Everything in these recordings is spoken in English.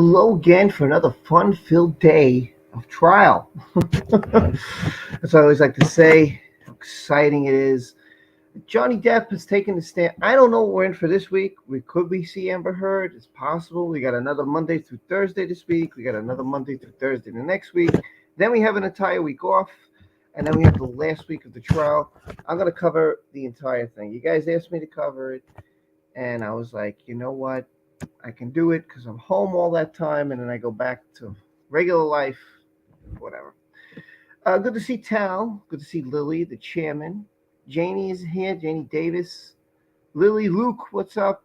Hello again for another fun-filled day of trial. As I always like to say, how exciting it is. Johnny Depp has taken the stand. I don't know what we're in for this week. We see Amber Heard. It's possible. We got another Monday through Thursday this week. We got another Monday through Thursday the next week. Then we have an entire week off. And then we have the last week of the trial. I'm going to cover the entire thing. You guys asked me to cover it. And I was like, you know what? I can do it because I'm home all that time, and then I go back to regular life, whatever. Good to see Tal. Good to see Lily, the chairman. Janie is here. Janie Davis. Lily, Luke, what's up?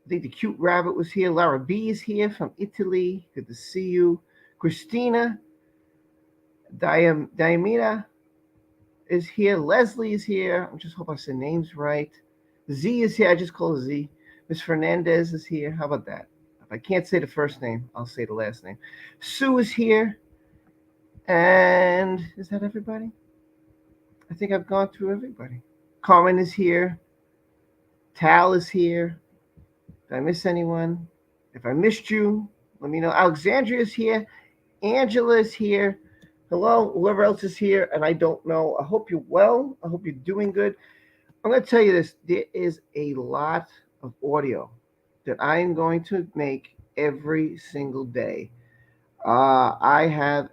I think the cute rabbit was here. Lara B is here from Italy. Good to see you. Christina. Diamina is here. Leslie is here. I just hope I said names right. Z is here. I just call her Z. Miss Fernandez is here. How about that? If I can't say the first name, I'll say the last name. Sue is here. And is that everybody? I think I've gone through everybody. Carmen is here. Tal is here. Did I miss anyone? If I missed you, let me know. Alexandria is here. Angela is here. Hello, whoever else is here, and I don't know. I hope you're well. I hope you're doing good. I'm going to tell you this. There is a lot of audio that I am going to make every single day. I have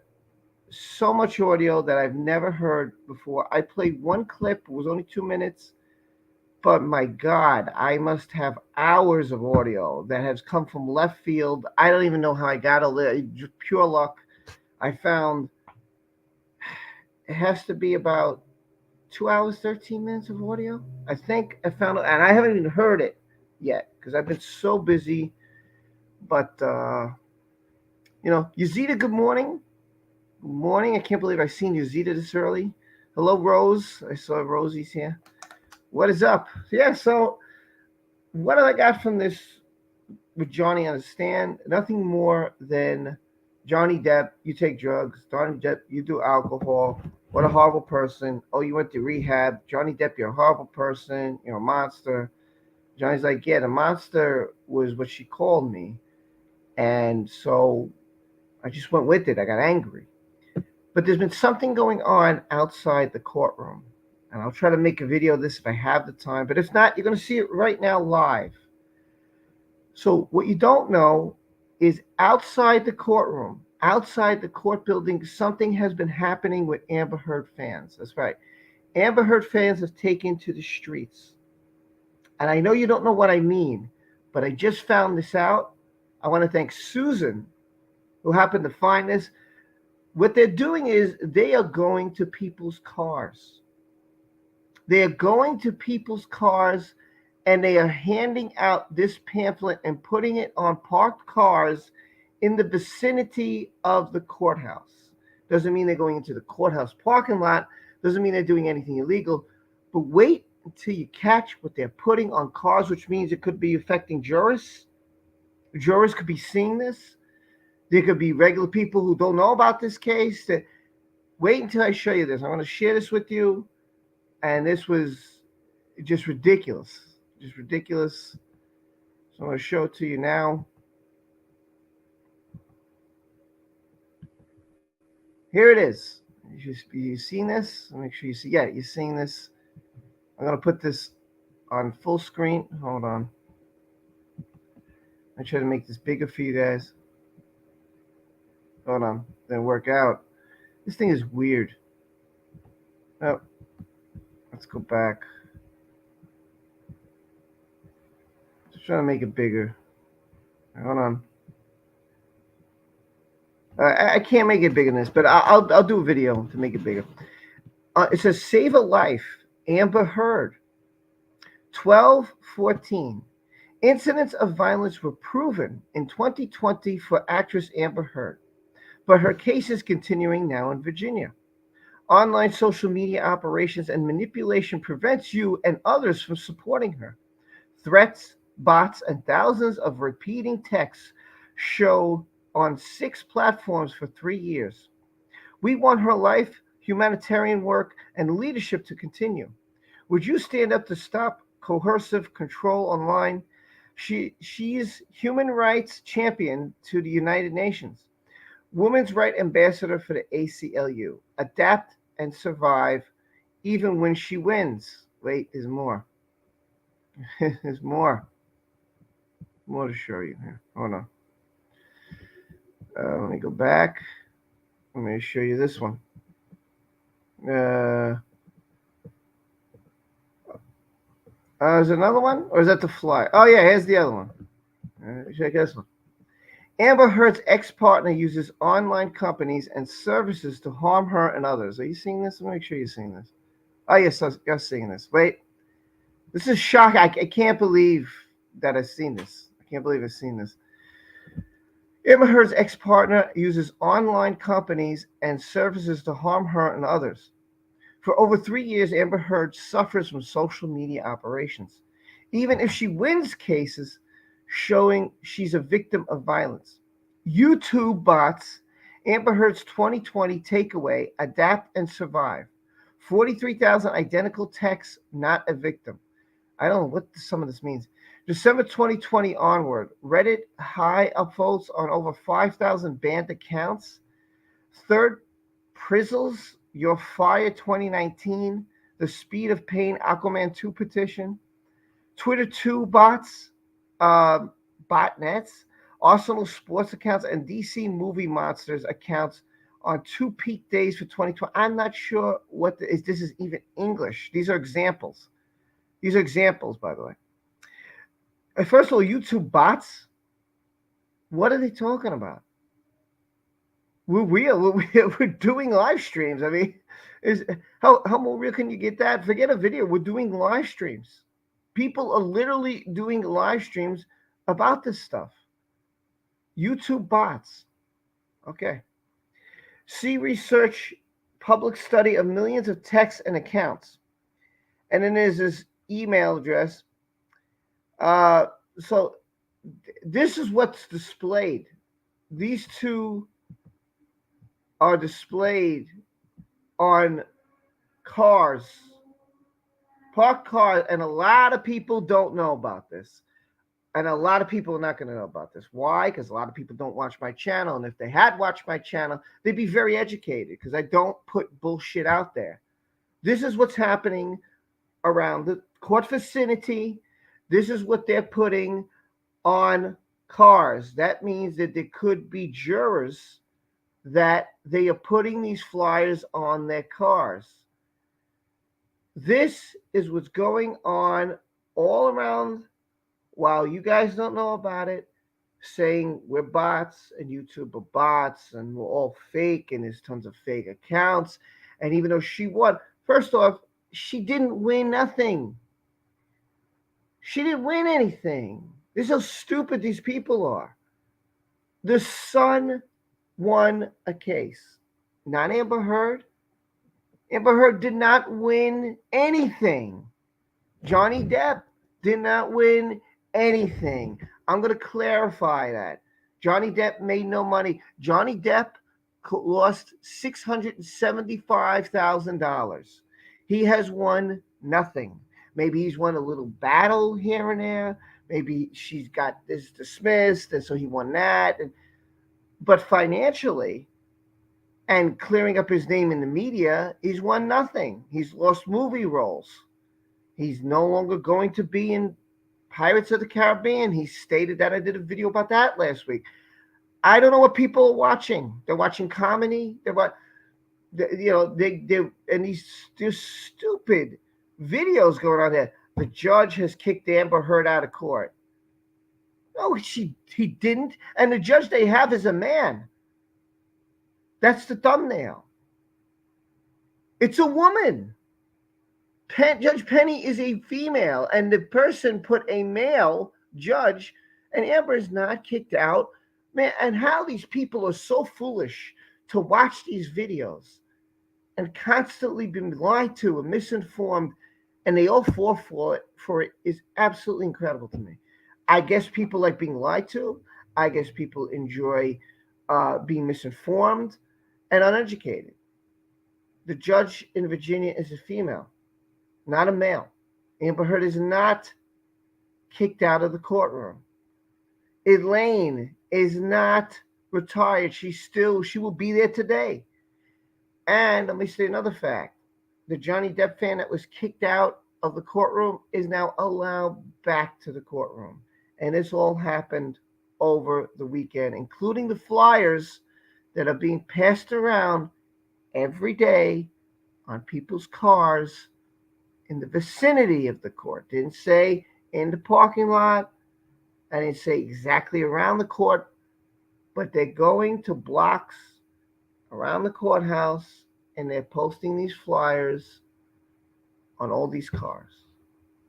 so much audio that I've never heard before. I played one clip, it was only 2 minutes, but my God, I must have hours of audio that has come from left field. I don't even know how I got it. Just pure luck. I found it has to be about 2 hours, 13 minutes of audio. I think I found it, and I haven't even heard it yet because I've been so busy. But Yazida, good morning. Good morning. I can't believe I've seen Yazida this early. Hello, Rose. I saw Rosie's here. What is up? Yeah, so what have I got from this with Johnny on the stand? Nothing more than Johnny Depp, you take drugs. Johnny Depp, you do alcohol. What a horrible person. Oh, you went to rehab. Johnny Depp, you're a horrible person. You're a monster. Johnny's like, yeah, the monster was what she called me. And so I just went with it. I got angry. But there's been something going on outside the courtroom. And I'll try to make a video of this if I have the time. But if not, you're going to see it right now live. So what you don't know is outside the courtroom, outside the court building, something has been happening with Amber Heard fans. That's right. Amber Heard fans have taken to the streets. And I know you don't know what I mean, but I just found this out. I want to thank Susan, who happened to find this. What they're doing is they are going to people's cars. They are going to people's cars and they are handing out this pamphlet and putting it on parked cars in the vicinity of the courthouse. Doesn't mean they're going into the courthouse parking lot. Doesn't mean they're doing anything illegal. But wait until you catch what they're putting on cars, which means it could be affecting jurors. Jurors could be seeing this. There could be regular people who don't know about this case. Wait until I show you this. I'm going to share this with you. And this was just ridiculous. Just ridiculous. So I'm going to show it to you now. Here it is. You seen this? Make sure you see. Yeah, you're seeing this. I'm going to put this on full screen. Hold on. I try to make this bigger for you guys. Hold on. Didn't work out. This thing is weird. Oh, let's go back. Just trying to make it bigger. Hold on. I can't make it bigger than this, but I'll do a video to make it bigger. It says save a life. Amber Heard. 12/14. Incidents of violence were proven in 2020 for actress Amber Heard, but her case is continuing now in Virginia. Online social media operations and manipulation prevents you and others from supporting her. Threats, bots, and thousands of repeating texts show on 6 platforms for 3 years. We want her life, humanitarian work, and leadership to continue. Would you stand up to stop coercive control online? She is human rights champion to the United Nations, women's right ambassador for the ACLU. Adapt and survive, even when she wins. Wait, there's more. There's more to show you here. Hold on. Let me go back. Let me show you this one. Is another one, or is that the fly? Oh yeah, here's the other one. Check this one. Amber Heard's ex-partner uses online companies and services to harm her and others. Are you seeing this? Make sure you're seeing this. Oh yes, I'm seeing this. Wait, this is shocking. I can't believe that I've seen this. I can't believe I've seen this. Amber Heard's ex-partner uses online companies and services to harm her and others. For over 3 years, Amber Heard suffers from social media operations, even if she wins cases showing she's a victim of violence. YouTube bots, Amber Heard's 2020 takeaway, adapt and survive. 43,000 identical texts, not a victim. I don't know what some of this means. December 2020 onward, Reddit high upvotes on over 5,000 banned accounts. Third, Prizzles, Your Fire 2019, The Speed of Pain Aquaman 2 petition, Twitter 2 bots, botnets, Arsenal sports accounts, and DC Movie Monsters accounts on 2 peak days for 2020. I'm not sure what this is even English. These are examples. These are examples, by the way. First of all, YouTube bots. What are they talking about? We're real. We're doing live streams. I mean, how more real can you get that? Forget a video. We're doing live streams. People are literally doing live streams about this stuff. YouTube bots. Okay. See research, public study of millions of texts and accounts. And then there's this email address. So this is what's displayed. These two are displayed on cars, parked cars, and a lot of people don't know about this. And a lot of people are not going to know about this. Why? Because a lot of people don't watch my channel. And if they had watched my channel, they'd be very educated because I don't put bullshit out there. This is what's happening around the court vicinity. This is what they're putting on cars. That means that there could be jurors that they are putting these flyers on their cars. This is what's going on all around while you guys don't know about it, saying we're bots and YouTube are bots and we're all fake and there's tons of fake accounts. And even though she won, first off, she didn't win nothing. She didn't win anything. This is how stupid these people are. The Sun won a case, not Amber Heard. Amber Heard did not win anything. Johnny Depp did not win anything. I'm going to clarify that. Johnny Depp made no money. Johnny Depp lost $675,000. He has won nothing. Maybe he's won a little battle here and there. Maybe she's got this dismissed, and so he won that. But financially, and clearing up his name in the media, he's won nothing. He's lost movie roles. He's no longer going to be in Pirates of the Caribbean. He stated that. I did a video about that last week. I don't know what people are watching. They're watching comedy. They're there's stupid videos going on there. The judge has kicked Amber Heard out of court. No, he didn't. And the judge they have is a man. That's the thumbnail. It's a woman. Judge Penny is a female, and the person put a male judge, and Amber is not kicked out. Man, and how these people are so foolish to watch these videos and constantly being lied to and misinformed, and they all fall for it is absolutely incredible to me. I guess people like being lied to. I guess people enjoy being misinformed and uneducated. The judge in Virginia is a female, not a male. Amber Heard is not kicked out of the courtroom. Elaine is not retired. She will be there today. And let me say another fact. The Johnny Depp fan that was kicked out of the courtroom is now allowed back to the courtroom. And this all happened over the weekend, including the flyers that are being passed around every day on people's cars in the vicinity of the court. Didn't say in the parking lot. I didn't say exactly around the court, but they're going to blocks around the courthouse and they're posting these flyers on all these cars.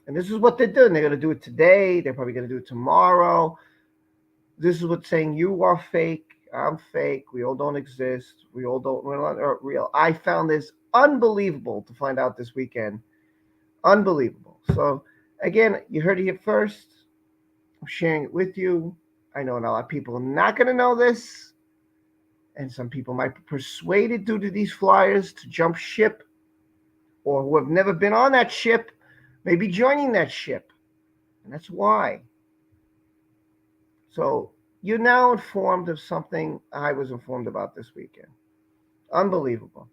And this is what they're doing. They're going to do it today. They're probably going to do it tomorrow. This is what's saying you are fake. I'm fake. We all don't exist. We're not real. I found this unbelievable to find out this weekend. Unbelievable. So, again, you heard it here first. I'm sharing it with you. I know a lot of people are not going to know this. And some people might be persuaded due to these flyers to jump ship, or who have never been on that ship may be joining that ship. And that's why. So you're now informed of something I was informed about this weekend. Unbelievable.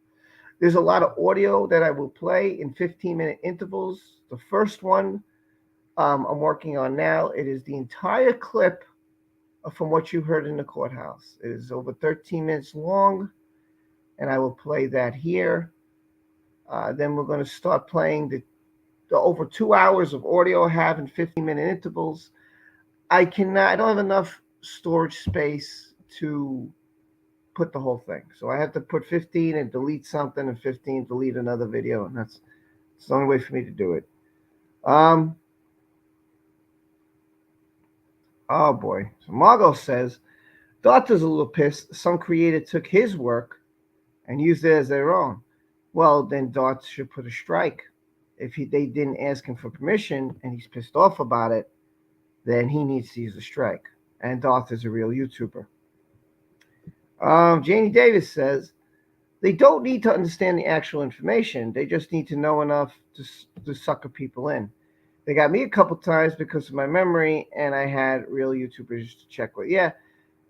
There's a lot of audio that I will play in 15-minute intervals. The first one I'm working on now. It is the entire clip from what you heard in the courthouse. It is over 13 minutes long, and I will play that here. Then we're going to start playing the over 2 hours of audio I have in 15-minute intervals. I don't have enough storage space to put the whole thing. So I have to put 15 and delete something, and 15 delete another video, and that's the only way for me to do it. Oh boy. So Margot says, Doctor's a little pissed. Some creator took his work and used it as their own. Well, then Dot should put a strike. If they didn't ask him for permission and he's pissed off about it, then he needs to use a strike. And Dot is a real YouTuber. Janie Davis says, they don't need to understand the actual information. They just need to know enough to sucker people in. They got me a couple times because of my memory, and I had real YouTubers to check with. Yeah,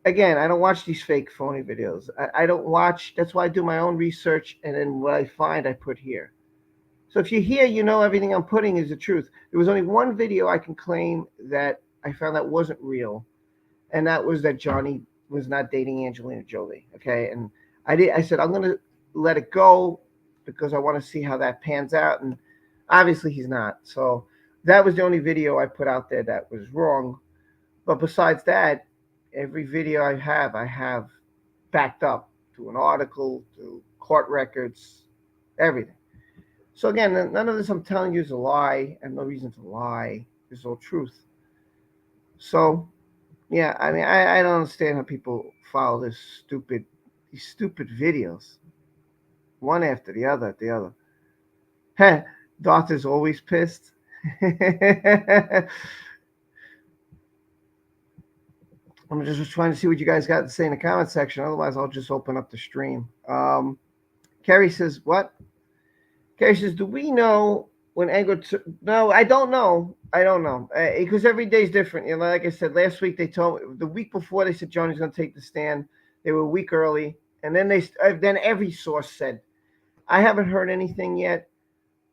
again, I don't watch these fake phony videos. I don't watch. That's why I do my own research, and then what I find, I put here. So if you hear, you know everything I'm putting is the truth. There was only one video I can claim that I found that wasn't real, and that was that Johnny was not dating Angelina Jolie. Okay, and I said I'm gonna let it go because I want to see how that pans out, and obviously he's not. So that was the only video I put out there that was wrong. But besides that, every video I have backed up to an article, to court records, everything. So again, none of this I'm telling you is a lie. I have no reason to lie. It's all truth. So, yeah, I mean, I don't understand how people follow these stupid videos, one after the other. Heh, Doctor's always pissed. I'm just trying to see what you guys got to say in the comment section. Otherwise, I'll just open up the stream. Carrie says, what? Carrie says, do we know when Edgar... No, I don't know. Because every day is different. You know, like I said, last week they told me... The week before, they said Johnny's going to take the stand. They were a week early. And then then every source said. I haven't heard anything yet.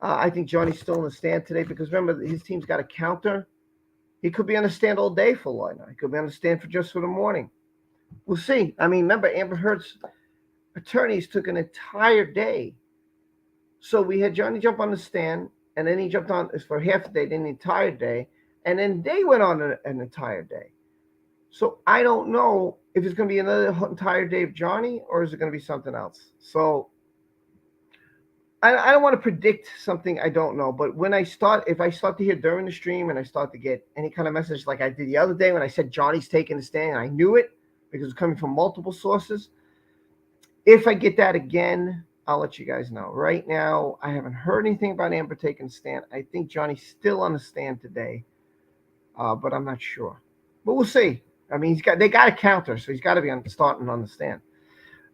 I think Johnny's still in the stand today because, remember, his team's got a counter. He could be on the stand all day for all I know. He could be on the stand for the morning. We'll see. I mean, remember, Amber Heard's attorneys took an entire day. So we had Johnny jump on the stand, and then he jumped on for half a day, then the entire day, and then they went on an entire day. So I don't know if it's going to be another entire day of Johnny, or is it going to be something else? So I don't want to predict something I don't know, but if I start to hear during the stream and I start to get any kind of message like I did the other day when I said Johnny's taking the stand, and I knew it because it's coming from multiple sources. If I get that again, I'll let you guys know. Right now, I haven't heard anything about Amber taking the stand. I think Johnny's still on the stand today, but I'm not sure. But we'll see. I mean, they got a counter, so he's got to be starting on the stand.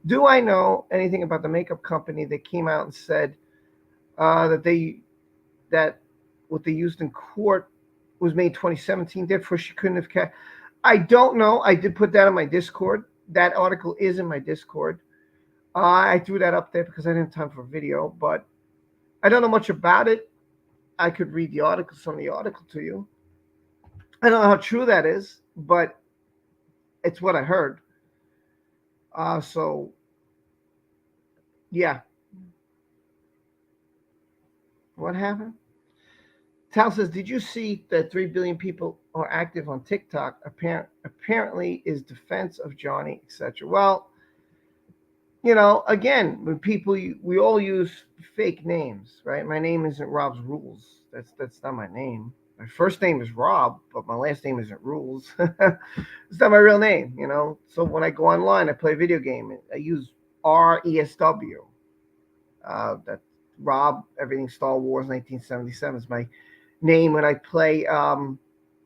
Do I know anything about the makeup company that came out and said that what they used in court was made 2017. Therefore, she couldn't have kept. I don't know. I did put that on my Discord. That article is in my Discord. I threw that up there because I didn't have time for a video, but I don't know much about it. I could read the article, some of the article to you. I don't know how true that is, but it's what I heard. So, yeah. What happened? Tal says, did you see that 3 billion people are active on TikTok? Apparently is defense of Johnny, etc. Well, again, when people, we all use fake names, right? My name isn't Rob's Rules. That's not my name. My first name is Rob, but my last name isn't Rules. It's not my real name, So when I go online, I play a video game. I use RESW. That Rob, everything Star Wars 1977 is my name when I play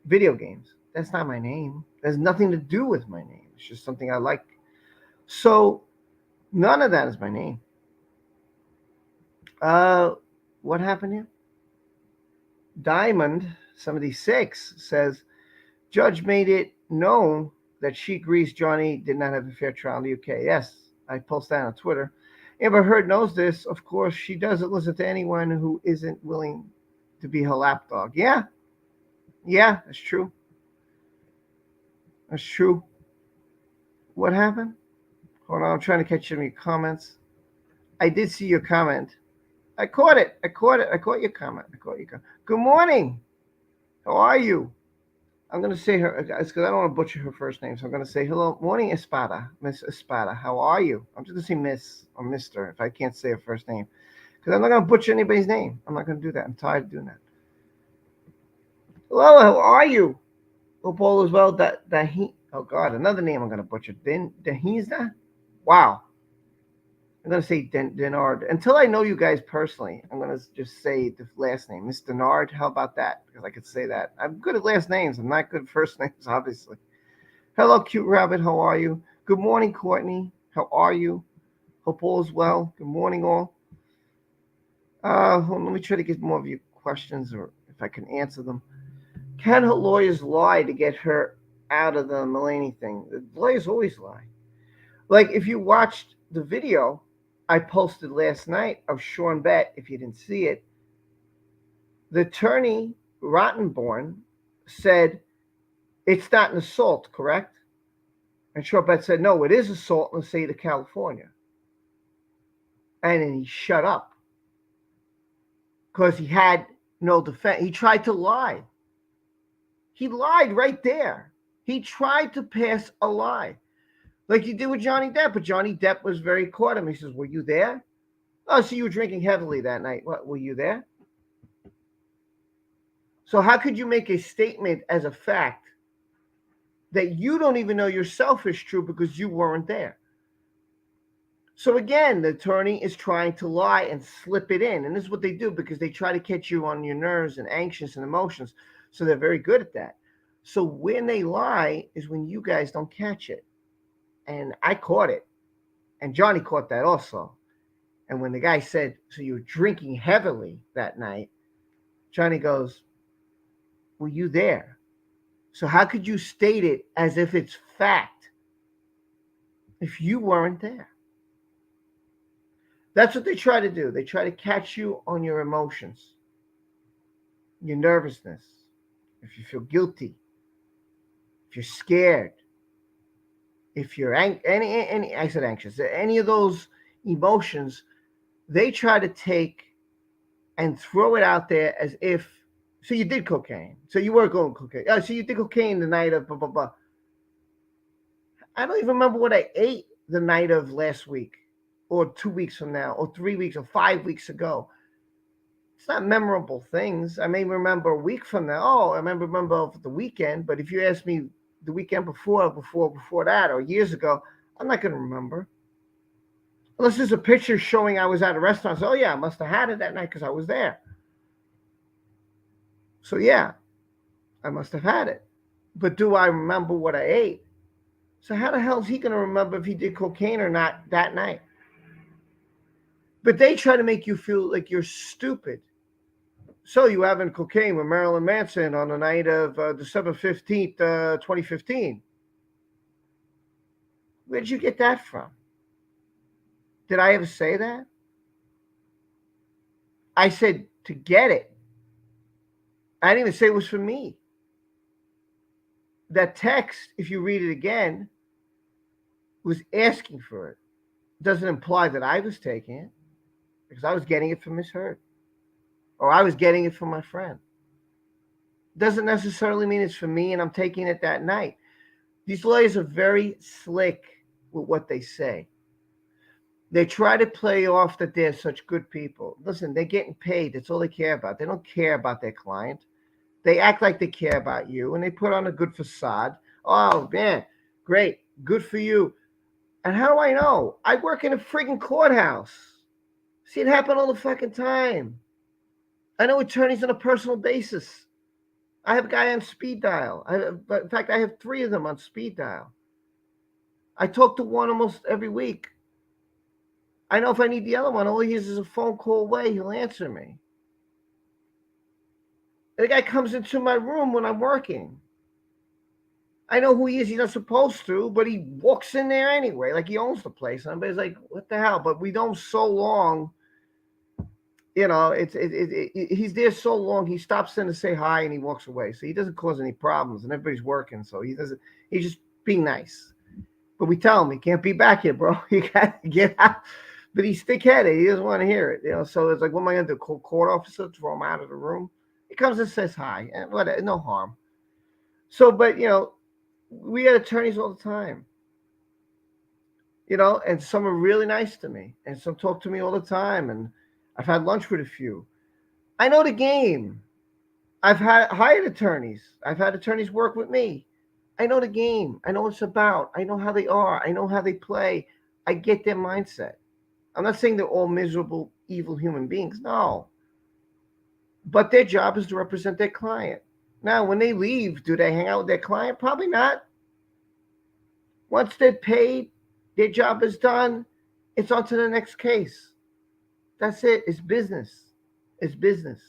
video games. That's not my name. There's nothing to do with my name. It's just something I like. So none of that is my name. What happened here? Diamond 76 says, Judge made it known that she agrees Johnny did not have a fair trial in the UK. Yes, I post that on Twitter. Amber Heard knows this. Of course, she doesn't listen to anyone who isn't willing to be her lapdog. Yeah, that's true. That's true. What happened? Hold on, I'm trying to catch your comments. I did see your comment. I caught it. I caught your comment. Good morning. How are you? I'm going to say her, because I don't want to butcher her first name, so I'm going to say, hello, morning, Espada. Miss Espada, how are you? I'm just going to say Miss or Mr. if I can't say her first name, because I'm not going to butcher anybody's name. I'm not going to do that. I'm tired of doing that. Hello, how are you? Hope all is well. Oh, God, another name I'm going to butcher. Dahizda? Wow. I'm going to say Denard. Until I know you guys personally, I'm going to just say the last name. Miss Denard, how about that? Because I could say that. I'm good at last names. I'm not good at first names, obviously. Hello, cute rabbit. How are you? Good morning, Courtney. How are you? Hope all is well. Good morning, all. Let me try to get more of your questions, or if I can answer them. Can her lawyers lie to get her out of the Mulaney thing? The lawyers always lie. Like, if you watched the video I posted last night of Sean Bett, if you didn't see it, the attorney, Rottenborn, said it's not an assault, correct? And Sean Bett said, no, it is assault in the state of California. And then he shut up because he had no defense. He tried to lie. He lied right there. He tried to pass a lie. Like he did with Johnny Depp, but Johnny Depp was very caught him. He says, were you there? Oh, so you were drinking heavily that night. What, were you there? So how could you make a statement as a fact that you don't even know yourself is true because you weren't there? So again, the attorney is trying to lie and slip it in. And this is what they do because they try to catch you on your nerves and anxious and emotions. So they're very good at that. So when they lie is when you guys don't catch it. And I caught it. And Johnny caught that also. And when the guy said, so you were drinking heavily that night, Johnny goes, were you there? So how could you state it as if it's fact if you weren't there? That's what they try to do. They try to catch you on your emotions, your nervousness, if you feel guilty, if you're scared, if you're I said anxious, any of those emotions, they try to take and throw it out there as if, so you did cocaine. So you were going cocaine. Oh, so you did cocaine the night of blah, blah, blah. I don't even remember what I ate the night of last week or 2 weeks from now or 3 weeks or 5 weeks ago. It's not memorable things. I may remember a week from now. Oh, I remember the weekend. But if you ask me the weekend before that or years ago, I'm not going to remember. Unless there's a picture showing I was at a restaurant. So, oh, yeah, I must have had it that night because I was there. So, yeah, I must have had it. But do I remember what I ate? So how the hell is he going to remember if he did cocaine or not that night? But they try to make you feel like you're stupid So you having cocaine with Marilyn Manson on the night of December 15th, 2015. Where'd you get that from? Did I ever say that? I said to get it. I didn't even say it was for me. That text, if you read it again, was asking for it. It doesn't imply that I was taking it, because I was getting it from Miss Heard, or I was getting it from my friend. Doesn't necessarily mean it's for me and I'm taking it that night. These lawyers are very slick with what they say. They try to play off that they're such good people. Listen, they're getting paid. That's all they care about. They don't care about their client. They act like they care about you, and they put on a good facade. Oh, man, great. Good for you. And how do I know? I work in a friggin' courthouse. See it happen all the fucking time. I know attorneys on a personal basis. I have a guy on speed dial. In fact, I have 3 of them on speed dial. I talk to one almost every week. I know if I need the other one, all he is a phone call away. He'll answer me. The guy comes into my room when I'm working. I know who he is. He's not supposed to, but he walks in there anyway, like he owns the place. And everybody's like, what the hell? But we know so long. You know, he's there so long. He stops in to say hi and he walks away. So he doesn't cause any problems, and everybody's working. So he doesn't. He's just being nice. But we tell him he can't be back here, bro. You got to get out. But he's thick-headed. He doesn't want to hear it. You know, so it's like, what am I going to do? Call court officer, throw him out of the room? He comes and says hi, and whatever, no harm. So, but you know, we had attorneys all the time. You know, and some are really nice to me, and some talk to me all the time, and I've had lunch with a few. I know the game. I've hired attorneys. I've had attorneys work with me. I know the game. I know what it's about. I know how they are. I know how they play. I get their mindset. I'm not saying they're all miserable, evil human beings. No. But their job is to represent their client. Now, when they leave, do they hang out with their client? Probably not. Once they're paid, their job is done, it's on to the next case. That's it. It's business. It's business.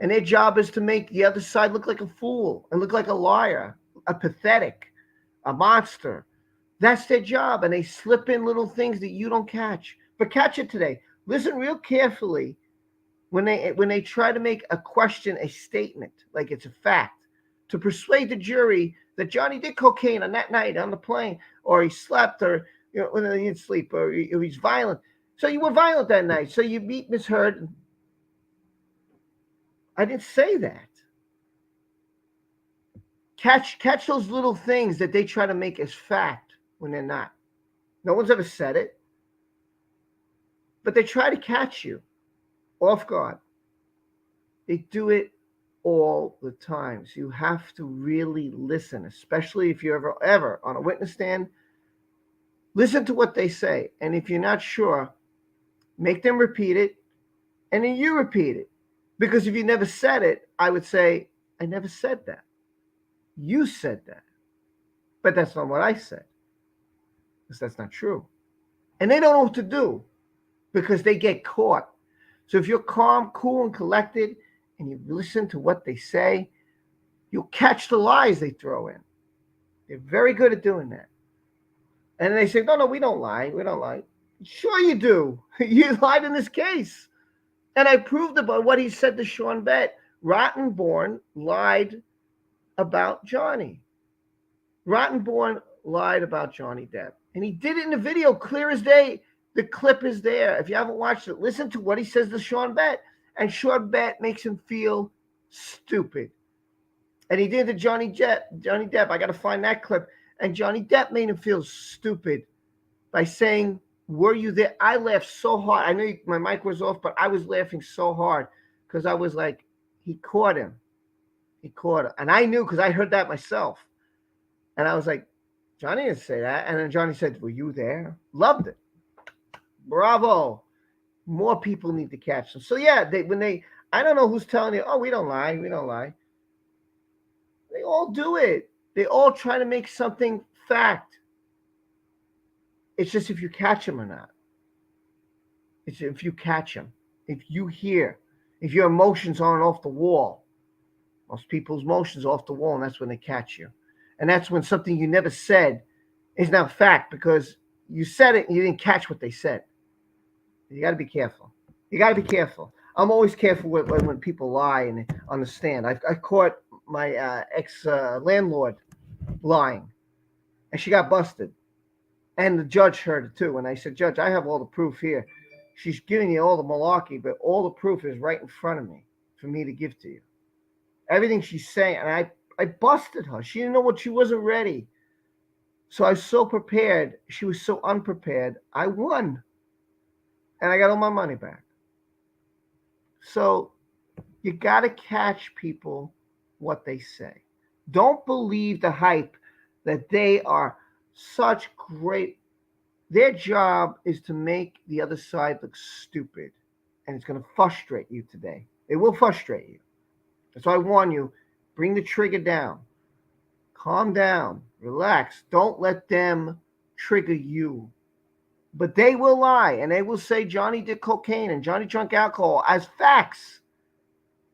And their job is to make the other side look like a fool and look like a liar, a pathetic, a monster. That's their job. And they slip in little things that you don't catch. But catch it today. Listen real carefully when they try to make a question a statement, like it's a fact, to persuade the jury that Johnny did cocaine on that night on the plane, or he slept, or when he didn't sleep, or he's violent. So you were violent that night. So you beat Miss Heard. I didn't say that. Catch those little things that they try to make as fact when they're not. No one's ever said it, but they try to catch you off guard. They do it all the time. So you have to really listen, especially if you're ever on a witness stand. Listen to what they say. And if you're not sure, make them repeat it, and then you repeat it. Because if you never said it, I would say, I never said that. You said that. But that's not what I said. Because that's not true. And they don't know what to do because they get caught. So if you're calm, cool, and collected, and you listen to what they say, you'll catch the lies they throw in. They're very good at doing that. And they say, no, we don't lie. We don't lie. Sure you do. You lied in this case. And I proved about what he said to Sean Bett. Rottenborn lied about Johnny. Rottenborn lied about Johnny Depp. And he did it in the video, clear as day. The clip is there. If you haven't watched it, listen to what he says to Sean Bett. And Sean Bett makes him feel stupid. And he did to Johnny Depp. I got to find that clip. And Johnny Depp made him feel stupid by saying, were you there? I laughed so hard. I knew my mic was off, but I was laughing so hard because I was like, he caught him. He caught him. And I knew because I heard that myself. And I was like, Johnny didn't say that. And then Johnny said, were you there? Loved it. Bravo. More people need to catch them. So yeah, I don't know who's telling you, oh, we don't lie. We don't lie. They all do it. They all try to make something fact. It's just if you catch them or not. It's if you catch them. If you hear. If your emotions aren't off the wall, most people's emotions are off the wall, and that's when they catch you. And that's when something you never said is now fact because you said it and you didn't catch what they said. You got to be careful. You got to be careful. I'm always careful when people lie and on the stand. I caught my ex landlord lying, and she got busted. And the judge heard it too. And I said, Judge, I have all the proof here. She's giving you all the malarkey, but all the proof is right in front of me for me to give to you. Everything she's saying, and I busted her. She didn't know what she wasn't ready. So I was so prepared. She was so unprepared. I won. And I got all my money back. So you got to catch people what they say. Don't believe the hype that they are such great. Their job is to make the other side look stupid. And it's going to frustrate you today. It will frustrate you. So I warn you, bring the trigger down. Calm down. Relax. Don't let them trigger you. But they will lie and they will say Johnny did cocaine and Johnny drank alcohol as facts.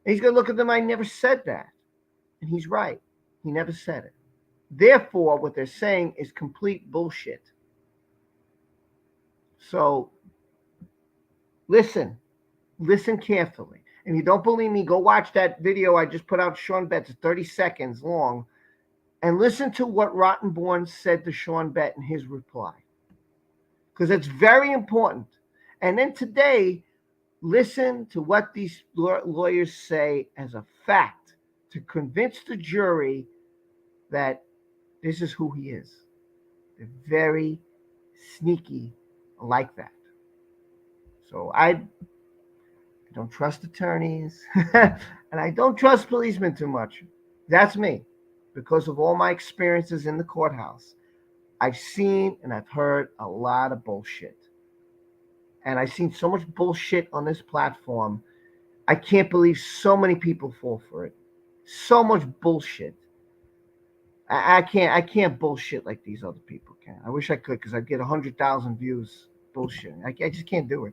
And he's going to look at them, I never said that. And he's right. He never said it. Therefore, what they're saying is complete bullshit. So listen carefully. And you don't believe me, go watch that video I just put out, Sean Bett. It's 30 seconds long. And listen to what Rottenborn said to Sean Bett in his reply. Because it's very important. And then today, listen to what these lawyers say as a fact to convince the jury that this is who he is. They're very sneaky like that. So I don't trust attorneys and I don't trust policemen too much. That's me because of all my experiences in the courthouse. I've seen and I've heard a lot of bullshit. And I've seen so much bullshit on this platform. I can't believe so many people fall for it. So much bullshit. I can't bullshit like these other people can. I wish I could because I'd get 100,000 views bullshitting. I just can't do it.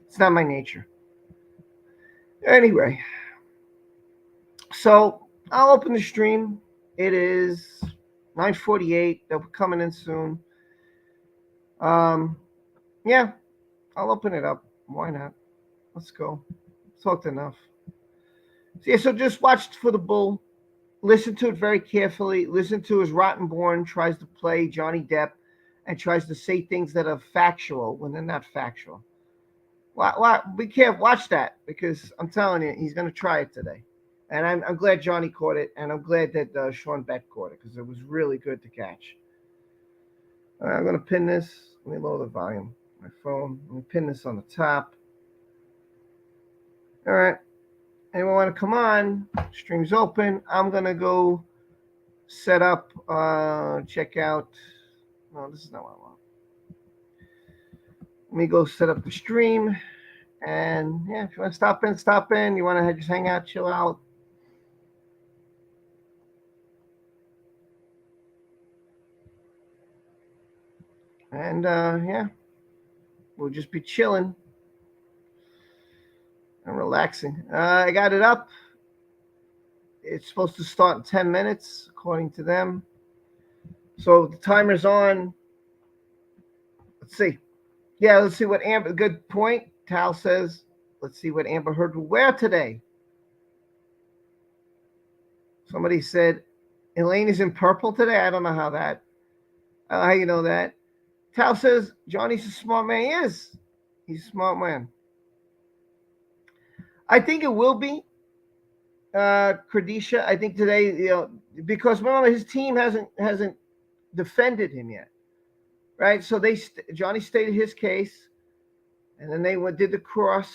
It's not my nature. Anyway, so I'll open the stream. It is 9:48. They'll be coming in soon. Yeah, I'll open it up. Why not? Let's go. Talked enough. So just watch for the bull. Listen to it very carefully. Listen to as Rottenborn tries to play Johnny Depp and tries to say things that are factual when they're not factual. Be careful. Watch that because I'm telling you, he's going to try it today. And I'm glad Johnny caught it, and I'm glad that Sean Bett caught it because it was really good to catch. I'm going to pin this. Let me lower the volume. My phone. Let me pin this on the top. All right. Anyone want to come on? Stream's open. I'm going to go set up, check out. No, this is not what I want. Let me go set up the stream. And yeah, if you want to stop in, stop in. You want to just hang out, chill out. And yeah, we'll just be chilling and relaxing. I got it up. It's supposed to start in 10 minutes, according to them. So the timer's on. Let's see. Yeah, let's see what Amber, good point. Tal says, let's see what Amber Heard will wear today. Somebody said, Elaine is in purple today. I don't know how that. How you know that? Tal says, Johnny's a smart man. He is. He's a smart man. I think it will be. Khadisha, I think today, because remember his team hasn't defended him yet, right? So Johnny stated his case, and then they did the cross,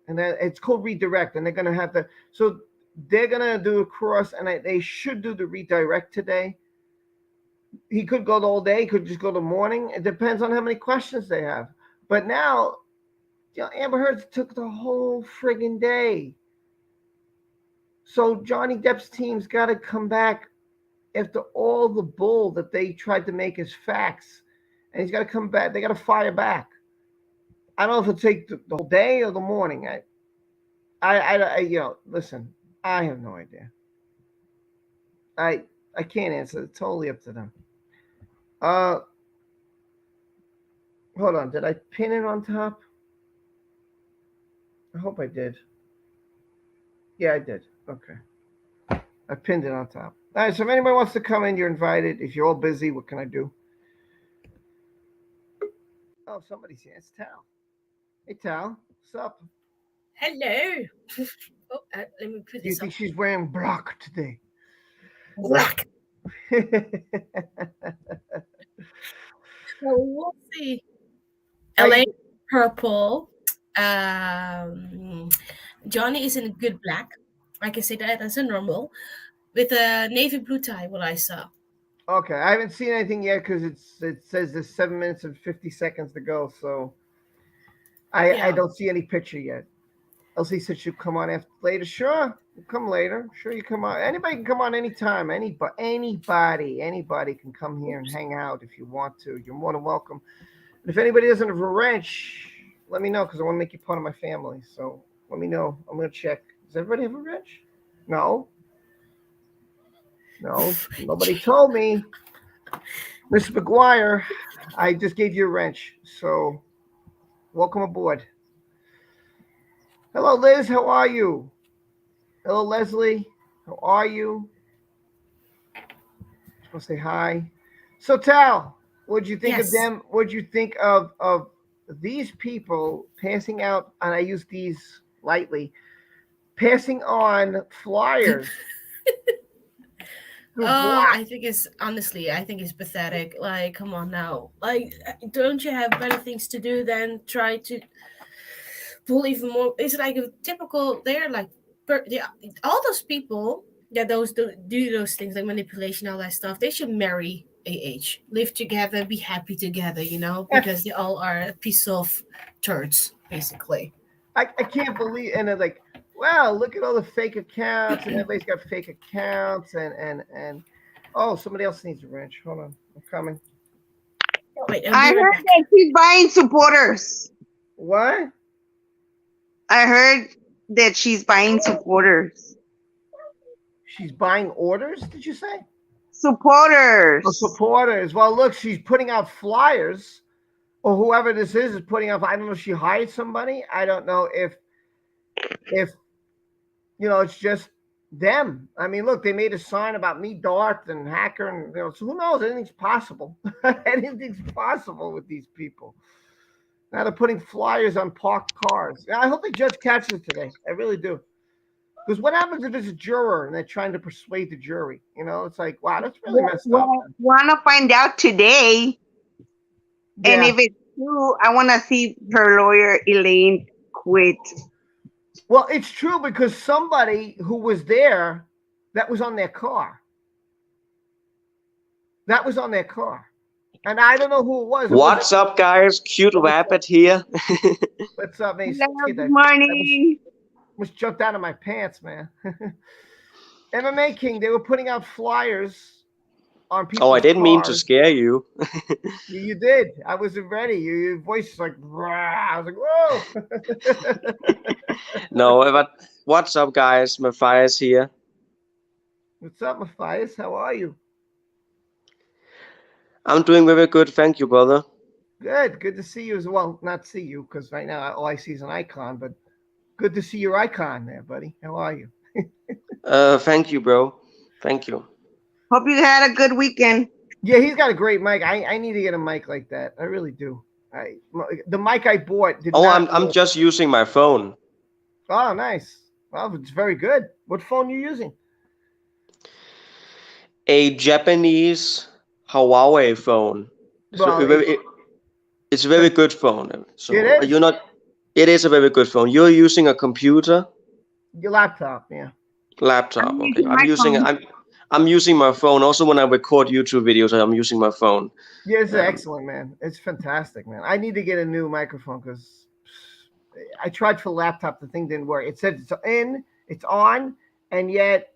and then it's called redirect, and they're gonna have to. So they're gonna do a cross, and they should do the redirect today. He could go the whole day. He could just go the morning. It depends on how many questions they have. But now, Amber Heard took the whole friggin' day. So Johnny Depp's team's got to come back after all the bull that they tried to make as facts. And he's got to come back. They got to fire back. I don't know if it'll take the whole day or the morning. listen, I have no idea. I I can't answer. It's totally up to them. Uh, hold on. Did I pin it on top? I hope I did. Yeah, I did. Okay. I pinned it on top. All right. So if anybody wants to come in, you're invited. If you're all busy, what can I do? Oh, somebody's here. It's Tal. Hey, Tal. What's up? Hello. Oh, let me put Do you this think on. she's wearing black today? Black. So we'll see. How you? LA purple. Um, Johnny is in a good black. I can say that as a normal with a navy blue tie. What I saw. Okay, I haven't seen anything yet because it says there's 7 minutes and 50 seconds to go. So I Yeah. don't see any picture yet. Elsie said she'll come on after later. Sure, we'll come later. Sure, you come on. Anybody can come on anytime. Anybody can come here and Oops. hang out if you want to. You're more than welcome. And if anybody doesn't have a wrench, let me know because I want to make you part of my family. So let me know. I'm gonna check. Does everybody have a wrench? No, no. Nobody told me. Mr. McGuire, I just gave you a wrench. So welcome aboard. Hello, Liz. How are you? Hello, Leslie. How are you? Just want to say hi. So, Tal, what'd you think of Yes. them? What'd you think of these people passing out? And I use these lightly, passing on flyers through block. I think it's honestly, I think it's pathetic. Like, come on now. Like, don't you have better things to do than try to pull even more? It's like a typical. They're like, yeah, all those people that do those things like manipulation, all that stuff. They should marry AH, live together, be happy together. Because they all are a piece of turds, basically. I can't believe, and they're like, wow, look at all the fake accounts, and everybody's got fake accounts, and oh, somebody else needs a wrench. Hold on, I'm coming. Wait, I'll I be right heard back. that she's buying supporters. What? I heard that she's buying supporters. She's buying orders? Did you say? Oh, Supporters. supporters. Well, look, she's putting out flyers, or whoever this is putting out. I don't know if she hired somebody. I don't know if it's just them. I mean, look, they made a sign about me, Darth, and Hacker, and so who knows? Anything's possible. Anything's possible with these people. Now they're putting flyers on parked cars. I hope the judge catches it today. I really do. Because what happens if it's a juror and they're trying to persuade the jury? It's like, wow, that's really messed up. Want to find out today, and Yeah. if it's true, I want to see her lawyer Elaine quit. Well, it's true because somebody who was there, that was on their car. That was on their car. And I don't know who it was. What's up, guys? Cute Rabbit here. What's up, man? Hello, Kid, good I morning. almost jumped out of my pants, man. MMA King, they were putting out flyers on people's Oh, I didn't mean to cars. scare you. You did. I wasn't ready. Your voice is like, rah. I was like, whoa. No, but what's up, guys? Matthias here. What's up, Matthias? How are you? I'm doing very good, thank you, brother. Good. Good to see you as well. Not see you because right now all I see is an icon, but good to see your icon there, buddy. How are you? Thank you, bro. Thank you. Hope you had a good weekend. Yeah, he's got a great mic. I need to get a mic like that. I really do. The mic I bought did Oh, not. I'm just using my phone. Oh, nice. Well, it's very good. What phone are you using? A Japanese Huawei phone. Well, It's a very good phone. So it is. you're not. It is a very good phone. You're using a computer, Your laptop, yeah. laptop. I'm Okay, using my phone. I'm using my phone. Also, when I record YouTube videos, I'm using my phone. Yeah, it's Um, excellent, man. It's fantastic, man. I need to get a new microphone because I tried for laptop. The thing didn't work. It said it's on, and yet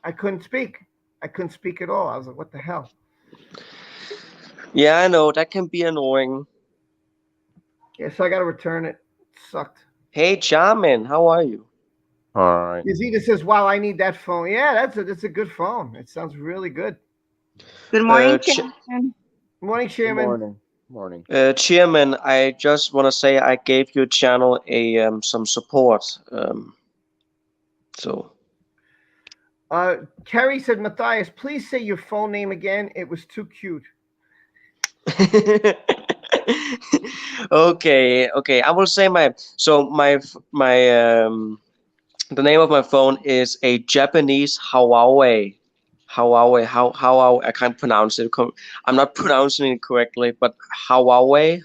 I couldn't speak. I couldn't speak at all. I was like, what the hell? yeah, I know that can be annoying. Yeah, so I got to return it. Sucked. Hey, Charmin, how are you? All right. Yazida says, "Wow, I need that phone." Yeah, that's a good phone. It sounds really good. Good morning, Ch- Chairman. Morning, Good Chairman. morning. Morning. Chairman, I just want to say I gave your channel some support. So Kerry said, "Matthias, please say your phone name again. It was too cute." okay. I will say my the name of my phone is a Japanese Huawei. Huawei. I can't pronounce it. I'm not pronouncing it correctly, but Huawei.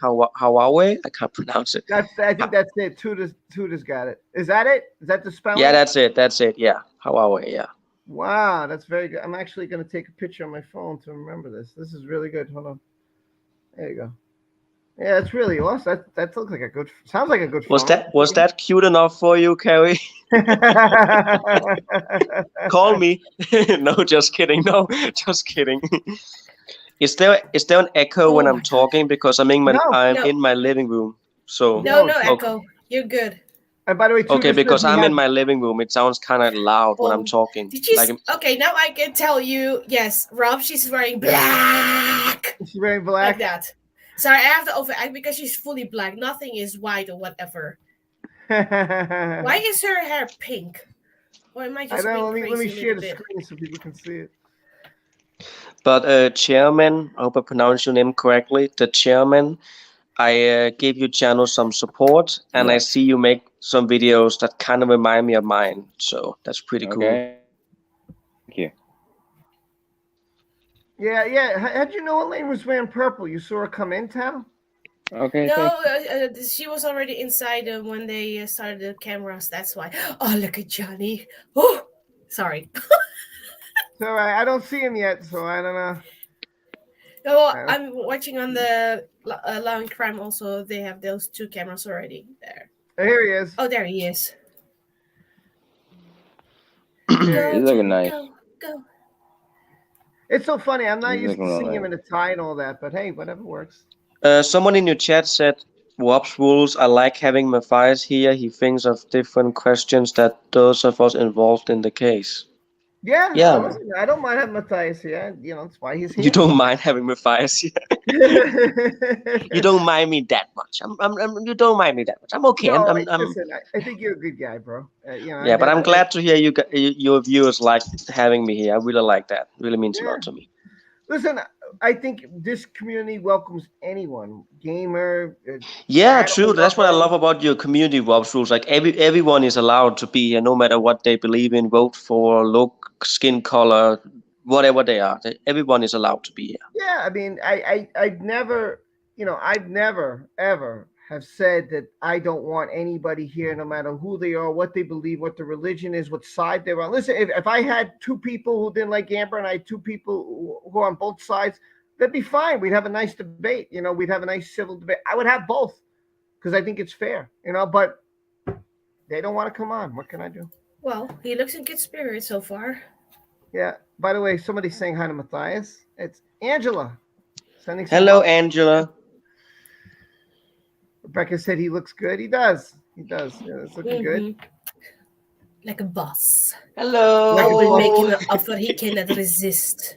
I can't pronounce it. I think that's it. Tuta's got it. Is that it? Is that the spelling? Yeah, that's it. Yeah, Huawei. Yeah. Wow, that's very good. I'm actually going to take a picture on my phone to remember this. This is really good. Hold on. There you go. Yeah, that's really awesome. That looks like a good. Sounds like a good phone. Was that cute enough for you, Carrie? Call me. No, just kidding. No, just kidding. Is there an echo when Oh I'm my talking because I'm No. in my living room? So No, no okay. echo. You're good. And by the way, okay, Tuta because says we I'm have- in my living room, it sounds kind of loud when I'm talking. Did you? Like Okay, now I can tell you. Yes, Rob. She's wearing black. She's wearing Like black. that. Sorry, I have to overact because she's fully black. Nothing is white or whatever. Why is her hair pink? Or am I I just don't know. being Let me crazy a share little the bit? screen so people can see it. But chairman, I hope I pronounced your name correctly. The chairman, I gave your channel some support, and I Yes. see you make some videos that kind of remind me of mine. So that's pretty cool. Okay. Thank you. Yeah. How'd you know Elaine was wearing purple? You saw her come in town? Okay. No, Thanks. she was already inside when they started the cameras. That's why. Oh, look at Johnny. Oh, sorry. So I don't see him yet, so I don't know. Oh, I'm watching on the Law and Crime. Also, they have those 2 cameras already there. Here he is. Oh, there he is. There he Go, is. He's looking Johnny, nice. go. It's so funny. I'm not He's used to looking seeing real him in a tie and all that, but hey, whatever works. Someone in your chat said, Rob's rules, I like having Matthias here. He thinks of different questions that those of us involved in the case. Yeah, Yeah. listen, I don't mind having Matthias here. You know, that's why he's here. You don't mind having Matthias here. You don't mind me that much. You don't mind me that much. I'm okay. No, I'm listen, I think you're a good guy, bro. You know, yeah, but I'm glad to hear your viewers like having me here. I really like that. It really means a lot to me. Listen, I think this community welcomes anyone, gamer. Yeah, animal true. That's what I lover. love about your community, Rob's rules. Like everyone is allowed to be here, no matter what they believe in, vote for, look, skin color, whatever they are. Everyone is allowed to be here. Yeah, I mean, I've never, I've never ever have said that I don't want anybody here, no matter who they are, what they believe, what their religion is, what side they're on. Listen, if I had 2 people who didn't like Amber and I had 2 people who are on both sides, that'd be fine. We'd have a nice debate. We'd have a nice civil debate. I would have both because I think it's fair. But they don't want to come on. What can I do? Well, he looks in good spirits so far. Yeah. By the way, somebody's saying hi to Matthias. It's Angela. Sending some Hello, love. Angela. Rebecca said he looks good. He does. Yeah, it's looking good. Like a boss. Hello. Like I will boss. make him an offer he cannot resist.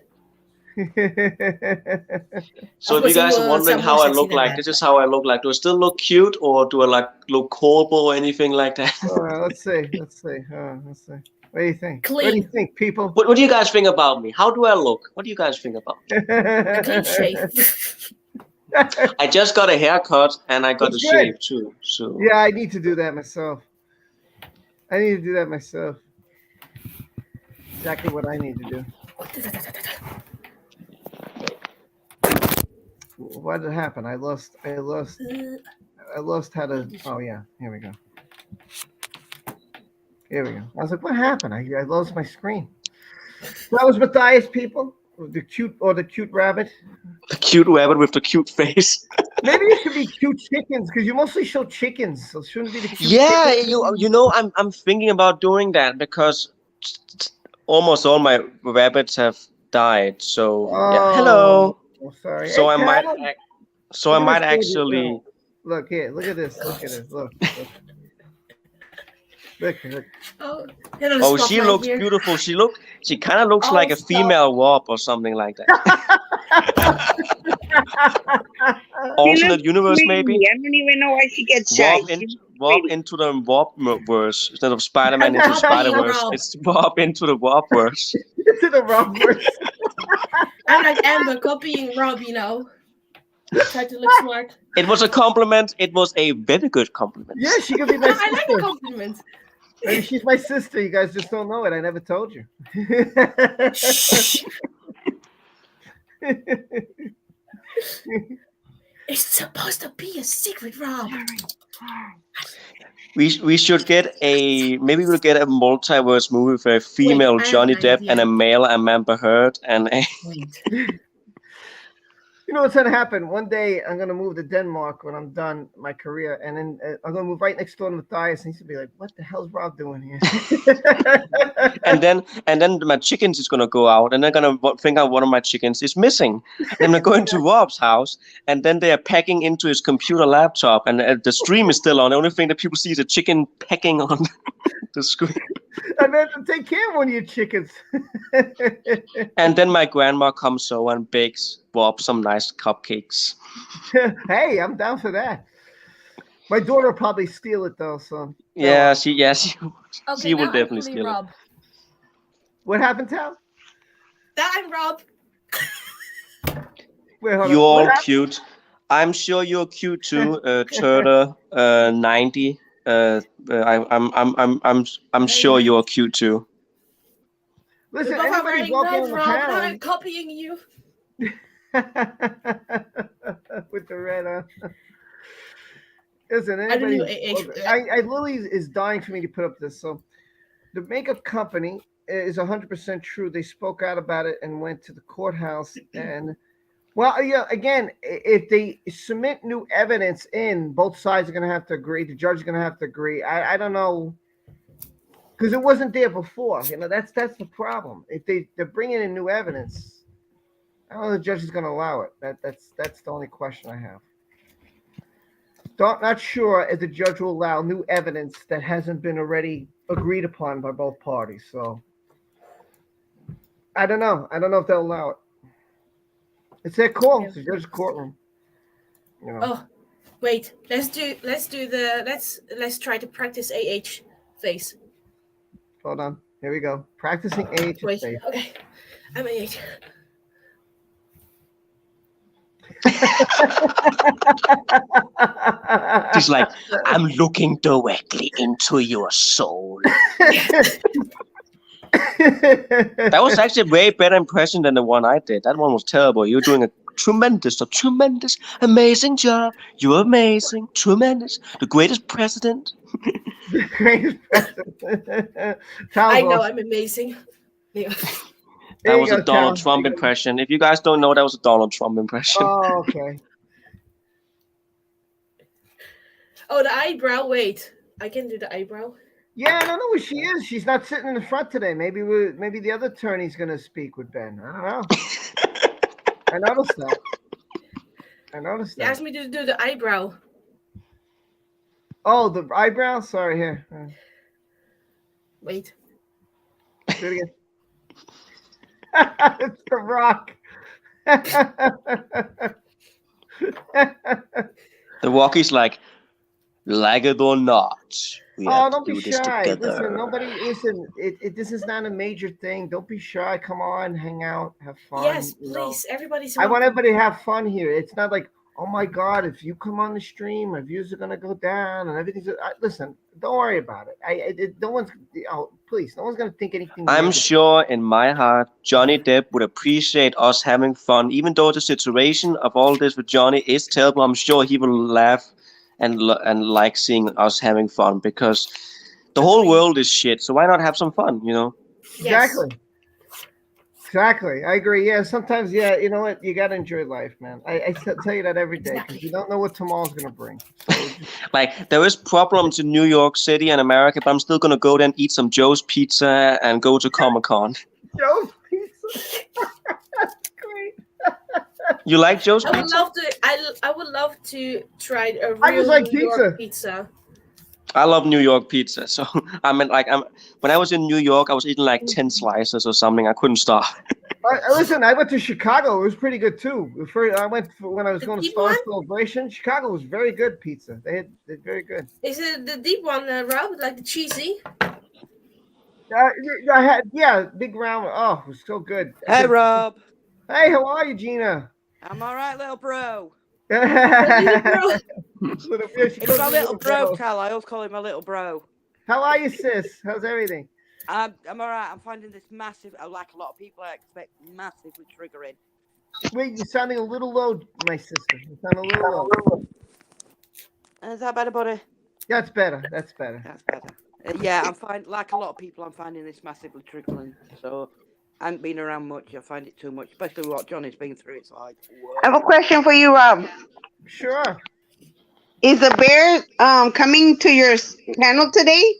So Of if you course, he guys are will wondering sound how more I sexy look than like, that, this is but- how I look like. Do I still look cute, or do I look horrible or anything like that? Let's see. What do you think? What do you Clean. think, people? What do you guys think about me? How do I look? What do you guys think about me? A clean shave. I just got a haircut and I got a That's good. shave too. So Yeah, I need to do that myself. Exactly what I need to do. What did happen? I lost how to. Oh yeah, here we go. I was like, what happened? I lost my screen. That was Matthias, people. The cute rabbit. the cute rabbit with the cute face. Maybe it should be cute chickens because you mostly show chickens, so shouldn't it be the cute Yeah, chickens? you know I'm thinking about doing that because almost all my rabbits have died. So yeah. Hello. Oh, sorry. So Hey, I might Carol. I might Look at this baby. actually. Look here. Look at this. Look. Look, look. Oh, Oh, she looks beautiful. She kind of looks like a stop. female warp or something like that. She Alternate looks universe, pretty. maybe. I don't even know why she gets shy. Warp into the warp-verse instead of Spider-Man into Spider-Verse. Rob. It's warp into the warp-verse. To the wrong verse. I'm like Amber copying Rob, you know. Try to look smart. It was a compliment. It was a very good compliment. Yeah, she could be my sister. I like a compliment. Maybe she's my sister. You guys just don't know it. I never told you. Shh. It's supposed to be a secret, Rob. We should get maybe we'll get a multiverse movie for a female Wait, Johnny Depp and a male Amber Heard and a Wait. You know what's gonna happen? One day I'm gonna move to Denmark when I'm done my career, and then I'm gonna move right next door to Matthias, and he's gonna be like, "What the hell's Rob doing here?" and then my chickens is gonna go out, and they're gonna think out one of my chickens is missing. Then they're going to Rob's house, and then they are pecking into his computer laptop, and the stream is still on. The only thing that people see is a chicken pecking on the screen. And then take care of one of your chickens. And then my grandma comes over and bakes Bob some nice cupcakes. Hey, I'm down for that. My daughter will probably steal it though, so Yeah, she Okay, will now definitely I'm steal Rob. What happened, Tal? Now I'm Rob. Wait, hold on. You're all What happened? cute. I'm sure you're cute too, Turtle 90. I'm sure you're cute too. Listen, Both are anybody's wearing walking gloves, on the Rob. panel I'm copying you. with the red. Listen, I don't anybody. know. Lily is dying for me to put up this. So, the makeup company is 100% true. They spoke out about it and went to the courthouse. And, well, yeah, again, if they submit new evidence in, both sides are going to have to agree. The judge is going to have to agree. I don't know. Because it wasn't there before. You know, that's the problem. If they're bringing in new evidence, I don't know the judge is going to allow it. That's the only question I have. Not sure if the judge will allow new evidence that hasn't been already agreed upon by both parties. So I don't know. I don't know if they'll allow it. It's their call. It's the judge's courtroom. You know. Oh, wait. Let's try to practice AH face. Hold on. Here we go. Practicing AH Wait. face. Okay. I'm AH. She's like, I'm looking directly into your soul. That was actually a way better impression than the one I did. That one was terrible. You're doing a tremendous, amazing job. You're amazing, tremendous, the greatest president. The greatest president. I know, I'm amazing. Yeah. That was a Donald Trump impression. If you guys don't know, that was a Donald Trump impression. Oh, okay. Oh, the eyebrow. Wait, I can do the eyebrow. Yeah, I don't know where she is. She's not sitting in the front today. Maybe the other attorney's going to speak with Ben. I don't know. I noticed that. They asked me to do the eyebrow. Oh, the eyebrow? Sorry, here. Wait. Do it again. It's The Rock. The Walkie's like it or not. Don't be shy. Listen, this is not a major thing. Don't be shy. Come on, hang out, have fun. Yes, please. Everybody's I want everybody to have fun here. It's not like, oh my God, if you come on the stream, my views are gonna go down and everything's. Listen, don't worry about it. No one's. Please, no one's gonna think anything. I'm sure in my heart, Johnny Depp would appreciate us having fun, even though the situation of all this with Johnny is terrible. I'm sure he will laugh and like seeing us having fun because the whole world is shit. So why not have some fun? You know. Exactly. Yes. Exactly. I agree. Yeah. Sometimes, yeah. You know what? You got to enjoy life, man. I tell you that every day because you don't know what tomorrow's going to bring. So like, there is problems in New York City and America, but I'm still going to go there and eat some Joe's Pizza and go to Comic-Con. Joe's Pizza? That's great. You like Joe's Pizza? I would love to try a real I just like New York pizza. I love New York pizza. So when I was in New York, I was eating like 10 slices or something. I couldn't stop. Listen, I went to Chicago. It was pretty good too. I went when I was The going to deep Star one? Celebration. Chicago was very good pizza. They're very good. Is it the deep one, Rob? Like the cheesy? I had big round. Oh, it was so good. Hey, Rob. Hey, how are you, Gina? I'm all right, little bro. What is it, bro? It's my little bro, Cal. I always call him my little bro. How are you, sis? How's everything? I'm all right. I'm finding this massive, like a lot of people I expect, massively triggering. Wait, you're sounding a little low, my sister. You sound a little low. Is that better, buddy? That's better. That's better. That's better. Yeah, like a lot of people, I'm finding this massively triggering. So I haven't been around much. I find it too much, especially what Johnny's been through. It's like, whoa. I have a question for you, Rob. Sure. Is the bear coming to your panel today?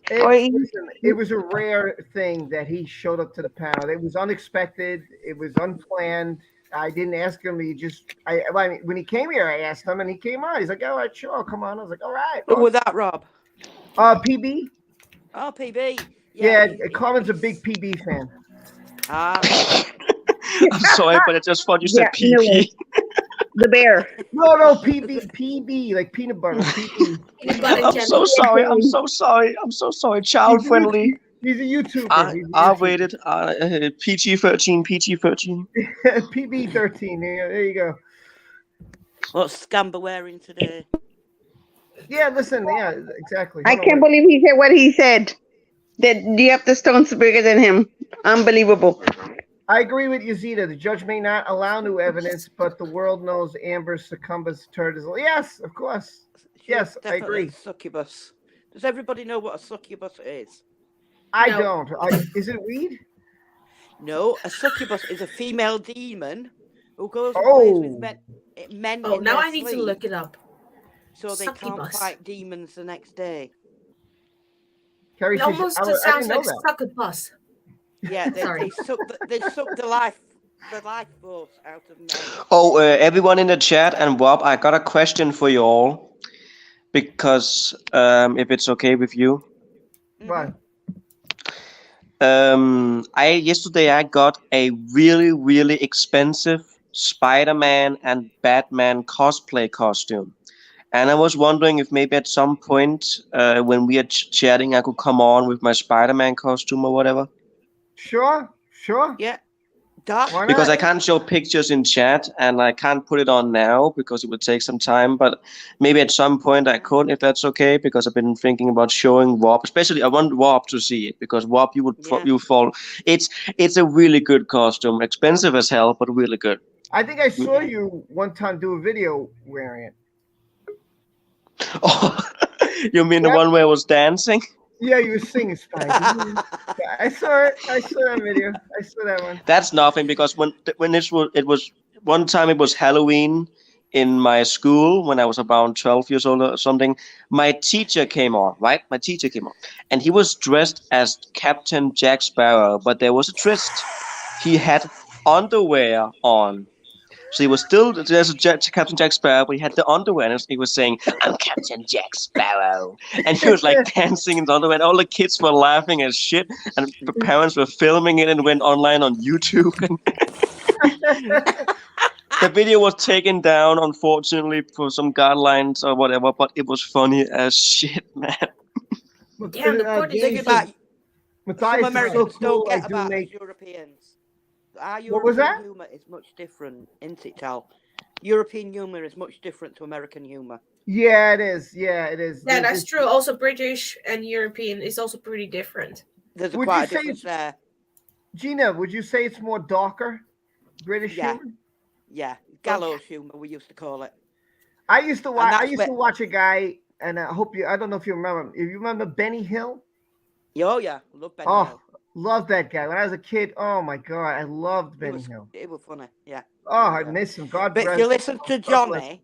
Listen, it was a rare thing that he showed up to the panel. It was unexpected. It was unplanned. I didn't ask him. I mean, when he came here, I asked him, and he came on. He's like, "All right, sure, come on." I was like, "All right." Who was that, Rob? PB. Oh, PB. Yeah, Carmen's a big PB fan. I'm sorry, but I just thought you said PP. The bear. No, PB, like peanut butter. PB. I'm so sorry. I'm so sorry. Child friendly. He's a YouTuber. R-rated, PG-13, PG-13. PB-13. There you go. What's Scamber wearing today? Yeah, listen. Yeah, exactly. I can't believe he said what he said. That Jeff the Stone's bigger than him. Unbelievable. I agree with Yazida. The judge may not allow new evidence, but the world knows Amber's succumbus turd is. Yes, of course. Yes, I agree. Succubus. Does everybody know what a succubus is? I don't. Is it weed? No, a succubus is a female demon who goes and plays with men. Oh, now I need to look it up. So they can't fight demons the next day. Carrie, it almost sounds like succubus. Yeah, they suck the life force out of men. Oh, everyone in the chat and Rob, I got a question for you all, because if it's okay with you. What? Yesterday I got a really, really expensive Spider-Man and Batman cosplay costume. And I was wondering if maybe at some point when we are chatting, I could come on with my Spider-Man costume or whatever. Sure. Yeah. Because I can't show pictures in chat and I can't put it on now because it would take some time. But maybe at some point I could, if that's okay, because I've been thinking about showing Rob. Especially I want Rob to see it because Rob, you fall. It's a really good costume, expensive as hell, but really good. I think I saw you one time do a video wearing it. Oh, you mean the one where I was dancing? Yeah, you were singing, Spike. I saw it. I saw that video. I saw that one. That's nothing, because when it was one time it was Halloween in my school when I was about 12 years old or something. My teacher came on, right? And he was dressed as Captain Jack Sparrow, but there was a twist. He had underwear on. So he was still Captain Jack Sparrow, but he had the underwear, and he was saying, "I'm Captain Jack Sparrow," and he was like dancing in the underwear, and all the kids were laughing as shit, and the parents were filming it and went online on YouTube. The video was taken down, unfortunately, for some guidelines or whatever, but it was funny as shit, man. Yeah, the thing about Matthias, some Americans so cool, don't get about us Europeans. Our European humour is much different, isn't it, Tal? European humour is much different to American humour. Yeah, it is. Yeah, that's true. Also, British and European is also pretty different. There's quite a difference there. Gina, would you say it's more darker, British humor? Yeah, gallows humour, we used to call it. I used to watch a guy, and I don't know if you remember him. If you remember Benny Hill? Oh, yeah. Love Benny Hill. Love that guy. When I was a kid, oh my God, I loved Benny Hill. It was funny, yeah. Oh, I miss him. God bless him. But if you listen to Johnny,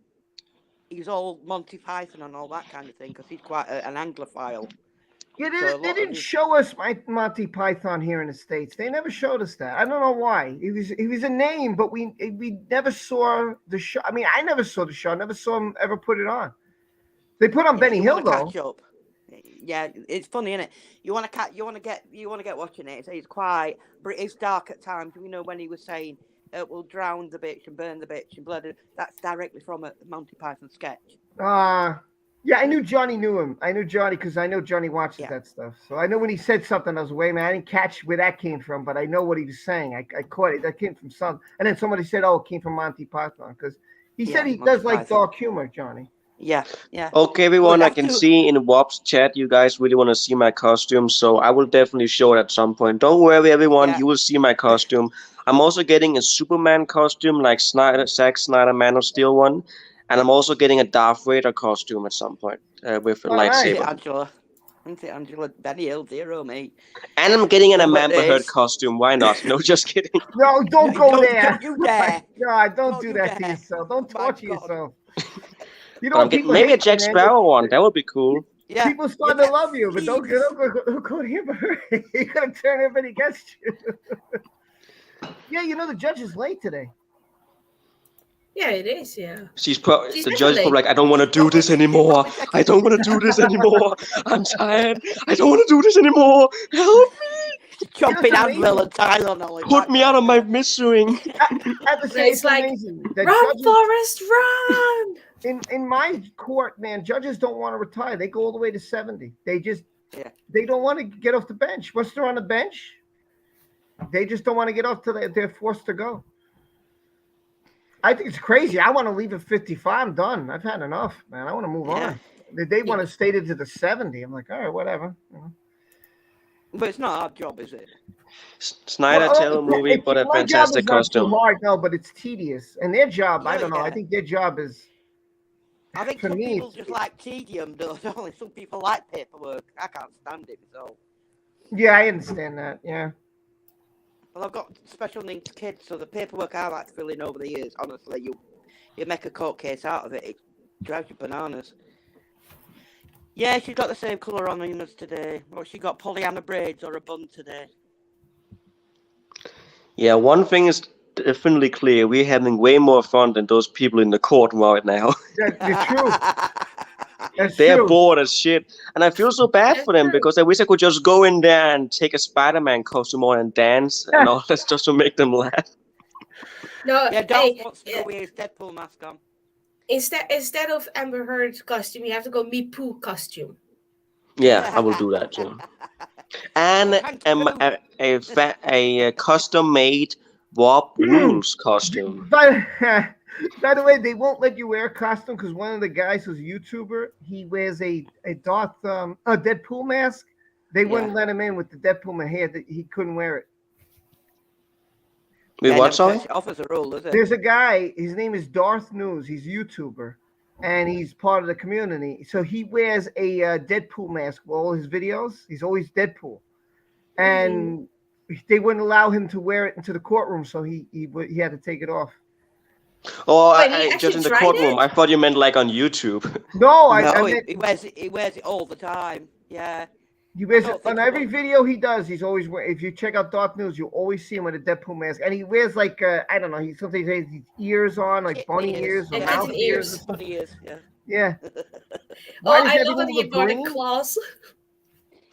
he's all Monty Python and all that kind of thing, because he's quite an Anglophile. Yeah, they didn't show us Monty Python here in the States. They never showed us that. I don't know why. He was a name, but we never saw the show. I mean, I never saw the show. I never saw him ever put it on. They put on Benny Hill, though. yeah, it's funny, isn't it? You want to get watching it. It's quite, but it's dark at times. You know when he was saying, "We'll drown the bitch and burn the bitch and blood." That's directly from a Monty Python sketch. Yeah, I knew Johnny knew him. I knew Johnny because I know Johnny watches that stuff. So I know when he said something, I was wait, man, I didn't catch where that came from, but I know what he was saying. I caught it. That came from some. And then somebody said, "Oh, it came from Monty Python," because he said he Monty does like Python. dark humor, Johnny. Yeah. Okay, everyone, I can see in Wob's chat you guys really want to see my costume, so I will definitely show it at some point. Don't worry, everyone, you will see my costume. I'm also getting a Superman costume, like Zack Snyder Man of Steel one, and I'm also getting a Darth Vader costume at some point with a lightsaber. Angela, Benny Hill, dear mate. And I'm getting an Amanda Heard costume. Why not? No, just kidding. No, don't go there. Don't you dare. God, don't do that to yourself. Don't torture yourself. You know, maybe a Jack Sparrow one. That would be cool. Yeah. People start to love you, but don't go to him. You're going to turn everybody against you. Yeah, you know, the judge is late today. Yeah, it is. Yeah. The judge is probably like, I don't want to do this anymore. I don't want to do this anymore. I'm tired. I don't want to do this anymore. Help me. Jumping out and Tyler. Put me out of my misery. At the same, It's like, amazing. run, Forrest, run! In my court, man, judges don't want to retire. They go all the way to 70. They don't want to get off the bench. Once they're on the bench, they just don't want to get off till they're forced to go. I think it's crazy. I want to leave at 55. I'm done. I've had enough, man. I want to move on. They want to stay to the 70. I'm like, all right, whatever. You know? But it's not our job, is it? Snyder tell movie, but a fantastic costume. Too hard, no, but it's tedious. And their job, I don't know. I think their job is. I think some people just like tedium, though. Only some people like paperwork. I can't stand it, so. Yeah, I understand that. Yeah. Well, I've got special needs kids, so the paperwork I like to fill in over the years, honestly, you make a court case out of it. It drives you bananas. Yeah, she's got the same colour on as today. Well, she got Pollyanna braids or a bun today. Yeah, one thing is definitely clear. We're having way more fun than those people in the court right now. That's true. They're bored as shit. And I feel so bad for them because I wish I could just go in there and take a Spider-Man costume on and dance and all that just to make them laugh. No, Doc wants to go with his Deadpool mask on. Instead of Amber Heard costume, you have to go Me Poo costume. Yeah, I will do that too. And a custom-made Wob Rules costume. By the way, they won't let you wear a costume because one of the guys who's a YouTuber, he wears a Deadpool mask. They wouldn't let him in with the Deadpool mask. He couldn't wear it. Wait, what, sorry? There's a guy, his name is Darth News. He's a YouTuber, and he's part of the community. So he wears a Deadpool mask for all his videos. He's always Deadpool. And they wouldn't allow him to wear it into the courtroom, so he had to take it off. Oh, just in the courtroom. I thought you meant like on YouTube. No, he wears it all the time. Yeah. He wears it on every video he does. He's always wearing. If you check out Dark News, you'll always see him with a Deadpool mask, and he wears like I don't know. He sometimes has these ears on, like bunny ears or mouse ears. Bunny ears. Yeah. I love that he bought a claws.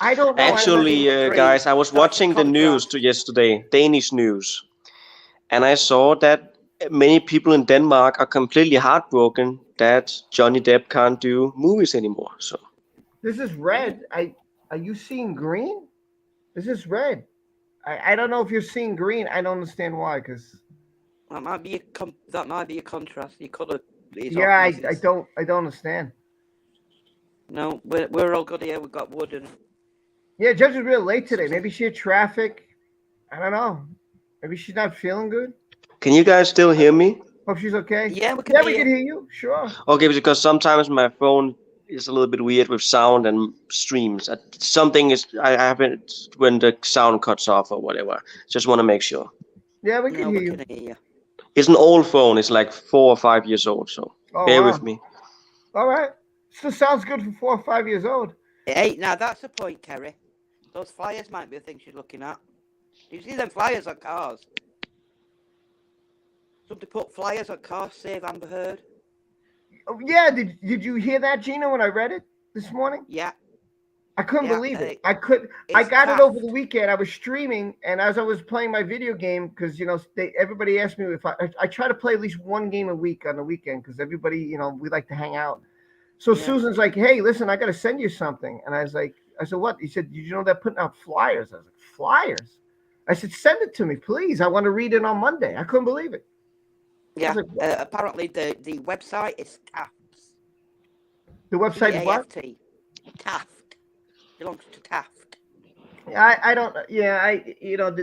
I don't know. Actually, guys, I was watching the news yesterday, Danish news, and I saw that many people in Denmark are completely heartbroken that Johnny Depp can't do movies anymore. So this is red. Are you seeing green? This is red. I don't know if you're seeing green. I don't understand why. Because that might be a contrast. You could have. Yeah, I don't understand. No, we're all good here. We've got wood and. Yeah, Judge was real late today. Maybe she had traffic. I don't know. Maybe she's not feeling good. Can you guys still hear me? Hope she's okay. Yeah, we can hear you. Sure. Okay, because sometimes my phone is a little bit weird with sound and streams. Something is I haven't when the sound cuts off or whatever. Just want to make sure. Yeah, we can hear you. It's an old phone. It's like 4 or 5 years old. So bear with me. All right. Still sounds good for 4 or 5 years old. Hey, now that's the point, Kerry. Those flyers might be the thing she's looking at. Do you see them flyers on cars? Somebody put flyers on cars, save Amber Heard. Oh, yeah, did you hear that, Gina, when I read it this morning? Yeah. I couldn't Yeah, believe it. I it's got it tough. over the weekend. I was streaming, and as I was playing my video game, because everybody asked me if I try to play at least one game a week on the weekend, because everybody, we like to hang out. So Yeah. Susan's like, "Hey, listen, I got to send you something," and I said, "What?" He said, "Did you know they're putting out flyers?" I was like, "Flyers?" I said, "Send it to me, please. I want to read it on Monday." I couldn't believe it. Yeah. like, Apparently, the website is Taft's. The website is what? Taft. Taft. Belongs to Taft. I don't. Yeah,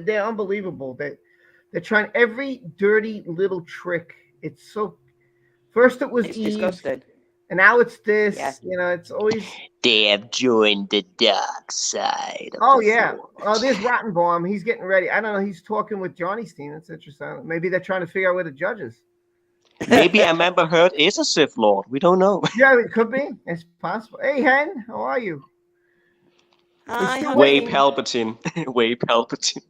they're unbelievable. They're trying every dirty little trick. It's so. First it was It's Eve, disgusting. and now it's this. Yeah. It's always. They have joined the dark side. Oh yeah. Oh, there's Rottenbaum. He's getting ready. I don't know. He's talking with Johnny's team. That's interesting. Maybe they're trying to figure out where the judge is. Maybe Amber Heard is a Sith Lord. We don't know. Yeah, it could be. It's possible. Hey, Hen, how are you? Hi, still honey. Way Palpatine. Way Palpatine.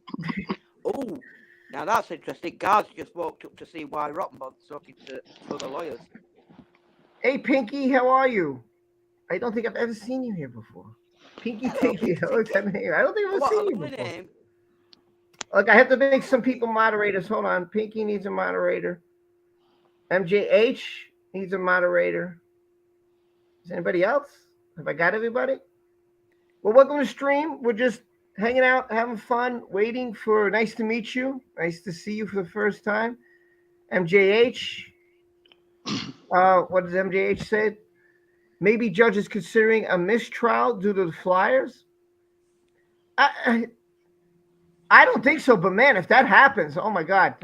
Oh, now that's interesting. Guards just walked up to see why Rottenbot's talking to other lawyers. Hey, Pinky, how are you? I don't think I've ever seen you here before. Pinky Tinky. Hello, I don't think I've ever What a seen you lovely before. name. Look, I have to make some people moderators. Hold on. Pinky needs a moderator. MJH needs a moderator. Is anybody else? Have I got everybody? Well, welcome to stream. We're just hanging out, having fun, waiting for nice to meet you. Nice to see you for the first time. MJH. What does MJH say? Maybe judge is considering a mistrial due to the flyers. I don't think so, but man, if that happens, oh my God,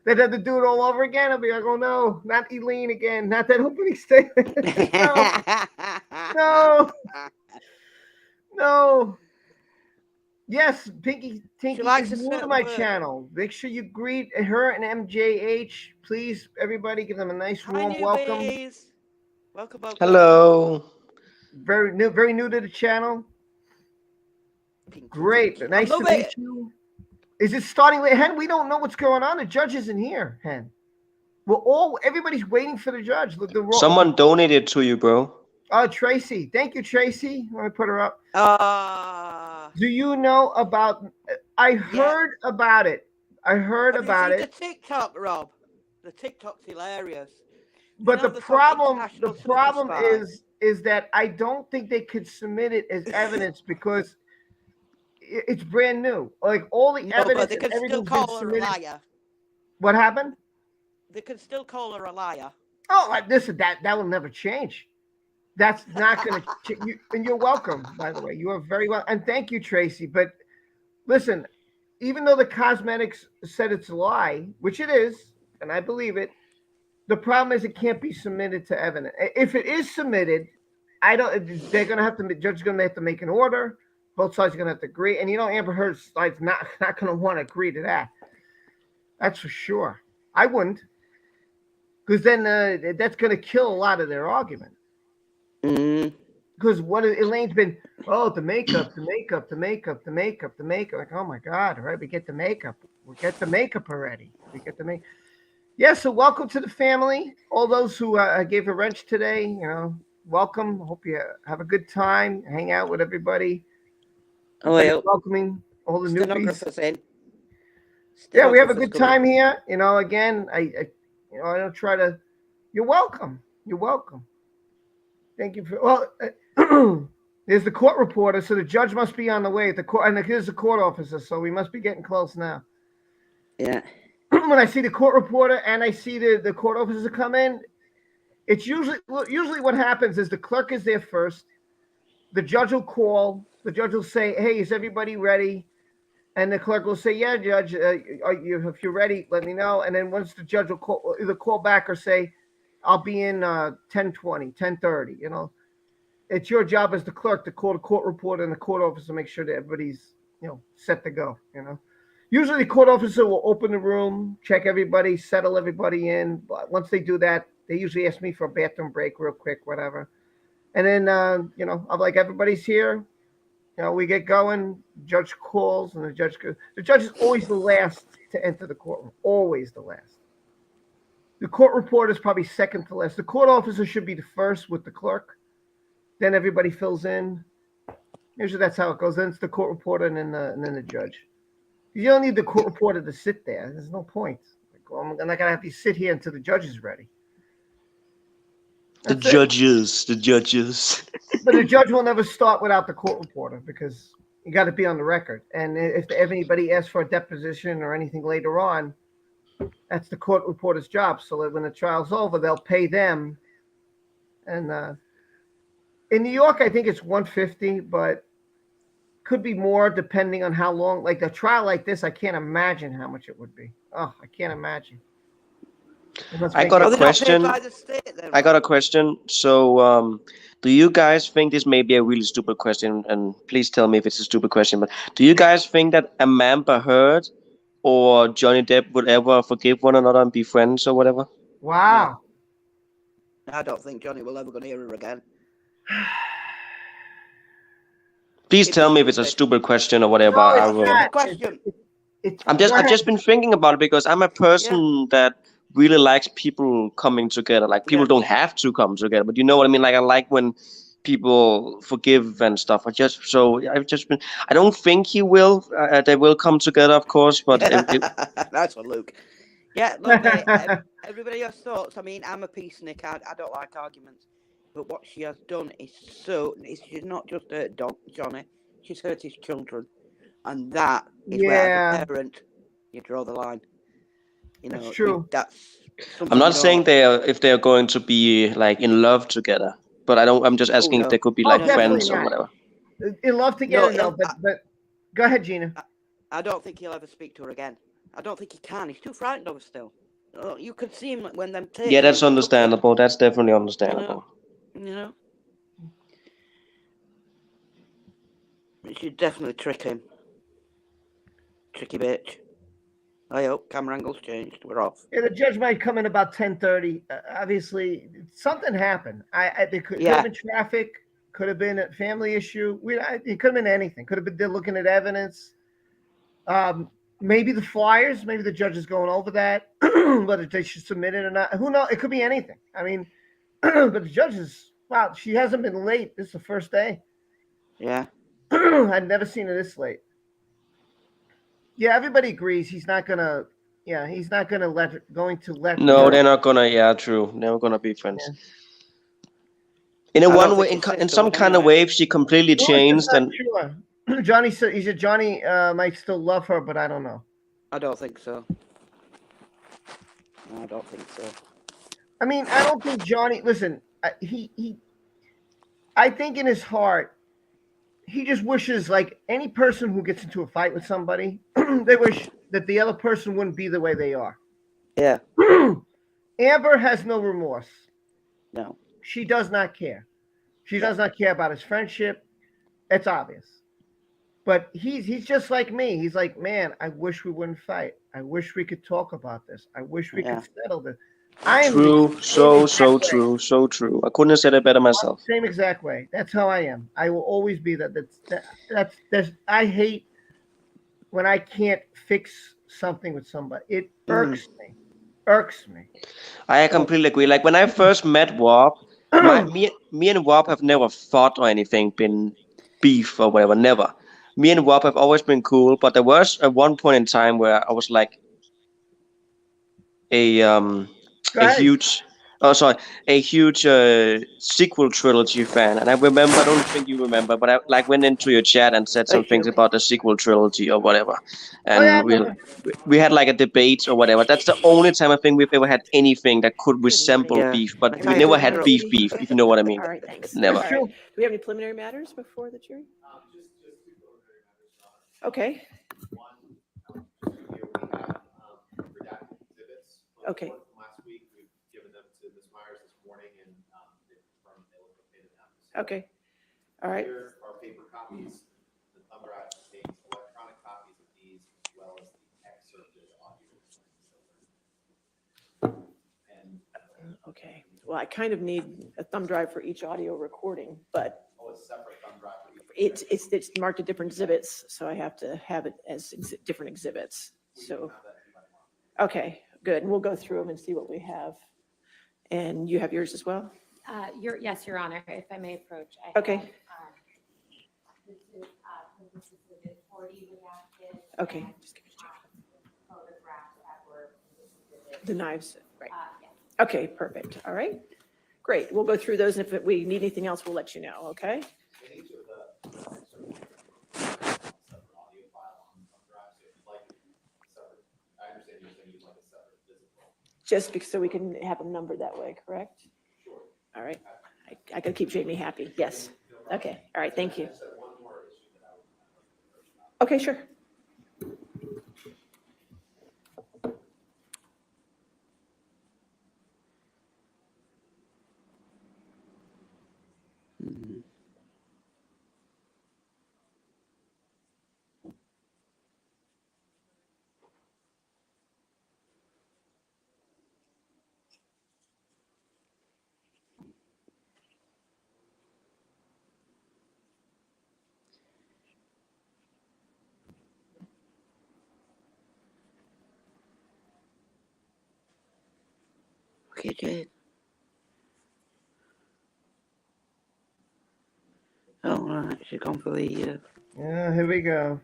they'd have to do it all over again. I'll be like, oh no, not Eileen again, not that opening statement. No. Yes, Pinky Tinky likes is a new to certain my word. channel. Make sure you greet her and MJH, please. Everybody, give them a nice Hi, warm welcome. newbies. Welcome. Hello. Very new to the channel. Pinky Great, Tinky. nice I to love meet it. you. Is it starting late, Hen? We don't know what's going on. The judge isn't here, Hen. Everybody's waiting for the judge. Someone donated to you, bro. Oh, Tracy. Thank you, Tracy. Let me put her up. Do you know about? I heard about it. Have you seen the TikTok, Rob? The TikTok's hilarious. But the problem is that I don't think they could submit it as evidence because it's brand new. Like all the evidence, but they could still call her a liar. What happened? They could still call her a liar. Oh, listen, that will never change. That's not going to change. And you're welcome, by the way. You are very well. And thank you, Tracy. But listen, even though the cosmetics said it's a lie, which it is, and I believe it, the problem is it can't be submitted to evidence. If it is submitted, they're going to have to, the judge is going to have to make an order. Both sides are going to have to agree. And Amber Heard's side's not going to want to agree to that. That's for sure. I wouldn't. Because then that's going to kill a lot of their argument. Because what Elaine's been, the makeup. Like, oh my God, all right, we get the makeup. We get the makeup already. Yeah, so welcome to the family. All those who gave a wrench today, welcome. Hope you have a good time. Hang out with everybody. Welcoming all the newbies. Yeah, we have a good time here. Again, I don't try to. You're welcome. Thank you for. There's the court reporter, so the judge must be on the way at the court, and here's the court officer, so we must be getting close now. Yeah. When I see the court reporter and I see the court officer come in, it's usually what happens is the clerk is there first. The judge will call. The judge will say, "Hey, is everybody ready?" And the clerk will say, "Yeah, Judge. If you're ready, let me know." And then once the judge will either call back or say, "I'll be in 10:20, 10:30." It's your job as the clerk to call the court reporter and the court officer, make sure that everybody's set to go. Usually the court officer will open the room, check everybody, settle everybody in. But once they do that, they usually ask me for a bathroom break real quick, whatever. And then I'm like, everybody's here. We get going. Judge calls, and the judge goes. The judge is always the last to enter the courtroom. Always the last. The court reporter is probably second to last. The court officer should be the first with the clerk. Then everybody fills in. Usually that's how it goes. Then it's the court reporter and then the judge. You don't need the court reporter to sit there. There's no point. Like, well, I'm not gonna have you sit here until the judge is ready. The That's it. judges. But the judge will never start without the court reporter because you got to be on the record. And if anybody asks for a deposition or anything later on, that's the court reporter's job. So that when the trial's over, they'll pay them. And in New York, I think it's $150, but could be more depending on how long. Like a trial like this, I can't imagine how much it would be. Oh, I can't imagine. I got Are a they not paid question. by the state then, I got a Rob? question. So, do you guys think this may be a really stupid question? And please tell me if it's a stupid question. But do you guys think that Amber Heard or Johnny Depp would ever forgive one another and be friends or whatever? Wow. I don't think Johnny will ever going to hear her again. Please tell me if it's a stupid question or whatever. No, I it's will. not. Question. I've just been thinking about it because I'm a person that really likes people coming together. Like people don't have to come together, but you know what I mean. Like I like when people forgive and stuff. I don't think he will. They will come together, of course. But That's what Luke. Yeah, look, mate, everybody has thoughts. I mean, I'm a peacenik. I don't like arguments. But what she has done is she's not just hurt Johnny, she's hurt his children. And that is where, as a parent, you draw the line. You know, that's true. I'm not saying if they are going to be like in love together, but I'm just asking if they could be like friends or whatever. In love together, no. But go ahead, Gina. I don't think he'll ever speak to her again. I don't think he can. He's too frightened of her still. You could see him when them tapes. Yeah, that's understandable. That's definitely understandable. You know, you should definitely trick him. Tricky bitch. I hope camera angles changed. We're off. Yeah, the judge might come in about 10:30. Obviously, something happened. There could have been traffic. Could have been a family issue. It could have been anything. Could have been they're looking at evidence. Maybe the flyers. Maybe the judge is going over that, whether they should submit it or not. Who knows? It could be anything. I mean, but the judge is wow. She hasn't been late. This is the first day. Yeah. I've never seen her this late. Yeah, everybody agrees he's not gonna. Yeah, he's not gonna let. No, they're not gonna. Yeah, true. They're gonna be friends. Yeah. In some kind of way, she completely changed and. Sure. Johnny said he said Johnny might still love her, but I don't know. I don't think so. I don't think so. I mean, I don't think Johnny. Listen, I think in his heart, he just wishes, like any person who gets into a fight with somebody, they wish that the other person wouldn't be the way they are. Yeah. Amber has no remorse. No. She does not care. She does not care about his friendship. It's obvious. But he's just like me. He's like, man, I wish we wouldn't fight. I wish we could talk about this. I wish we could settle this. True. So true. I couldn't have said it better myself. Same exact way. That's how I am. I will always be that. That's I hate when I can't fix something with somebody. It irks me. Irks me. I completely agree. Like when I first met Rob, me and Rob have never fought or anything, been beef or whatever. Never. Me and Rob have always been cool, but there was at one point in time where I was like a huge sequel trilogy fan, and I remember. I don't think you remember, but I like went into your chat and said some things about the sequel trilogy or whatever, and we had like a debate or whatever. That's the only time I think we've ever had anything that could resemble beef, but we never had beef, if you know what I mean. All right, thanks. Never. All right. Do we have any preliminary matters before the jury? Okay. Okay. Last week, we've given them to Ms. Myers this morning, and they confirmed they look okay to them. Okay. All right. Here are paper copies. The thumb drive contains electronic copies of these, as well as the excerpted audio. Okay. Well, I kind of need a thumb drive for each audio recording, but it's a separate thumb drive for each. It's marked at different exhibits, so I have to have it as different exhibits. So, okay, good. We'll go through them and see what we have. And you have yours as well? Yes, Your Honor, if I may approach. Okay. This is Exhibit 40 redacted. Okay. And, photographs that were in this exhibit. The knives, right. Yes. Okay, perfect. All right. Great. We'll go through those. And if we need anything else, we'll let you know, okay? In each of the separate audio file on thumb drive, so if you'd like separate, I understand you're saying you'd like a separate physical. Just because, so we can have them numbered that way, correct? Sure. All right. I got to keep Jamie happy. Yes. Okay. All right. Thank you. I just had one more issue that I would like to approach about. Okay, sure. Mhm. Okay, Jade. Oh, right. She's gone for the. Yeah, here we go.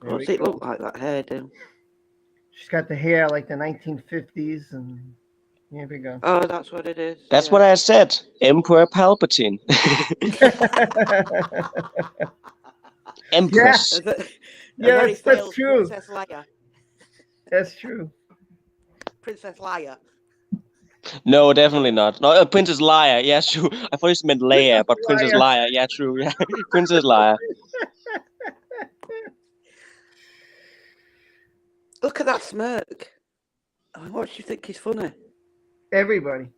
Here What's we it go. look like, that hairdo? She's got the hair like the 1950s, and here we go. Oh, that's what it is. That's yeah. what I said. Emperor Palpatine. Empress. A ve- a Yeah, very that's failed true. Princess Leia. That's true. Princess Leia. No, definitely not. No, Princess Leia. Yeah, true. I thought you meant Leia, but Princess Leia. Leia. Yeah, true. Yeah, Princess Leia. Look at that smirk. What do you think is funny? Everybody.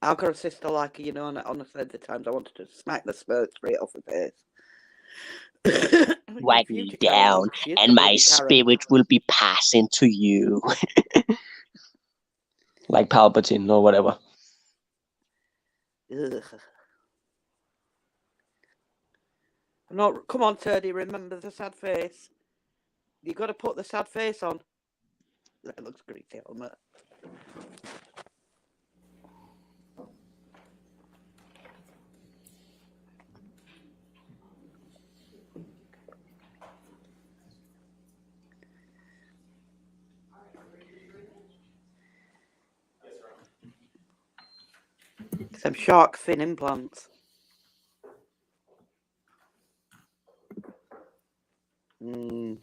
I've got a sister like her, you know, and honestly, the times I wanted to smack the smirk straight off her face. Wag me down, and my spirit will be passing to you. Like Palpatine or whatever. Ugh. No, come on, Turdy, remember the sad face. You got to put the sad face on. That looks great, helmet. Some shark fin implants. Mm.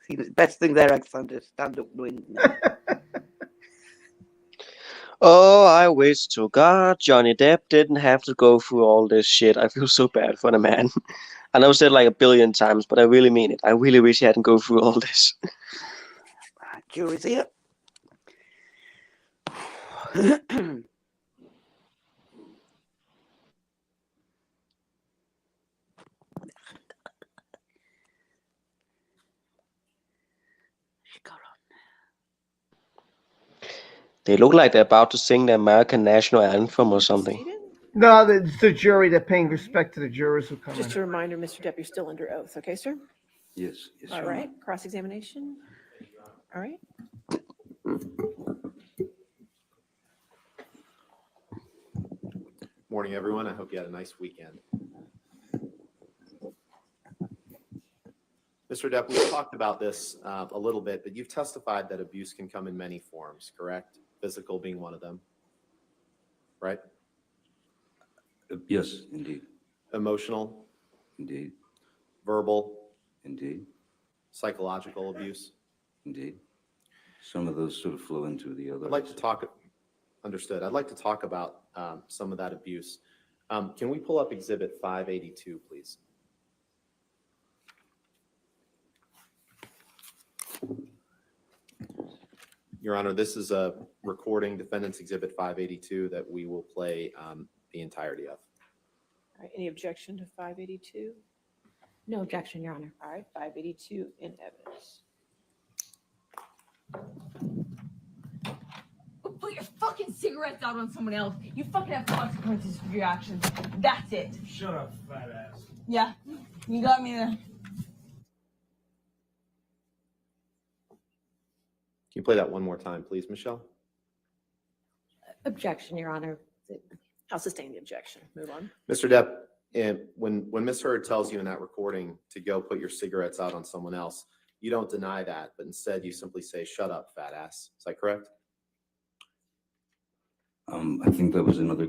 See, the best thing there, Alexander, stand up doing. Oh, I wish to God Johnny Depp didn't have to go through all this shit. I feel so bad for the man. I know I said it like a billion times, but I really mean it. I really wish he hadn't go through all this. Jury's here. They look like they're about to sing the American national anthem or something. No, it's the jury. They're paying respect to the jurors who come Just in. a reminder, Mr. Depp, you're still under oath. Okay, sir? Yes, yes. All Your Honor. right. Cross-examination. All right. Morning, everyone. I hope you had a nice weekend. Mr. Depp, we've talked about this a little bit, but you've testified that abuse can come in many forms, correct? Physical being one of them, right? Yes, indeed. Emotional, Indeed. verbal, Indeed. psychological abuse. Indeed. Some of those sort of flow into the other. I'd like to talk, understood. I'd like to talk about some of that abuse. Can we pull up Exhibit 582, please? Your Honor, this is a recording, Defendant's Exhibit 582, that we will play the entirety of. All right. Any objection to 582? No objection, Your Honor. All right. 582 in evidence. put your fucking cigarettes out on someone else, you fucking have consequences for your actions. That's it. Shut up, fat ass. Yeah, you got me there. Can you play that one more time, please, Michelle? Objection, Your Honor. I'll sustain the objection. Move on. Mr. Depp, and when Ms. Heard tells you in that recording to go put your cigarettes out on someone else, you don't deny that, but instead you simply say, "Shut up, fat ass." Is that correct? I think that was another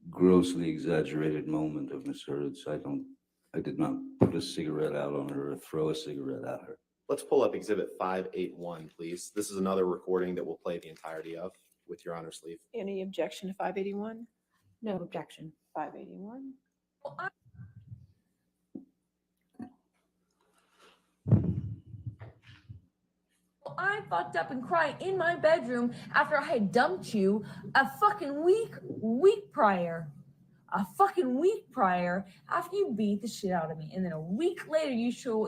grossly exaggerated moment of Miss Heard's. I did not put a cigarette out on her or throw a cigarette at her. Let's pull up Exhibit 581, please. This is another recording that we'll play the entirety of, with your honor's leave. Any objection to 581? No objection. 581. I fucked up and cried in my bedroom after I had dumped you a fucking week prior. A fucking week prior after you beat the shit out of me. And then a week later you show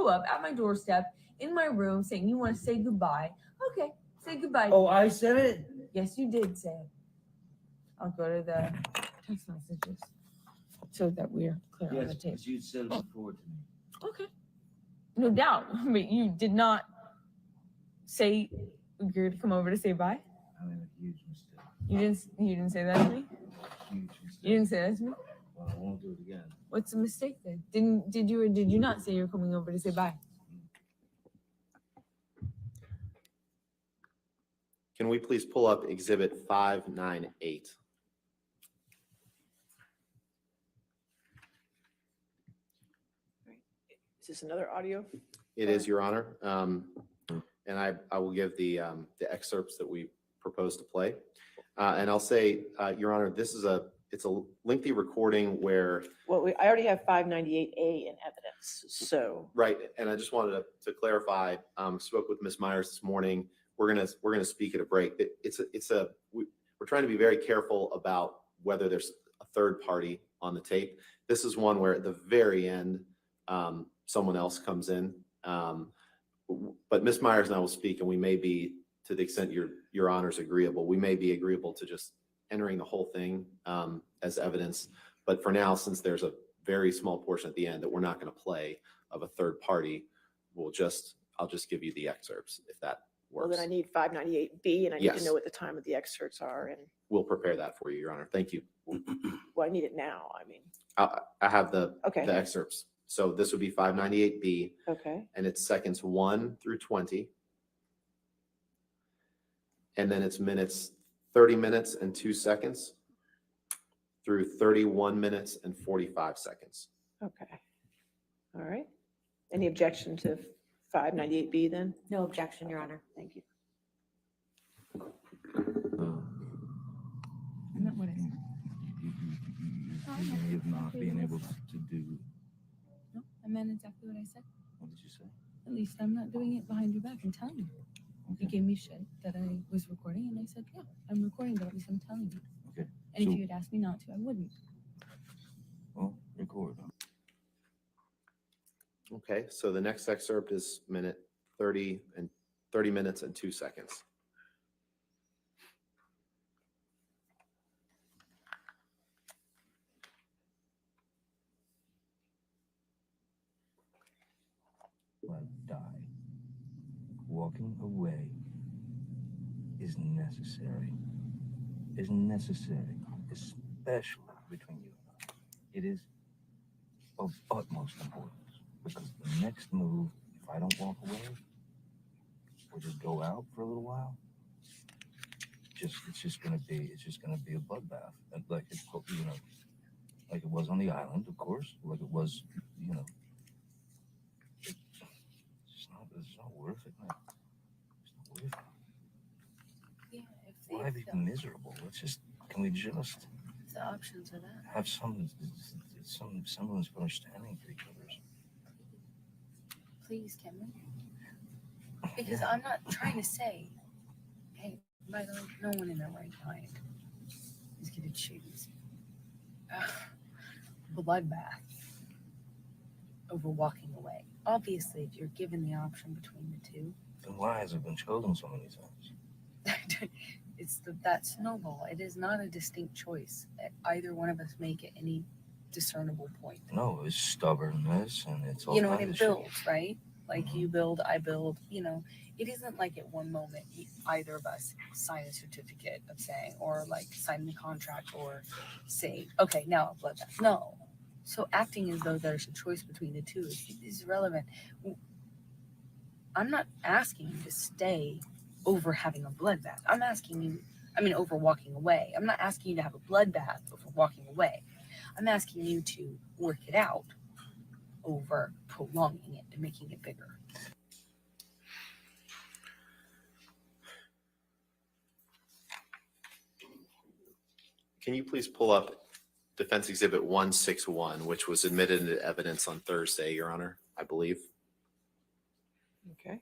up at my doorstep in my room saying you want to say goodbye. Okay, say goodbye. Oh, I said it? Yes, you did say it. I'll go to the text messages so that we're clear on the tape. Yes, you said it before to me. Okay. No doubt. But you did not say you're to come over to say bye? I made a huge mistake. You didn't say that to me? Huge mistake. You didn't say that to me? Well, I won't do it again. What's the mistake then? Did you or did you not say you're coming over to say bye? Can we please pull up Exhibit 598? Is this another audio? It is, Your Honor. And I will give the excerpts that we propose to play. And I'll say, Your Honor, it's a lengthy recording where. Well, I already have 598A in evidence, so. Right, and I just wanted to clarify, spoke with Ms. Myers this morning. We're gonna speak at a break. We're trying to be very careful about whether there's a third party on the tape. This is one where at the very end, someone else comes in. But Ms. Myers and I will speak, and we may be, to the extent your honor's agreeable, we may be agreeable to just entering the whole thing as evidence. But for now, since there's a very small portion at the end that we're not going to play of a third party, I'll just give you the excerpts if that works. Well, then I need 598B, and I need Yes. to know what the time of the excerpts are, and, We'll prepare that for you, Your Honor. Thank you. well, I need it now, I mean, I have the Okay. excerpts. So this would be 598B, okay. and it's seconds 1 through 20. And then it's 30 minutes and 2 seconds through 31 minutes and 45 seconds. Okay. All right. Any objection to 598B then? No objection, Your Honor. Thank you. Isn't that what it is? You may have not been able to do. No, I meant exactly what I said. What did you say? At least I'm not doing it behind your back. I'm telling you. You gave me shit that I was recording, and I said, yeah, I'm recording, but at least I'm telling you. Okay. And So- if you had asked me not to, I wouldn't. Well, record. Okay, so the next excerpt is 30 minutes and 2 seconds. Well, die. Walking away is necessary. Is necessary, especially between you and I. It is of utmost importance because the next move, if I don't walk away or just go out for a little while, it's just gonna be a bloodbath, and like it was on the island, of course, like it was, It's not worth it, man. It's not worth it. Yeah, Why be miserable? Can we just if the options are that. have some semblance of understanding for each other? Please, Cameron. Because I'm not trying to say, hey, by the way, no one in their right mind is going to choose bloodbath over walking away. Obviously, if you're given the option between the two, Then why has it been chosen so many times? That's noble. It is not a distinct choice. Either one of us make at any discernible point. No, it's stubbornness and it's all You know, and kinds it of shit. builds, right? Like you build, I build, it isn't like at one moment either of us sign a certificate of saying, or like sign the contract or say, okay, now I'll bloodbath. No. So acting as though there's a choice between the two is irrelevant. I'm not asking you to stay over having a bloodbath. I'm asking you, over walking away. I'm not asking you to have a bloodbath over walking away. I'm asking you to work it out over prolonging it and making it bigger. Can you please pull up Defense Exhibit 161, which was admitted into evidence on Thursday, Your Honor, I believe. Okay.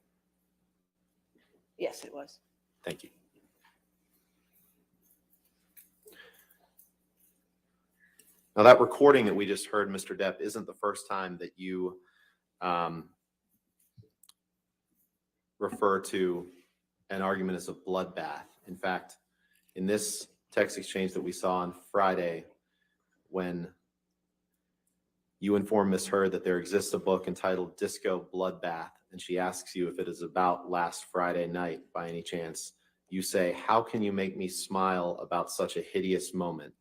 Yes, it was. Thank you. Now, that recording that we just heard, Mr. Depp, isn't the first time that you refer to an argument as a bloodbath. In fact, in this text exchange that we saw on Friday, when you inform Ms. Heard that there exists a book entitled Disco Bloodbath, and she asks you if it is about last Friday night by any chance, you say, "How can you make me smile about such a hideous moment?"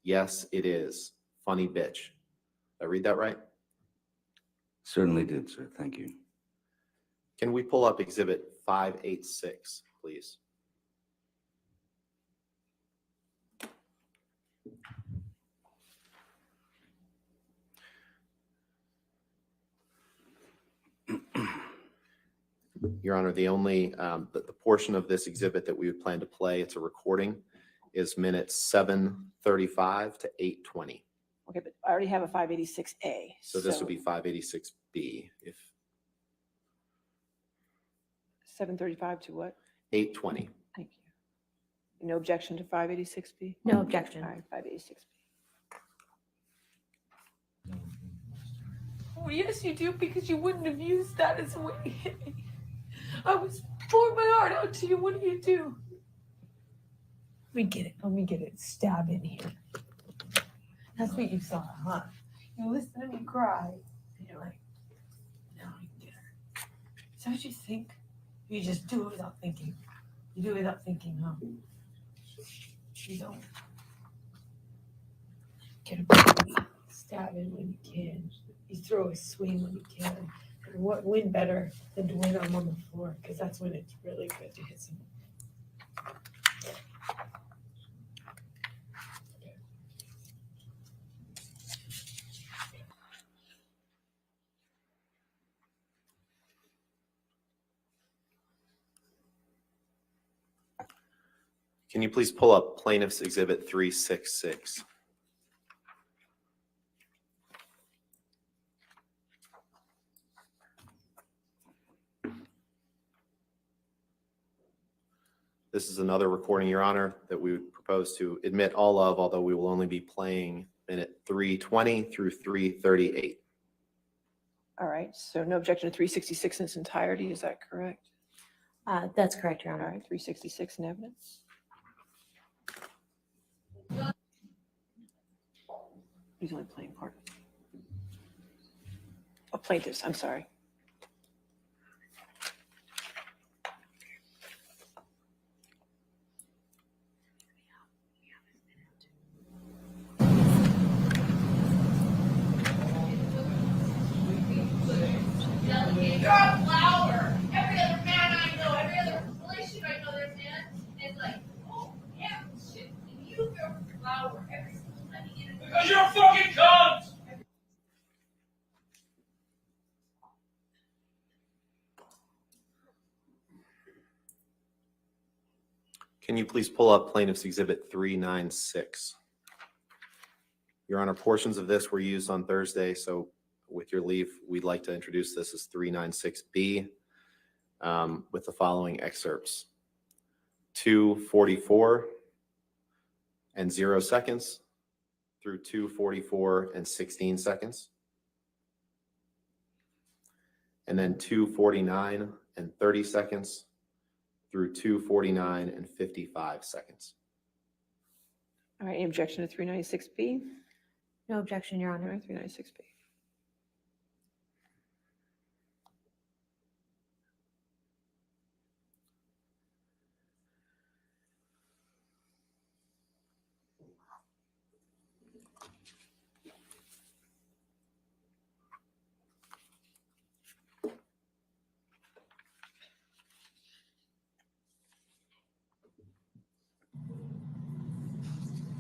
Yes, it is. Funny bitch. Did I read that right? Certainly did, sir. Thank you. Can we pull up Exhibit 586, please? Your Honor, the only the portion of this exhibit that we would plan to play, it's a recording, is minutes 7:35 to 8:20. Okay, but I already have a 586A. So this would be 586B, if 735 to what? 8:20. Thank you. No objection to 586B? No objection. All right, 586B. Oh, yes, you do, because you wouldn't have used that as a way to hit me. I was pouring my heart out to you. What do you do? Let me get it. Let me get it. Stab in here. That's what you saw, huh? You listen to me cry, and you're like, now I can get her. Is that what you think? You just do it without thinking. You do it without thinking, huh? You don't. Get her. Stab in when you can. You throw a swing when you can. And what win better than to win them on the floor? Because that's when it's really good to hit someone. Can you please pull up Plaintiff's Exhibit 366? This is another recording, Your Honor, that we would propose to admit all of, although we will only be playing minute 320 through 338. All right, so no objection to 366 in its entirety, is that correct? That's correct, Your All Honor. right, 366 in evidence. He's only playing part of it. Oh, plaintiffs, I'm sorry. You're a flower. Every other man I know, every other relationship I know, there's man, it's like, oh, yeah, shit. And you're a flower. Every single time you get it. Because you're a fucking cunt! Can you please pull up Plaintiff's Exhibit 396? Your Honor, portions of this were used on Thursday, so with your leave, we'd like to introduce this as 396B with the following excerpts. 2:44 and 0 seconds through 2:44 and 16 seconds. And then 2:49 and 30 seconds through 2:49 and 55 seconds. All right, any objection to 396B? No objection, Your All Honor. right, 396B.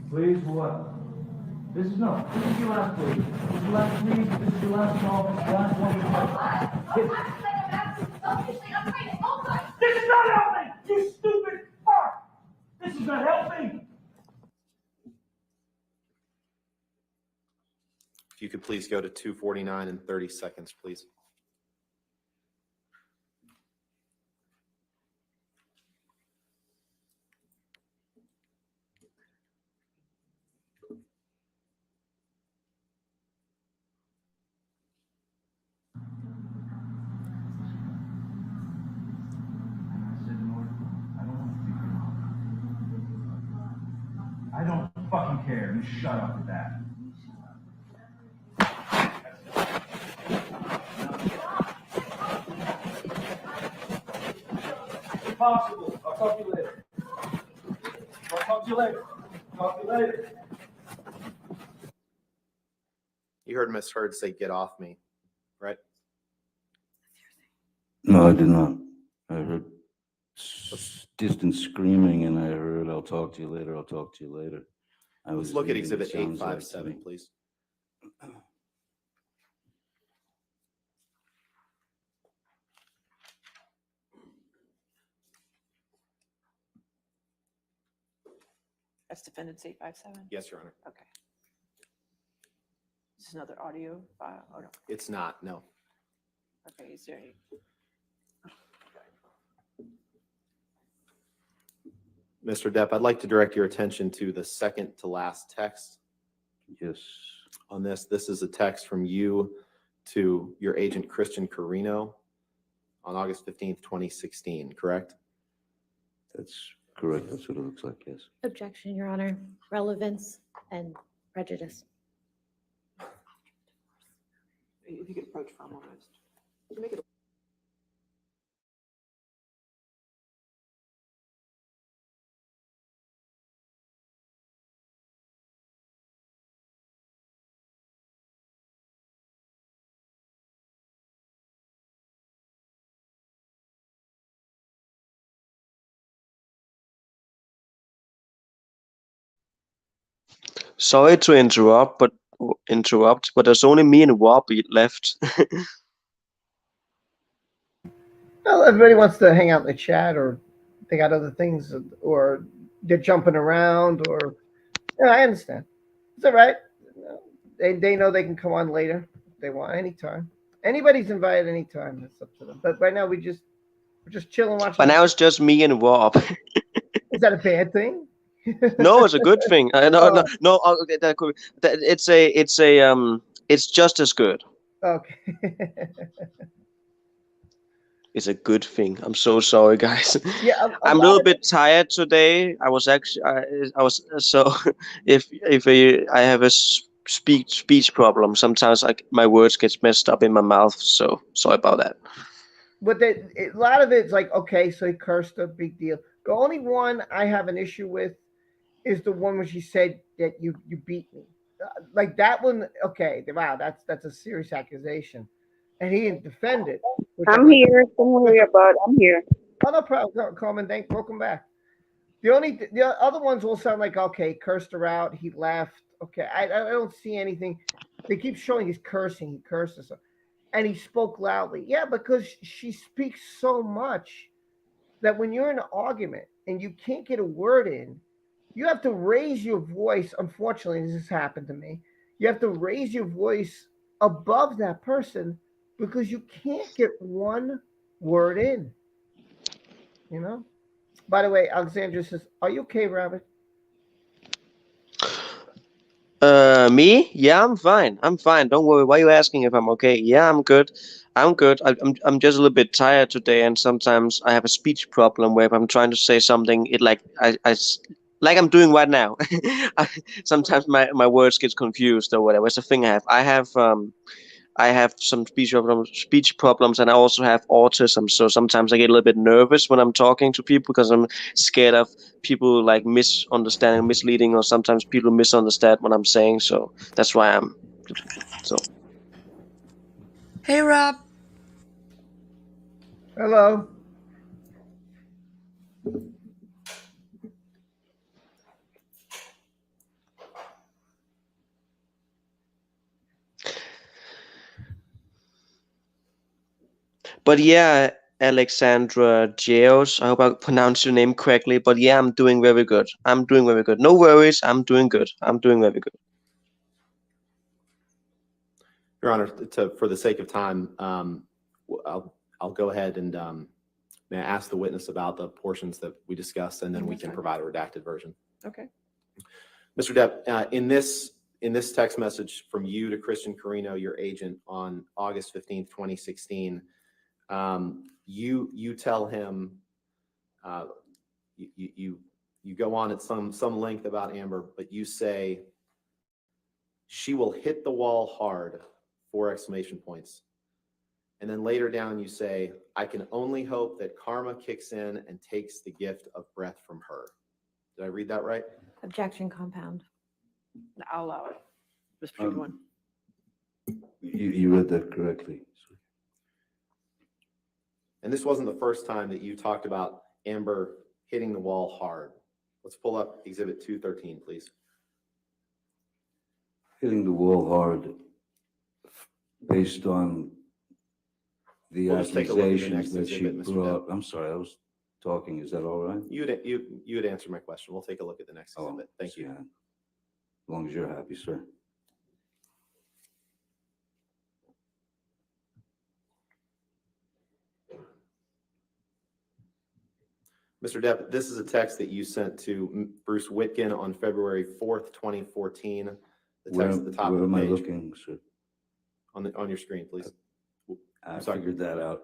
Please, what? This is your last plea. This is your last plea. This is your last call. Last one. This is not helping! You stupid fuck! This is not helping! If you could please go to 2:49 and 30 seconds, please. I don't fucking care. You shut up with that. Impossible. I'll talk to you later. I'll talk to you later. Talk to you later. You heard Miss Heard say, "Get off me," right? No, I did not. I heard distant screaming, and I heard, "I'll talk to you later. I'll talk to you later." Let's look at reading, it Exhibit sounds like to 857, me. please. That's defendant 857? Yes, Your Honor. Okay. Is this another audio file? Oh, no. It's not, no. Okay, is there any? Mr. Depp, I'd like to direct your attention to the second to last text. Yes. On this. This is a text from you to your agent, Christian Carino, on August 15th, 2016, correct? That's correct. That's what it looks like, yes. Objection, Your Honor. Relevance and prejudice. If you could approach from almost. Make it. Sorry to interrupt, but there's only me and Robbie left. Well, everybody wants to hang out in the chat, or they got other things, or they're jumping around, or yeah, I understand. It's all right. They know they can come on later if they want, anytime. Anybody's invited anytime. It's up to them. But right now we're just chilling, watching. But now it's just me and Rob. Is that a bad thing? No, it's a good thing. No. It's just as good. Okay. It's a good thing. I'm so sorry, guys. Yeah, I'm a little bit tired today. I was actually, I was so. If I have a speech problem, sometimes my words get messed up in my mouth. So sorry about that. But a lot of it's like, okay, so he cursed a big deal. The only one I have an issue with is the one where she said that you beat me. Like that one, okay, wow, that's a serious accusation. And he didn't defend it. I'm here. Don't worry about it. I'm here. Oh, no problem. Carmen, welcome back. The other ones will sound like, okay, cursed her out, he left. Okay, I don't see anything. They keep showing he's cursing, he curses her. And he spoke loudly. Yeah, because she speaks so much that when you're in an argument and you can't get a word in, you have to raise your voice. Unfortunately, this has happened to me. You have to raise your voice above that person because you can't get one word in. You know? By the way, Alexandra says, are you okay, Robert? Me? Yeah, I'm fine. Don't worry. Why are you asking if I'm okay? Yeah, I'm good. I'm good. I'm just a little bit tired today, and sometimes I have a speech problem where if I'm trying to say something, it like like I'm doing right now. Sometimes my words get confused or whatever. It's a thing I have. I have some speech problems, and I also have autism. So sometimes I get a little bit nervous when I'm talking to people because I'm scared of people like misunderstanding, misleading, or sometimes people misunderstand what I'm saying. So that's why I'm so. Hey, Rob. Hello. But yeah, Alexandra Geos, I hope I pronounced your name correctly. But yeah, I'm doing very good. I'm doing very good. No worries. I'm doing good. I'm doing very good. Your Honor, for the sake of time, I'll go ahead and may I ask the witness about the portions that we discussed, and then we can provide a redacted version. Okay. Mr. Depp, in this text message from you to Christian Carino, your agent, on August 15th, 2016, you tell him, you go on at some length about Amber, but you say, she will hit the wall hard, 4 exclamation points. And then later down you say, I can only hope that karma kicks in and takes the gift of breath from her. Did I read that right? Objection compound. I'll allow it. This particular one. You read that correctly. And this wasn't the first time that you talked about Amber hitting the wall hard. Let's pull up Exhibit 213, please. Hitting the wall hard based on the We'll just take a look at the accusations next that she exhibit, Mr. brought. I'm sorry, I was talking. Is that all right? You would answer my question. We'll take a look at the next exhibit. Thank you. Yeah. As long as you're happy, sir. Mr. Depp, this is a text that you sent to Bruce Whitkin on February 4th, 2014. The text at the top of the Where am I page. looking, sir? On your screen, please. I sorry. figured that out.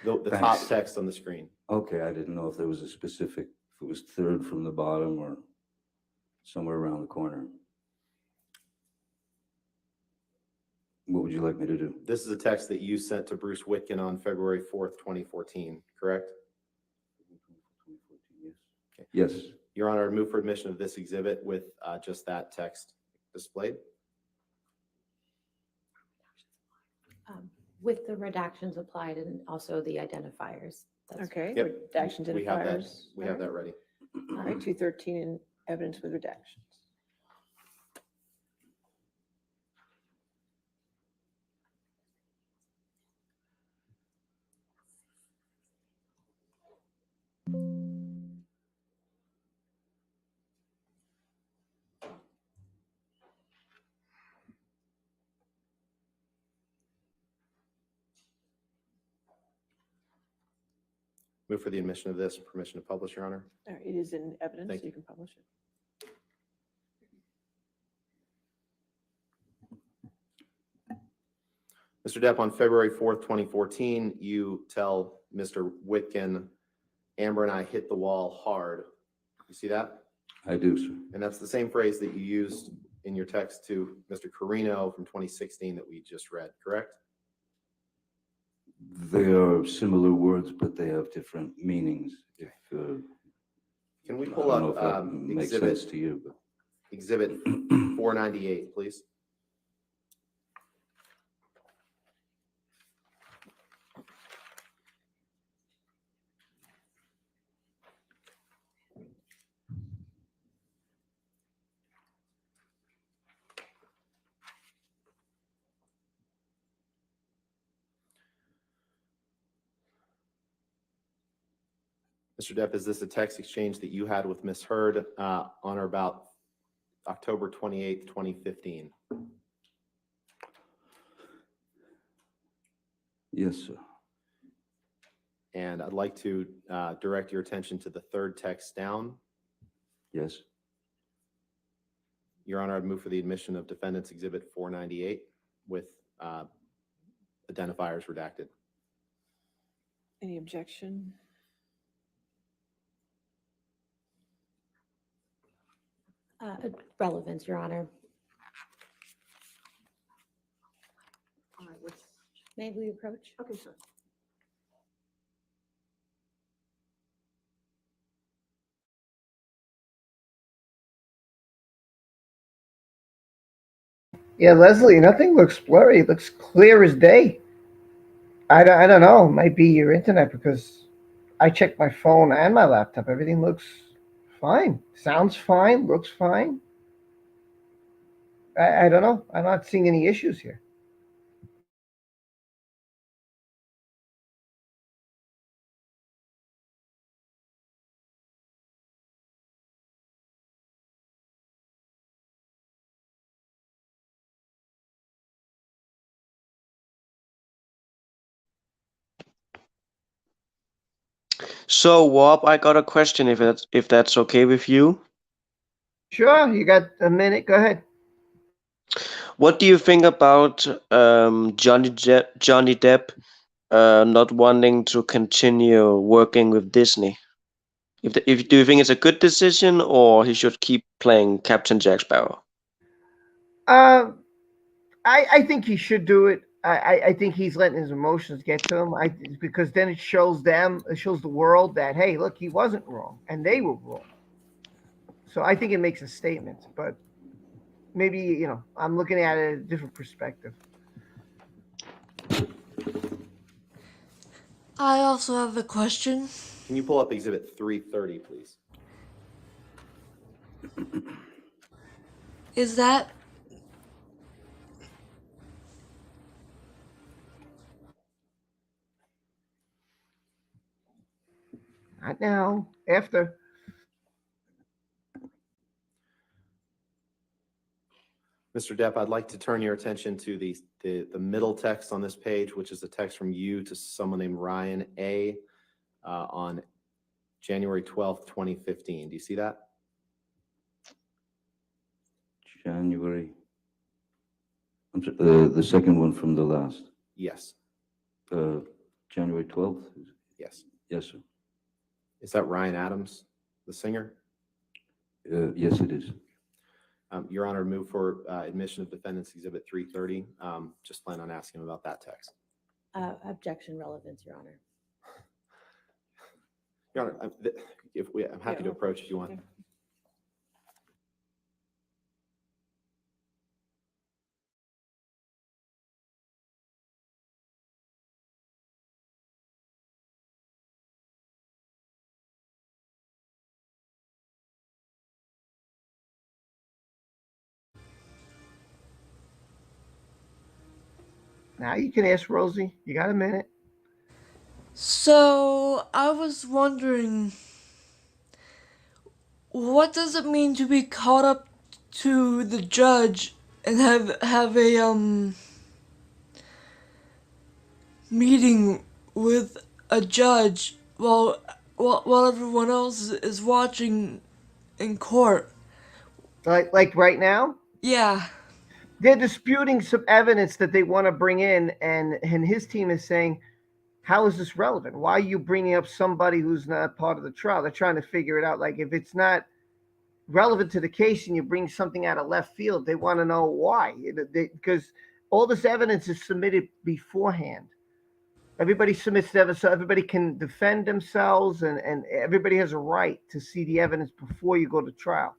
The Thanks. top text on the screen. Okay, I didn't know if there was a specific, if it was third from the bottom or somewhere around the corner. What would you like me to do? This is a text that you sent to Bruce Whitkin on February 4th, 2014, correct? Okay. Yes. Your Honor, I move for admission of this exhibit with just that text displayed. With the redactions applied and also the identifiers. Okay. Yep. Redaction We have that. identifiers. We have that ready. All right, 213 in evidence with redactions. Move for the admission of this and permission to publish, Your Honor. All right, it is in evidence, Thank so you can publish it. Mr. Depp, on February 4th, 2014, you tell Mr. Whitkin, Amber and I hit the wall hard. You see that? I do, sir. And that's the same phrase that you used in your text to Mr. Carino from 2016 that we just read, correct? They are similar words, but they have different meanings. If Can we I pull don't know up if that makes sense to you, but Exhibit 498, please? Mr. Depp, is this a text exchange that you had with Ms. Hurd on or about October 28th, 2015? yes, sir. And I'd like to direct your attention to the third text down. Yes. Your Honor, I'd move for the admission of Defendant's Exhibit 498 with identifiers redacted. Any objection? Relevance, Your Honor. All right, what's, May we approach? okay, sir. Yeah, Leslie, nothing looks blurry. It looks clear as day. I don't know. It might be your internet because I checked my phone and my laptop. Everything looks fine. Sounds fine. Looks fine. I don't know. I'm not seeing any issues here. So, Wop, I got a question if that's okay with you. Sure, you got a minute. Go ahead. What do you think about Johnny Depp not wanting to continue working with Disney? If do you think it's a good decision or he should keep playing Captain Jack Sparrow? I think he should do it. I think he's letting his emotions get to him. Because then it shows the world that hey, look, he wasn't wrong and they were wrong. So I think it makes a statement, but maybe I'm looking at it a different perspective. I also have a question. Can you pull up Exhibit 330, please? Is that Not now. After. Mr. Depp, I'd like to turn your attention to the middle text on this page, which is the text from you to someone named Ryan A. On January 12th, 2015. Do you see that? January. I'm sorry, the second one from the last. Yes. January 12th? Yes. Yes, sir. Is that Ryan Adams, the singer? Yes, it is. Your Honor, move for admission of defendants Exhibit 330. Just plan on asking about that text. Objection, relevance, Your Honor. Your Honor, I'm happy to approach if you want. Now you can ask Rosie. You got a minute. so? I was wondering, what does it mean to be caught up to the judge and have a meeting with a judge while everyone else is watching in court? Like right now? Yeah. They're disputing some evidence that they want to bring in, and his team is saying, how is this relevant? Why are you bringing up somebody who's not part of the trial? They're trying to figure it out. Like if it's not relevant to the case and you bring something out of left field, they want to know why. Because all this evidence is submitted beforehand. Everybody submits the evidence so everybody can defend themselves, and everybody has a right to see the evidence before you go to trial.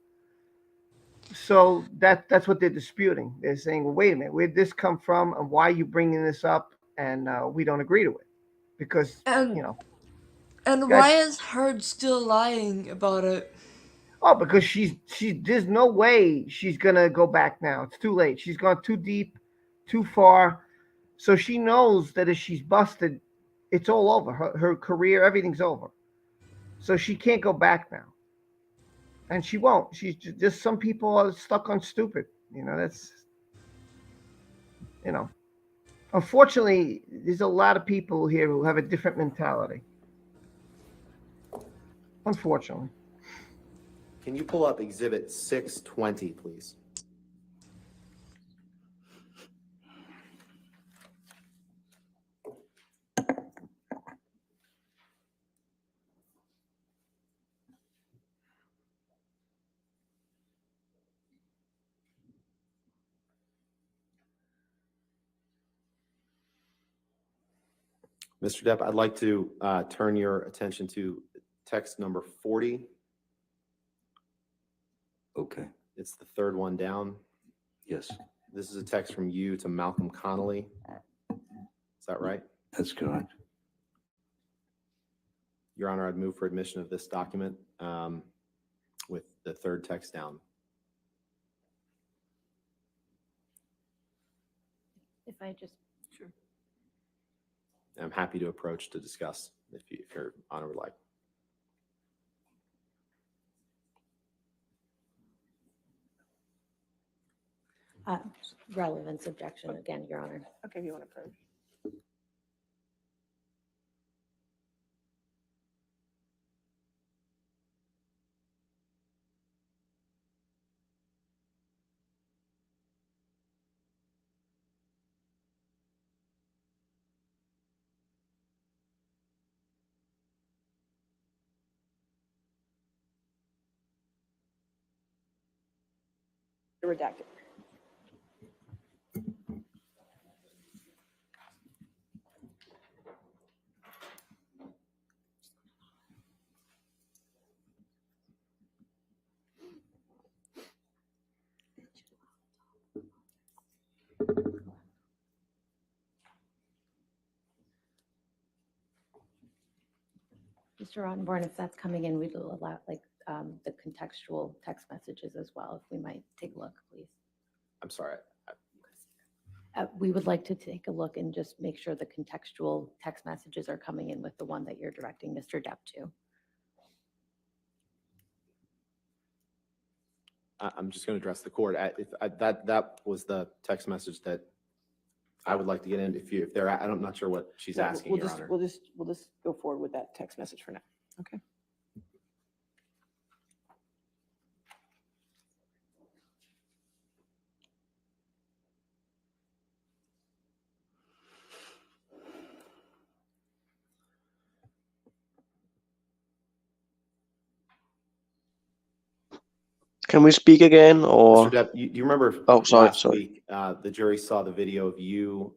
So that's what they're disputing. They're saying, well, wait a minute, where'd this come from, and why are you bringing this up? And we don't agree to it because And God, why is Heard still lying about it? oh, because she's there's no way she's gonna go back now. It's too late. She's gone too deep, too far. So she knows that if she's busted, it's all over. Her career, everything's over. So she can't go back now. And she won't. She's just some people are stuck on stupid. That's unfortunately, there's a lot of people here who have a different mentality. Unfortunately. Can you pull up Exhibit 620, please? Mr. Depp, I'd like to turn your attention to text number 40. Okay, It's the third one down. yes, This is a text from you to Malcolm Connolly. Is that right? that's correct. Your Honor, I'd move for admission of this document with the third text down. If I just, Sure. I'm happy to approach to discuss if Your Honor would like. relevance objection again, Your Honor. Okay, if you want to approach. Redacted. Mr. Rottenborn, if that's coming in, we'd allow the contextual text messages as well, if we might take a look, please. I'm sorry. We would like to take a look and just make sure the contextual text messages are coming in with the one that you're directing Mr. Depp to. I'm just going to address the court. That was the text message that I would like to get in. If they're, I'm not sure what she's asking, Your Honor. We'll just go forward with that text message for now. Okay. Can we speak again, or? Mr. Depp, you remember last week, the jury saw the video of you,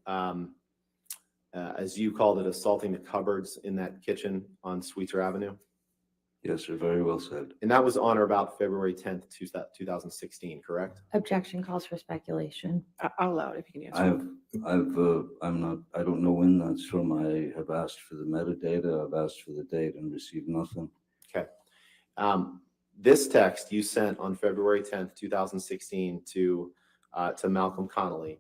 as you called it, assaulting the cupboards in that kitchen on Sweetser Avenue? Yes, sir, very well said. And that was on or about February 10th, 2016, correct? Objection calls for speculation. I'll allow it if you can answer. I don't know when that's from. I have asked for the metadata, I've asked for the date and received nothing. Okay. This text you sent on February 10th, 2016 to Malcolm Connolly.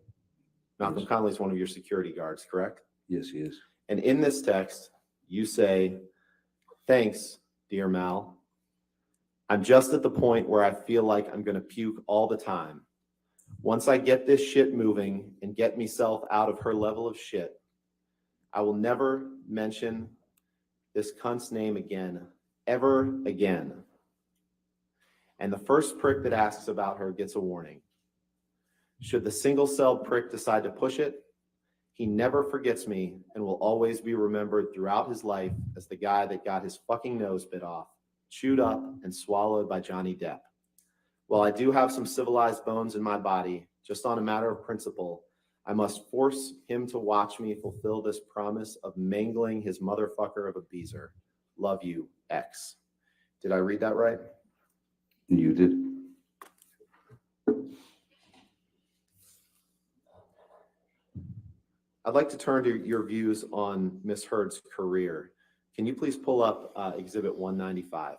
Malcolm Yes. Connolly is one of your security guards, correct? Yes, he is. And in this text, you say, "Thanks, dear Mal. I'm just at the point where I feel like I'm going to puke all the time. Once I get this shit moving and get myself out of her level of shit, I will never mention this cunt's name again, ever again. And the first prick that asks about her gets a warning. Should the single-celled prick decide to push it, he never forgets me and will always be remembered throughout his life as the guy that got his fucking nose bit off, chewed up, and swallowed by Johnny Depp. While I do have some civilized bones in my body, just on a matter of principle, I must force him to watch me fulfill this promise of mangling his motherfucker of a beezer. Love you, X." Did I read that right? You did. I'd like to turn to your views on Ms. Heard's career. Can you please pull up Exhibit 195?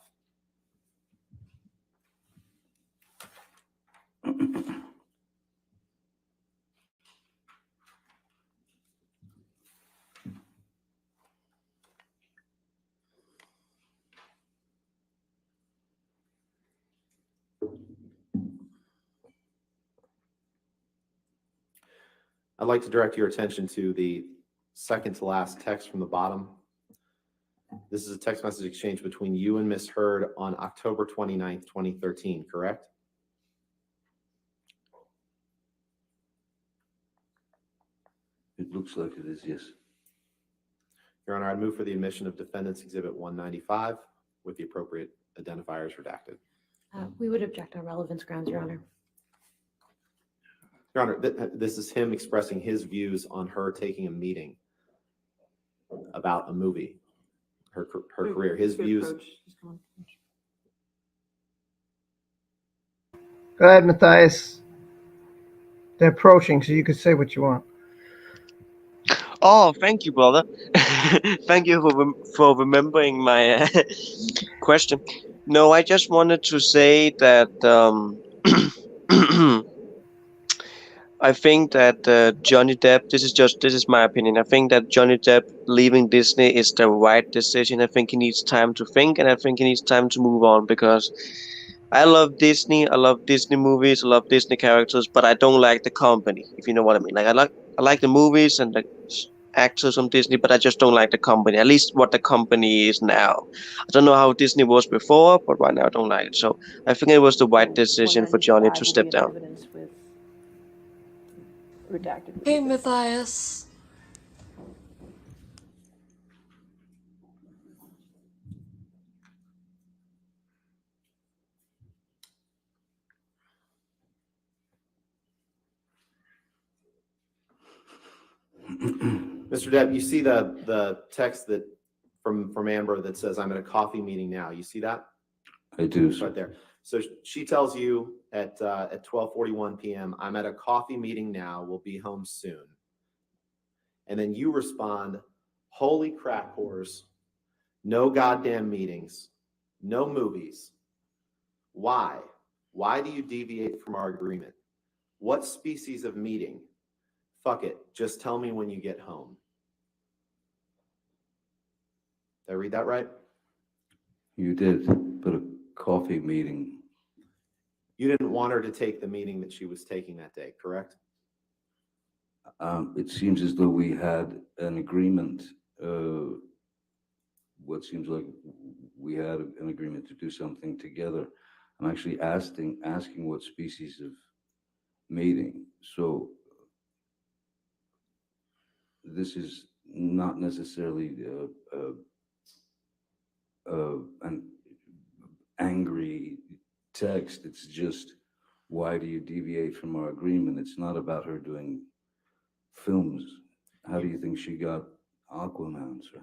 I'd like to direct your attention to the second to last text from the bottom. This is a text message exchange between you and Ms. Heard on October 29th, 2013, correct? It looks like it is, yes. Your Honor, I move for the admission of Defendant's Exhibit 195 with the appropriate identifiers redacted. We would object on relevance grounds, Your Honor. Your Honor, this is him expressing his views on her taking a meeting. about a movie, her career, his views. Go ahead, Matthias. They're approaching, so you can say what you want. Oh, thank you, brother. Thank you for remembering my question. No, I just wanted to say that I think that Johnny Depp. This is my opinion. I think that Johnny Depp leaving Disney is the right decision. I think he needs time to think, and I think he needs time to move on because I love Disney. I love Disney movies. I love Disney characters, but I don't like the company. If you know what I mean. Like I like the movies and the actors from Disney, but I just don't like the company. At least what the company is now. I don't know how Disney was before, but right now I don't like it. So I think it was the right decision for Johnny to step down. Redacted. Hey, Matthias. Mr. Depp, you see the text that from Amber that says, I'm at a coffee meeting now. You see that? I do. Right there. So she tells you at 12:41 p.m., I'm at a coffee meeting now. We'll be home soon. And then you respond, holy crack whores. No goddamn meetings. No movies. Why? Why do you deviate from our agreement? What species of meeting? Fuck it. Just tell me when you get home. Did I read that right? You did, but a coffee meeting. You didn't want her to take the meeting that she was taking that day, correct? It seems as though we had an agreement. What seems like we had an agreement to do something together. I'm actually asking what species of meeting. So this is not necessarily an angry text. It's just, why do you deviate from our agreement? It's not about her doing films. How do you think she got Aquaman, sir?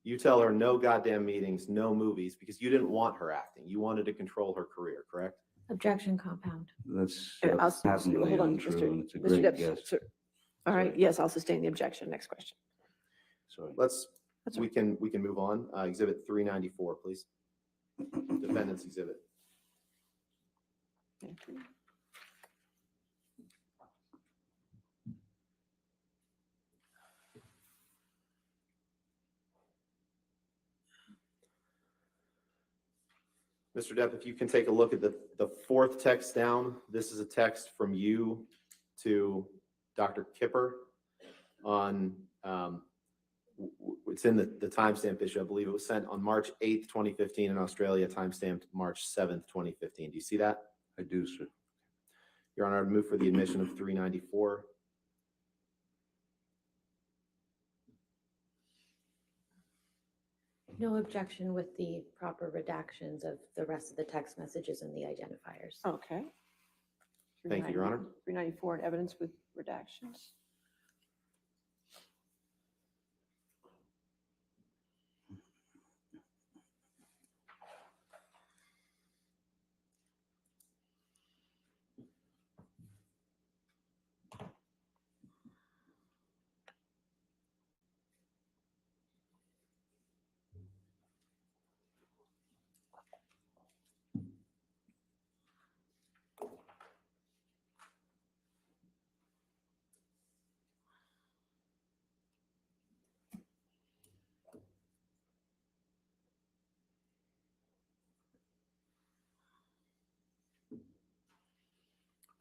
You tell her no goddamn meetings, no movies, because you didn't want her acting. You wanted to control her career, correct? Objection, compound. That's hold patently on, untrue, and it's a Mr. great Depp, guess. sir. All right, yes, I'll sustain the objection. Next question. Sorry. We can move on. Exhibit 394, please. Defendant's exhibit. Thank you. Mr. Depp, if you can take a look at the fourth text down, this is a text from you to Dr. Kipper on, it's in the timestamp issue. I believe it was sent on March 8th, 2015 in Australia, timestamped March 7th, 2015. Do you see that? I do, sir. Your Honor, I move for the admission of 394. No objection with the proper redactions of the rest of the text messages and the identifiers. Okay. Thank you, Your Honor. 394 and evidence with redactions.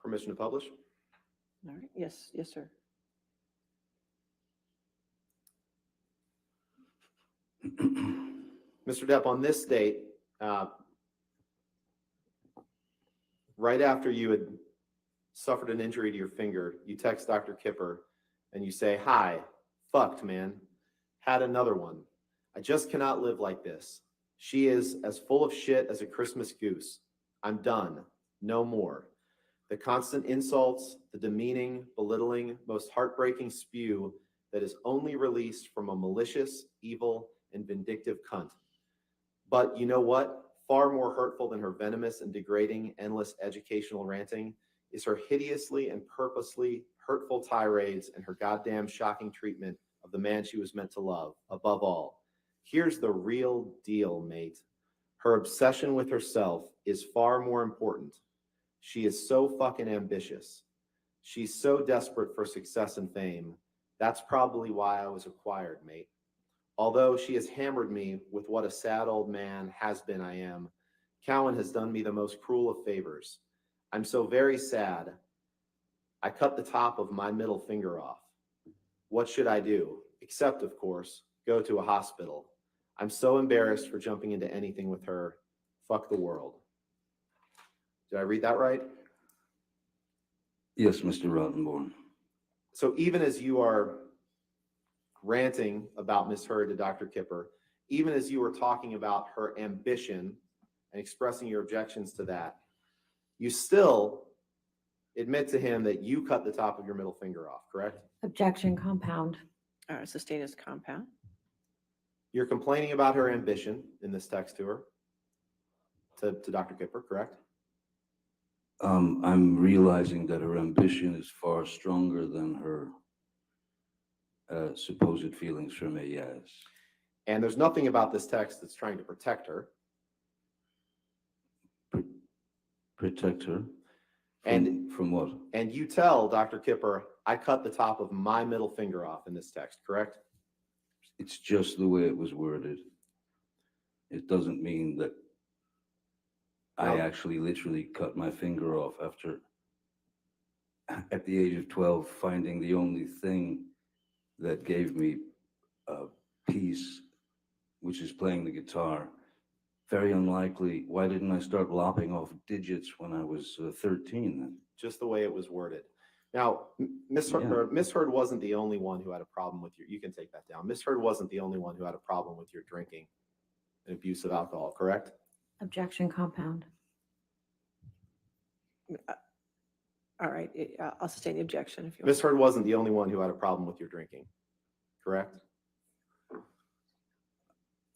Permission to publish? All right. Yes, yes, sir. Mr. Depp, on this date, right after you had suffered an injury to your finger, you text Dr. Kipper and you say, hi, fucked, man. Had another one. I just cannot live like this. She is as full of shit as a Christmas goose. I'm done. No more. The constant insults, the demeaning, belittling, most heartbreaking spew that is only released from a malicious, evil, and vindictive cunt. But you know what? Far more hurtful than her venomous and degrading, endless educational ranting is her hideously and purposely hurtful tirades and her goddamn shocking treatment of the man she was meant to love. Above all, here's the real deal, mate. Her obsession with herself is far more important. She is so fucking ambitious. She's so desperate for success and fame. That's probably why I was acquired, mate. Although she has hammered me with what a sad old man has been I am, Cowan has done me the most cruel of favors. I'm so very sad. I cut the top of my middle finger off. What should I do? Except, of course, go to a hospital. I'm so embarrassed for jumping into anything with her. Fuck the world. Did I read that right? Yes, Mr. Rottenborn. So even as you are ranting about Miss Heard to Dr. Kipper, even as you were talking about her ambition and expressing your objections to that, you still admit to him that you cut the top of your middle finger off, correct? Objection, compound. Sustained as compound. You're complaining about her ambition in this text to her, to Dr. Kipper, correct? I'm realizing that her ambition is far stronger than her supposed feelings for me, yes. And there's nothing about this text that's trying to protect her. Protect her? And from what? And you tell Dr. Kipper, I cut the top of my middle finger off in this text, correct? It's just the way it was worded. It doesn't mean that I actually literally cut my finger off after, at the age of 12, finding the only thing that gave me peace, which is playing the guitar. Very unlikely. Why didn't I start lopping off digits when I was 13 then? Just the way it was worded. Now, Miss Heard wasn't the only one who had a problem with you can take that down. Miss Heard wasn't the only one who had a problem with your drinking and abuse of alcohol, correct? Objection, compound. All right, I'll sustain the objection if you want. Miss Heard wasn't the only one who had a problem with your drinking, correct?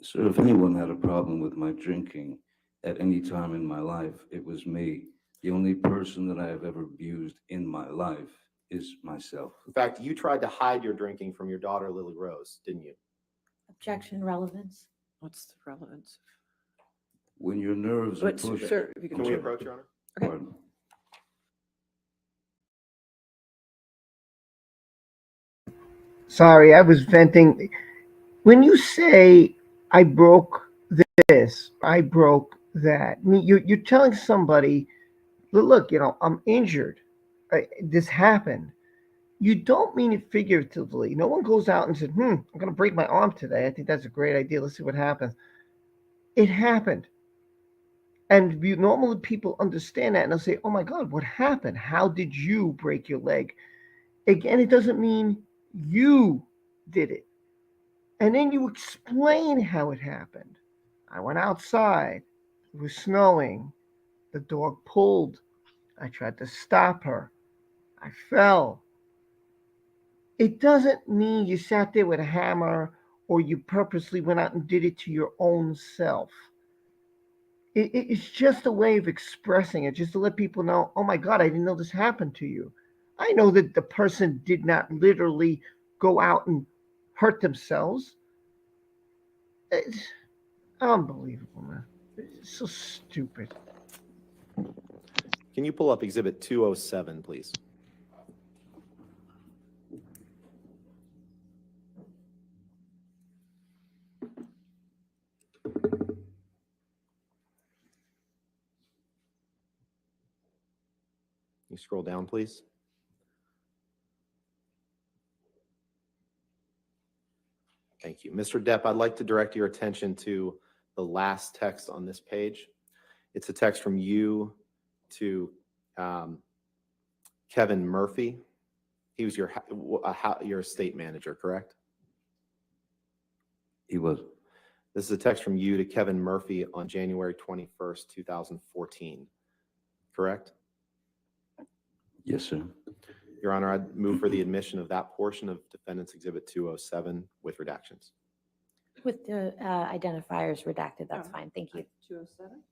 So if anyone had a problem with my drinking at any time in my life, it was me. The only person that I have ever abused in my life is myself. In fact, you tried to hide your drinking from your daughter, Lily Rose, didn't you? Objection, relevance. What's the relevance? When your nerves are But, pushed. sir, if you Can we approach, Your Honor? Okay. Pardon. Sorry, I was venting. When you say I broke this, I broke that, you're telling somebody, look, I'm injured. This happened. You don't mean it figuratively. No one goes out and says, I'm going to break my arm today. I think that's a great idea. Let's see what happens. It happened. And normally people understand that and they'll say, oh my God, what happened? How did you break your leg? Again, it doesn't mean you did it. And then you explain how it happened. I went outside. It was snowing. The dog pulled. I tried to stop her. I fell. It doesn't mean you sat there with a hammer or you purposely went out and did it to your own self. It's just a way of expressing it, just to let people know, oh my God, I didn't know this happened to you. I know that the person did not literally go out and hurt themselves. It's unbelievable, man. It's so stupid. Can you pull up Exhibit 207, please? You scroll down, please. Thank you. Mr. Depp, I'd like to direct your attention to the last text on this page. It's a text from you to Kevin Murphy. He was your estate manager, correct? He was. This is a text from you to Kevin Murphy on January 21st, 2014, correct? Yes, sir. Your Honor, I'd move for the admission of that portion of Defendant's Exhibit 207 with redactions. With the identifiers redacted, that's Oh, fine. Thank you. 207?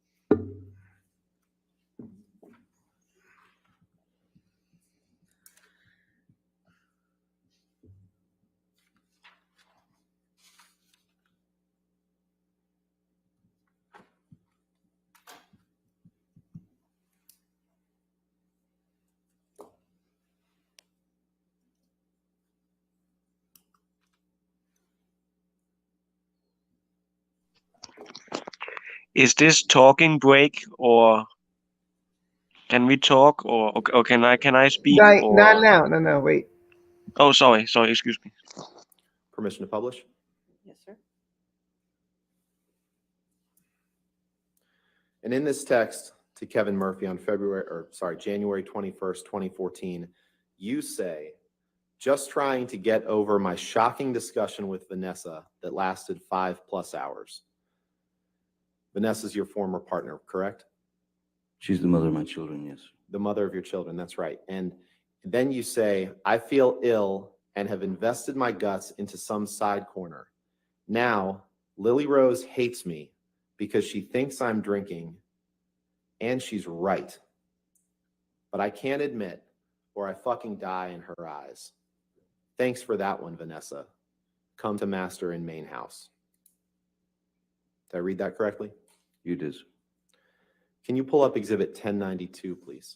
Is this talking break, or can we talk, or can I speak, Not or? now. No, wait. Oh, sorry, excuse me. Permission to publish? Yes, sir. And in this text to Kevin Murphy on January 21st, 2014, you say, just trying to get over my shocking discussion with Vanessa that lasted 5+ hours. Vanessa's your former partner, correct? She's the mother of my children, yes. The mother of your children, that's right. And then you say, I feel ill and have invested my guts into some side corner. Now, Lily Rose hates me because she thinks I'm drinking, and she's right. But I can't admit, or I fucking die in her eyes. Thanks for that one, Vanessa. Come to master in main house. Did I read that correctly? You did. Can you pull up Exhibit 1092, please?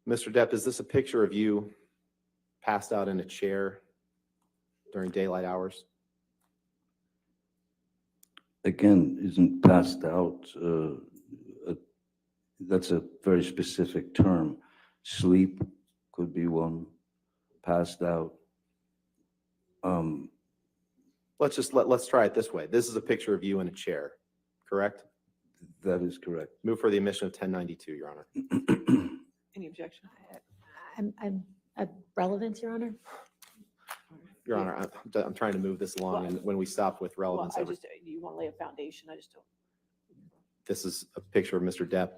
Mr. Depp, is this a picture of you passed out in a chair during daylight hours? Again, isn't passed out. That's a very specific term. Sleep could be one. Passed out. Let's try it this way. This is a picture of you in a chair, correct? That is correct. Move for the admission of 1092, Your Honor. Any objection? I'm relevance, Your Honor. Your Honor, I'm trying to move this along, and when we stop with Well, relevance, you want to lay a foundation? I just don't. this is a picture of Mr. Depp.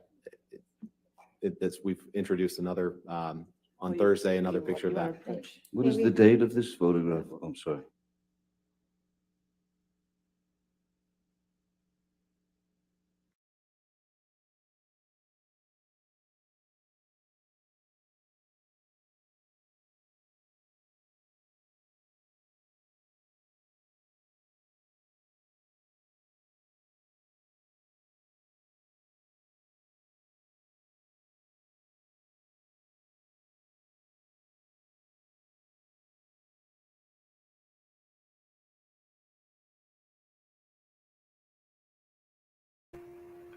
We've introduced another on Thursday, another picture of that. What is the date of this photograph? I'm sorry.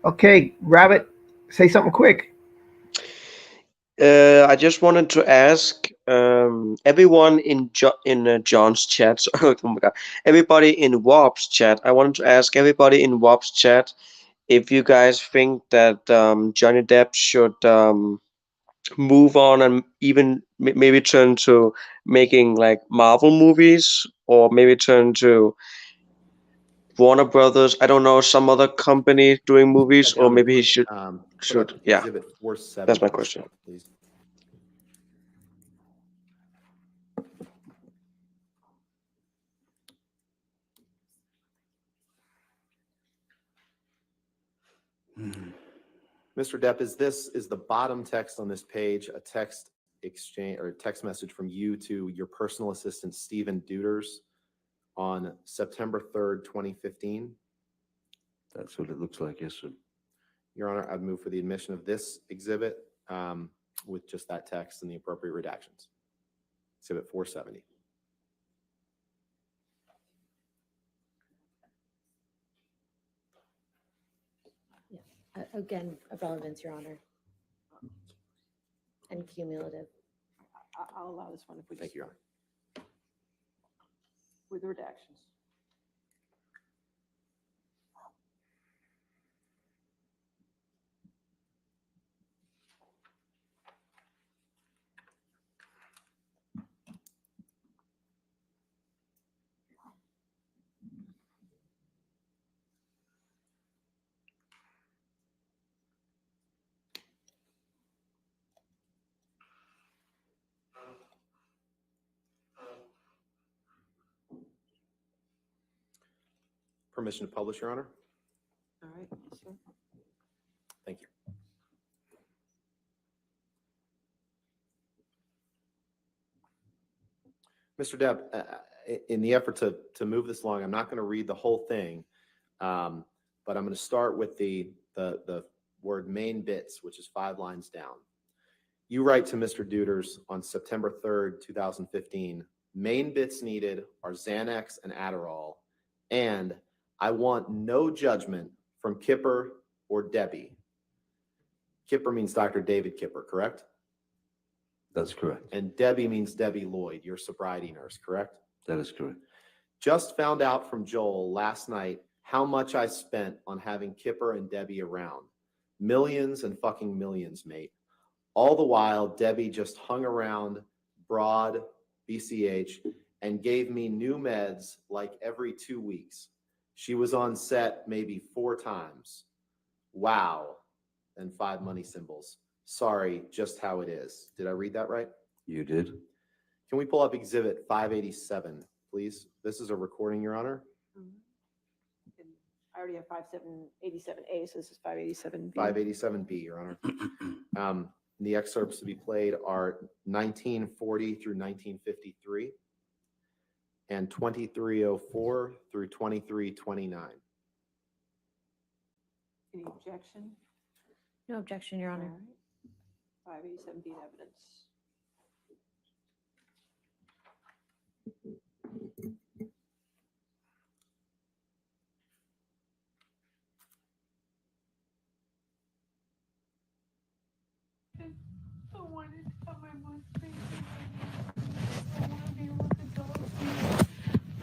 Okay, Rabbit, say something quick. I just wanted to ask everyone in John's chat. Oh my God, everybody in Warp's chat. I wanted to ask everybody in Warp's chat if you guys think that Johnny Depp should move on and even maybe turn to making like Marvel movies, or maybe turn to Warner Brothers. I don't know, some other company doing movies, or maybe he should. Yeah, Exhibit 470, that's my question. please. Mr. Depp, is the bottom text on this page a text exchange or a text message from you to your personal assistant, Stephen Duders, on September 3rd, 2015? That's what it looks like, yes, sir. Your Honor, I'd move for the admission of this exhibit with just that text and the appropriate redactions. Exhibit 470. Again, relevance, Your Honor. And cumulative. I'll allow this one if we. Thank you, Your Honor. With redactions. Permission to publish, Your Honor. All right, yes, sir. Thank you. Mr. Depp, in the effort to move this along, I'm not going to read the whole thing, but I'm going to start with the word main bits, which is 5 lines down. You write to Mr. Deuters on September 3rd, 2015, main bits needed are Xanax and Adderall, and I want no judgment from Kipper or Debbie. Kipper means Dr. David Kipper, correct? That's correct. And Debbie means Debbie Lloyd, your sobriety nurse, correct? That is correct. Just found out from Joel last night how much I spent on having Kipper and Debbie around. Millions and fucking millions, mate. All the while, Debbie just hung around Broad, BCH, and gave me new meds like every 2 weeks. She was on set maybe 4 times. Wow. And 5 money symbols. Sorry, just how it is. Did I read that right? You did. Can we pull up Exhibit 587, please? This is a recording, Your Honor. And I already have 5787A, so this is 587B. 587B, Your Honor. The excerpts to be played are 1940 through 1953 and 2304 through 2329. Any objection? No objection, Your Honor. All right. 587B in evidence. I wanted to have my most favorite. I want to be able to talk to you.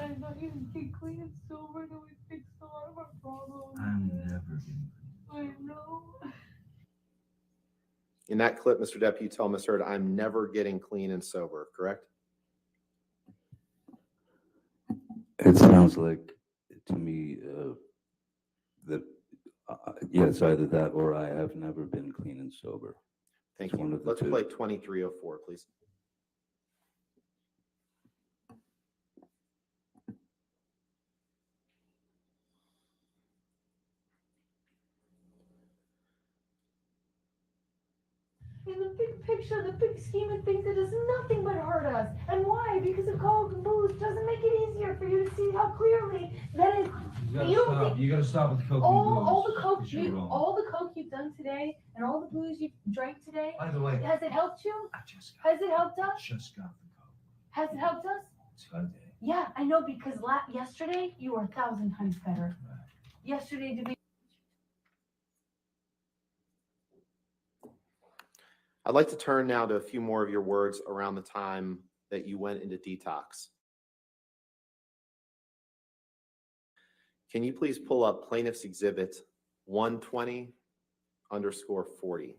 I thought you'd get clean and sober and it would fix a lot of our problems. I'm never getting I know. In that clip, Mr. Depp, you tell Ms. Heard, I'm never getting clean and sober, correct? It sounds like to me that yeah, it's either that or I have never been clean and sober. Thank It's one you. of the Let's two. play 2304, please. In the big picture, the big scheme of things, it does nothing but hurt us. And why? Because the coke and booze doesn't make it easier for you to see how clearly that is. You gotta stop with the coke All and the coke booze. You're wrong. all the coke you've done today and all the booze you've drank today. By the way, Has it helped you? Has it helped us? Has it helped us? Today. Yeah, I know because yesterday you were 1,000 times better. Yesterday to be. I'd like to turn now to a few more of your words around the time that you went into detox. Can you please pull up Plaintiff's Exhibit 120_40?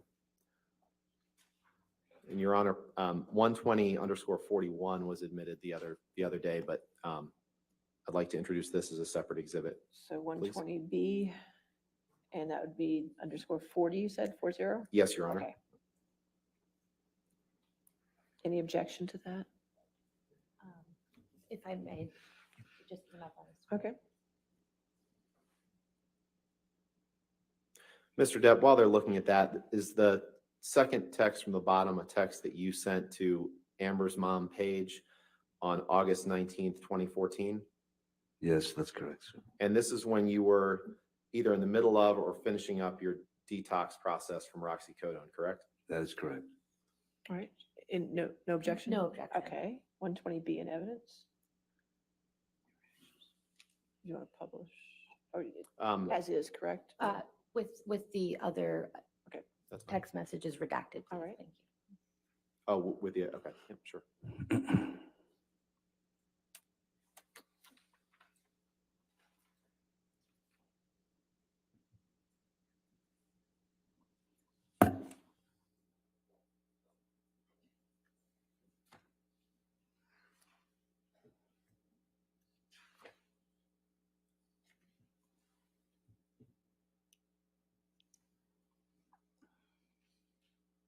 And Your Honor, 120_41 was admitted the other day, but I'd like to introduce this as a separate exhibit. So 120B, and that would be _40, you said, 40? Yes, Your Honor. Okay. Any objection to that? If I may, just come up on this. Okay. Mr. Depp, while they're looking at that, is the second text from the bottom a text that you sent to Amber's mom, Paige, on August 19th, 2014? Yes, that's correct, sir. And this is when you were either in the middle of or finishing up your detox process from oxycodone, correct? That is correct. All right. And no objection? No objection. Okay. 120B in evidence. You want to publish? Or as is, correct? With the other Okay. That's fine. text messages redacted. All right. Thank you. Oh, with you, okay, yeah, sure.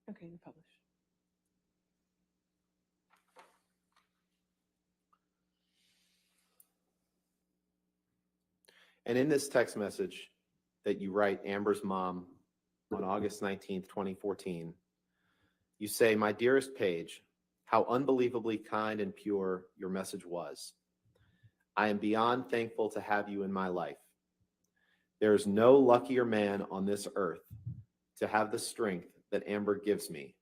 Okay, you publish. And in this text message that you write Amber's mom on August 19th, 2014, you say, "My dearest Paige, how unbelievably kind and pure your message was. I am beyond thankful to have you in my life. There is no luckier man on this earth to have the strength that Amber gives me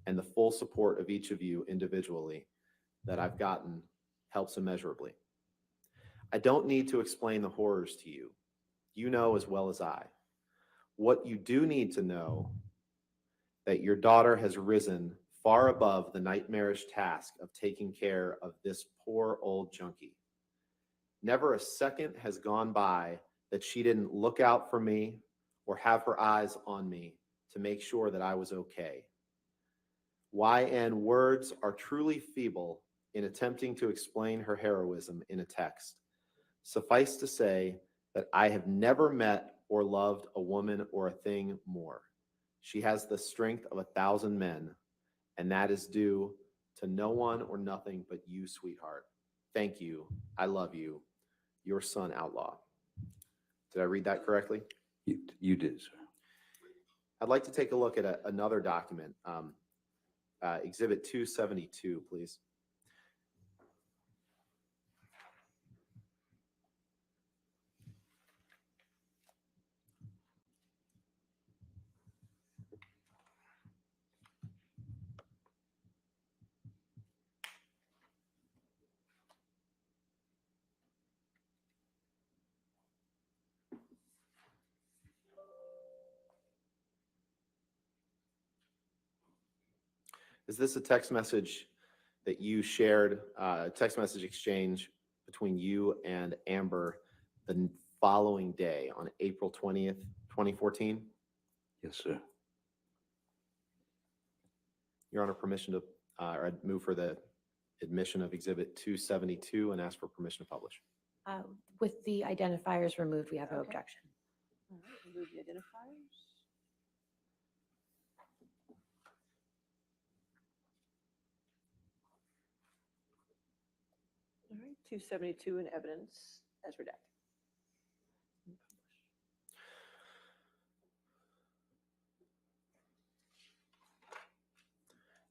and the full support of each of you individually that I've gotten helps immeasurably. I don't need to explain the horrors to you. You know as well as I. What you do need to know that your daughter has risen far above the nightmarish task of taking care of this poor old junkie. Never a second has gone by that she didn't look out for me or have her eyes on me to make sure that I was okay. YN words are truly feeble in attempting to explain her heroism in a text. Suffice to say that I have never met or loved a woman or a thing more. She has the strength of 1,000 men, and that is due to no one or nothing but you, sweetheart. Thank you. I love you. Your son, Outlaw." Did I read that correctly? You did, sir. I'd like to take a look at another document, Exhibit 272, please. Is this a text message that you shared, a text message exchange between you and Amber the following day on April 20th, 2014? Yes, sir. Your Honor, permission to, or I'd move for the admission of Exhibit 272 and ask for permission to publish. With the identifiers removed, we have no objection. All right, remove the identifiers. All right, 272 in evidence as redacted.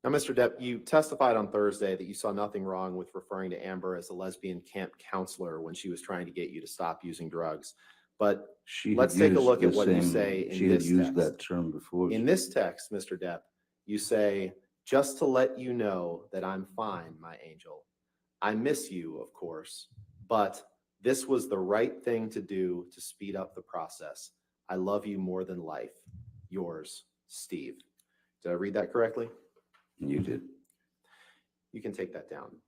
Now, Mr. Depp, you testified on Thursday that you saw nothing wrong with referring to Amber as a lesbian camp counselor when she was trying to get you to stop using drugs. But let's take a look at what you say in this text. She had used that term before. In this text, Mr. Depp, you say, "Just to let you know that I'm fine, my angel. I miss you, of course, but this was the right thing to do to speed up the process. I love you more than life. Yours, Steve." Did I read that correctly? You did. You can take that down.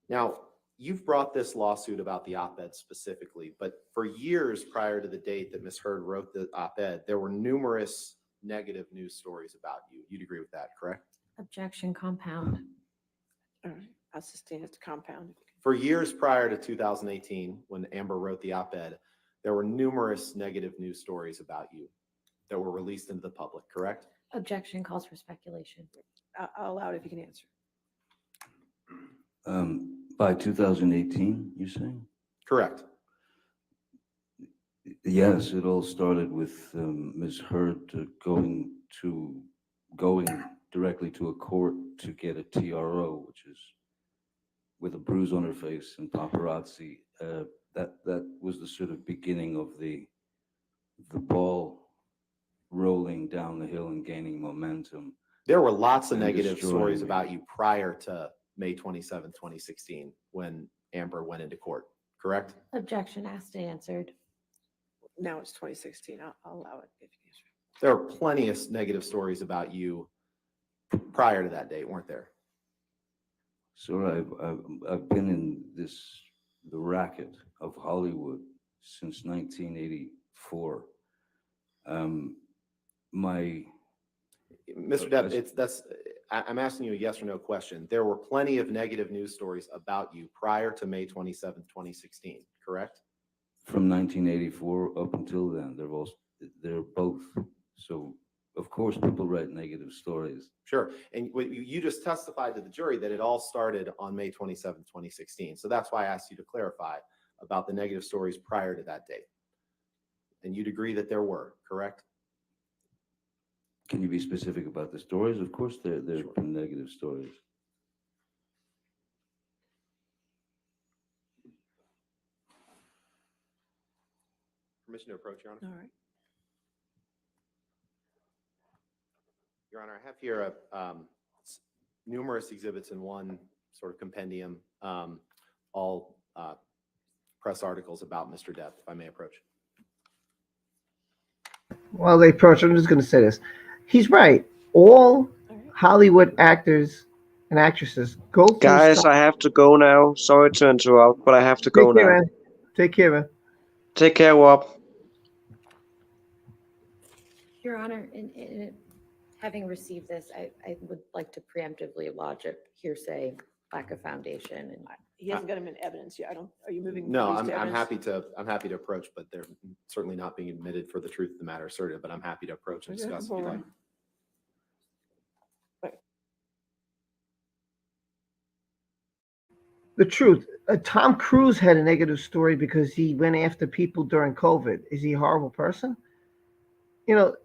Now, you've brought this lawsuit about the op-ed specifically, but for years prior to the date that Ms. Heard wrote the op-ed, there were numerous negative news stories about you. You'd agree with that, correct? Objection, compound. All right, I'll sustain it to compound. For years prior to 2018, when Amber wrote the op-ed, there were numerous negative news stories about you that were released into the public, correct? Objection calls for speculation. I'll allow it if you can answer. By 2018, you're saying? Correct. Yes, it all started with Ms. Heard going directly to a court to get a TRO, which is with a bruise on her face and paparazzi. That was the sort of beginning of the ball rolling down the hill and gaining momentum. There were lots of and negative destroying stories me. about you prior to May 27, 2016, when Amber went into court, correct? Objection asked and answered. Now it's 2016. I'll allow it if you can answer. There are plenty of negative stories about you prior to that date, weren't there? So I've been in the racket of Hollywood since 1984. Mr. Depp, I'm asking you a yes or no question. There were plenty of negative news stories about you prior to May 27, 2016, correct? From 1984 up until then, they're both. So of course people write negative stories. Sure. And you just testified to the jury that it all started on May 27, 2016. So that's why I asked you to clarify about the negative stories prior to that date. And you'd agree that there were, correct? Can you be specific about the stories? Of course, there have been negative stories. Permission to approach, Your Honor? All right. Your Honor, I have here numerous exhibits in one sort of compendium, all press articles about Mr. Depp, if I may approach. Well, they approach. I'm just going to say this. He's right. All Hollywood actors and actresses go through Guys, stuff. I have to go now. Sorry to interrupt, but I have to Take go care, now. man. Take care, man. Take care, Rob. Your Honor, having received this, I would like to preemptively lodge a hearsay, lack of foundation, and He hasn't got him in evidence yet. Are you moving? No, these to I'm evidence? happy to approach, but they're certainly not being admitted for the truth of the matter asserted, but I'm happy to approach and Okay, discuss if you like. the truth. Tom Cruise had a negative story because he went after people during COVID. Is he a horrible person? You know,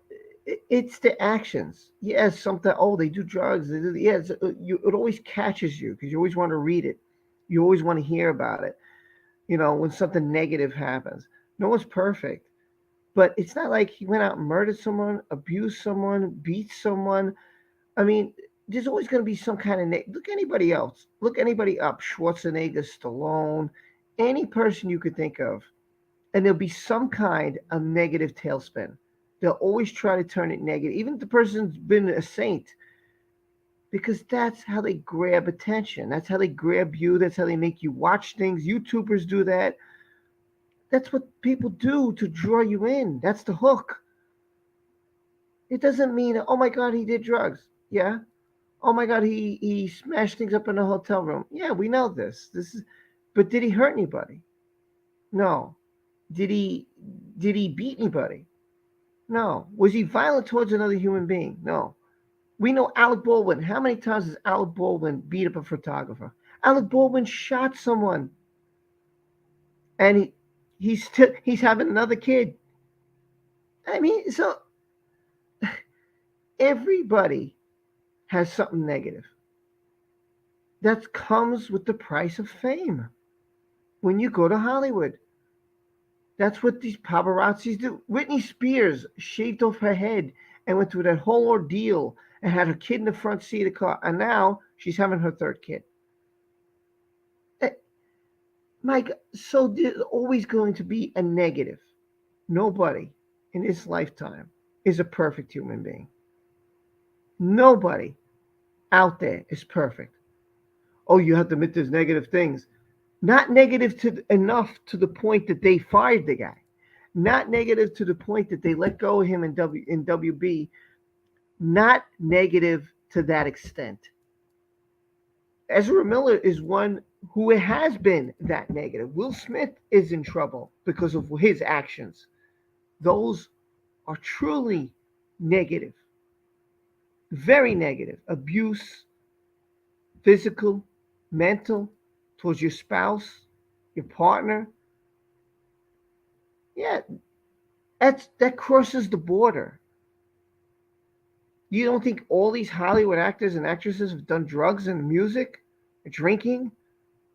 it's the actions. Yes, something. Oh, they do drugs. Yes, it always catches you because you always want to read it. You always want to hear about it. You know, when something negative happens. No one's perfect, but it's not like he went out and murdered someone, abused someone, beat someone. I mean, there's always going to be some kind of look anybody else. Look anybody up. Schwarzenegger, Stallone, any person you could think of, and there'll be some kind of negative tailspin. They'll always try to turn it negative, even if the person's been a saint, because that's how they grab attention. That's how they grab you. That's how they make you watch things. YouTubers do that. That's what people do to draw you in. That's the hook. It doesn't mean, oh my God, he did drugs. Yeah. Oh my God, he smashed things up in a hotel room. Yeah, we know this. But did he hurt anybody? No. Did he beat anybody? No. Was he violent towards another human being? No. We know Alec Baldwin. How many times has Alec Baldwin beat up a photographer? Alec Baldwin shot someone, and he's having another kid. I mean, so everybody has something negative. That comes with the price of fame. When you go to Hollywood, that's what these paparazzis do. Whitney Spears shaved off her head and went through that whole ordeal and had her kid in the front seat of the car, and now she's having her third kid. Mike, so there's always going to be a negative. Nobody in this lifetime is a perfect human being. Nobody out there is perfect. Oh, you have to admit there's negative things. Not negative enough to the point that they fired the guy. Not negative to the point that they let go of him in WB. Not negative to that extent. Ezra Miller is one who has been that negative. Will Smith is in trouble because of his actions. Those are truly negative. Very negative. Abuse, physical, mental, towards your spouse, your partner. Yeah, that crosses the border. You don't think all these Hollywood actors and actresses have done drugs and music, drinking?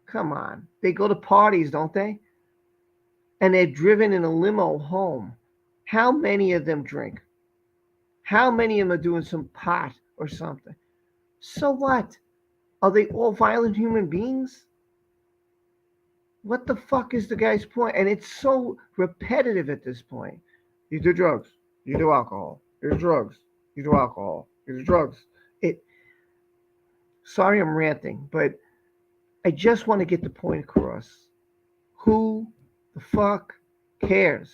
Come on. They go to parties, don't they? And they're driven in a limo home. How many of them drink? How many of them are doing some pot or something? So what? Are they all violent human beings? What the fuck is the guy's point? And it's so repetitive at this point. You do drugs. You do alcohol. You do drugs. You do alcohol. You do drugs. Sorry I'm ranting, but I just want to get the point across. Who the fuck cares?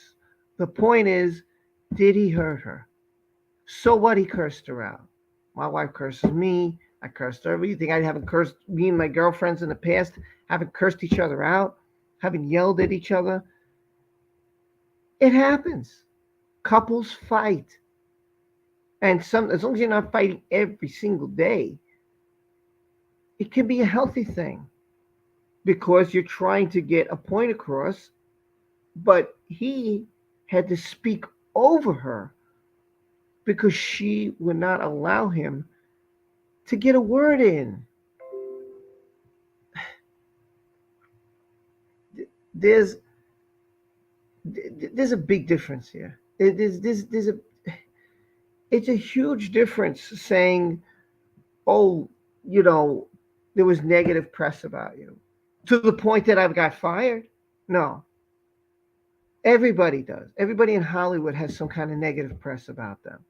The point is, did he hurt her? So what? He cursed her out. My wife curses me. I cursed her. You think I haven't cursed me and my girlfriends in the past? Haven't cursed each other out? Haven't yelled at each other? It happens. Couples fight. And as long as you're not fighting every single day, it can be a healthy thing because you're trying to get a point across. But he had to speak over her because she would not allow him to get a word in. There's there's a big difference here. It's a huge difference saying, oh, there was negative press about you to the point that I've got fired. No, everybody does. Everybody in Hollywood has some kind of negative press about them.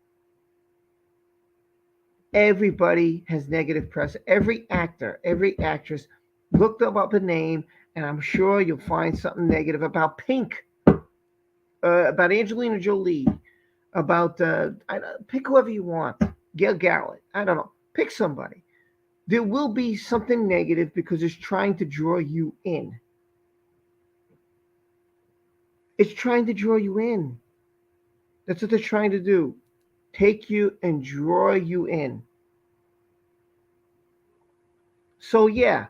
Everybody has negative press. Every actor, every actress, look them up a name, and I'm sure you'll find something negative about Pink, about Angelina Jolie, about pick whoever you want, Gail Gallup. I don't know. Pick somebody. There will be something negative because it's trying to draw you in. It's trying to draw you in. That's what they're trying to do. Take you and draw you in. So yeah,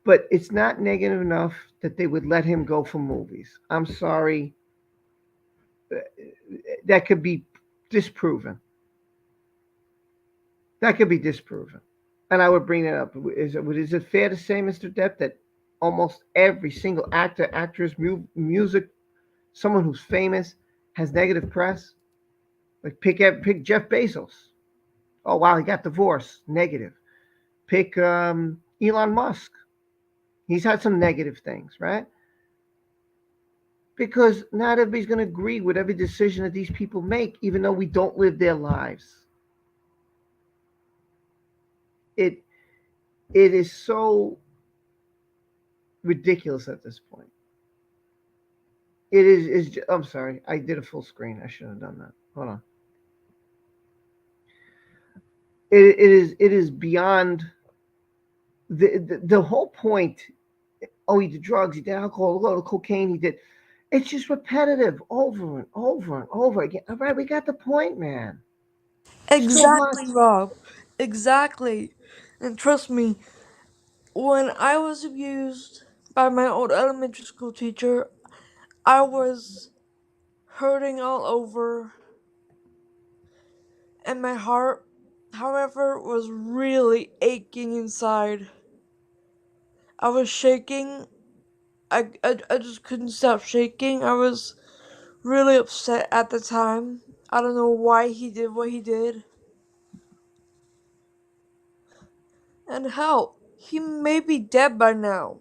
but it's not negative enough that they would let him go for movies. I'm sorry. That could be disproven. That could be disproven. And I would bring that up. Is it fair to say, Mr. Depp, that almost every single actor, actress, music, someone who's famous has negative press? Like pick Jeff Bezos. Oh wow, he got divorced. Negative. Pick Elon Musk. He's had some negative things, right? Because not everybody's going to agree with every decision that these people make, even though we don't live their lives. It is so ridiculous at this point. It is. I'm sorry, I did a full screen. I shouldn't have done that. Hold on. It is beyond the whole point. Oh, he did drugs, he did alcohol, a lot of cocaine, he did. It's just repetitive over and over and over again. All right, we got the point, man. So what? Exactly, Rob. Exactly. And trust me, when I was abused by my old elementary school teacher, I was hurting all over, and my heart, however, was really aching inside. I was shaking. I just couldn't stop shaking. I was really upset at the time. I don't know why he did what he did. And hell, he may be dead by now.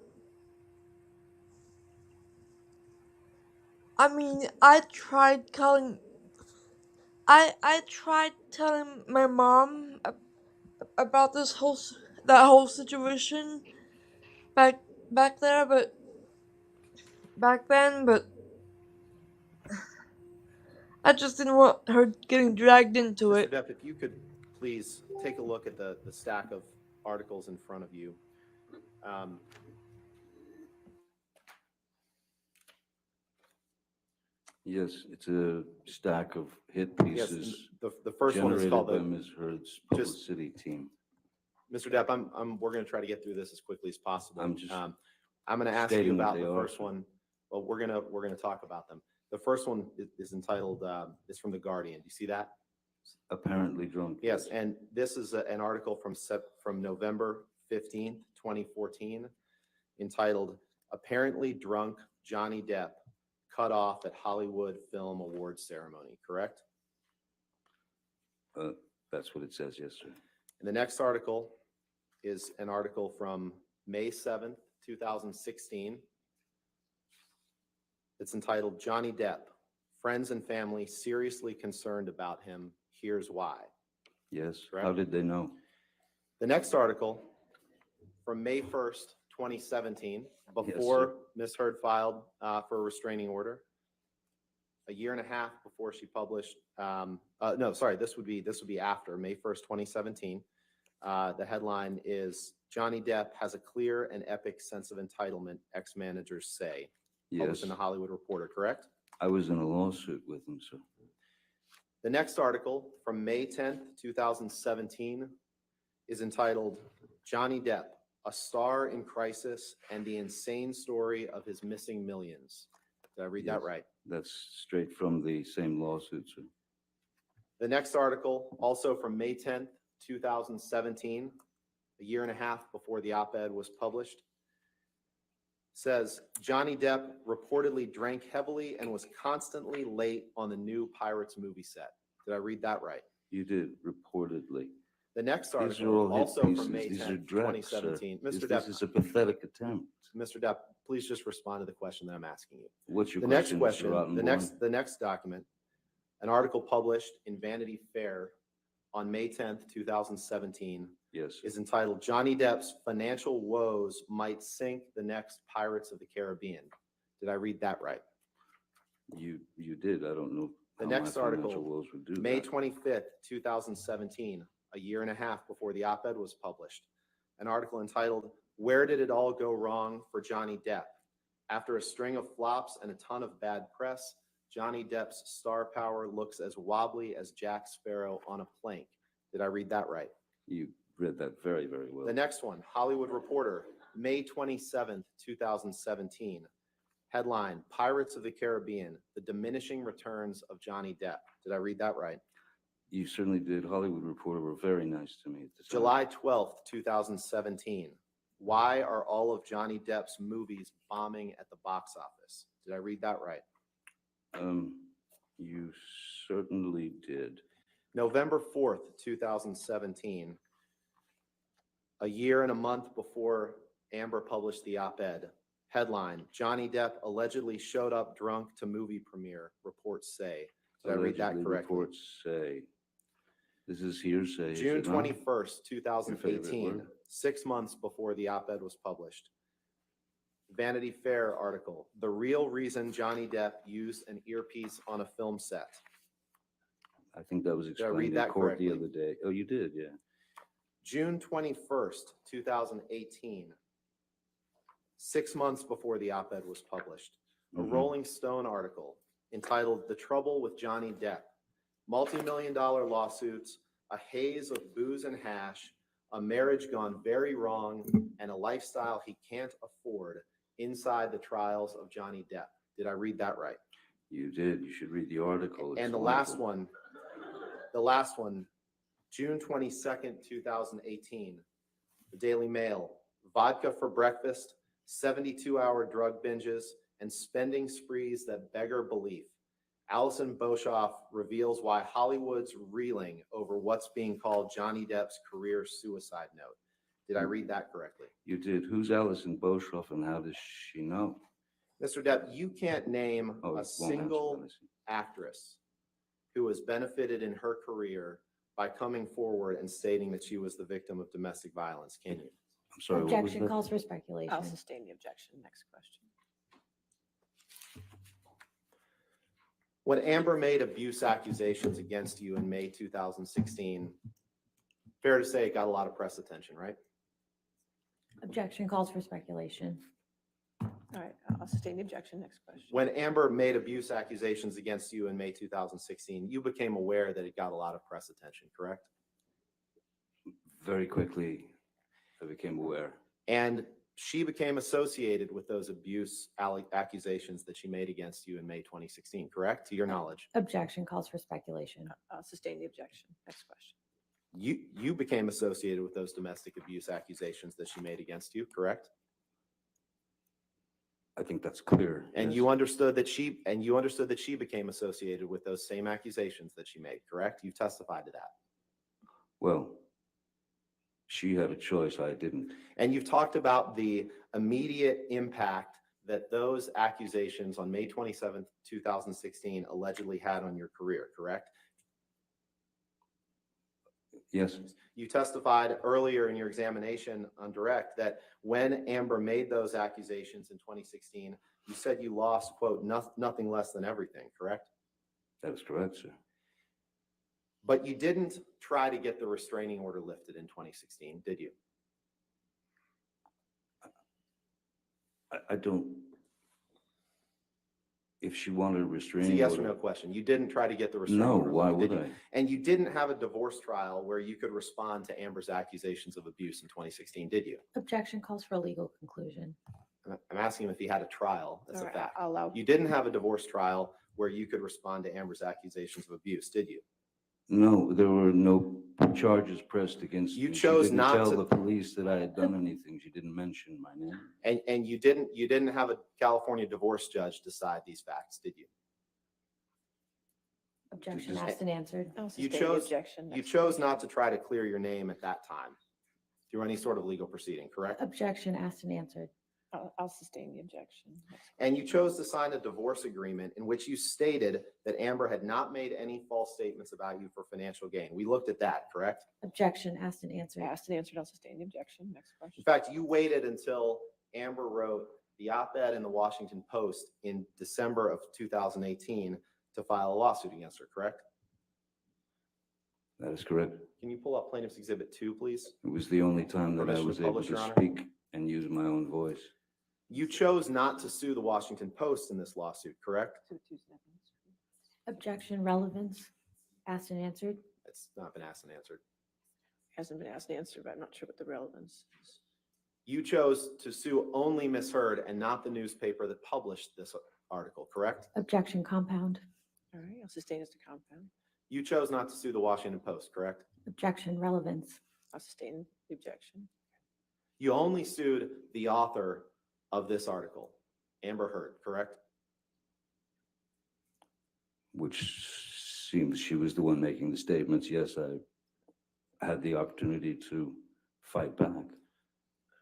I mean, I tried telling my mom about that whole situation back back there, but back then, but I just didn't want her getting dragged into Mr. it. Depp, if you could please take a look at the stack of articles in front of you. Yes, it's a stack of hit Yes, pieces. the first one is generated called by the Ms. Heard's just- publicity team. Mr. Depp, we're going to try to get through this as quickly as possible. I'm just I'm going to ask you stating what about they the are, first sir. one. Well, we're going to talk about them. The first one is entitled, is from The Guardian. Do you see that? Apparently drunk. Yes, and this is an article from November 15th, 2014, entitled, Apparently Drunk Johnny Depp Cut Off at Hollywood Film Awards Ceremony, correct? That's what it says, yes, sir. And the next article is an article from May 7th, 2016. It's entitled, Johnny Depp, Friends and Family Seriously Concerned About Him. Here's Why. Yes. Correct? How did they know? The next article from May 1st, 2017, before Ms. Heard filed for a restraining order, a year and a half before she published, no, sorry, this would be after May 1st, 2017. The headline is, Johnny Depp has a clear and epic sense of entitlement, ex-managers say. Yes. Published in the Hollywood Reporter, correct? I was in a lawsuit with him, sir. The next article from May 10th, 2017 is entitled, Johnny Depp, a star in crisis and the insane story of his missing millions. Did I read that right? That's straight from the same lawsuit, sir. The next article, also from May 10th, 2017, a year and a half before the op-ed was published, says Johnny Depp reportedly drank heavily and was constantly late on the new Pirates movie set. Did I read that right? You did, reportedly. The next These are article, all hit also pieces. from May These 10th, are drags, sir. 2017. This Mr. Depp, is a pathetic attempt. Mr. Depp, please just respond to the question that I'm asking you. What's your The next Mr. question, Rottenborn? the next document, an article published in Vanity Fair on May 10th, 2017, Yes. is entitled Johnny Depp's Financial Woes Might Sink the Next Pirates of the Caribbean. Did I read that right? You did. I don't know. The how next my financial article, woes would do May that. 25th, 2017, a year and a half before the op-ed was published, an article entitled Where Did It All Go Wrong for Johnny Depp? After a string of flops and a ton of bad press, Johnny Depp's star power looks as wobbly as Jack Sparrow on a plank. Did I read that right? You read that very, very well. The next one, Hollywood Reporter, May 27th, 2017. Headline, Pirates of the Caribbean, The Diminishing Returns of Johnny Depp. Did I read that right? You certainly did. Hollywood Reporter were very nice to me at the time. July 12th, 2017. Why are all of Johnny Depp's movies bombing at the box office? Did I read that right? You certainly did. November 4th, 2017. A year and a month before Amber published the op-ed. Headline, Johnny Depp allegedly showed up drunk to movie premiere, reports say. Did I read that Allegedly, correctly? reports say. This is hearsay. is June it not? 21st, Your 2018, favorite word? 6 months before the op-ed was published. Vanity Fair article, The Real Reason Johnny Depp Used an Earpiece on a Film Set. I think that was Did I read explained in that court correctly? the other day. Oh, you did, yeah. June 21st, 2018, 6 months before the op-ed was published. A Mhm. Rolling Stone article entitled The Trouble with Johnny Depp. Multi-million-dollar lawsuits, a haze of booze and hash, a marriage gone very wrong, and a lifestyle he can't afford inside the trials of Johnny Depp. Did I read that right? You did. You should read the article. It's And the wonderful. last one, June 22nd, 2018, the Daily Mail, vodka for breakfast, 72-hour drug binges, and spending sprees that beggar belief. Alison Boshoff reveals why Hollywood's reeling over what's being called Johnny Depp's career suicide note. Did I read that correctly? You did. Who's Alison Boshoff and how does she know? Mr. Depp, you can't name Oh, a it won't answer single that, I see. actress who has benefited in her career by coming forward and stating that she was the victim of domestic violence, can you? I'm sorry, what was Objection that? calls for speculation. I'll sustain the objection. Next question. When Amber made abuse accusations against you in May 2016, fair to say it got a lot of press attention, right? Objection calls for speculation. All right, I'll sustain the objection. Next question. When Amber made abuse accusations against you in May 2016, you became aware that it got a lot of press attention, correct? Very quickly, I became aware. And she became associated with those abuse accusations that she made against you in May 2016, correct? To your knowledge. Objection calls for speculation. I'll sustain the objection. Next question. You became associated with those domestic abuse accusations that she made against you, correct? I think that's clear. And yes. you understood that she became associated with those same accusations that she made, correct? You've testified to that. Well, she had a choice. I didn't. And you've talked about the immediate impact that those accusations on May 27th, 2016 allegedly had on your career, correct? Yes. You testified earlier in your examination on direct that when Amber made those accusations in 2016, you said you lost, quote, nothing less than everything, correct? That is correct, sir. But you didn't try to get the restraining order lifted in 2016, did you? I don't. If she wanted a It's a restraining yes or order. no question. You didn't try to get the restraining No, order why lifted, would did you? I? And you didn't have a divorce trial where you could respond to Amber's accusations of abuse in 2016, did you? Objection calls for a legal conclusion. I'm asking him if he had a trial. That's All a right, fact. I'll allow. You didn't have a divorce trial where you could respond to Amber's accusations of abuse, did you? No, there were no charges pressed against You me. chose She didn't not tell to- the police that I had done anything. She didn't mention my name. And you didn't have a California divorce judge decide these facts, did you? Objection Just- asked and answered. I'll You sustain the chose objection. you Next chose question. not to try to clear your name at that time through any sort of legal proceeding, correct? Objection asked and answered. I'll sustain the objection. Next And you chose to sign a divorce agreement in which you stated that Amber had not made any false statements about you for financial gain. We looked at that, correct? Objection asked and answered. Asked and answered. I'll sustain the objection. Next In question. fact, you waited until Amber wrote the op-ed in the Washington Post in December of 2018 to file a lawsuit against her, correct? That is correct. Can you pull up Plaintiff's Exhibit 2, please? It was the only time that I Permission to was able publish, Your to Honor? speak and use my own voice. You chose not to sue the Washington Post in this lawsuit, correct? Objection relevance asked and answered. It's not been asked and answered. Hasn't been asked and answered, but I'm not sure what the relevance is. You chose to sue only Ms. Heard and not the newspaper that published this article, correct? Objection compound. All right, I'll sustain as to compound. You chose not to sue the Washington Post, correct? Objection relevance. I'll sustain the objection. You only sued the author of this article, Amber Heard, correct? Which seems she was the one making the statements. Yes, I had the opportunity to fight back.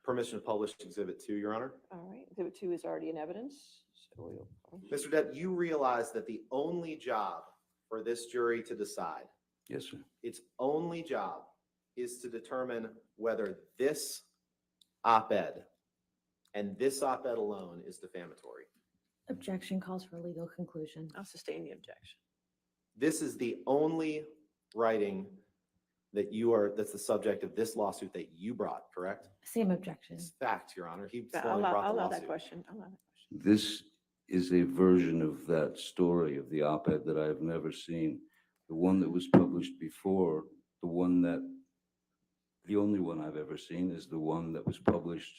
Permission to publish Exhibit 2, Your Honor. All right, exhibit 2 is already in evidence, so we'll. Mr. Depp, you realize that the only job for this jury to decide, Yes, sir. its only job is to determine whether this op-ed and this op-ed alone is defamatory. Objection calls for a legal conclusion. I'll sustain the objection. This is the only writing that's the subject of this lawsuit that you brought, correct? Same objection. It's fact, Your Honor. He I'll only allow, brought the I'll allow that lawsuit. question. I'll allow that question. This is a version of that story of the op-ed that I have never seen. The one that was published before, the only one I've ever seen is the one that was published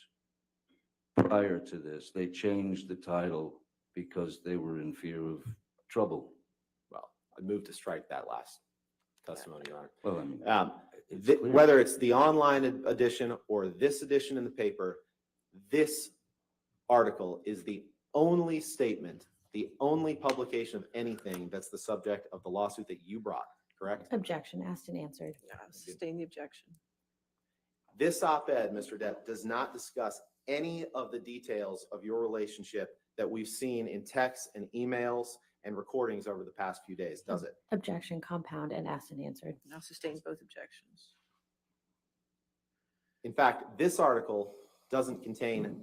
prior to this. They changed the title because they were in fear of trouble. Well, I moved to strike that last testimony, Your Honor. Well, I mean, it's clear. Whether it's the online edition or this edition in the paper, this article is the only statement, the only publication of anything that's the subject of the lawsuit that you brought, correct? Objection asked and answered. I'll sustain the objection. This op-ed, Mr. Depp, does not discuss any of the details of your relationship that we've seen in texts and emails and recordings over the past few days, does it? Objection compound and asked and answered. I'll sustain both objections. In fact, this article doesn't contain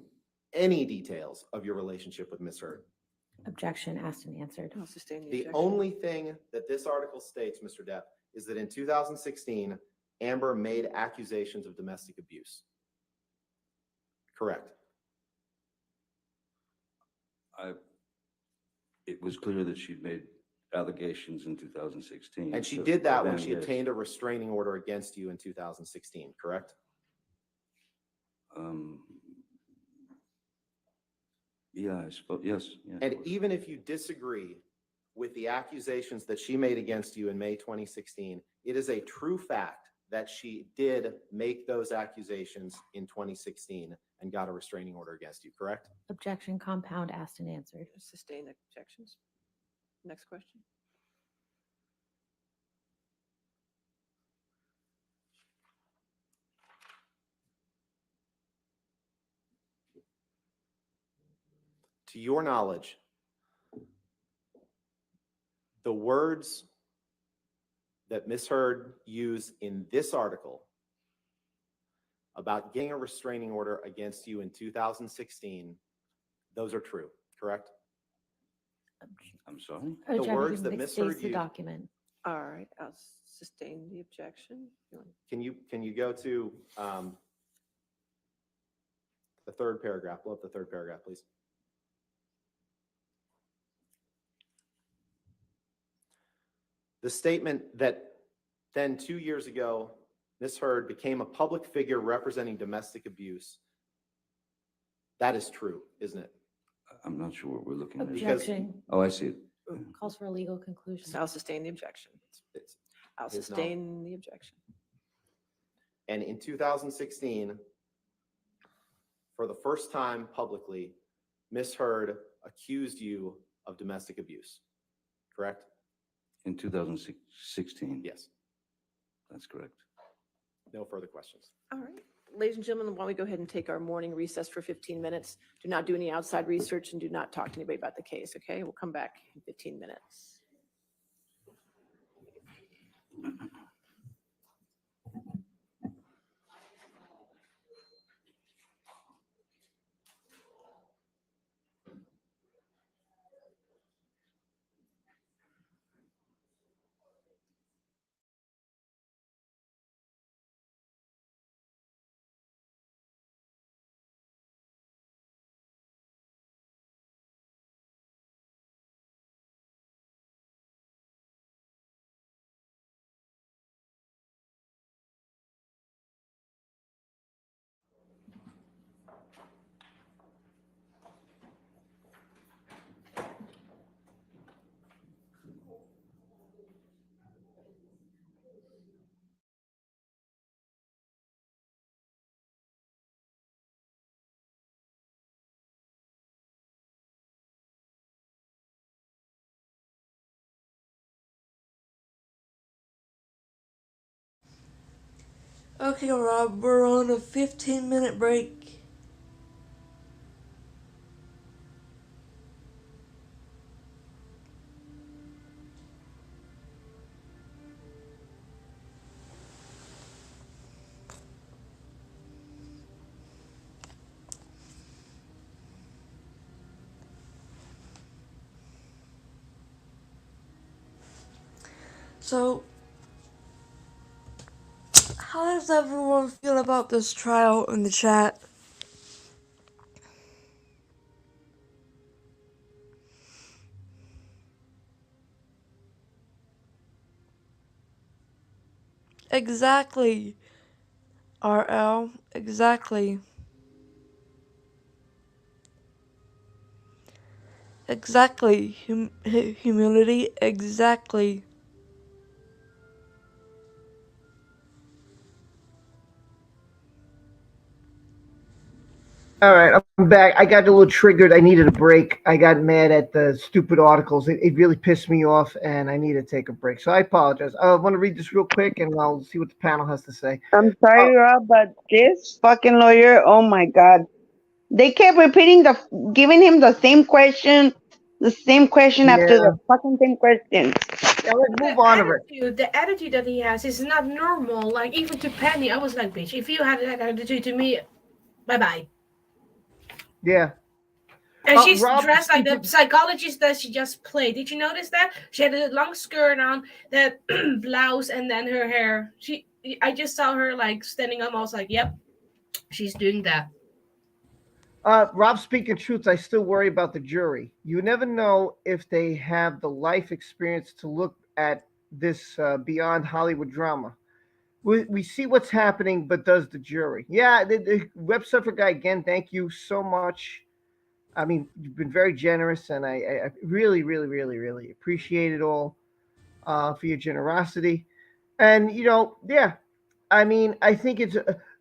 any details of your relationship with Ms. Heard. Objection asked and answered. I'll sustain the The objection. only thing that this article states, Mr. Depp, is that in 2016, Amber made accusations of domestic abuse. Correct. It was clear that she'd made allegations in 2016. And she So did that when then, she yes. obtained a restraining order against you in 2016, correct? Yeah, I suppose, yes. Yeah, And even if you disagree with the accusations that she made against you in May 2016, it is a true fact that she did make those accusations in 2016 and got a restraining order against you, correct? Objection compound asked and answered. Sustain the objections. Next question. To your knowledge, the words that Ms. Heard used in this article about getting a restraining order against you in 2016, those are true, correct? I'm sorry? The words that Objection Ms. states Heard the used. document. All right, I'll sustain the objection. You want- Can you go to the third paragraph? Pull up the third paragraph, please. The statement that then 2 years ago, Ms. Heard became a public figure representing domestic abuse. That is true, isn't it? I'm not sure what we're looking at. Objection. Oh, I see it. Calls for a legal conclusion. So I'll sustain the objection. It's I'll It's not. sustain the objection. And in 2016, for the first time publicly, Miss Heard accused you of domestic abuse, correct? In 2016. Yes. That's correct. No further questions. All right. Ladies and gentlemen, why don't we go ahead and take our morning recess for 15 minutes? Do not do any outside research and do not talk to anybody about the case, okay? We'll come back in 15 minutes. Okay, Rob, we're on a 15-minute break. So, how does everyone feel about this trial in the chat? Exactly. RL, exactly. Exactly. Humility, exactly. All right, I'm back. I got a little triggered. I needed a break. I got mad at the stupid articles. It really pissed me off, and I need to take a break. So I apologize. I want to read this real quick, and I'll see what the panel has to say. I'm sorry, Rob, but this fucking lawyer, oh my God. They kept repeating giving him the same question after Yeah. the fucking same question. Yeah, let's move on to it. The attitude that he has is not normal. Like, even to Penny, I was like, bitch, if you had that attitude to me, bye-bye. Yeah. And she's Rob, dressed like the psychologist that she just played. Did you notice that? She had a long skirt on, that blouse, and then her hair. I just saw her like standing up. I was like, yep, she's doing that. Rob, speaking truth, I still worry about the jury. You never know if they have the life experience to look at this beyond Hollywood drama. We see what's happening, but does the jury? Yeah, the web surfer guy, again, thank you so much. I mean, you've been very generous, and I really, really, really, really appreciate it all for your generosity. And, yeah, I mean, I think it's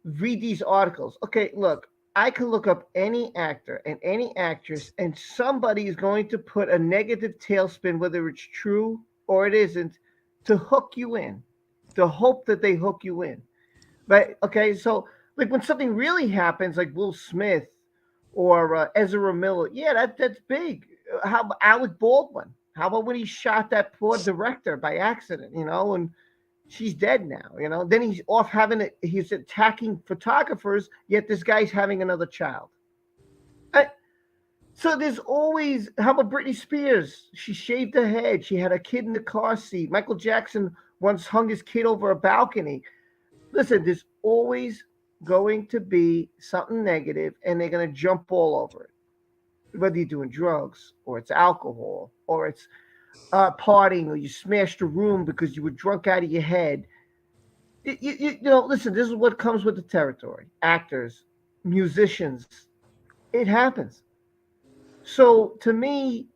read these articles. Okay, look, I can look up any actor and any actress, and somebody is going to put a negative tailspin, whether it's true or it isn't, to hook you in, to hope that they hook you in. Right? Okay, so like when something really happens, like Will Smith or Ezra Miller, yeah, that's big. How about Alec Baldwin? How about when he shot that poor director by accident? And she's dead now. Then he's off he's attacking photographers, yet this guy's having another child. So there's always, how about Britney Spears? She shaved her head. She had a kid in the car seat. Michael Jackson once hung his kid over a balcony. Listen, there's always going to be something negative, and they're going to jump all over it. Whether you're doing drugs, or it's alcohol, or it's partying, or you smashed a room because you were drunk out of your head. Listen, this is what comes with the territory. Actors, musicians, It happens. So to me,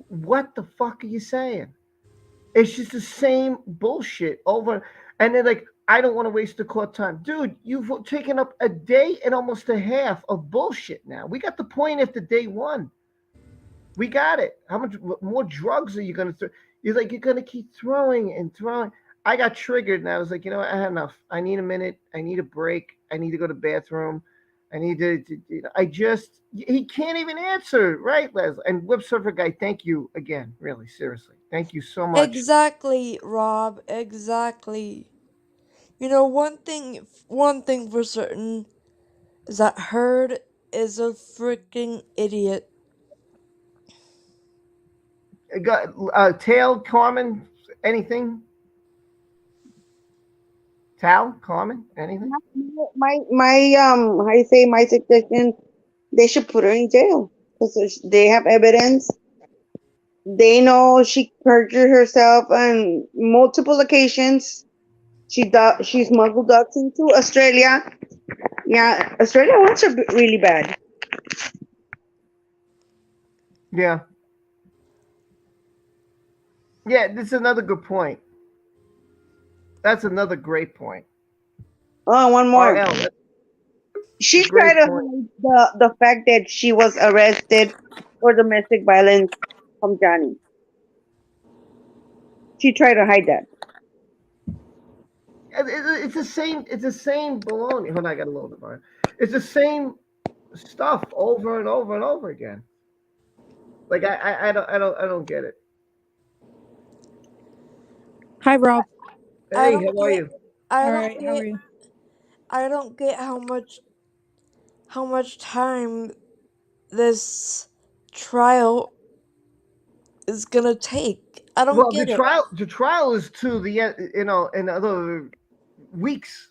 what the fuck are you saying? It's just the same bullshit over. And then like, I don't want to waste the court time, dude. You've taken up a day and almost a half of bullshit. Now we got the point after day one. We got it. How much more drugs are you gonna throw? You're gonna keep throwing and throwing. I got triggered and I was like, you know what? I had enough. I need a minute. I need a break. I need to go to the bathroom. I need I just he can't even answer, right, Leslie? And Web Surfer guy, thank you again. Really, seriously. Thank you so much. Exactly, Rob. Exactly. You know, one thing for certain is that Heard is a freaking idiot. Got Tail, Carmen, anything? Tal, Carmen, anything? How you say, my suggestion, they should put her in jail because they have evidence. They know she perjured herself on multiple occasions. She smuggled drugs into Australia. Yeah, Australia wants her really bad. Yeah. Yeah, this is another good point. That's another great point. Oh, one more. RL, She great tried to point. hide the fact that she was arrested for domestic violence from Johnny. She tried to hide that. It's the same. It's the same baloney. Hold on, I got a little bit more. It's the same stuff over and over and over again. Like I don't get it. Hi, Rob. I Hey, don't how are get. you? I All don't right, how are get. you? I don't get how much time this trial is gonna take. I don't Well, the get it. trial is to the end. You know, in other weeks.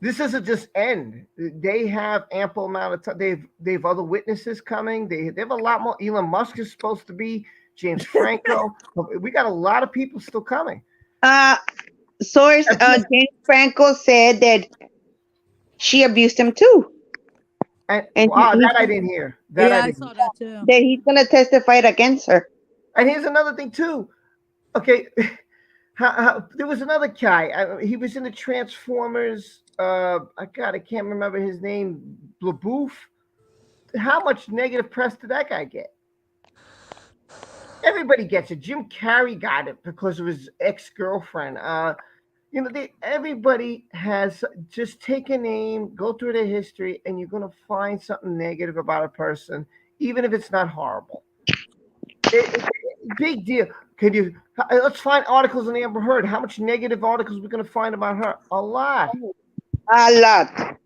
This doesn't just end. They have ample amount of time. They've other witnesses coming. They have a lot more. Elon Musk is supposed to be. James Franco. We got a lot of people still coming. Source James Franco said that she abused him too. And wow, that I didn't hear. I saw that too. That he's gonna testify against her. And here's another thing too. Okay, there was another guy. He was in the Transformers. I can't remember his name. LaBouffe. How much negative press did that guy get? Everybody gets it. Jim Carrey got it because of his ex-girlfriend. Everybody has just take a name, go through their history, and you're gonna find something negative about a person, even if it's not horrible. Big deal. Let's find articles on Amber Heard. How much negative articles we're gonna find about her? A lot. A lot.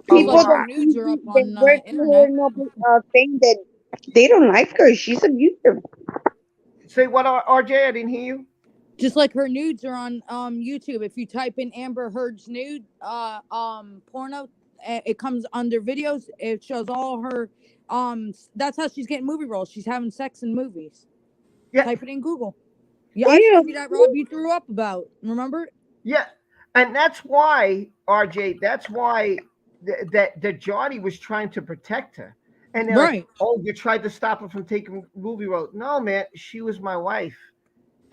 People Like her that nudes are up they on work internet. her saying that they don't like her. She's abusive. Say what, RJ? I didn't hear you. Just like her nudes are on YouTube. If you type in Amber Heard's nude porno, it comes under videos. It shows all her that's how she's getting movie roles. She's having sex in movies. Yeah. Type it in Google. Yeah, I showed you that, Rob. You threw up about. Remember? Yeah, and that's why, RJ. That's why that Johnny was trying to protect her. And they're Right. like, "Oh, you tried to stop her from taking movie roles." No, man, she was my wife,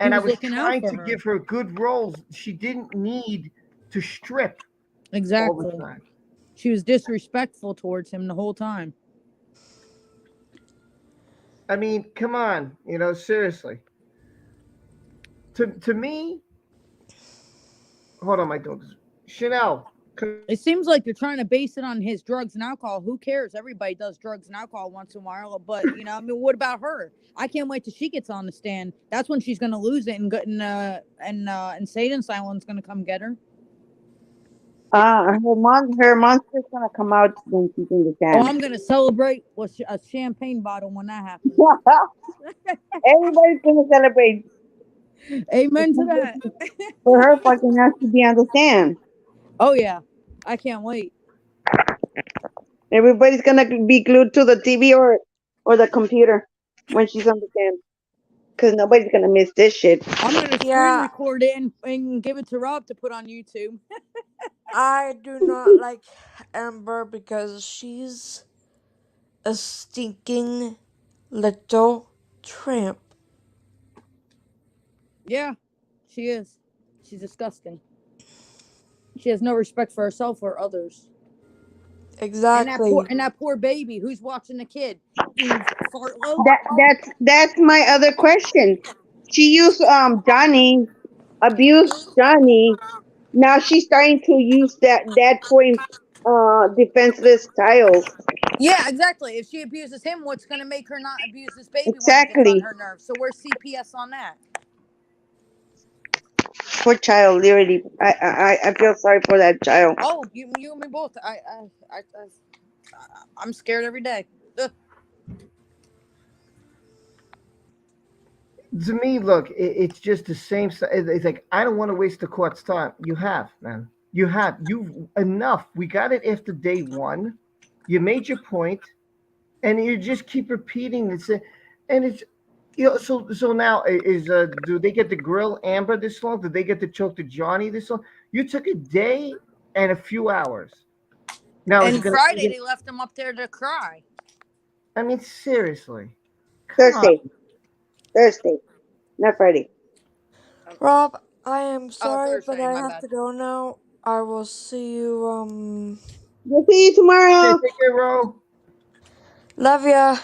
He and I was was looking out trying for to her. give her good roles. She didn't need to strip all Exactly. the time. She was disrespectful towards him the whole time. I mean, come on, seriously. To me, hold on, my dogs. Chanel. It seems like they're trying to base it on his drugs and alcohol. Who cares? Everybody does drugs and alcohol once in a while. But I mean, what about her? I can't wait till she gets on the stand. That's when she's gonna lose it, and Satan Silent's gonna come get her. Her monster's gonna come out when she's in the stand. Oh, I'm gonna celebrate with a champagne bottle when that happens. Everybody's gonna celebrate. Amen to that. For her fucking has to be on the stand. Oh yeah, I can't wait. Everybody's gonna be glued to the TV or the computer when she's on the stand, because nobody's gonna miss this shit. I'm gonna screen record it and give it to Rob to put on YouTube. I do not like Amber because she's a stinking little tramp. Yeah, she is. She's disgusting. She has no respect for herself or others. Exactly. And that poor baby who's watching the kid eating fart load. That's my other question. She used Johnny, abused Johnny. Now she's starting to use that point defenseless child. Yeah, exactly. If she abuses him, what's going to make her not abuse this baby when it gets on Exactly. her nerves? So where's CPS on that? Poor child, literally. I feel sorry for that child. Oh, you and me both. I'm scared every day. Ugh. To me, look, it's just the same. It's like I don't want to waste the court's time. You have, man. You have. You enough. We got it after day one. You made your point, and you just keep repeating this, and it's So now do they get to grill Amber this long? Do they get to choke to Johnny this long? You took a day and a few hours. Now is it And gonna? Friday they left him up there to cry. I mean, seriously. Thursday, not Friday. Rob, I am sorry, Thursday, but I my have bad. to go now. I will see you. We'll see you tomorrow. Okay, take care, Ro. Love ya.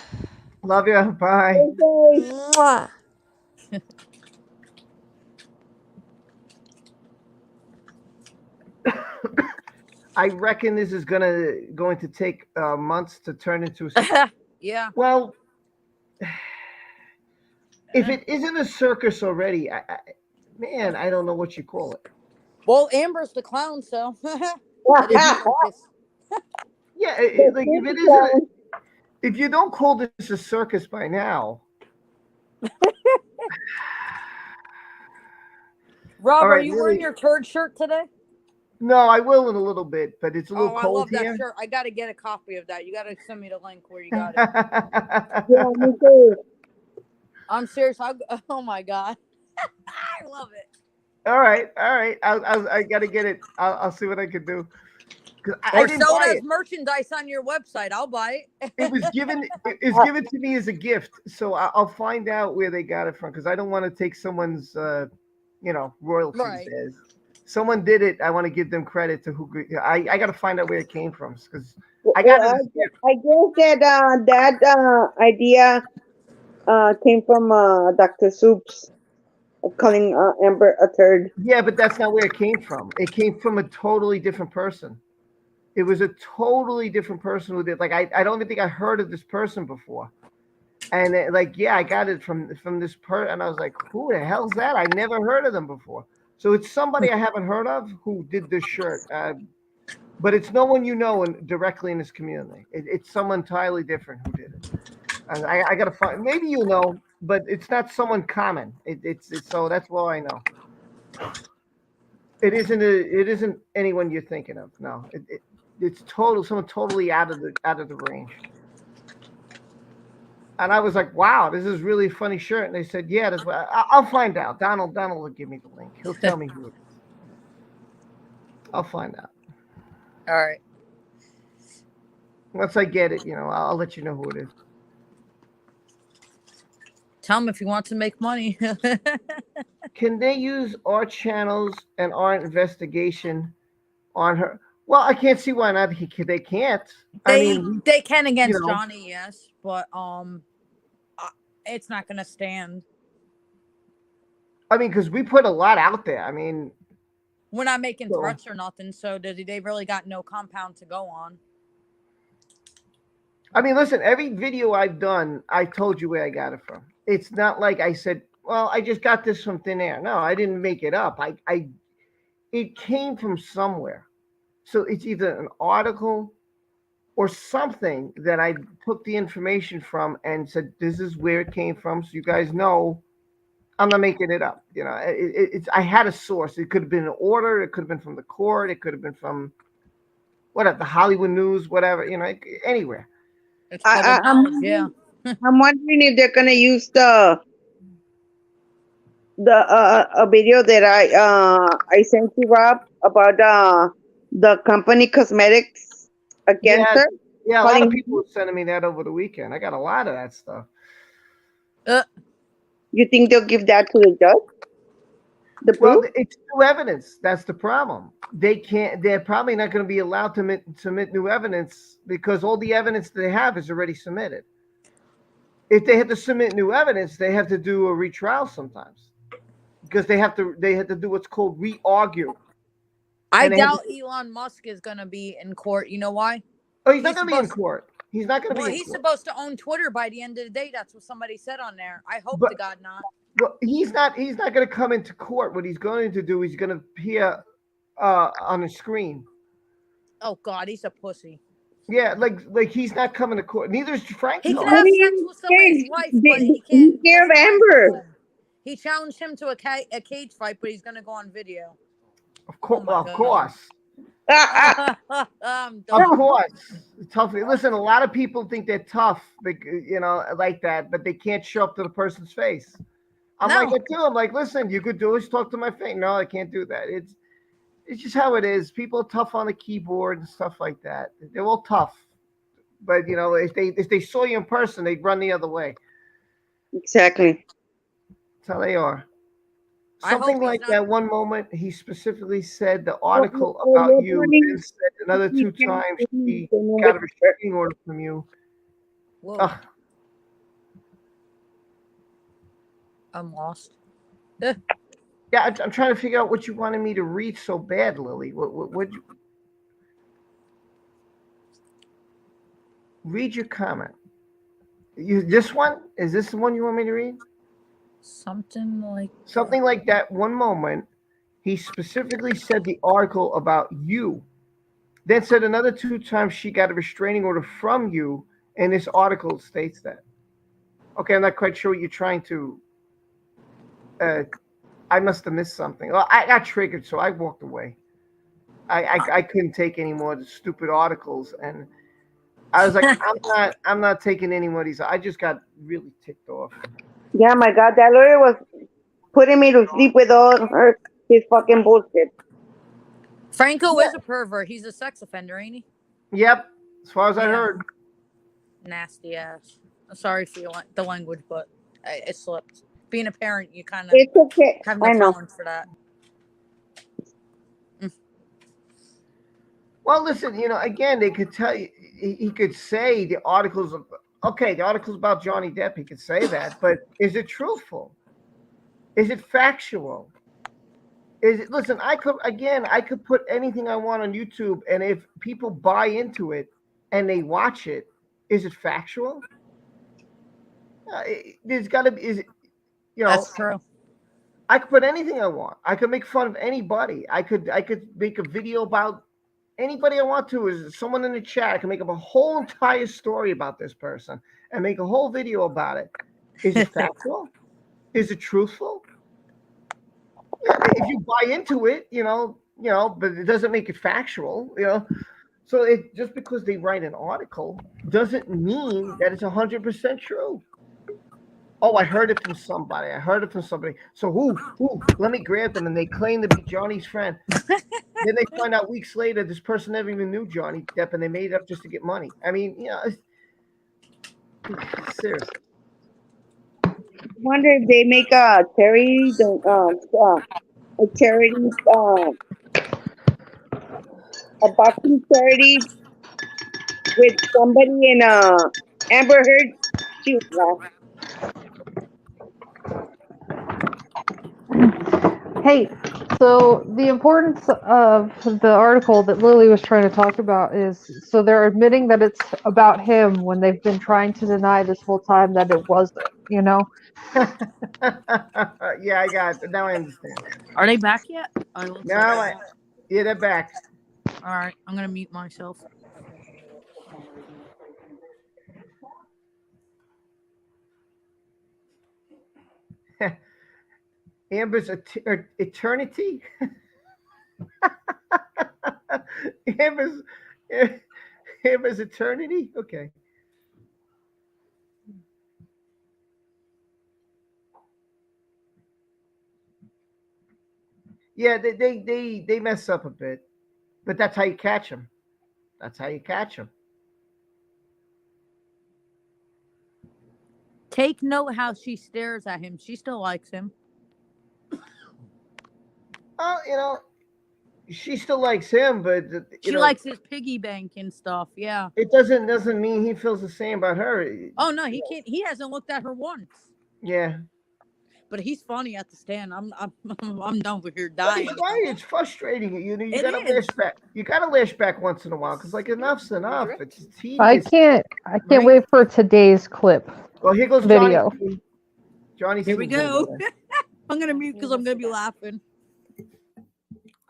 Love you. Bye. Okay. Mwah. I reckon this is going to take months to turn into a. Yeah. Well, if it isn't a circus already, man, I don't know what you call it. Well, Amber's the clown, so it is a circus. Yeah, like if it isn't, if you don't call this a circus by now. Rob, All are right, you really- wearing your turd shirt today? No, I will in a little bit, but it's a little Oh, I cold love that here. shirt. I got to get a copy of that. You got to send me the link where you got it. Yeah, me too. I'm serious. Oh my god, I love it. All right. I got to get it. I'll see what I can do. 'Cause I Or didn't sell buy it as it. merchandise on your website. I'll buy it. It was given. It's given to me as a gift, so I'll find out where they got it from because I don't want to take someone's, royalties. Right. As someone did it, I want to give them credit to who. I got to find out where it came from because I got it. As a gift. I guess that idea came from Dr. Soups of calling Amber a turd. Yeah, but that's not where it came from. It came from a totally different person. It was a totally different person who did. Like I don't even think I heard of this person before. And I got it from this person, and I was like, who the hell's that? I never heard of them before. So it's somebody I haven't heard of who did this shirt. But it's no one you know directly in this community. It's someone entirely different who did it. And I gotta find. Maybe you know, but it's not someone common. It's so that's why I know. It isn't anyone you're thinking of. No, it's someone totally out of the range. And I was like, wow, this is really a funny shirt. And they said, yeah, that's what I'll find out. Donald will give me the link. He'll tell me who it is. I'll find out. All right. Once I get it, I'll let you know who it is. Tell him if he wants to make money. Can they use our channels and our investigation on her? Well, I can't see why not. They can't. They can against you know. Johnny, yes, but it's not gonna stand. I mean, because we put a lot out there. I mean, we're not making So- threats or nothing, so they really got no compound to go on. I mean, listen, every video I've done, I told you where I got it from. It's not like I said, well, I just got this from thin air. No, I didn't make it up. It came from somewhere. So it's either an article or something that I took the information from and said, this is where it came from. So you guys know I'm not making it up. I had a source. It could have been an order. It could have been from the court. It could have been from whatever, the Hollywood News, whatever, anywhere. It's public knowledge, yeah. I'm wondering if they're gonna use the a video that I sent you, Rob, about the company cosmetics against her. Yeah, a lot of calling. people were sending me that over the weekend. I got a lot of that stuff. You think they'll give that to the judge? The Well, proof? it's new evidence. That's the problem. They can't. They're probably not going to be allowed to submit new evidence because all the evidence they have is already submitted. If they have to submit new evidence, they have to do a retrial sometimes because they have to do what's called re-argue. I And they have doubt to, Elon Musk is going to be in court. You know why? oh, he's not going to be in court. He's not going to Well, be in he's court. supposed to own Twitter by the end of the day. That's what somebody said on there. I hope But to God not. well, he's not. He's not going to come into court. What he's going to do, he's going to appear on the screen. Oh God, he's a pussy. Yeah, like he's not coming to court. Neither is He Franco. can have sex with somebody's wife, but he He's can't. scared of testify in Amber. person. He challenged him to a cage fight, but he's gonna go on video. Of course, Oh of course, I'm of done. course. Tough. Listen, a lot of people think they're tough, like that, but they can't show up to the person's face. I'm like that too. I'm like, listen, you could do is talk to my face. No, I can't do that. It's just how it is. People are tough on the keyboard and stuff like that. They're all tough, but if they saw you in person, they'd run the other way. Exactly. That's how they are. I hope Something he's like not- that one moment, he specifically said the Oh, article oh, about you're you, running- then said another you two can't times believe he the number- got a restraining order from you. Whoa. Ugh. I'm lost. Yeah, I'm trying to figure out what you wanted me to read so bad, Lily. What you read your comment? This one? Is this the one you want me to read? Something like that. One moment, he specifically said the article about you. Then said another two times she got a restraining order from you, and this article states that. Okay, I'm not quite sure what you're trying to. I must have missed something. Well, I got triggered, so I walked away. I couldn't take any more of the stupid articles, and I was like, I'm not taking any more of these. I just got really ticked off. Yeah, my God, that lawyer was putting me to sleep with all his fucking bullshit. Franco is a pervert. He's a sex offender, ain't he? Yep, as far as I heard. Nasty ass. I'm sorry for the language, but it slipped. Being a parent, you kind of It's okay. have I no know. talent for that. Well, listen, again, they could tell you, he could say the articles about Johnny Depp, he could say that, but is it truthful? Is it factual? Listen, I could put anything I want on YouTube, and if people buy into it and they watch it, is it factual? There's got to be, That's true. I could put anything I want. I could make fun of anybody. I could make a video about anybody I want to. Is someone in the chat? I can make up a whole entire story about this person and make a whole video about it. Is it factual? Is it truthful? Yeah, if you buy into it, but it doesn't make it factual, So it just because they write an article doesn't mean that it's 100% true. Oh, I heard it from somebody. So who? Let me grab them, and they claim to be Johnny's friend. Then they find out weeks later this person never even knew Johnny Depp, and they made it up just to get money. I mean, seriously. I wonder if they make a charity, a boxing charity with somebody in Amber Heard shoes. Hey, so the importance of the article that Lily was trying to talk about is so they're admitting that it's about him when they've been trying to deny this whole time that it wasn't, Yeah, I got it. Now I understand. Are they back yet? Yeah, they're back. All right, I'm gonna mute myself. Amber's eternity. Amber's eternity. Okay. Yeah, they mess up a bit, but that's how you catch them. Take note how she stares at him. She still likes him. Well, she still likes him, but She likes his piggy bank and stuff. Yeah. it doesn't mean he feels the same about her. Oh no, he can't. He hasn't looked at her once. Yeah. But he's funny at the stand. I'm done with here But dying. he's right. It's frustrating. You It gotta is. lash back. You gotta lash back once in a while because enough's enough. It's I tedious. can't Right? wait for today's clip. Well, here goes Johnny. Video. Johnny. Here we C's gonna go. there. I'm gonna mute because I'm gonna be laughing.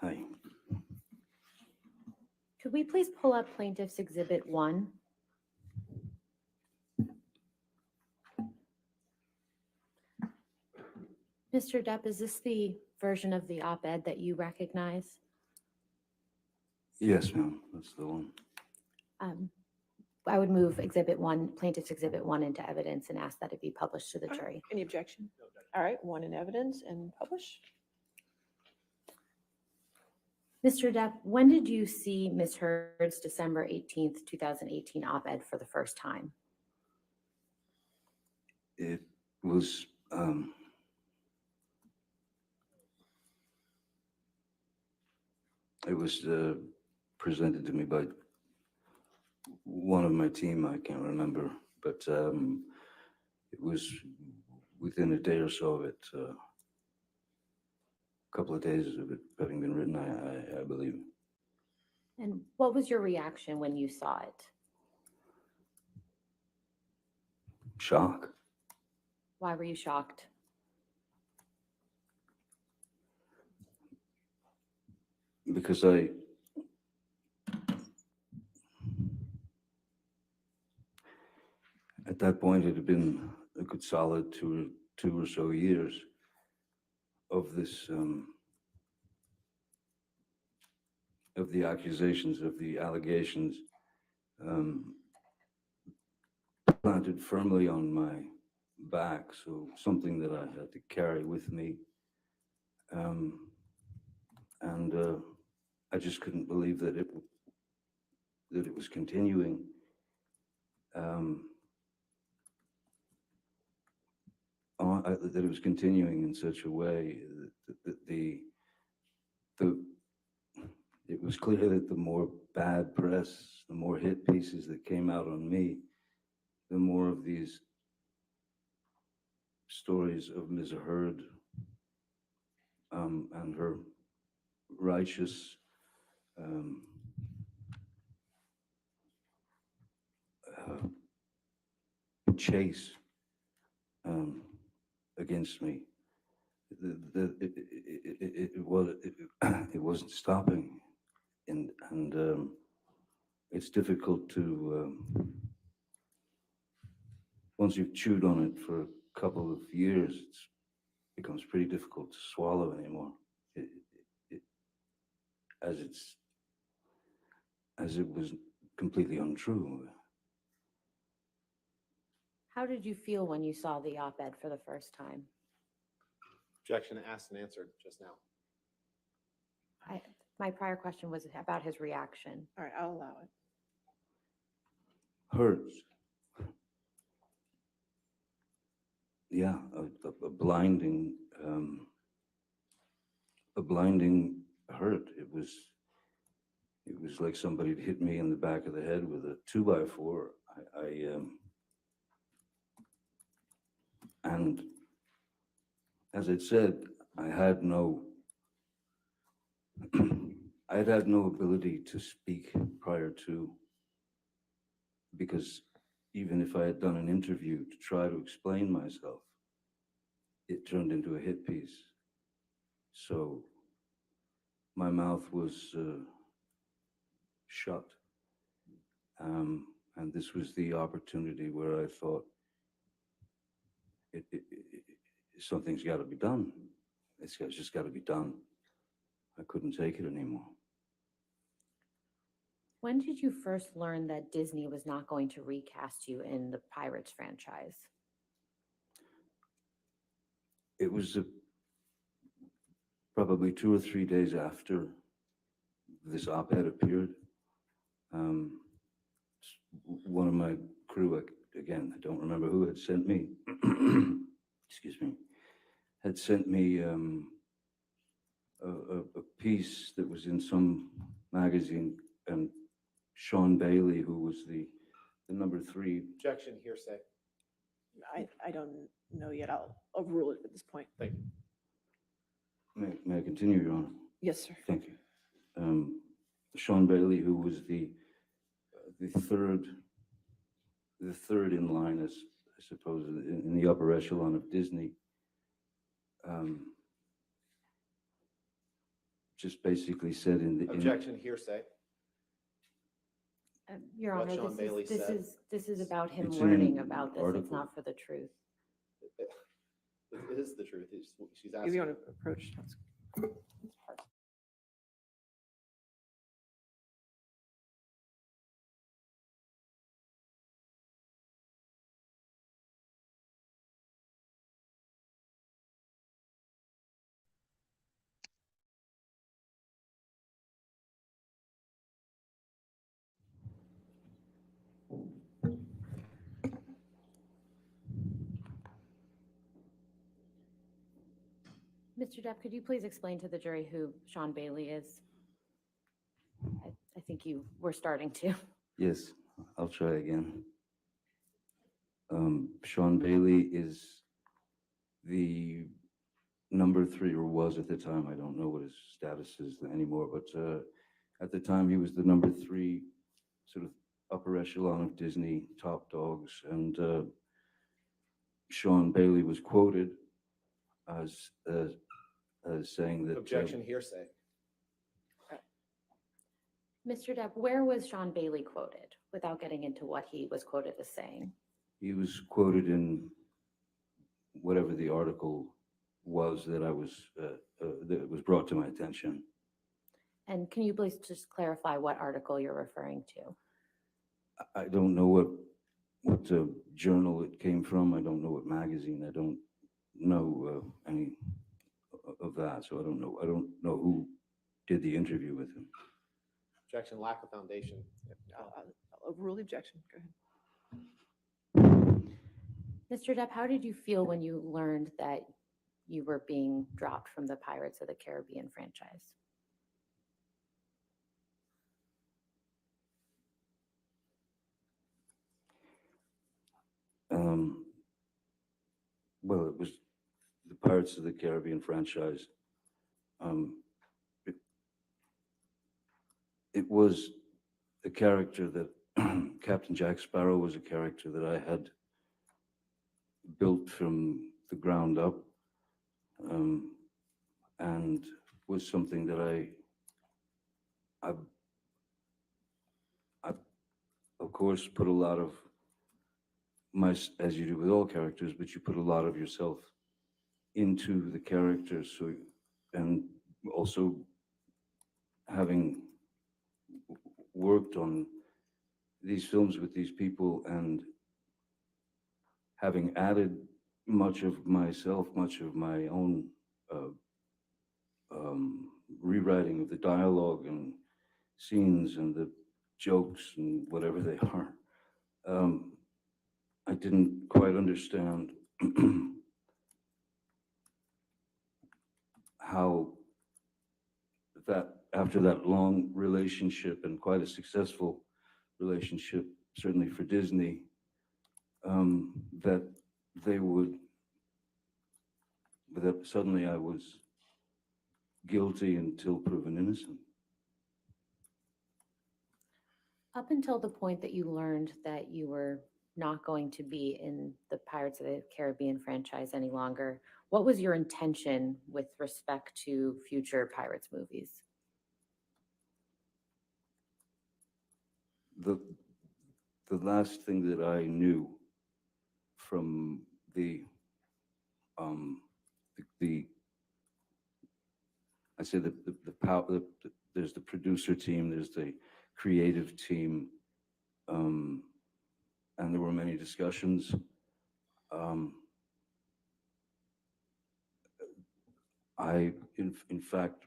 Hi. Could we please pull up Plaintiff's Exhibit 1? Mr. Depp, is this the version of the op-ed that you recognize? Yes, ma'am. That's the one. I would move Exhibit 1, Plaintiff's Exhibit 1 into evidence and ask that it be published to the jury. Any objection? All right, 1 in evidence and publish. Mr. Depp, when did you see Ms. Heard's December 18th, 2018 op-ed for the first time? It was presented to me by one of my team. I can't remember, but it was within a day or so of it. A couple of days of it having been written, I believe. And what was your reaction when you saw it? Shock. Why were you shocked? Because at that point, it had been a good solid two or so years of this, of the accusations, of the allegations, planted firmly on my back. So something that I had to carry with me. And I just couldn't believe that it was continuing. That it was continuing in such a way that it was clear that the more bad press, the more hit pieces that came out on me, the more of these stories of Ms. Heard and her righteous chase against me. It wasn't stopping, and it's difficult to once you've chewed on it for a couple of years, it becomes pretty difficult to swallow anymore. As it was completely untrue. How did you feel when you saw the op-ed for the first time? Objection asked and answered just now. My prior question was about his reaction. All right, I'll allow it. Hurts. Yeah, a blinding hurt. It was like somebody had hit me in the back of the head with a 2x4. And as I said, I had no ability to speak prior to, because even if I had done an interview to try to explain myself, it turned into a hit piece. So my mouth was shut. And this was the opportunity where I thought, something's got to be done. It's just got to be done. I couldn't take it anymore. When did you first learn that Disney was not going to recast you in the Pirates franchise? It was probably 2 or 3 days after this op-ed appeared. One of my crew, again, I don't remember who had sent me excuse me, had sent me a piece that was in some magazine, and Sean Bailey, who was the number 3. Objection, hearsay. I don't know yet. I'll overrule it at this point. Thank you. May I continue, Your Honor? Yes, sir. Thank you. Sean Bailey, who was the third in line, as I suppose, in the upper echelon of Disney, just basically said in the Objection, hearsay. Your What Honor, Sean Bailey said. this is about him It's in learning an about this. It's article. not for the truth. It is the truth. She's If asking. you want to approach, that's Mr. Depp, could you please explain to the jury who Sean Bailey is? I think you were starting to. Yes, I'll try again. Sean Bailey is the number 3, or was at the time. I don't know what his status is anymore, but at the time he was the number 3 sort of upper echelon of Disney top dogs. And Sean Bailey was quoted as saying that. Objection, hearsay. Mr. Depp, where was Sean Bailey quoted without getting into what he was quoted as saying? He was quoted in whatever the article was that that was brought to my attention. And can you please just clarify what article you're referring to? I don't know what journal it came from. I don't know what magazine. I don't know any of that, so I don't know who did the interview with him. Objection, lack of foundation. I'll overrule the objection. Go ahead. Mr. Depp, how did you feel when you learned that you were being dropped from the Pirates of the Caribbean franchise? Well, it was the Pirates of the Caribbean franchise. It was a character that Captain Jack Sparrow was a character that I had built from the ground up, and was something that I of course put a lot of as you do with all characters, but you put a lot of yourself into the character. So, and also having worked on these films with these people and having added much of myself, much of my own rewriting of the dialogue and scenes and the jokes and whatever they are, I didn't quite understand how that after that long relationship and quite a successful relationship, certainly for Disney, that suddenly I was guilty until proven innocent. Up until the point that you learned that you were not going to be in the Pirates of the Caribbean franchise any longer, what was your intention with respect to future Pirates movies? The last thing that I knew from I say there's the producer team, there's the creative team, and there were many discussions. I, in fact,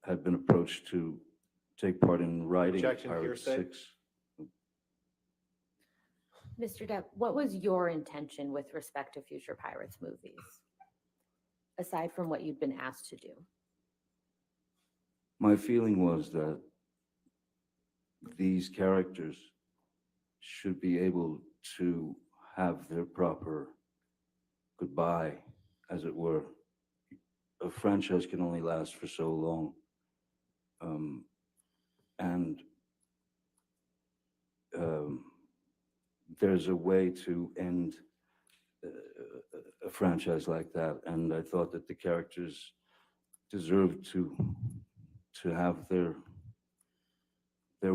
had been approached to take part in writing Objection, Pirates hearsay. 6. Mr. Depp, what was your intention with respect to future Pirates movies, aside from what you'd been asked to do? My feeling was that these characters should be able to have their proper goodbye, as it were. A franchise can only last for so long. And there's a way to end a franchise like that. And I thought that the characters deserved to have their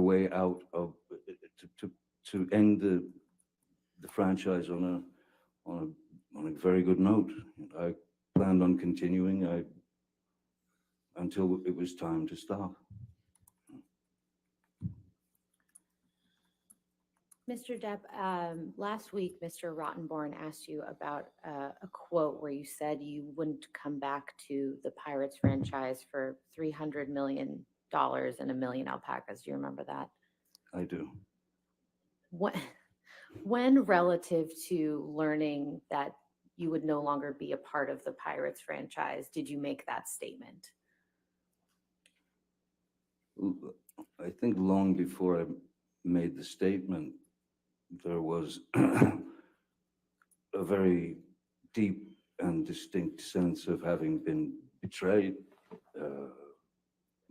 way out of to end the franchise on a very good note. I planned on continuing until it was time to stop. Mr. Depp, last week, Mr. Rottenborn asked you about a quote where you said you wouldn't come back to the Pirates franchise for $300 million and 1,000,000 alpacas. Do you remember that? I do. When relative to learning that you would no longer be a part of the Pirates franchise, did you make that statement? I think long before I made the statement, there was a very deep and distinct sense of having been betrayed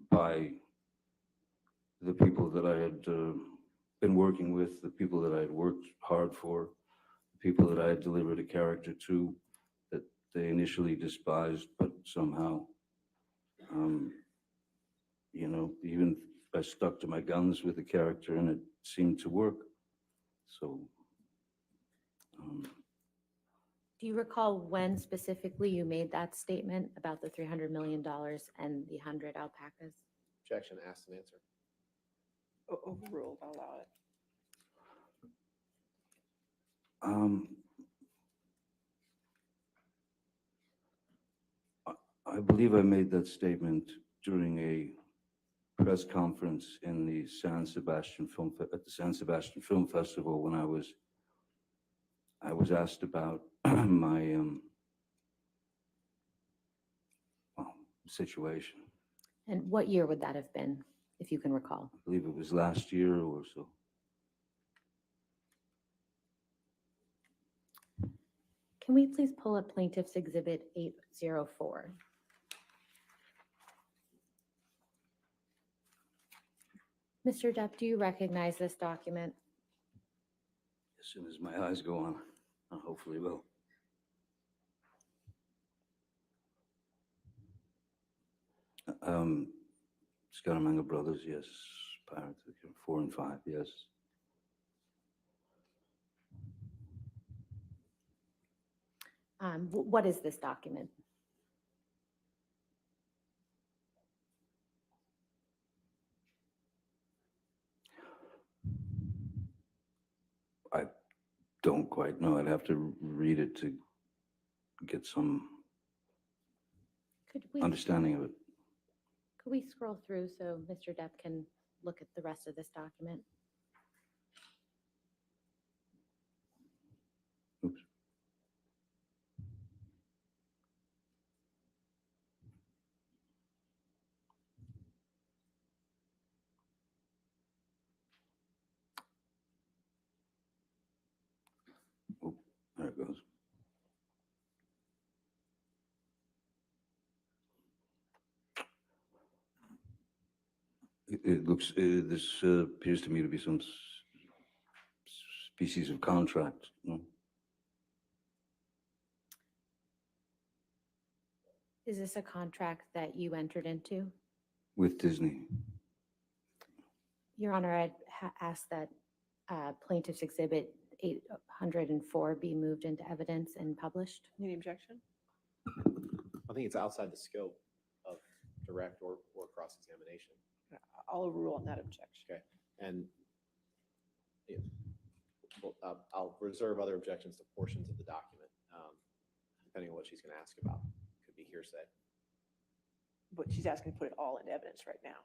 by the people that I had been working with, the people that I had worked hard for, the people that I had delivered a character to that they initially despised, but somehow, even I stuck to my guns with the character and it seemed to work. So, Do you recall when specifically you made that statement about the $300 million and the 100 alpacas? Objection, asked and answered. Overruled, I'll allow it. I believe I made that statement during a press conference in the San Sebastian at the San Sebastian Film Festival when I was asked about my situation. And what year would that have been, if you can recall? I believe it was last year or so. Can we please pull up Plaintiff's Exhibit 804? Mr. Depp, do you recognize this document? As soon as my eyes go on, I hopefully will. Scaramanga Brothers, yes. Pirates, 4 and 5, yes. What is this document? I don't quite know. I'd have to read it to get some understanding of it. Could we scroll through so Mr. Depp can look at the rest of this document? Oops. Oh, there it goes. It looks, this appears to me to be some species of contract. No? Is this a contract that you entered into? With Disney. Your Honor, I'd ask that Plaintiff's Exhibit 804 be moved into evidence and published. Any objection? I think it's outside the scope of direct or cross-examination. I'll overrule on that objection. Okay, and yeah, well, I'll reserve other objections to portions of the document, depending on what she's going to ask about. Could be hearsay. But she's asking to put it all into evidence right now.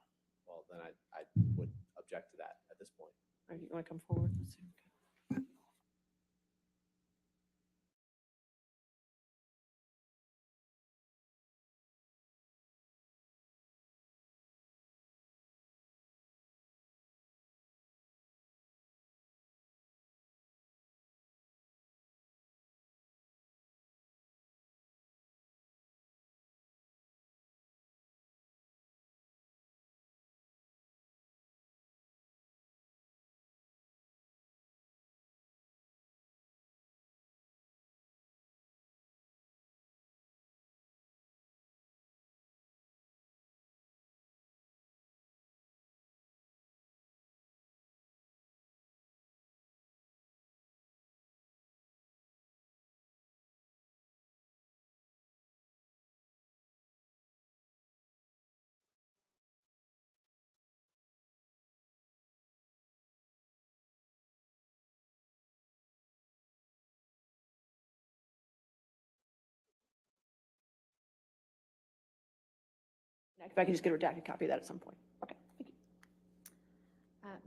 Well, then I would object to that at this point. All right, you want to come forward? Let's see. If I can just get a redacted copy of that at some point. Okay, thank you.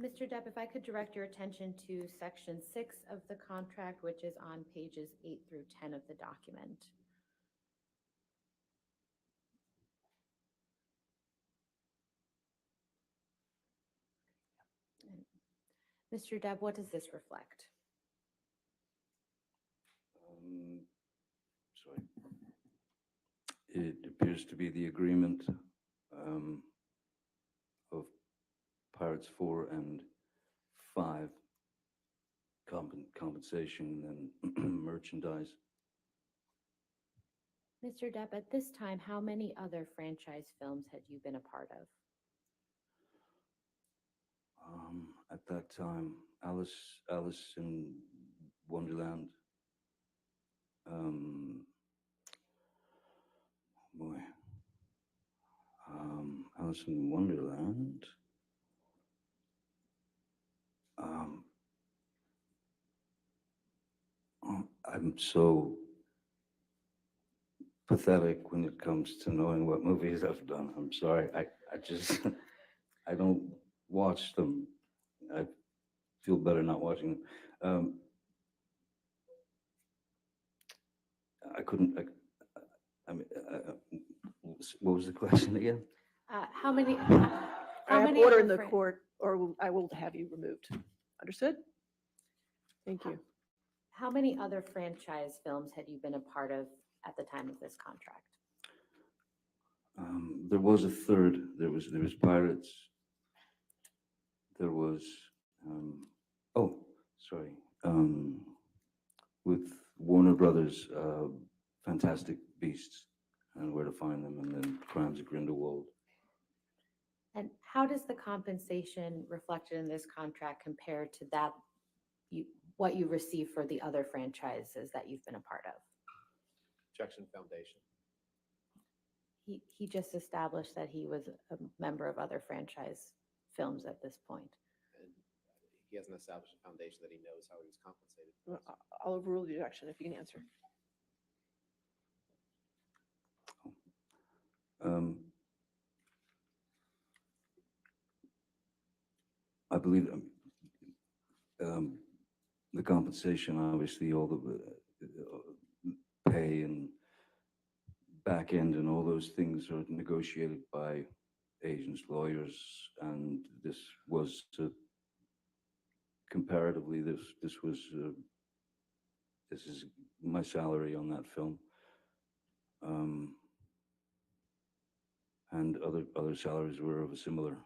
Mr. Depp, if I could direct your attention to section 6 of the contract, which is on pages 8 through 10 of the document. Mr. Depp, what does this reflect? Sorry. It appears to be the agreement of Pirates 4 and 5, compensation and merchandise. Mr. Depp, at this time, how many other franchise films had you been a part of? At that time, Alice in Wonderland. Boy. Alice in Wonderland. I'm so pathetic when it comes to knowing what movies I've done. I'm sorry. I just, I don't watch them. I feel better not watching them. I couldn't, I mean, what was the question again? How many? I have order in the court, or I will have you removed. Understood? Thank you. How many other franchise films had you been a part of at the time of this contract? There was a third. There was Pirates. There was, oh, sorry, with Warner Brothers, Fantastic Beasts and Where to Find Them, and then Crimes of Grindelwald. And how does the compensation reflected in this contract compare to that what you receive for the other franchises that you've been a part of? Objection Foundation. He just established that he was a member of other franchise films at this point. And he hasn't established a foundation that he knows how he was compensated. I'll overrule the objection if you can answer. I believe the compensation, obviously, all the pay and back end and all those things are negotiated by agents, lawyers, and this was comparatively, this is my salary on that film. And other salaries were of a similar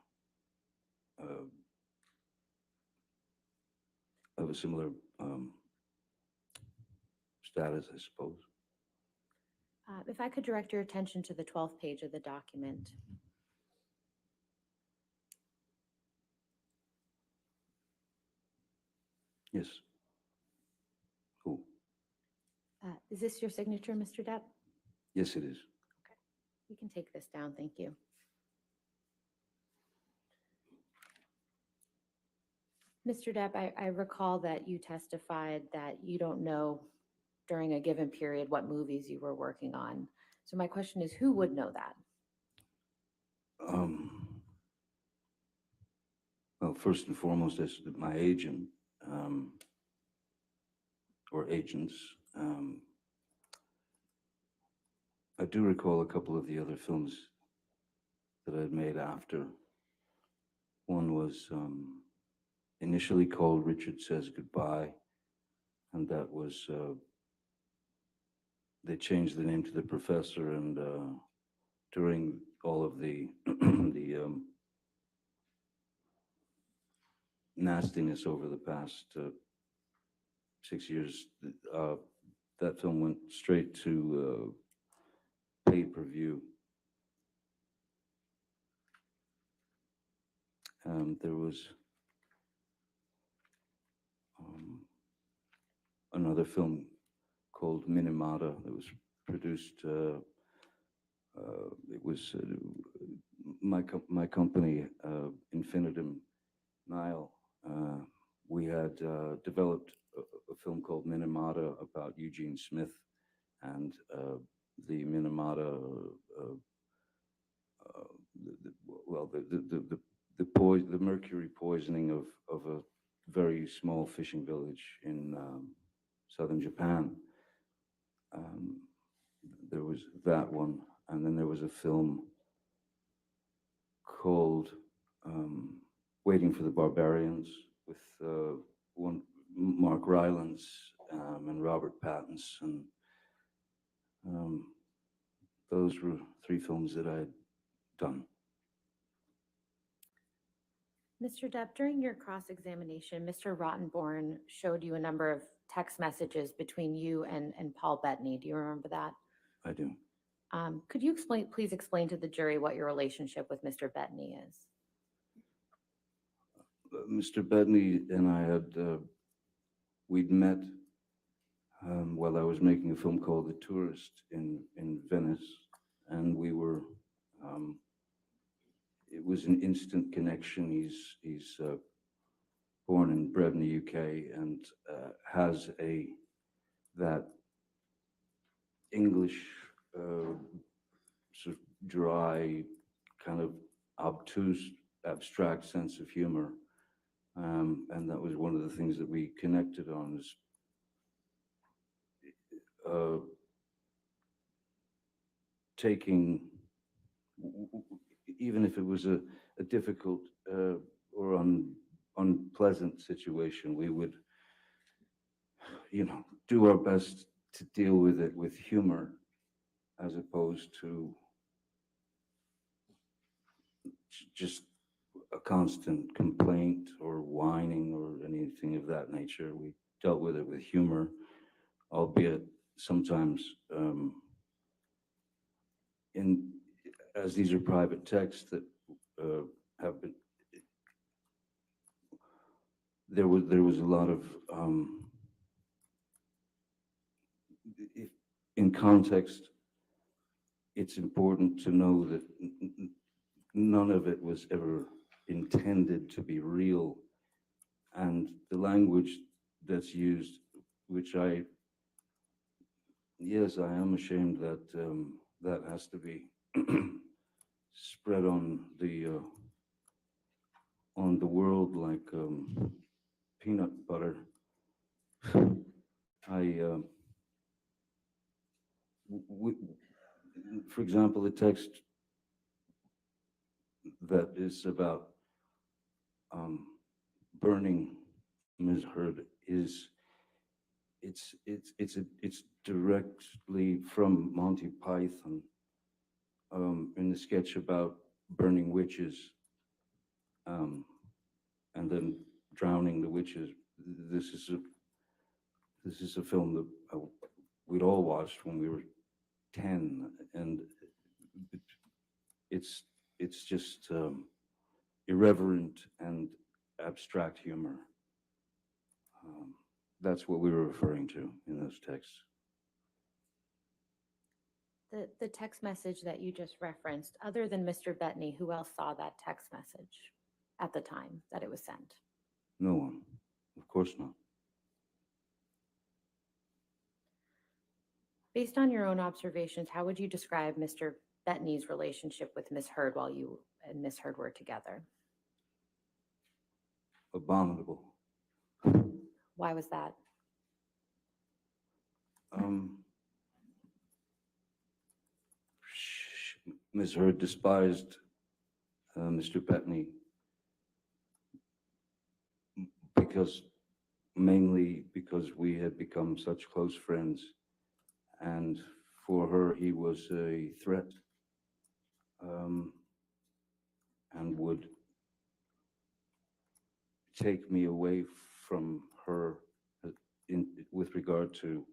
status, I suppose. If I could direct your attention to the 12th page of the document. Yes. Who? Is this your signature, Mr. Depp? Yes, it is. You can take this down, thank you. Mr. Depp, I recall that you testified that you don't know during a given period what movies you were working on. So my question is, who would know that? Well, first and foremost, is my agent, or agents. I do recall a couple of the other films that I'd made after. One was initially called Richard Says Goodbye, and that was, they changed the name to The Professor, and during all of the nastiness over the past 6 years, that film went straight to pay-per-view. There was another film called Minimata that was produced. It was my company, Infinitum Nile. We had developed a film called Minimata about Eugene Smith, and the Minamata well, the mercury poisoning of a very small fishing village in southern Japan. There was that one, and then there was a film called Waiting for the Barbarians with one Mark Rylance and Robert Pattinson. Those were 3 films that I had done. Mr. Depp, during your cross-examination, Mr. Rottenborn showed you a number of text messages between you and Paul Bettany. Do you remember that? I do. Could you please explain to the jury what your relationship with Mr. Bettany is? Mr. Bettany and I had, we'd met while I was making a film called The Tourist in Venice, and we were, it was an instant connection. He's born and bred in the UK and has that English sort of dry, kind of obtuse, abstract sense of humor. And that was one of the things that we connected on, is taking, even if it was a difficult or unpleasant situation, we would, do our best to deal with it with humor, as opposed to just a constant complaint or whining or anything of that nature. We dealt with it with humor, albeit sometimes as these are private texts that have been, there was a lot of in context. It's important to know that none of it was ever intended to be real, and the language that's used, which yes, I am ashamed that that has to be spread on the world like peanut butter. For example, the text that is about burning Ms. Heard it's directly from Monty Python in the sketch about burning witches and then drowning the witches. This is a film that we'd all watched when we were 10, and it's just irreverent and abstract humor. That's what we were referring to in those texts. The text message that you just referenced, other than Mr. Bettany, who else saw that text message at the time that it was sent? No one, of course not. Based on your own observations, how would you describe Mr. Bettany's relationship with Ms. Heard while you and Ms. Heard were together? Abominable. Why was that? Ms. Heard despised Mr. Bettany mainly because we had become such close friends, and for her he was a threat, and would take me away from her with regard to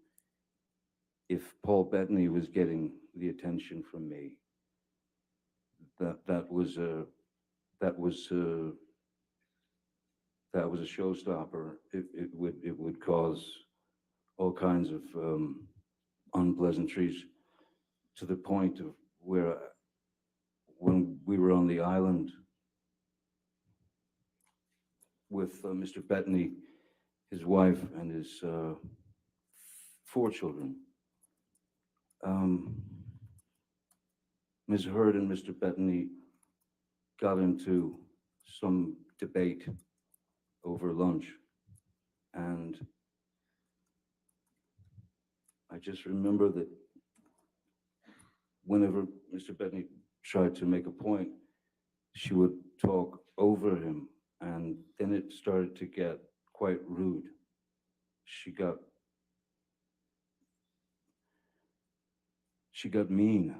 if Paul Bettany was getting the attention from me. That was a showstopper. It would cause all kinds of unpleasantries, to the point of where when we were on the island with Mr. Bettany, his wife, and his 4 children, Ms. Heard and Mr. Bettany got into some debate over lunch, and I just remember that whenever Mr. Bettany tried to make a point, she would talk over him, and then it started to get quite rude. She got mean,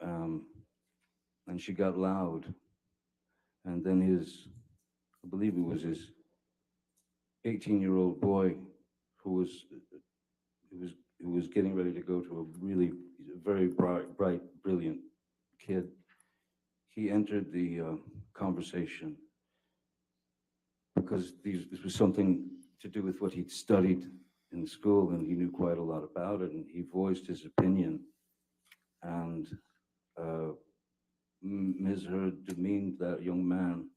and she got loud, and then I believe it was his 18-year-old boy who was getting ready to go to he's a very bright, brilliant kid. He entered the conversation because this was something to do with what he'd studied in school, and he knew quite a lot about it, and he voiced his opinion. And Ms. Heard demeaned that young man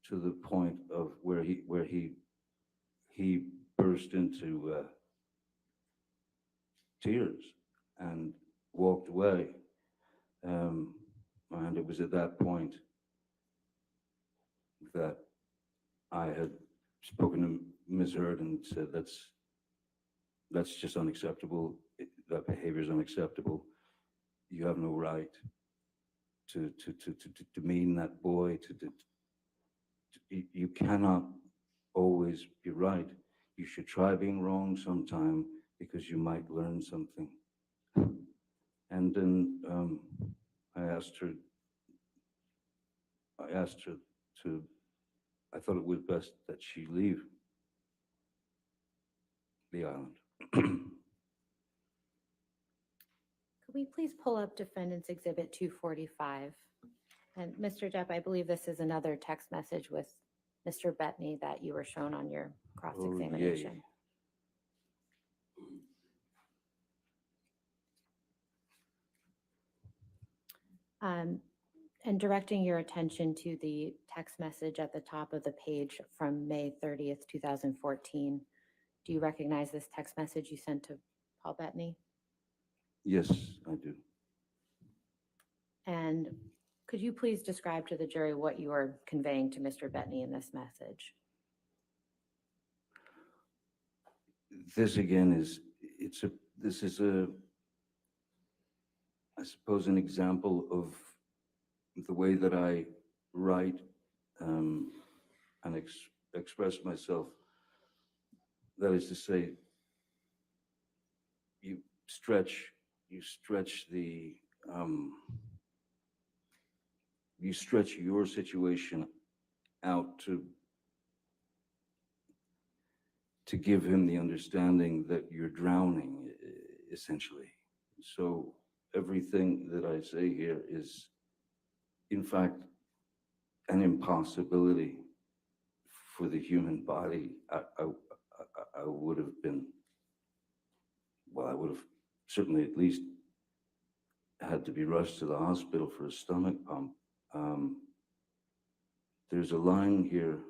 to the point of where he burst into tears and walked away. And it was at that point that I had spoken to Ms. Heard and said, that's just unacceptable. That behavior is unacceptable. You have no right to demean that boy. You cannot always be right. You should try being wrong sometime because you might learn something. And then I asked her to, I thought it was best that she leave the island. Could we please pull up Defendant's Exhibit 245? And Mr. Depp, I believe this is another text message with Mr. Bettany that you were shown on your cross-examination. And directing your attention to the text message at the top of the page from May 30th, 2014. Do you recognize this text message you sent to Paul Bettany? Yes, I do. And could you please describe to the jury what you are conveying to Mr. Bettany in this message? This again this is I suppose an example of the way that I write and express myself. That is to say, you stretch your situation out to give him the understanding that you're drowning, essentially. So everything that I say here is, in fact, an impossibility for the human body. I would have been, well, I would have certainly at least had to be rushed to the hospital for a stomach pump. There's a line here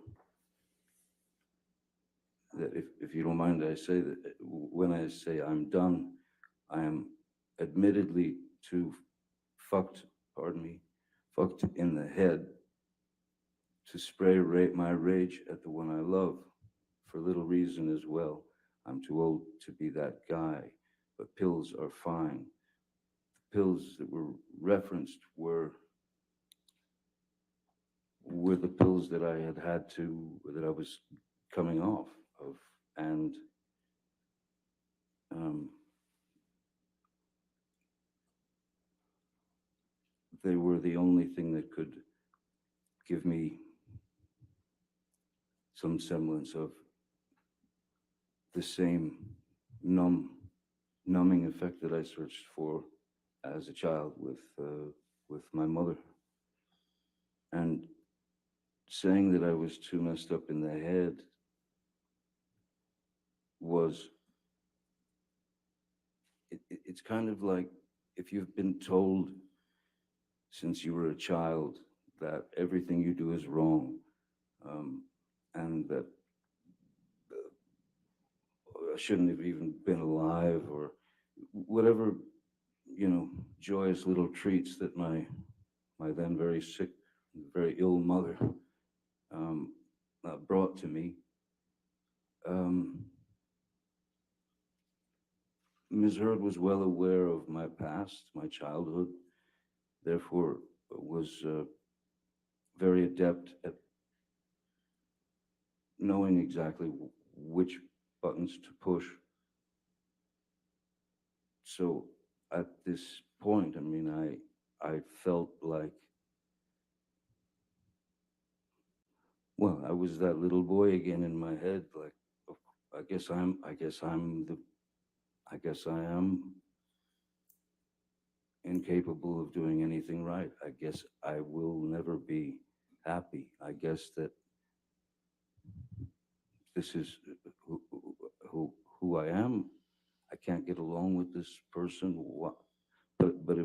that if you don't mind, I say that when I say I'm done, I am admittedly too fucked in the head to spray my rage at the one I love, for little reason as well. I'm too old to be that guy, but pills are fine. The pills that were referenced were the pills that that I was coming off of, and they were the only thing that could give me some semblance of the same numbing effect that I searched for as a child with my mother. And saying that I was too messed up in the head was, it's kind of like if you've been told since you were a child that everything you do is wrong, and that I shouldn't have even been alive, or whatever, joyous little treats that my then very sick, very ill mother brought to me. Ms. Heard was well aware of my past, my childhood, therefore was very adept at knowing exactly which buttons to push. So at this point, I mean, I felt like, well, I was that little boy again in my head, like, I guess I am incapable of doing anything right. I guess I will never be happy. I guess that this is who I am. I can't get along with this person. But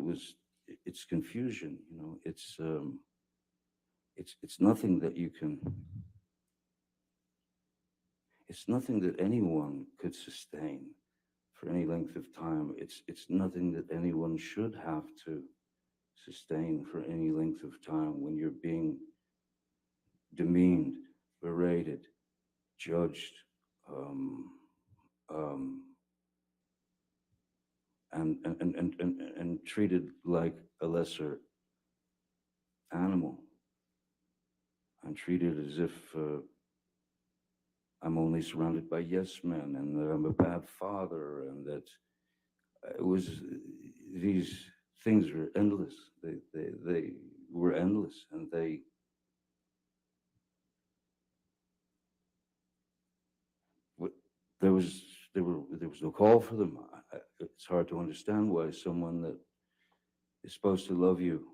it's confusion, you know. It's nothing that you can. It's nothing that anyone could sustain for any length of time. It's nothing that anyone should have to sustain for any length of time when you're being demeaned, berated, judged, and treated like a lesser animal. I'm treated as if I'm only surrounded by yes men, and that I'm a bad father, and that these things were endless. They were endless, and there was no call for them. It's hard to understand why someone that is supposed to love you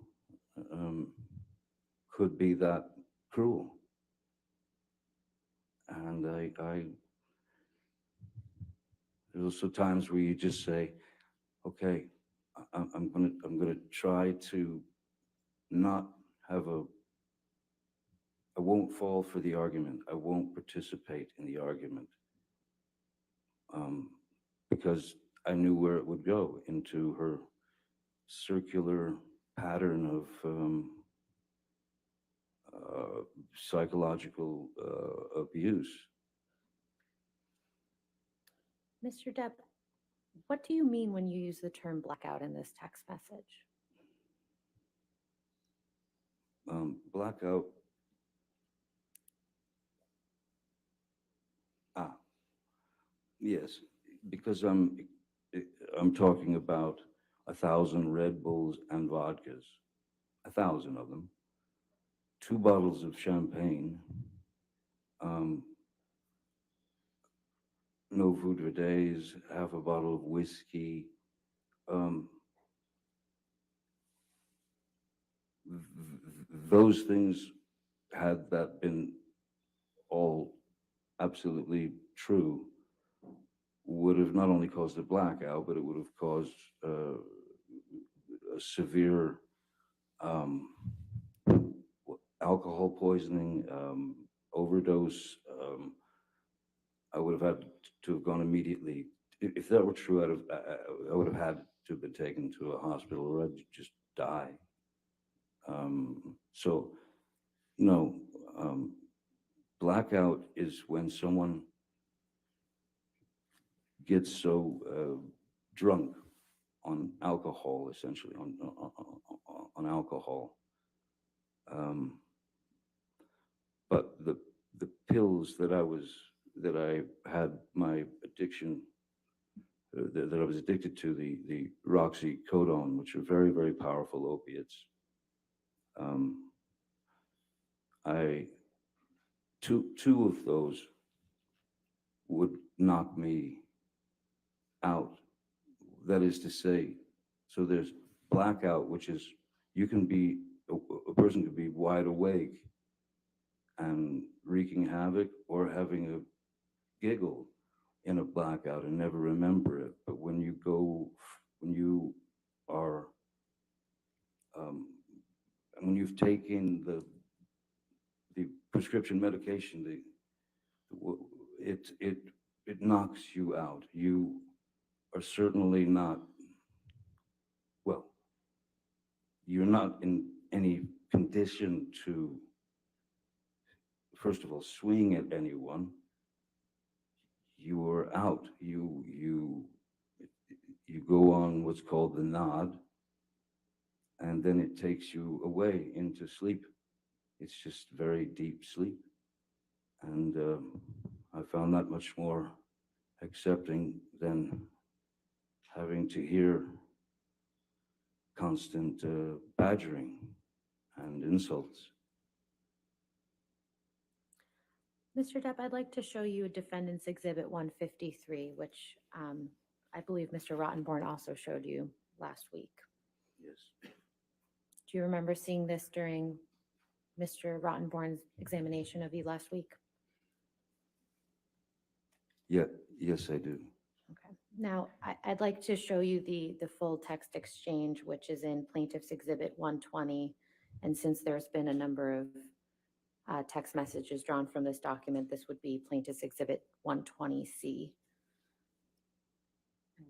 could be that cruel. And there's also times where you just say, okay, I'm gonna try to not have I won't fall for the argument. I won't participate in the argument. Because I knew where it would go, into her circular pattern of psychological abuse. Mr. Depp, what do you mean when you use the term blackout in this text message? Blackout. Yes, because I'm talking about 1,000 Red Bulls and vodkas, 1,000 of them, 2 bottles of champagne, no food for days, half a bottle of whiskey. Those things, had that been all absolutely true, would have not only caused a blackout, but it would have caused a severe alcohol poisoning, overdose. I would have had to have gone immediately. If that were true, I would have had to have been taken to a hospital, or I'd just die. So, no, blackout is when someone gets so drunk on alcohol, essentially on alcohol. But the pills that I had my addiction, that I was addicted to, the roxycodone, which are very, very powerful opiates. Two of those would knock me out. That is to say, so there's blackout, which is a person could be wide awake and wreaking havoc, or having a giggle in a blackout and never remember it. But when you are, when you've taken the prescription medication, it knocks you out. You are certainly not, well, you're not in any condition to, first of all, swing at anyone. You are out. You go on what's called the nod, and then it takes you away into sleep. It's just very deep sleep. And I found that much more accepting than having to hear constant badgering and insults. Mr. Depp, I'd like to show you Defendant's Exhibit 153, which I believe Mr. Rottenborn also showed you last week. Yes. Do you remember seeing this during Mr. Rottenborn's examination of you last week? Yeah, yes, I do. Okay. Now, I'd like to show you the full text exchange, which is in Plaintiff's Exhibit 120. And since there's been a number of text messages drawn from this document, this would be Plaintiff's Exhibit 120C.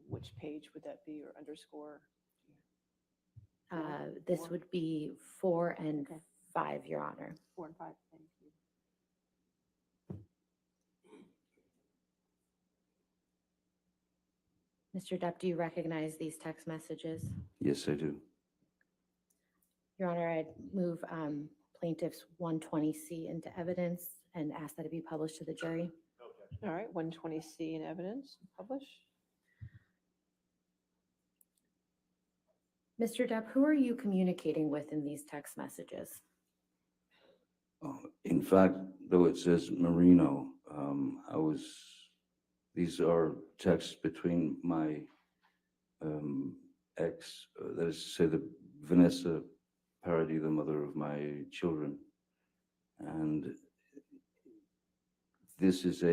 Which page would that be, or underscore? This Four? would be 4 and Okay. 5, Your Honor. 4 and 5, thank you. Mr. Depp, do you recognize these text messages? Yes, I do. Your Honor, I'd move Plaintiff's 120C into evidence and ask that it be published to the jury. All right, 120C in evidence, publish. Mr. Depp, who are you communicating with in these text messages? In fact, though it says Marino, these are texts between my ex, that is to say, the Vanessa Paradis, the mother of my children. And this is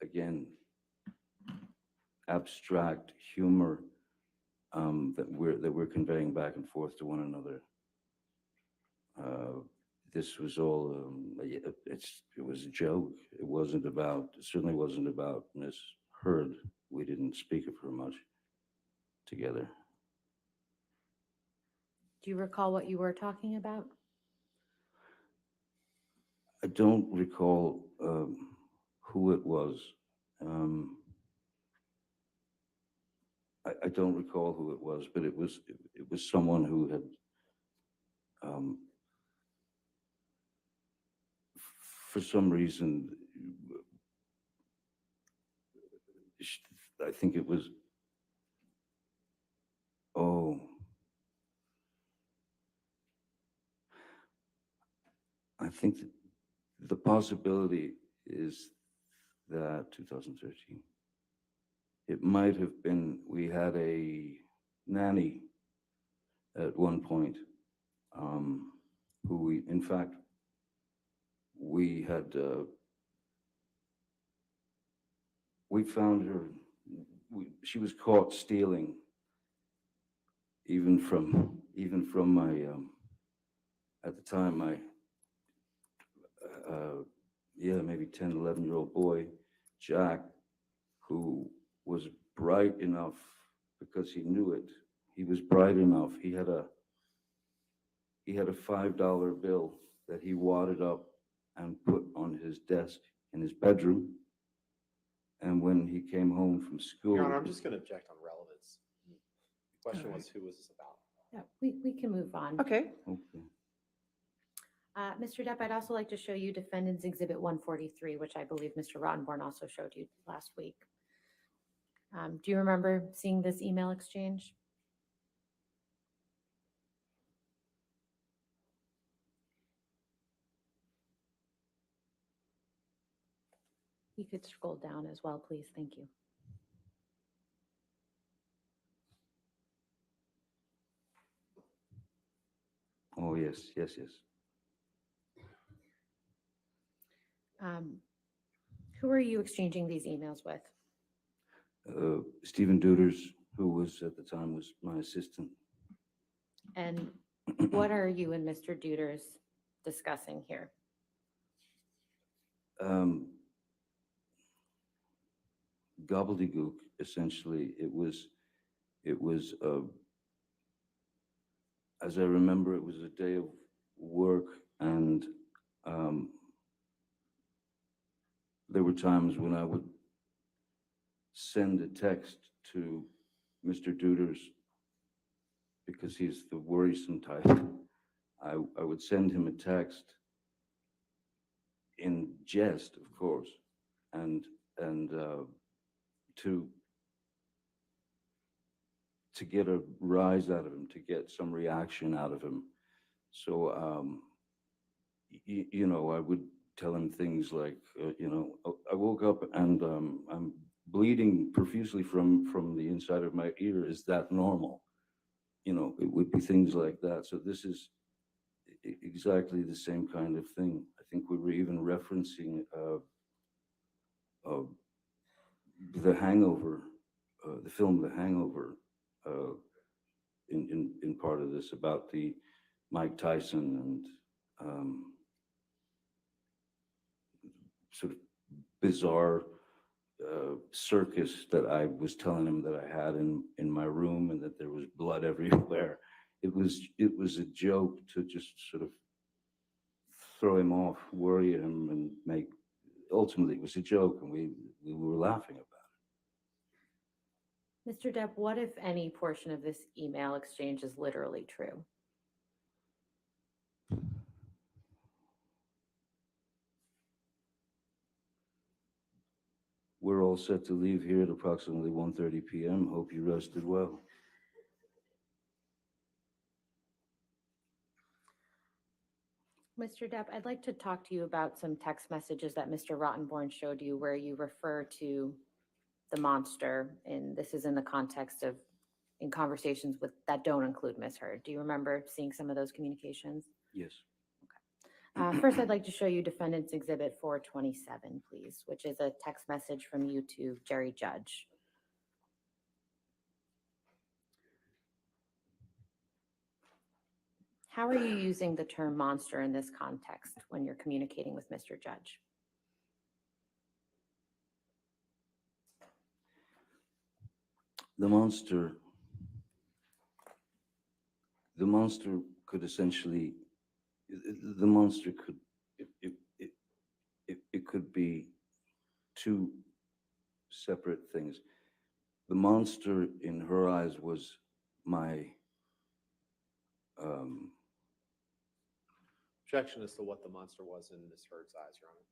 again, abstract humor that we're conveying back and forth to one another. This was all, it was a joke. It certainly wasn't about Miss Heard. We didn't speak of her much together. Do you recall what you were talking about? I don't recall who it was. I don't recall who it was, but it was someone who had for some reason, I think it was, I think that the possibility is that 2013, it might have been, we had a nanny at one point, who we, in fact, we had, we found her, she was caught stealing even from my, at the time, my, maybe 10, 11-year-old boy, Jack, who was bright enough, because he knew it, he was bright enough, he had a $5 bill that he wadded up and put on his desk in his bedroom. And when he came home from school. Your Honor, I'm just going to object on relevance. The question was, who was this about? Yeah, we can move on. Okay. Mr. Depp, I'd also like to show you Defendant's Exhibit 143, which I believe Mr. Rottenborn also showed you last week. Do you remember seeing this email exchange? You could scroll down as well, please. Thank you. Oh, yes. Who are you exchanging these emails with? Stephen Duders, who was at the time was my assistant. And what are you and Mr. Duders discussing here? Gobbledygook, essentially. It was as I remember, it was a day of work, and there were times when I would send a text to Mr. Duders, because he's the worrisome type. I would send him a text in jest, of course, and to get a rise out of him, to get some reaction out of him. So, you know, I would tell him things like, you know, "Oh, I woke up and I'm bleeding profusely from the inside of my ear. Is that normal?" You know, it would be things like that. So this is exactly the same kind of thing. I think we were even referencing The Hangover, the film The Hangover, in part of this, about the Mike Tyson and sort of bizarre circus that I was telling him that I had in my room, and that there was blood everywhere. It was a joke to just sort of throw him off, worry him, and make. Ultimately, it was a joke, and we were laughing about it. Mr. Depp, what if any portion of this email exchange is literally true? We're all set to leave here at approximately 1:30 p.m. Hope you rested well. Mr. Depp, I'd like to talk to you about some text messages that Mr. Rottenborn showed you where you refer to the monster, and this is in the context of in conversations with that don't include Miss Heard. Do you remember seeing some of those communications? Yes. First, I'd like to show you Defendant's Exhibit 427, please, which is a text message from you to Jerry Judge. How are you using the term monster in this context when you're communicating with Mr. Judge? The monster could essentially, the monster could, it could be two separate things. The monster in her eyes was my, Objection as to what the monster was in Ms. Heard's eyes, Your Honor.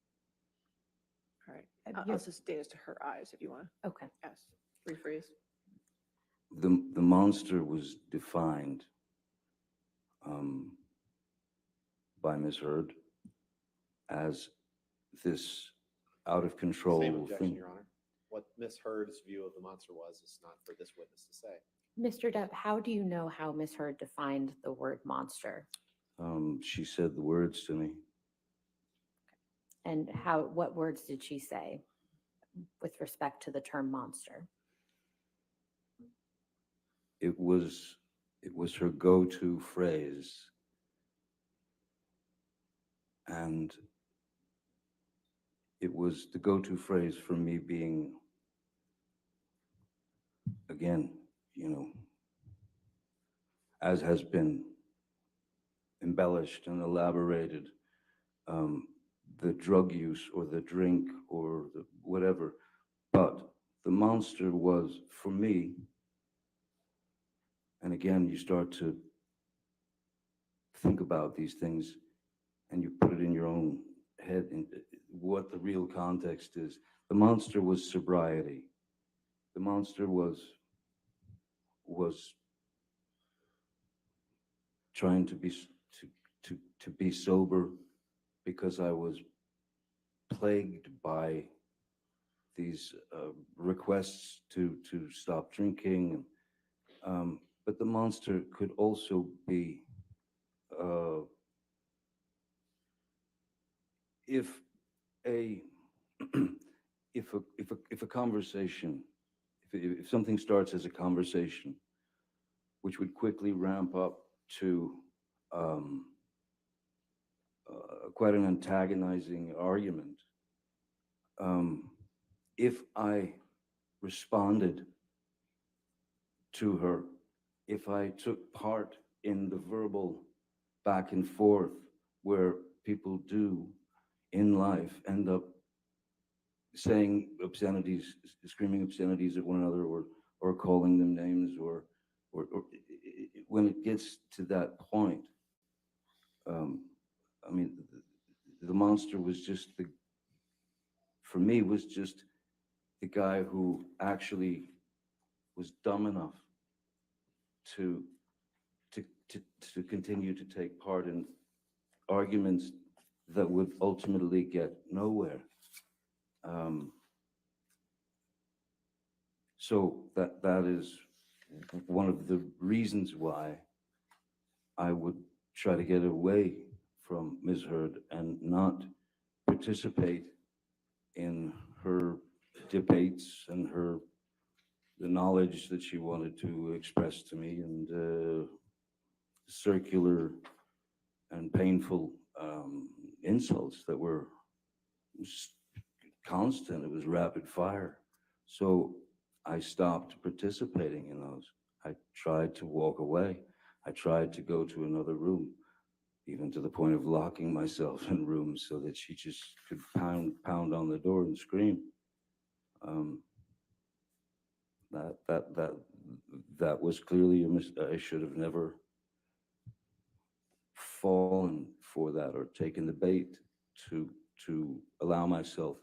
All right. I'll just stay as to her eyes if you want to. Okay. Yes. Rephrase. the monster was defined by Ms. Heard as this out of control Same objection, thing. Your Honor. What Ms. Heard's view of the monster was is not for this witness to say. Mr. Depp, how do you know how Ms. Heard defined the word monster? She said the words to me. And what words did she say with respect to the term monster? It was her go-to phrase, and it was the go-to phrase for me being, again, you know, as has been embellished and elaborated, the drug use or the drink or the whatever. But the monster was, for me, and again, you start to think about these things and you put it in your own head, in what the real context is. The monster was sobriety. The monster was trying to be sober, because I was plagued by these requests to stop drinking. But the monster could also be if a if a conversation, if something starts as a conversation, which would quickly ramp up to quite an antagonizing argument, if I responded to her, if I took part in the verbal back and forth where people do in life end up saying obscenities, screaming obscenities at one another, or calling them names, or when it gets to that point, I mean, the monster was just for me, was just the guy who actually was dumb enough to continue to take part in arguments that would ultimately get nowhere. So that is one of the reasons why I would try to get away from Ms. Heard and not participate in her debates and the knowledge that she wanted to express to me, and circular and painful insults that were constant. It was rapid fire. So I stopped participating in those. I tried to walk away. I tried to go to another room, even to the point of locking myself in rooms so that she just could pound on the door and scream. That was clearly a mistake. I should have never fallen for that or taken the bait to allow myself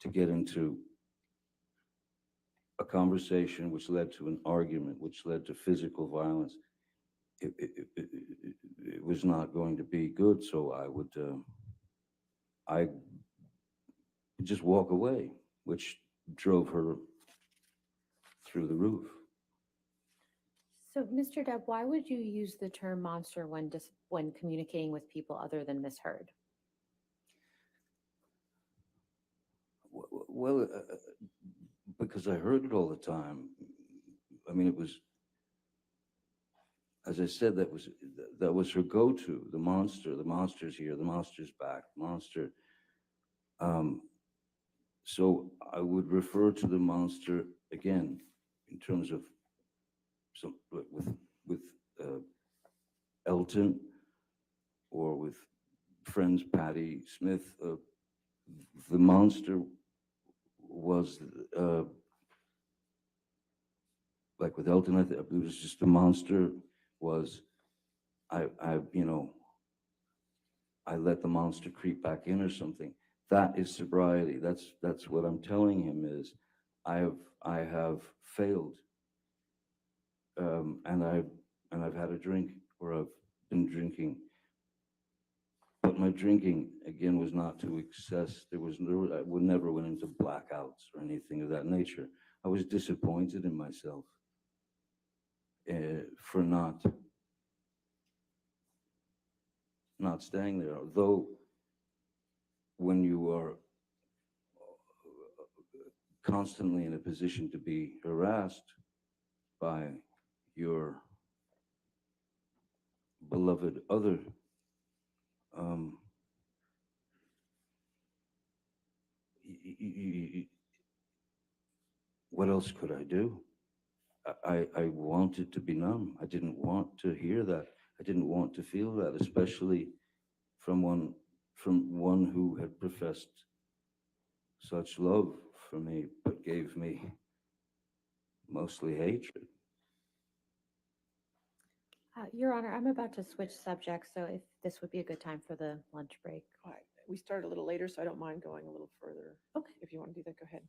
to get into a conversation which led to an argument, which led to physical violence. It was not going to be good, so I just walk away, which drove her through the roof. So, Mr. Depp, why would you use the term monster when communicating with people other than Miss Heard? Well, because I heard it all the time. I mean, it was, as I said, that was her go-to. The monster's here, the monster's back, monster. So I would refer to the monster again in terms of with Elton, or with friends Patti Smith. The monster was like with Elton. I believe it was just the monster was I let the monster creep back in or something. That is sobriety. That's what I'm telling him is I have failed, and I've had a drink, or I've been drinking. But my drinking again was not to excess. I would never went into blackouts or anything of that nature. I was disappointed in myself for not staying there. Although when you are constantly in a position to be harassed by your beloved other, what else could I do? I wanted to be numb. I didn't want to hear that. I didn't want to feel that, especially from one who had professed such love for me, but gave me mostly hatred. Your Honor, I'm about to switch subjects, so if this would be a good time for the lunch break. All right. We started a little later, so I don't mind going a little further. Okay. If you want to do that, go ahead.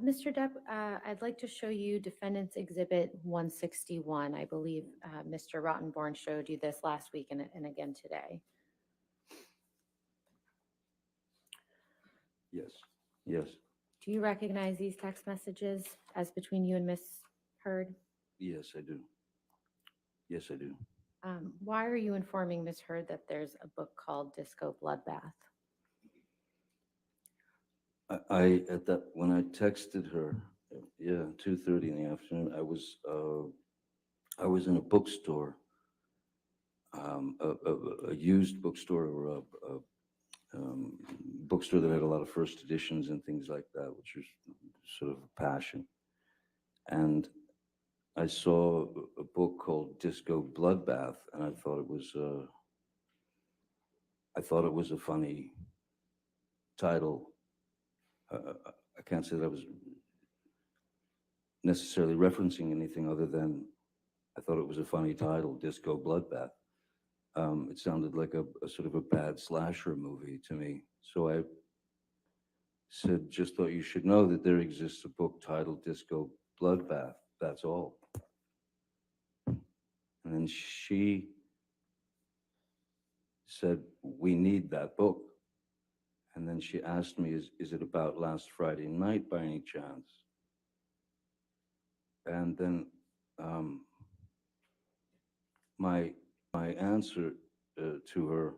Mr. Depp, I'd like to show you Defendant's Exhibit 161. I believe Mr. Rottenborn showed you this last week and again today. Yes, yes, Do you recognize these text messages as between you and Miss Heard? yes, I do. Yes, I do. Why are you informing Miss Heard that there's a book called Disco Bloodbath? I at that when I texted her, 2:30 in the afternoon, I was in a bookstore, a used bookstore, or a bookstore that had a lot of first editions and things like that, which was sort of a passion. And I saw a book called Disco Bloodbath, and I thought it was a funny title. I can't say that I was necessarily referencing anything other than I thought it was a funny title, Disco Bloodbath. It sounded like a sort of a bad slasher movie to me. So I said, just thought you should know that there exists a book titled Disco Bloodbath. That's all. And then she said, we need that book. And then she asked me, is it about last Friday night by any chance? And then my answer to her,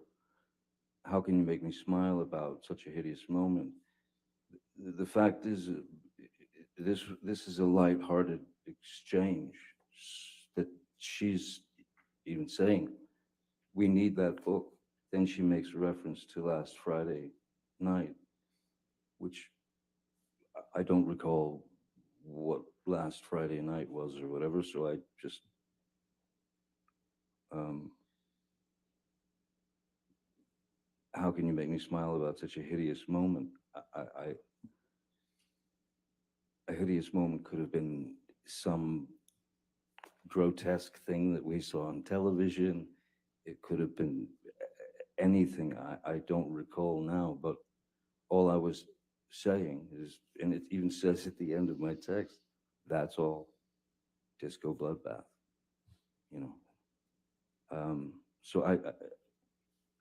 how can you make me smile about such a hideous moment? The fact is, this is a light-hearted exchange that she's even saying, we need that book. Then she makes reference to last Friday night, which I don't recall what last Friday night was or whatever, so I just how can you make me smile about such a hideous moment? A hideous moment could have been some grotesque thing that we saw on television. It could have been anything. I don't recall now, but all I was saying is, and it even says at the end of my text, that's all. Disco Bloodbath, you know. So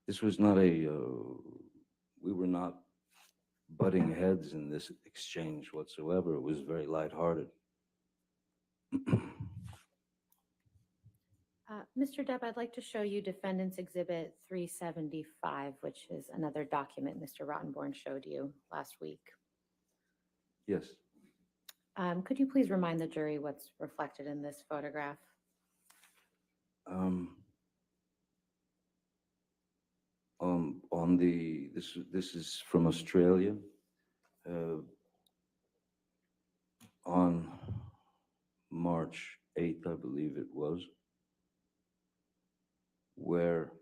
this was not we were not butting heads in this exchange whatsoever. It was very lighthearted. Mr. Depp, I'd like to show you Defendant's Exhibit 375, which is another document Mr. Rottenborn showed you last week. Yes. Could you please remind the jury what's reflected in this photograph? This is from Australia. On March 8th, I believe it was, where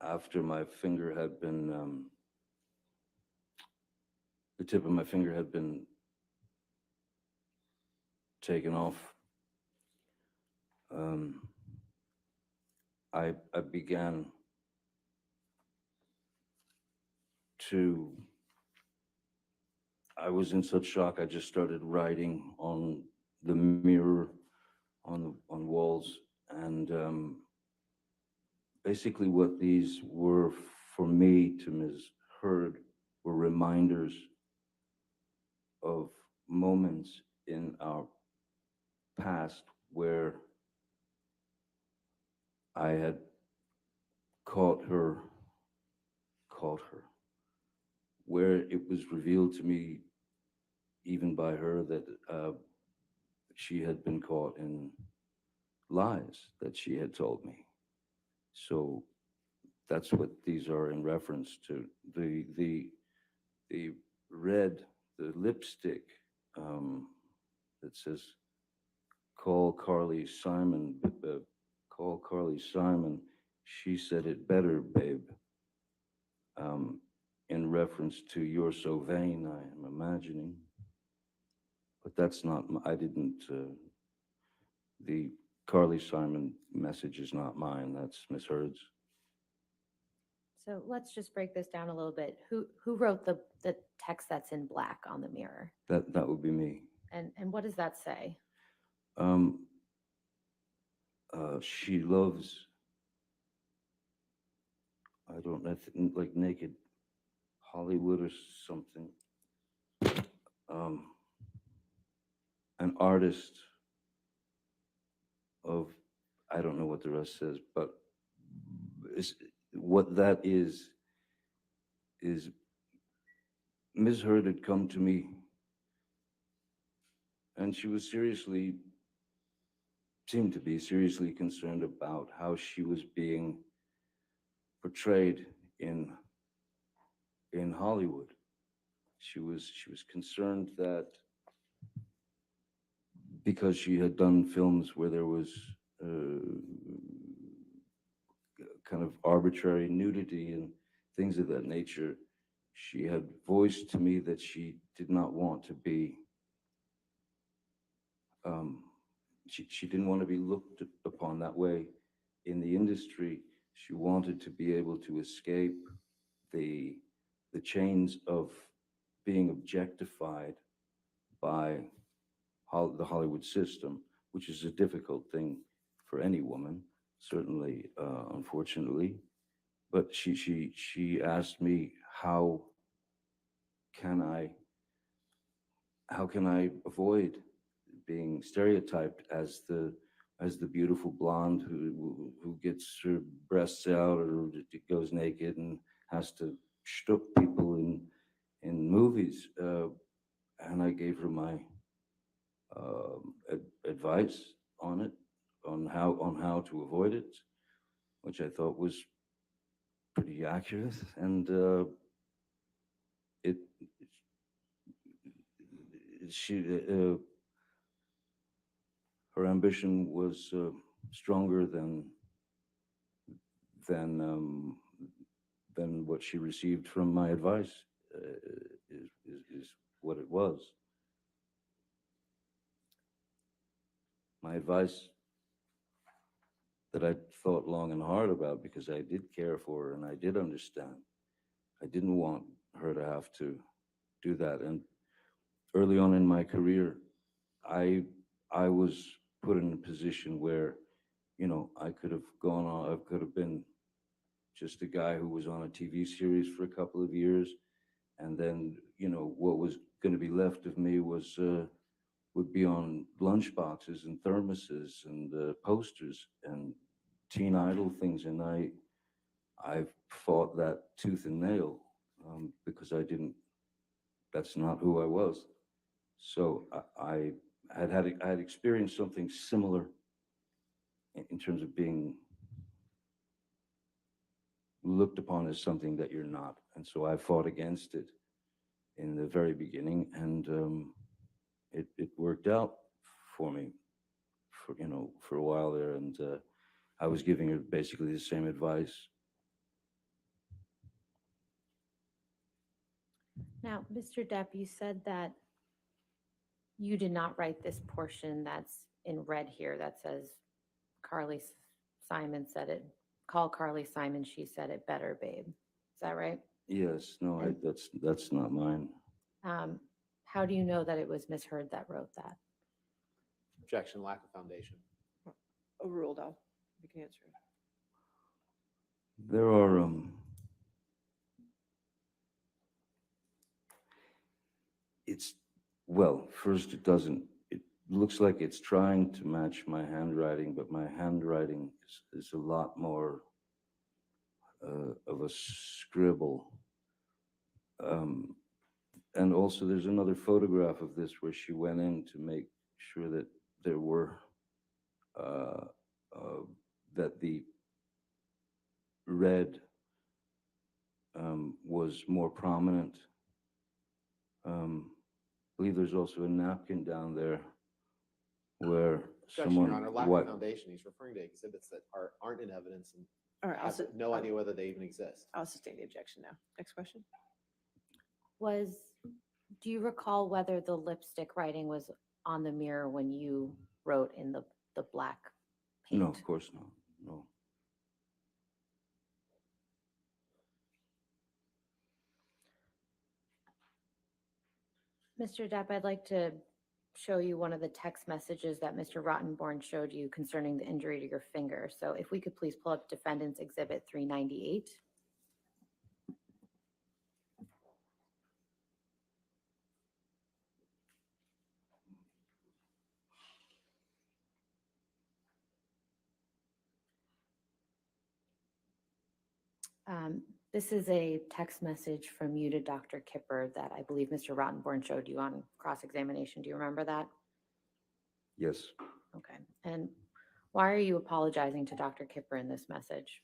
after my finger had been, the tip of my finger had been taken off, I began I was in such shock, I just started writing on the mirror, on walls, and basically what these were for me to Ms. Heard were reminders of moments in our past where I had caught her, where it was revealed to me, even by her, that she had been caught in lies that she had told me. So that's what these are in reference to. The red, the lipstick that says, call Carly Simon, call Carly Simon, she said it better, babe. In reference to You're So Vain, I am imagining. But that's not, I didn't, the Carly Simon message is not mine, that's Miss Heard's. So let's just break this down a little bit. Who wrote the text that's in black on the mirror? That would be me. And what does that say? She loves, I don't know, like Naked Hollywood or something. An artist of, I don't know what the rest says, but what that is Ms. Heard had come to me and she was seemed to be seriously concerned about how she was being portrayed in Hollywood. She was concerned that because she had done films where there was kind of arbitrary nudity and things of that nature, she had voiced to me that she did not want to be, she didn't want to be looked upon that way in the industry. She wanted to be able to escape the chains of being objectified by the Hollywood system, which is a difficult thing for any woman, certainly, unfortunately. But she asked me, how can I avoid being stereotyped as the beautiful blonde who gets her breasts out or goes naked and has to shtuck people in movies, and I gave her my advice on it, on how to avoid it, which I thought was pretty accurate, and it she her ambition was stronger than what she received from my advice, is what it was. My advice that I thought long and hard about, because I did care for her and I did understand. I didn't want her to have to do that. And early on in my career, I was put in a position where, I could have gone on, I could have been just a guy who was on a TV series for a couple of years. And then, what was going to be left of me would be on lunch boxes and thermoses and posters and teen idol things. And I fought that tooth and nail, because that's not who I was. So I had experienced something similar in terms of being looked upon as something that you're not. And so I fought against it in the very beginning, and it worked out for me for a while there. And I was giving her basically the same advice. Now, Mr. Depp, you said that you did not write this portion that's in red here that says Carly Simon said it. Call Carly Simon, she said it better, babe. Is that right? Yes, no, that's not mine. How do you know that it was Miss Heard that wrote that? Objection, lack of foundation. Overruled, Al. You can answer it. There are first, it looks like it's trying to match my handwriting, but my handwriting is a lot more of a scribble. And also there's another photograph of this where she went in to make sure that there were, that the red was more prominent. I believe there's also a napkin down there where Objection, someone Your Honor, lack of foundation. He's referring to exhibits that aren't in evidence and All right, have no idea whether they even exist. I'll sustain the objection now. Next question. Do you recall whether the lipstick writing was on the mirror when you wrote in the black paint? No, of course not. No. Mr. Depp, I'd like to show you one of the text messages that Mr. Rottenborn showed you concerning the injury to your finger. So if we could please pull up Defendant's Exhibit 398. This is a text message from you to Dr. Kipper that I believe Mr. Rottenborn showed you on cross-examination. Do you remember that? Yes. Okay. And why are you apologizing to Dr. Kipper in this message?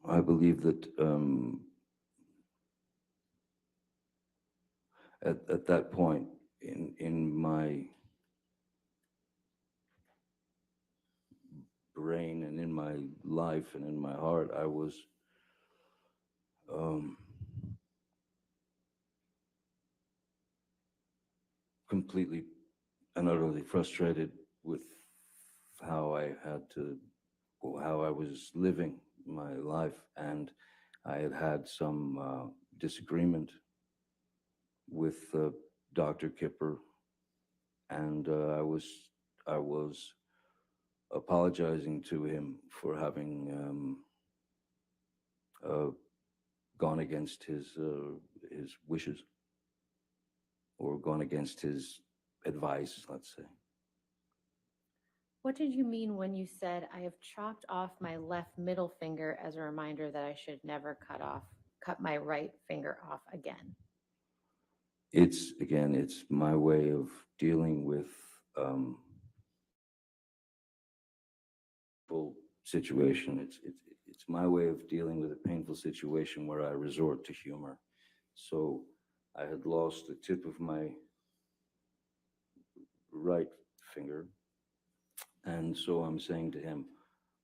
I believe that at that point in my brain and in my life and in my heart, I was completely and utterly frustrated with how how I was living my life, and I had some disagreement with Dr. Kipper, and I was apologizing to him for having gone against his wishes, or gone against his advice, let's say. What did you mean when you said, I have chopped off my left middle finger as a reminder that I should never cut my right finger off again? It's my way of dealing with full situation. It's my way of dealing with a painful situation where I resort to humor. So I had lost the tip of my right finger, and so I'm saying to him,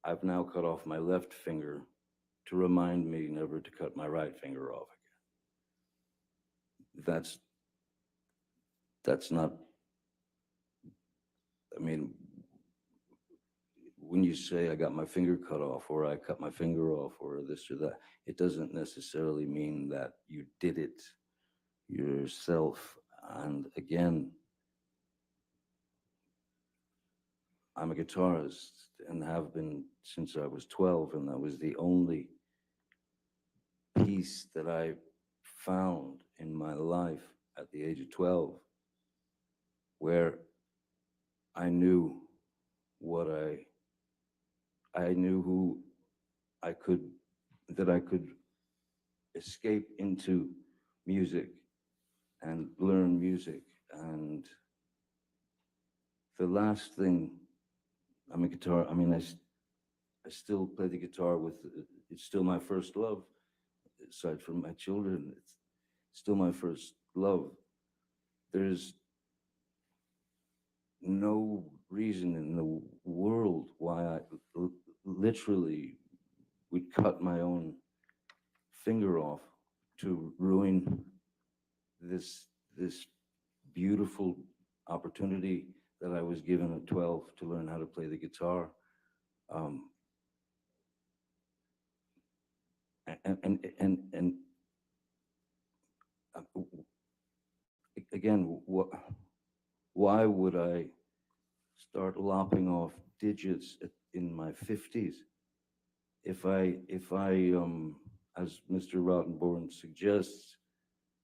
I've now cut off my left finger to remind me never to cut my right finger off again. That's not, I mean, when you say I got my finger cut off, or I cut my finger off, or this or that, it doesn't necessarily mean that you did it yourself. And again, I'm a guitarist and have been since I was 12, and that was the only peace that I found in my life at the age of 12, where I knew I knew who I could, that I could escape into music and learn music. And the last thing, I'm a guitar, I mean, I still play the guitar with, it's still my first love, aside from my children. It's still my first love. There's no reason in the world why I literally would cut my own finger off to ruin this beautiful opportunity that I was given at 12 to learn how to play the guitar. And again, why would I start lopping off digits in my 50s if I as Mr. Rottenborn suggests,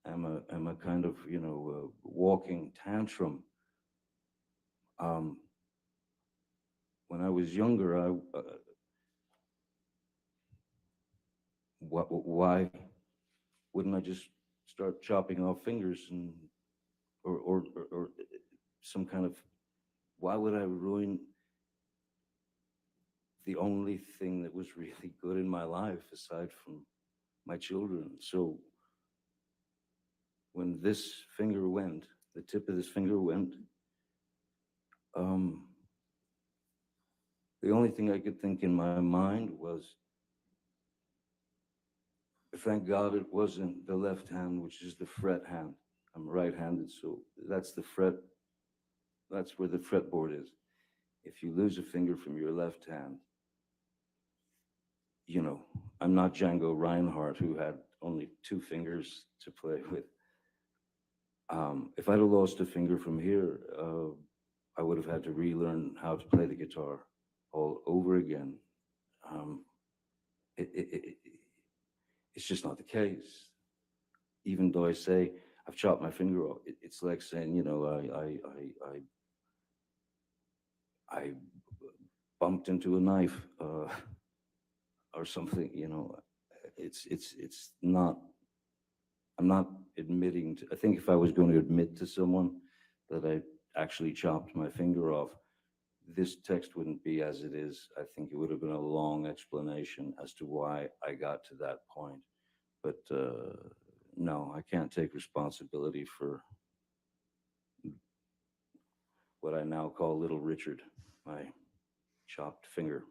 am a kind of, you know, walking tantrum. When I was younger, why wouldn't I just start chopping off fingers and or some kind of, why would I ruin the only thing that was really good in my life aside from my children? So when this finger went, the tip of this finger went, the only thing I could think in my mind was, thank God it wasn't the left hand, which is the fret hand. I'm right-handed, so that's the fret, that's where the fretboard is. If you lose a finger from your left hand, you know, I'm not Django Reinhardt, who had only 2 fingers to play with. If I'd have lost a finger from here, I would have had to relearn how to play the guitar all over again. It's just not the case. Even though I say I've chopped my finger off, it's like saying, you know, I bumped into a knife or something. You know, it's not. I'm not admitting to. I think if I was going to admit to someone that I actually chopped my finger off, this text wouldn't be as it is. I think it would have been a long explanation as to why I got to that point. But no, I can't take responsibility for what I now call Little Richard, my chopped finger.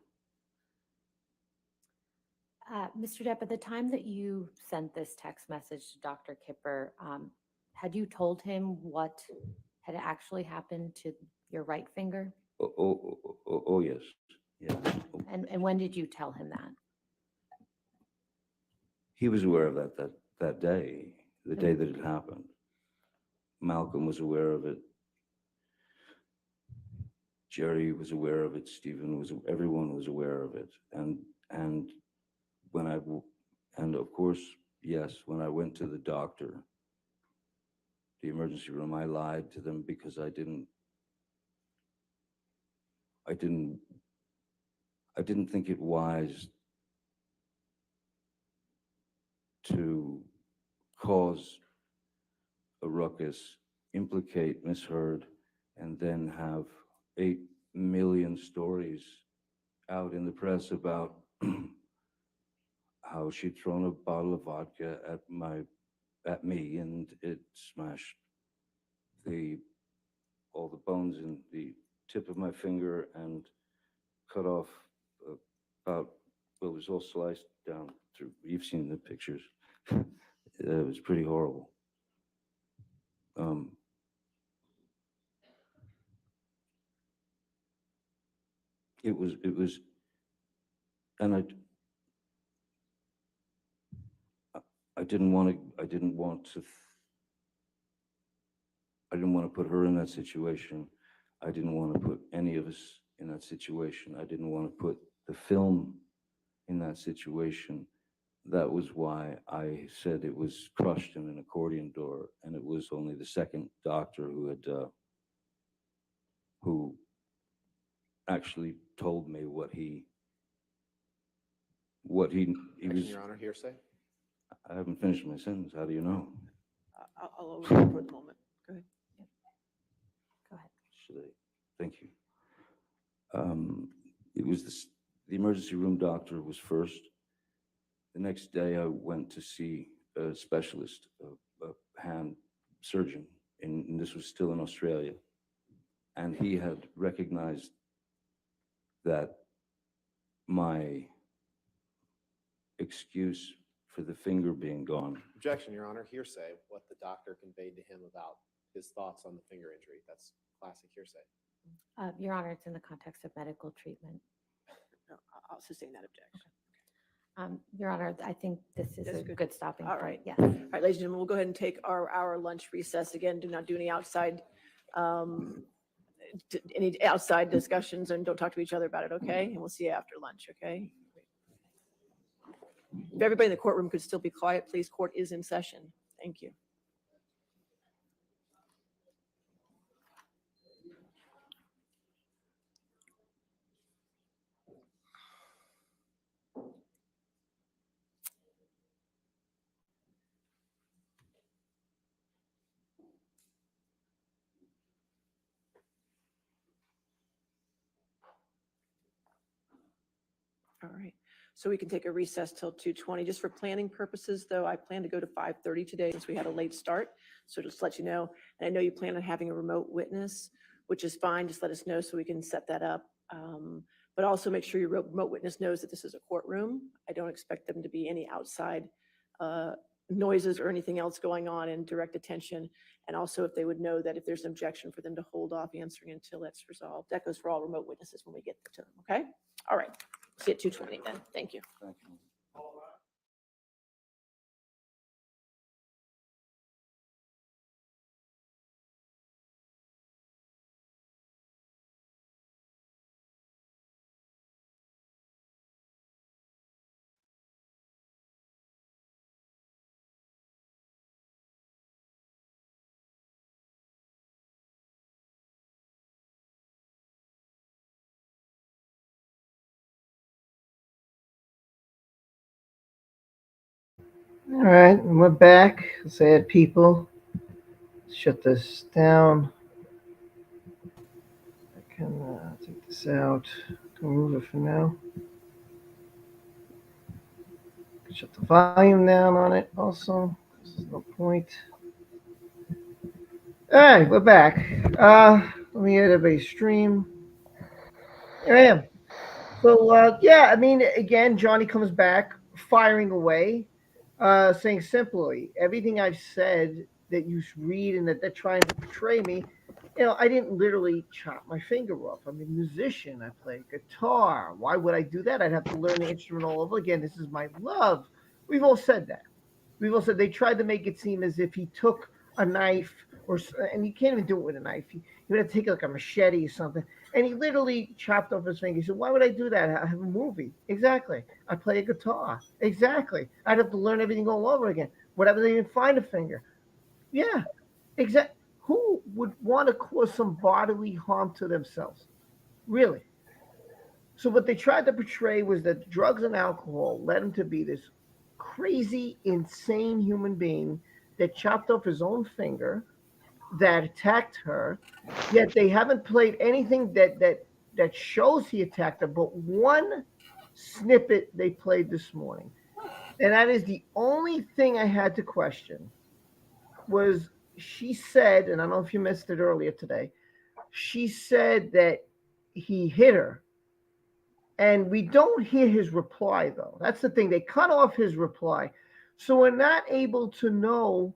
Mr. Depp, at the time that you sent this text message to Dr. Kipper, had you told him what had actually happened to your right finger? Oh yes. Yeah. And when did you tell him that? He was aware of that day, the day that it happened. Malcolm was aware of it. Jerry was aware of it. Stephen was. Everyone was aware of it. And when and of course, yes, when I went to the doctor, the emergency room, I lied to them because I didn't think it wise to cause a ruckus, implicate Miss Heard, and then have 8 million stories out in the press about how she'd thrown a bottle of vodka at me and it smashed all the bones in the tip of my finger and cut off about, well, it was all sliced down through. You've seen the pictures. It was pretty horrible. It was, and I didn't want to put her in that situation. I didn't want to put any of us in that situation. I didn't want to put the film in that situation. That was why I said it was crushed in an accordion door, and it was only the second doctor who actually told me what he was. Your Honor, hearsay. I haven't finished my sentence. How do you know? I'll overrule for the moment. Go ahead. Go ahead. Should I? Thank you. It was the emergency room doctor was first. The next day, I went to see a specialist, a hand surgeon, and this was still in Australia. And he had recognized that my excuse for the finger being gone. Objection, Your Honor. Hearsay. What the doctor conveyed to him about his thoughts on the finger injury. That's classic hearsay. Your Honor, it's in the context of medical treatment. No, I'll sustain that objection. Your Honor, I think this is That's a good stopping All point. right. Yes. All right, ladies and gentlemen, we'll go ahead and take our lunch recess. Again, do not do any outside discussions, and don't talk to each other about it, okay? And we'll see you after lunch, okay? If everybody in the courtroom could still be quiet, please. Court is in session. Thank you. All right, so we can take a recess till 2:20. Just for planning purposes, though, I plan to go to 5:30 today since we had a late start. So just to let you know, and I know you plan on having a remote witness, which is fine. Just let us know so we can set that up. But also make sure your remote witness knows that this is a courtroom. I don't expect them to be any outside noises or anything else going on in direct attention. And also if they would know that if there's an objection for them to hold off answering until that's resolved. That goes for all remote witnesses when we get to them, okay? All right. See you at 2:20 then. Thank you. Thank you. All right, and we're back. Let's add people. Shut this down. I can take this this out. Remove it for now. Shut the volume down on it also. There's no point. All right, we're back. Let me edit everybody's stream. Here I am. So yeah, I mean, again, Johnny comes back firing away, saying simply everything I've said that you read and that they're trying to portray me. I didn't literally chop my finger off. I'm a musician. I play guitar. Why would I do that? I'd have to learn the instrument all over again. This is my love. We've all said that. We've all said they tried to make it seem as if he took a knife and you can't even do it with a knife. You would have to take like a machete or something. And he literally chopped off his finger. He said, "Why would I do that? I have a movie." Exactly. I play a guitar. Exactly. I'd have to learn everything all over again. Whatever they didn't find a finger. Yeah. Exactly. Who would want to cause some bodily harm to themselves? Really? So what they tried to portray was that drugs and alcohol led him to be this crazy, insane human being that chopped off his own finger, that attacked her. Yet they haven't played anything that shows he attacked her, but one snippet they played this morning, and that is the only thing I had to question. Was she said, and I don't know if you missed it earlier today. She said that he hit her. And we don't hear his reply, though. That's the thing. They cut off his reply. So we're not able to know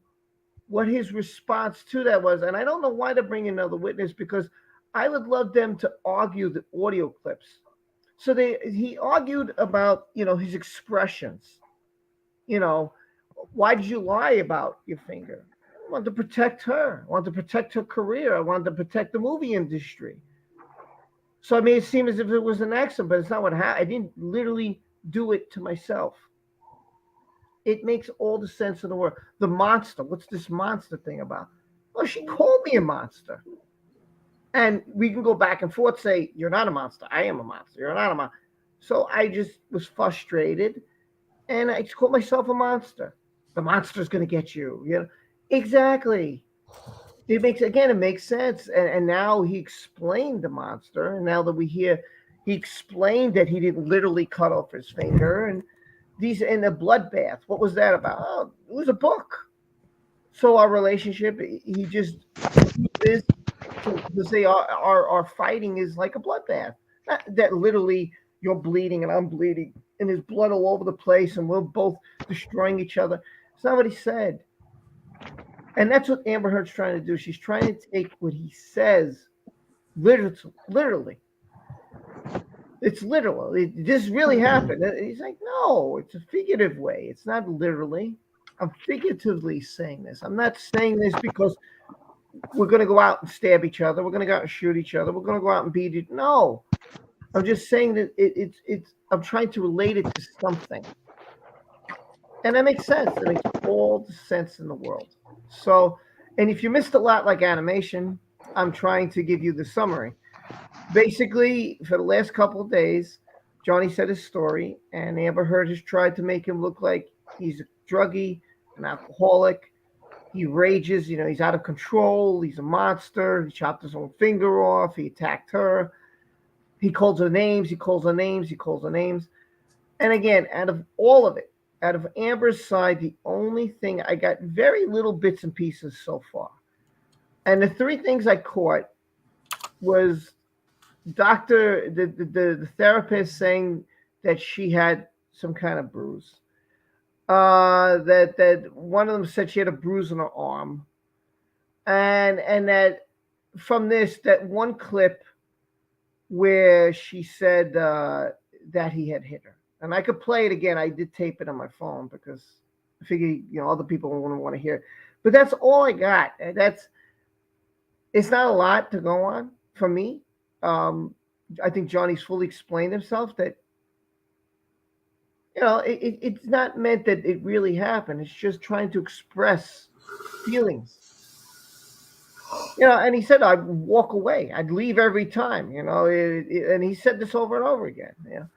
what his response to that was. And I don't know why to bring another witness because I would love them to argue the audio clips. So he argued about, his expressions. Why did you lie about your finger? I wanted to protect her. I wanted to protect her career. I wanted to protect the movie industry. So I made it seem as if it was an accident, but it's not what happened. I didn't literally do it to myself. It makes all the sense in the world. The monster, what's this monster thing about? Well, she called me a monster. And we can go back and forth, say, you're not a monster. I am a monster. You're not a monster. So I just was frustrated, and I just called myself a monster. The monster's going to get you. Exactly. It makes sense. And now he explained the monster. And now that we hear, he explained that he didn't literally cut off his finger. And these in the bloodbath. What was that about? Oh, it was a book. So our relationship, he just is to say our fighting is like a bloodbath. Not that literally you're bleeding and I'm bleeding and there's blood all over the place and we're both destroying each other. It's not what he said. And that's what Amber Heard's trying to do. She's trying to take what he says literally. It's literal. This really happened. He's like, no, it's a figurative way. It's not literally. I'm figuratively saying this. I'm not saying this because we're going to go out and stab each other. We're going to go out and shoot each other. We're going to go out and beat it. No, I'm just saying that it's. I'm trying to relate it to something, and that makes sense. It makes all the sense in the world. So, and if you missed a lot like animation, I'm trying to give you the summary. Basically, for the last couple of days, Johnny said his story, and Amber Heard has tried to make him look like he's a druggie, an alcoholic. He rages, he's out of control. He's a monster. He chopped his own finger off. He attacked her. He calls her names. He calls her names. He calls her names. And again, out of all of it, out of Amber's side, the only thing I got very little bits and pieces so far. And the three things I caught was the therapist saying that she had some kind of bruise. That one of them said she had a bruise on her arm. And that from this, that one clip where she said that he had hit her. And I could play it again. I did tape it on my phone because I figured, other people wouldn't want to hear it. But that's all I got. It's not a lot to go on for me. I think Johnny's fully explained himself that, it's not meant that it really happened. It's just trying to express feelings. And he said, I'd walk away. I'd leave every time, and he said this over and over again.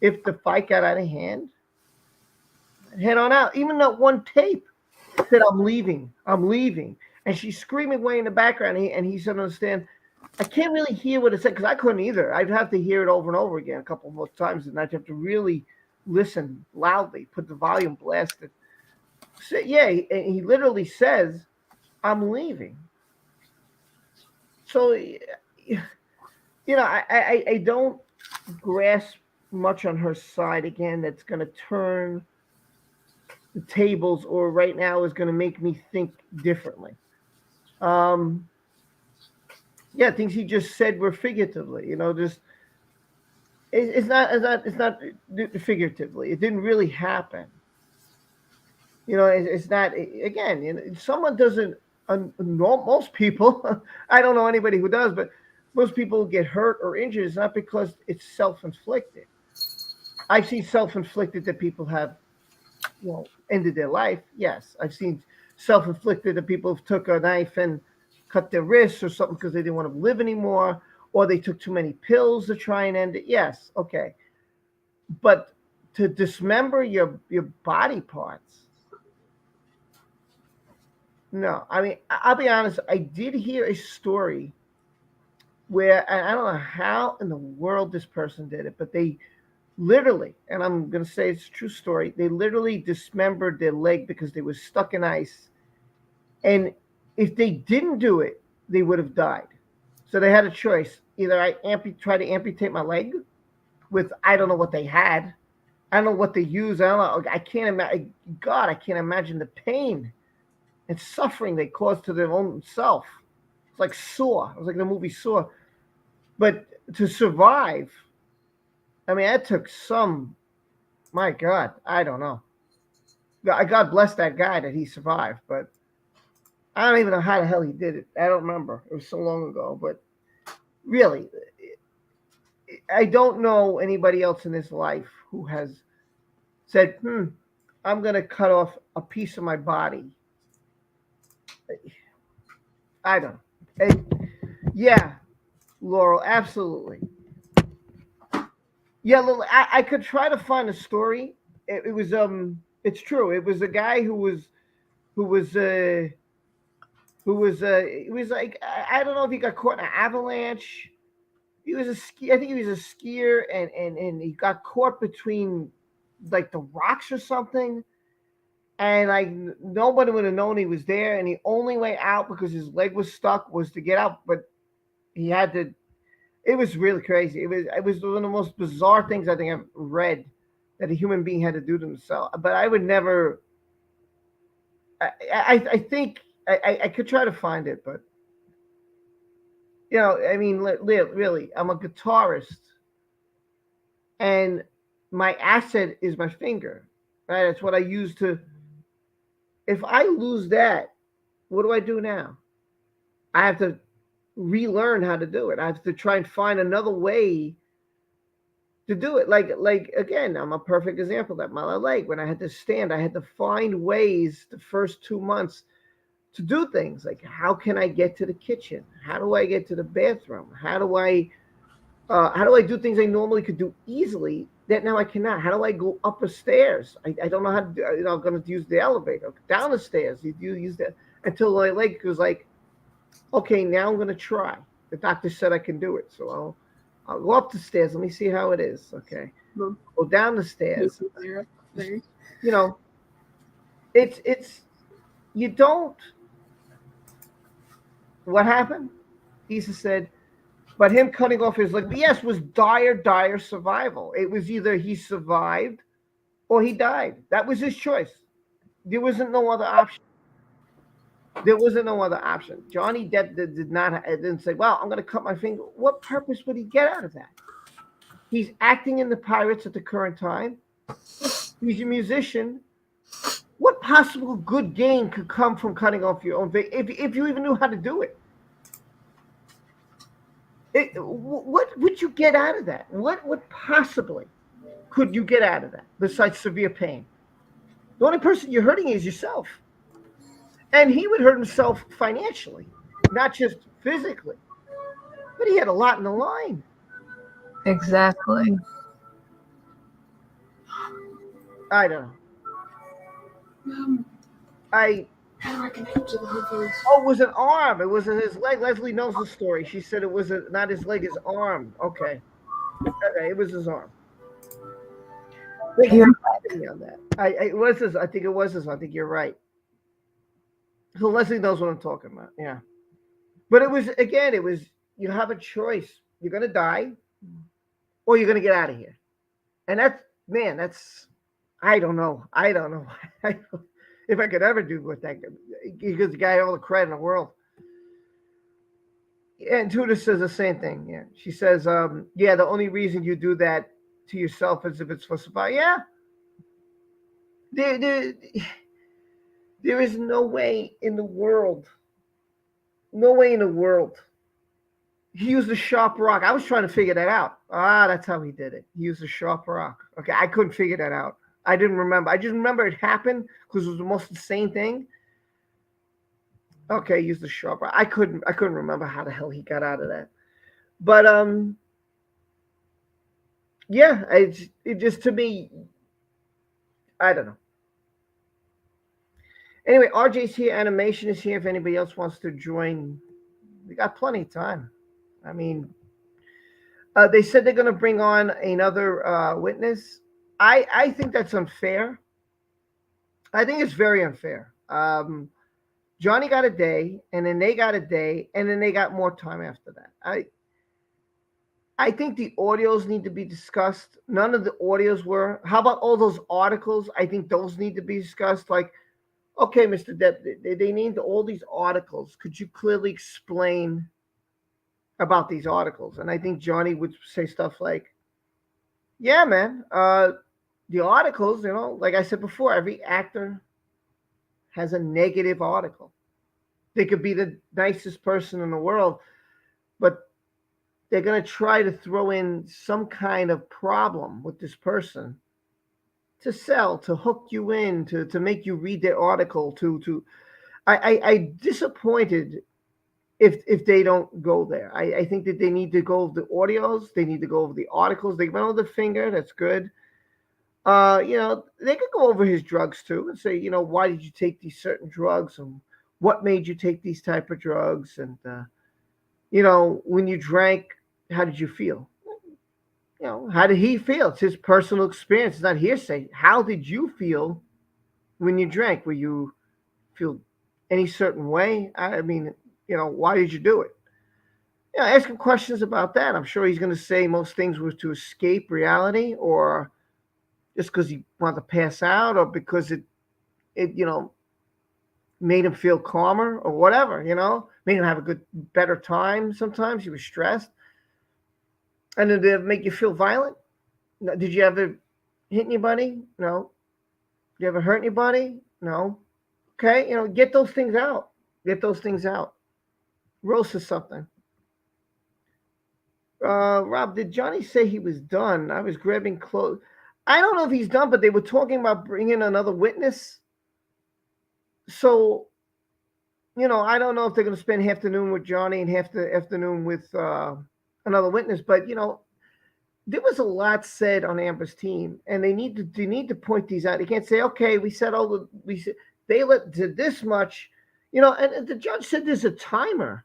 If the fight got out of hand, I'd head on out. Even that one tape said, I'm leaving. And she's screaming away in the background. And he said, understand, I can't really hear what it said because I couldn't either. I'd have to hear it over and over again a couple more times, and I'd have to really listen loudly, put the volume blasted. So, yeah, he literally says, "I'm leaving." So, I don't grasp much on her side again. That's going to turn the tables, or right now is going to make me think differently. Um, yeah, things he just said were figuratively. Just it's not figuratively. It didn't really happen. It's not again. If someone doesn't. Most people, I don't know anybody who does, but most people who get hurt or injured is not because it's self-inflicted. I've seen self-inflicted that people have, ended their life. Yes, I've seen self-inflicted that people have took a knife and cut their wrists or something because they didn't want to live anymore, or they took too many pills to try and end it. Yes, okay, but to dismember your body parts, no. I mean, I'll be honest. I did hear a story where, and I don't know how in the world this person did it, but they literally, and I'm going to say it's a true story, they literally dismembered their leg because they were stuck in ice. And if they didn't do it, they would have died. So they had a choice. Either I try to amputate my leg with, I don't know what they had. I don't know what they use. I don't know. I can't imagine. God, I can't imagine the pain and suffering they caused to their own self. It's like Saw. It was like the movie Saw. But to survive, I mean, that took some. My God, I don't know. God bless that guy that he survived, but I don't even know how the hell he did it. I don't remember. It was so long ago, but really, I don't know anybody else in this life who has said, I'm going to cut off a piece of my body. I don't know. Yeah, Laurel, absolutely. Yeah, I could try to find a story. It was it's true. It was a guy who was it was like I don't know if he got caught in an avalanche. He was a ski. I think he was a skier, and he got caught between like the rocks or something. And like nobody would have known he was there. And the only way out, because his leg was stuck, was to get out. But he had to. It was really crazy. It was one of the most bizarre things I think I've read that a human being had to do to himself. But I would never. I think I could try to find it, but I mean, really, I'm a guitarist, and my asset is my finger, right? That's what I use to. If I lose that, what do I do now? I have to relearn how to do it. I have to try and find another way to do it. Like again, I'm a perfect example of that. My leg, when I had to stand, I had to find ways the first 2 months to do things like how can I get to the kitchen? How do I get to the bathroom? How do I do things I normally could do easily that now I cannot? How do I go up the stairs? I don't know how to do. I'm going to use the elevator. Down the stairs, you use that until my leg was like, okay, now I'm going to try. The doctor said I can do it, so I'll go up the stairs. Let me see how it is. Okay, go down the stairs. It's you don't. What happened? Isa said, but him cutting off his leg, yes, was dire survival. It was either he survived or he died. That was his choice. There wasn't no other option. There wasn't no other option. Johnny Depp didn't say, well, I'm going to cut my finger. What purpose would he get out of that? He's acting in the Pirates at the current time. He's a musician. What possible good gain could come from cutting off your own finger if you even knew how to do it? What would you get out of that? What possibly could you get out of that besides severe pain? The only person you're hurting is yourself. And he would hurt himself financially, not just physically. But he had a lot in the line. Exactly. I don't know. How do I connect to the headphones? Oh, it was an arm. It wasn't his leg. Leslie knows the story. She said it was not his leg, his arm. Okay. Okay, it was his arm. Thank you for correcting me on that. It was his. I think it was his. I think you're right. So Leslie knows what I'm talking about. Yeah. But it was again. It was you have a choice. You're gonna die, or you're gonna get out of here. And that's man. That's I don't know. I don't know if I could ever do what that. He gives the guy all the credit in the world. And Tudor says the same thing. Yeah, she says, yeah, the only reason you do that to yourself is if it's for survival. Yeah, there is no way in the world, no way in the world. He used a sharp rock. I was trying to figure that out. Ah, that's how he did it. He used a sharp rock. Okay, I couldn't figure that out. I didn't remember. I just remember it happened because it was almost the same thing. Okay, use the sharp rock. I couldn't remember how the hell he got out of that. But yeah, it just to me, I don't know. Anyway, RJ's here. Animation is here. If anybody else wants to join, we got plenty of time. I mean, they said they're going to bring on another witness. I think that's unfair. I think it's very unfair. Johnny got a day, and then they got a day, and then they got more time after that. I think the audios need to be discussed. None of the audios were. How about all those articles? I think those need to be discussed. Like, okay, Mr. Depp, they named all these articles. Could you clearly explain about these articles? And I think Johnny would say stuff like, yeah, man, the articles, like I said before, every actor has a negative article. They could be the nicest person in the world, but they're going to try to throw in some kind of problem with this person to sell, to hook you in, to make you read their article. I disappointed if they don't go there. I think that they need to go over the audios. They need to go over the articles. They went over the finger. That's good. They could go over his drugs too and say, why did you take these certain drugs and what made you take these type of drugs? And, when you drank, how did you feel? How did he feel? It's his personal experience. It's not hearsay. How did you feel when you drank? Were you feel any certain way? I mean, why did you do it? Ask him questions about that. I'm sure he's going to say most things were to escape reality or just because he wanted to pass out or because it made him feel calmer or whatever, made him have a better time. Sometimes he was stressed. And did it make you feel violent? Did you ever hit anybody? No. Did you ever hurt anybody? No. Okay, get those things out. Get those things out. Rose is something. Rob, did Johnny say he was done? I was grabbing clothes. I don't know if he's done, but they were talking about bringing another witness. So, I don't know if they're going to spend half the afternoon with Johnny and half the afternoon with another witness. But, there was a lot said on Amber's team, and they need to point these out. They can't say, okay, they did this much, and the judge said there's a timer.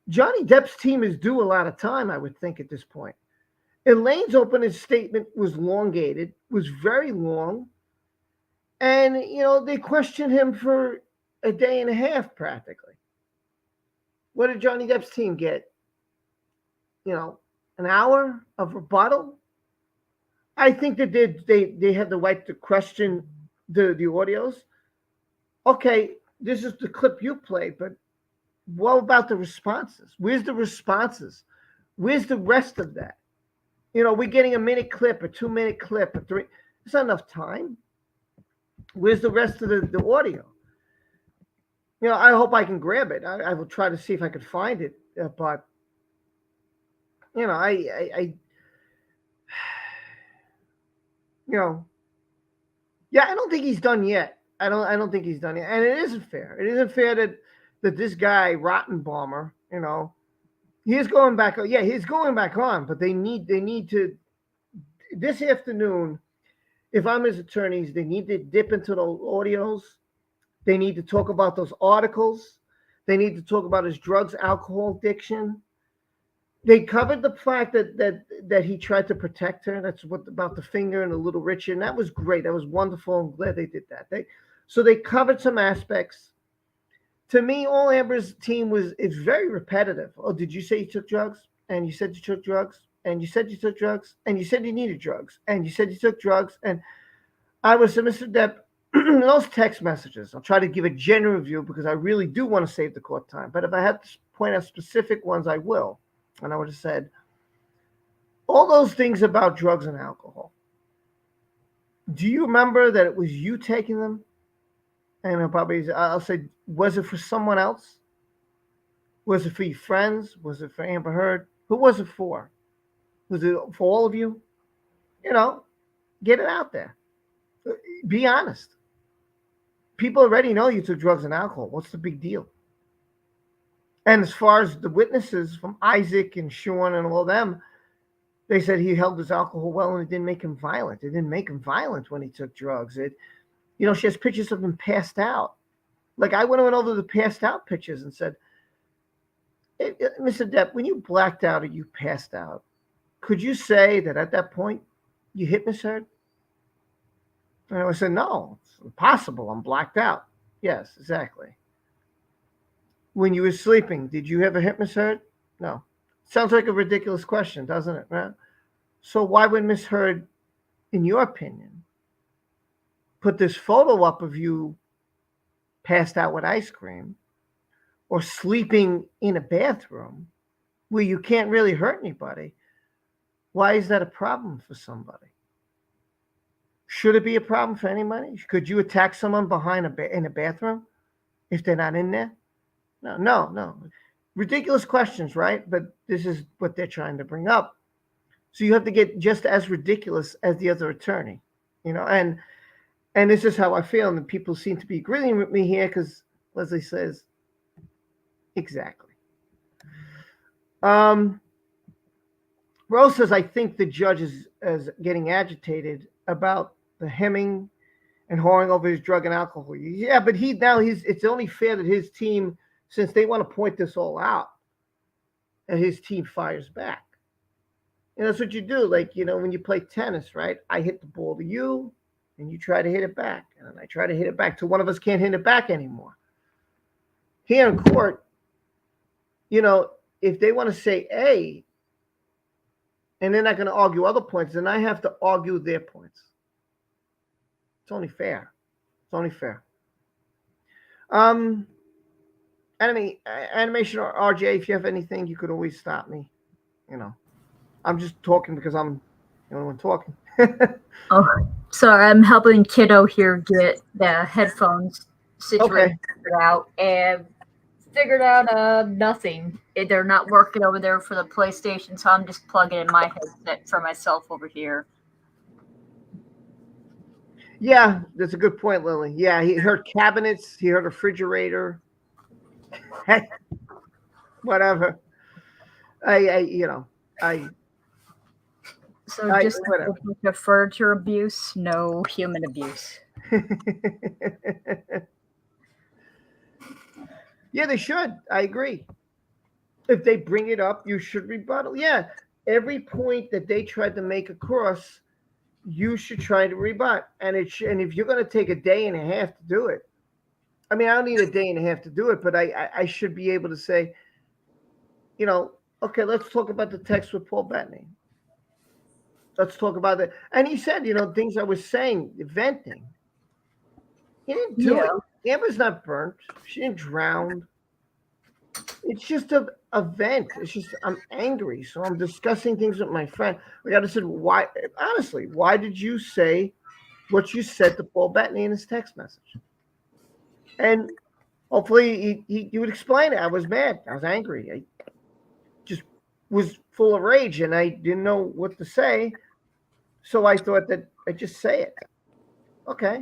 Johnny Depp's team is due a lot of time, I would think, at this point. Elaine's opening statement was elongated, was very long. And, they questioned him for a day and a half practically. What did Johnny Depp's team get? An hour of rebuttal? I think that they had the right to question the audios. Okay, this is the clip you played, but what about the responses? Where's the responses? Where's the rest of that? We're getting a minute clip, a 2-minute clip, a 3. It's not enough time. Where's the rest of the audio? I hope I can grab it. I will try to see if I can find it. But I I don't think he's done yet. I don't think he's done yet, and it isn't fair. It isn't fair that this guy Rottenbomber, he's going back. Yeah, he's going back on, but they need to this afternoon. If I'm his attorneys, they need to dip into the audios They need to talk about those articles. They need to talk about his drugs, alcohol addiction. They covered the fact that he tried to protect her. That's what about the finger and a little Richard, and that was great. That was wonderful. I'm glad they did that. They covered some aspects. To me, all Amber's team was it's very repetitive. Oh, did you say you took drugs? And you said you took drugs, and you said you took drugs, and you said you needed drugs, and you said you took drugs, and I was Mr. Depp. Those text messages. I'll try to give a general review because I really do want to save the court time. But if I have to point out specific ones, I will. And I would have said all those things about drugs and alcohol. Do you remember that it was you taking them? And I'll say, was it for someone else? Was it for your friends? Was it for Amber Heard? Who was it for? Was it for all of you? Get it out there. Be honest. People already know you took drugs and alcohol. What's the big deal? And as far as the witnesses from Isaac and Sean and all of them, they said he held his alcohol well and it didn't make him violent. It didn't make him violent when he took drugs. She has pictures of him passed out. Like I went over the passed out pictures and said, hey, Mr. Depp, when you blacked out or you passed out, could you say that at that point you hit Miss Heard? And I said, no, it's impossible. I'm blacked out. Yes, exactly. When you were sleeping, did you ever hit Miss Heard? No. Sounds like a ridiculous question, doesn't it? Right? So why would Miss Heard, in your opinion, put this photo up of you passed out with ice cream or sleeping in a bathroom where you can't really hurt anybody? Why is that a problem for somebody? Should it be a problem for anybody? Could you attack someone behind in a bathroom if they're not in there? No. Ridiculous questions, right? But this is what they're trying to bring up. So you have to get just as ridiculous as the other attorney, and this is how I feel. And people seem to be agreeing with me here because Leslie says, exactly. Rose says, I think the judge is getting agitated about the hemming and whoring over his drug and alcohol. Yeah, but it's only fair that his team, since they want to point this all out, and his team fires back. And that's what you do. Like, when you play tennis, right? I hit the ball to you and you try to hit it back. And then I try to hit it back till one of us can't hit it back anymore. Here in court, if they want to say A and they're not going to argue other points, then I have to argue their points. It's only fair. Animation or RJ, if you have anything, you could always stop me. I'm just talking because I'm the only one talking. Oh, sorry, I'm helping Kiddo here get the headphones situation figured out, and figured out nothing. They're not working over there for the PlayStation, so I'm just plugging in my headset for myself over here. Yeah, that's a good point, Lily. Yeah, he heard cabinets, he heard refrigerator. Hey, whatever. So just the furniture abuse, no human abuse. Yeah, they should. I agree. If they bring it up, you should rebuttal. Yeah, every point that they tried to make across, you should try to rebut. And if you're going to take a day and a half to do it, I mean, I don't need a day and a half to do it, but I should be able to say, okay, let's talk about the text with Paul Bettany. Let's talk about that. And he said, things I was saying, venting. He didn't do it. Amber's not burnt. She didn't drown. It's just a vent. It's just I'm angry, so I'm discussing things with my friend. Like I said, why? Honestly, why did you say what you said to Paul Bettany in his text message? And hopefully he would explain it. I was mad. I was angry. I just was full of rage, and I didn't know what to say. So I thought that I'd just say it. Okay.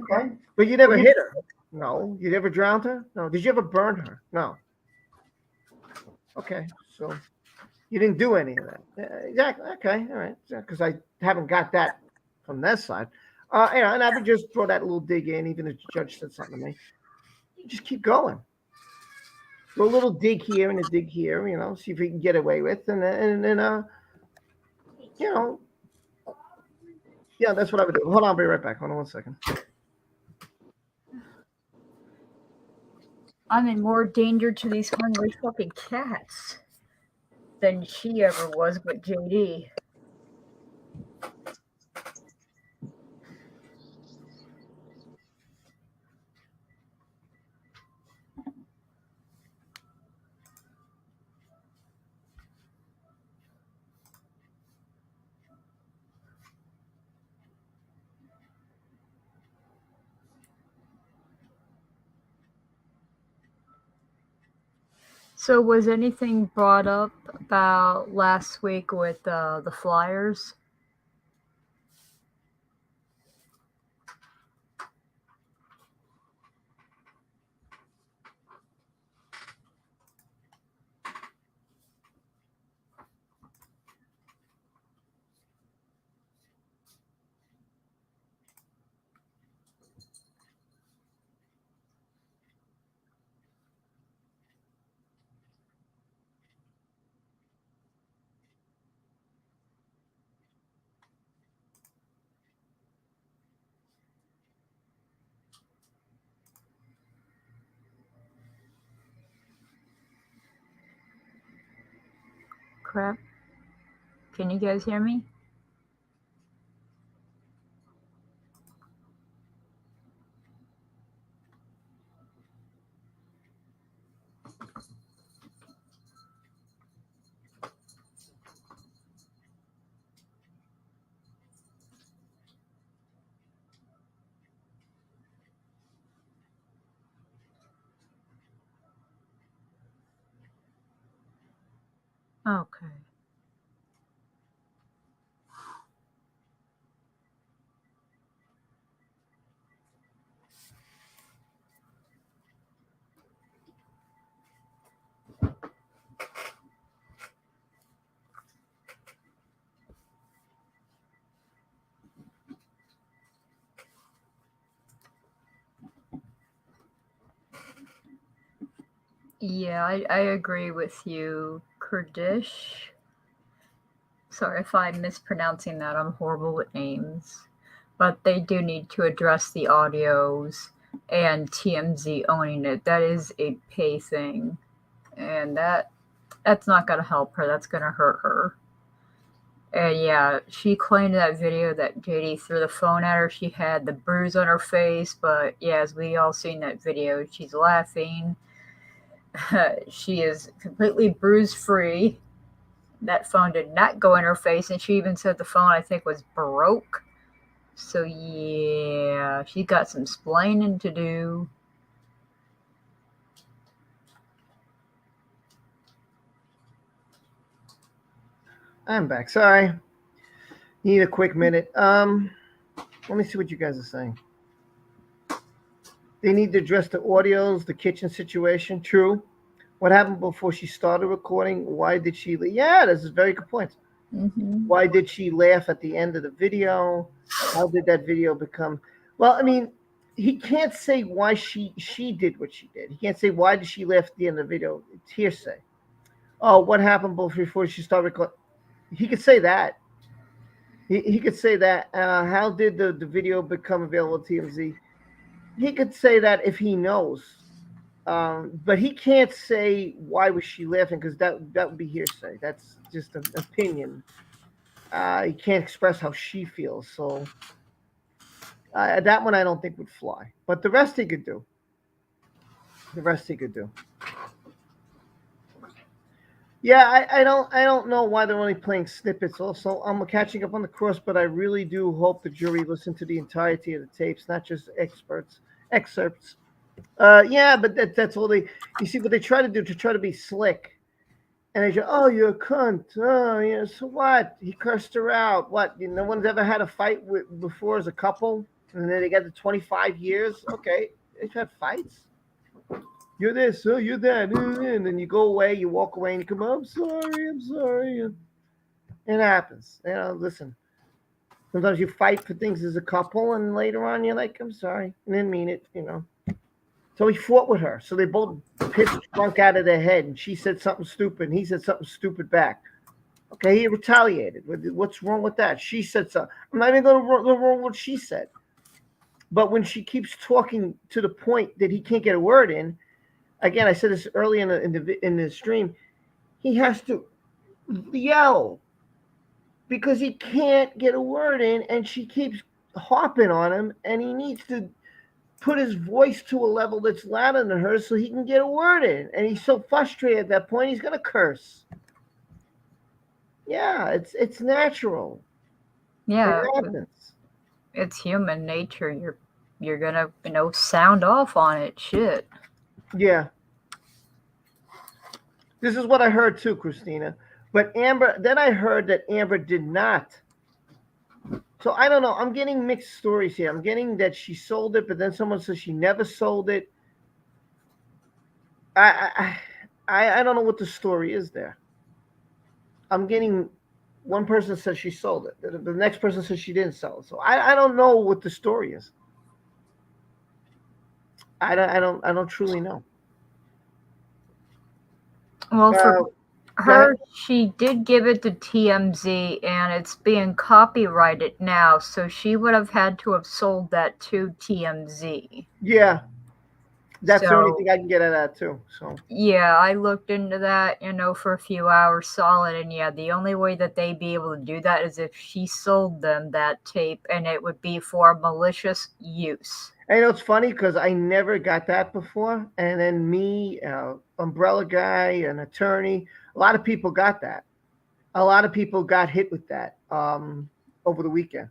But you never hit her. No. You never drowned her? No. Did you ever burn her? No. Okay. So you didn't do any of that. Exactly. Okay. All right. Because I haven't got that from that side. And I would just throw that little dig in, even if the judge said something to me. you just keep going. Go a little dig here and a dig here, see if you can get away with, and then yeah, that's what I would do. Hold on, I'll be right back. Hold on 1 second. I'm in more danger to these hungry fucking cats than she ever was with JD. So was anything brought up about last week with the Flyers? Crap. Can you guys hear me? Okay. Yeah, I agree with you, Kurdish. Sorry if I'm mispronouncing that. I'm horrible with names. But they do need to address the audios and TMZ owning it. That is a pay thing. And that's not going to help her. That's going to hurt her. And yeah, she claimed in that video that JD threw the phone at her. She had the bruise on her face. But yeah, as we all seen that video, she's laughing. She is completely bruise free. That phone did not go in her face, and she even said the phone, I think, was broke. So yeah, she got some splaining to do. I'm back. Sorry. Need a quick minute. Let me see what you guys are saying. They need to address the audios, the kitchen situation. True. What happened before she started recording? Why did she? Yeah, this is a very good point. Mm-hmm. Why did she laugh at the end of the video? How did that video become? Well, I mean, he can't say why she did what she did. He can't say why did she laugh at the end of the video. It's hearsay. Oh, what happened before she started recording? He could say that. He could say that. How did the video become available to TMZ? He could say that if he knows. But he can't say why was she laughing because that would be hearsay. That's just an opinion. He can't express how she feels. So that one I don't think would fly. But the rest he could do. Yeah, I don't know why they're only playing snippets. Also, I'm catching up on the course, but I really do hope the jury listen to the entirety of the tapes, not just excerpts. Yeah, but that's all they. You see, what they try to do to try to be slick, and they say, "Oh, you're a cunt." Oh, yeah. So what? He cursed her out. What? No one's ever had a fight before as a couple, and then they got to 25 years. Okay, they've had fights. You're this, oh, you're that, and then you go away, you walk away, and you come, I'm sorry. And it happens. Listen. Sometimes you fight for things as a couple, and later on you're like, I'm sorry, I didn't mean it. So he fought with her. So they both pissed drunk out of their head, and she said something stupid, and he said something stupid back. Okay, he retaliated. What's wrong with that? She said something. I'm not even going to go wrong with what she said. But when she keeps talking to the point that he can't get a word in, again, I said this early in the stream, he has to yell because he can't get a word in, and she keeps harping on him, and he needs to put his voice to a level that's louder than hers so he can get a word in. And he's so frustrated at that point, he's going to curse. Yeah, it's natural. Yeah, It happens. it's human nature. You're gonna sound off on it. Shit. Yeah. This is what I heard too, Christina. But Amber, then I heard that Amber did not. So I don't know. I'm getting mixed stories here. I'm getting that she sold it, but then someone says she never sold it. I don't know what the story is there. I'm getting one person says she sold it. The next person says she didn't sell it. So I don't know what the story is. I don't truly know. Well, for Go her, ahead. she did give it to TMZ, and it's being copyrighted now, so she would have had to have sold that to TMZ. Yeah. That's the only So, thing I can get at that too. So yeah, I looked into that, for a few hours solid, and yeah, the only way that they'd be able to do that is if she sold them that tape, and it would be for malicious use. and it's funny because I never got that before, and then me, umbrella guy, an attorney, a lot of people got that. A lot of people got hit with that over the weekend.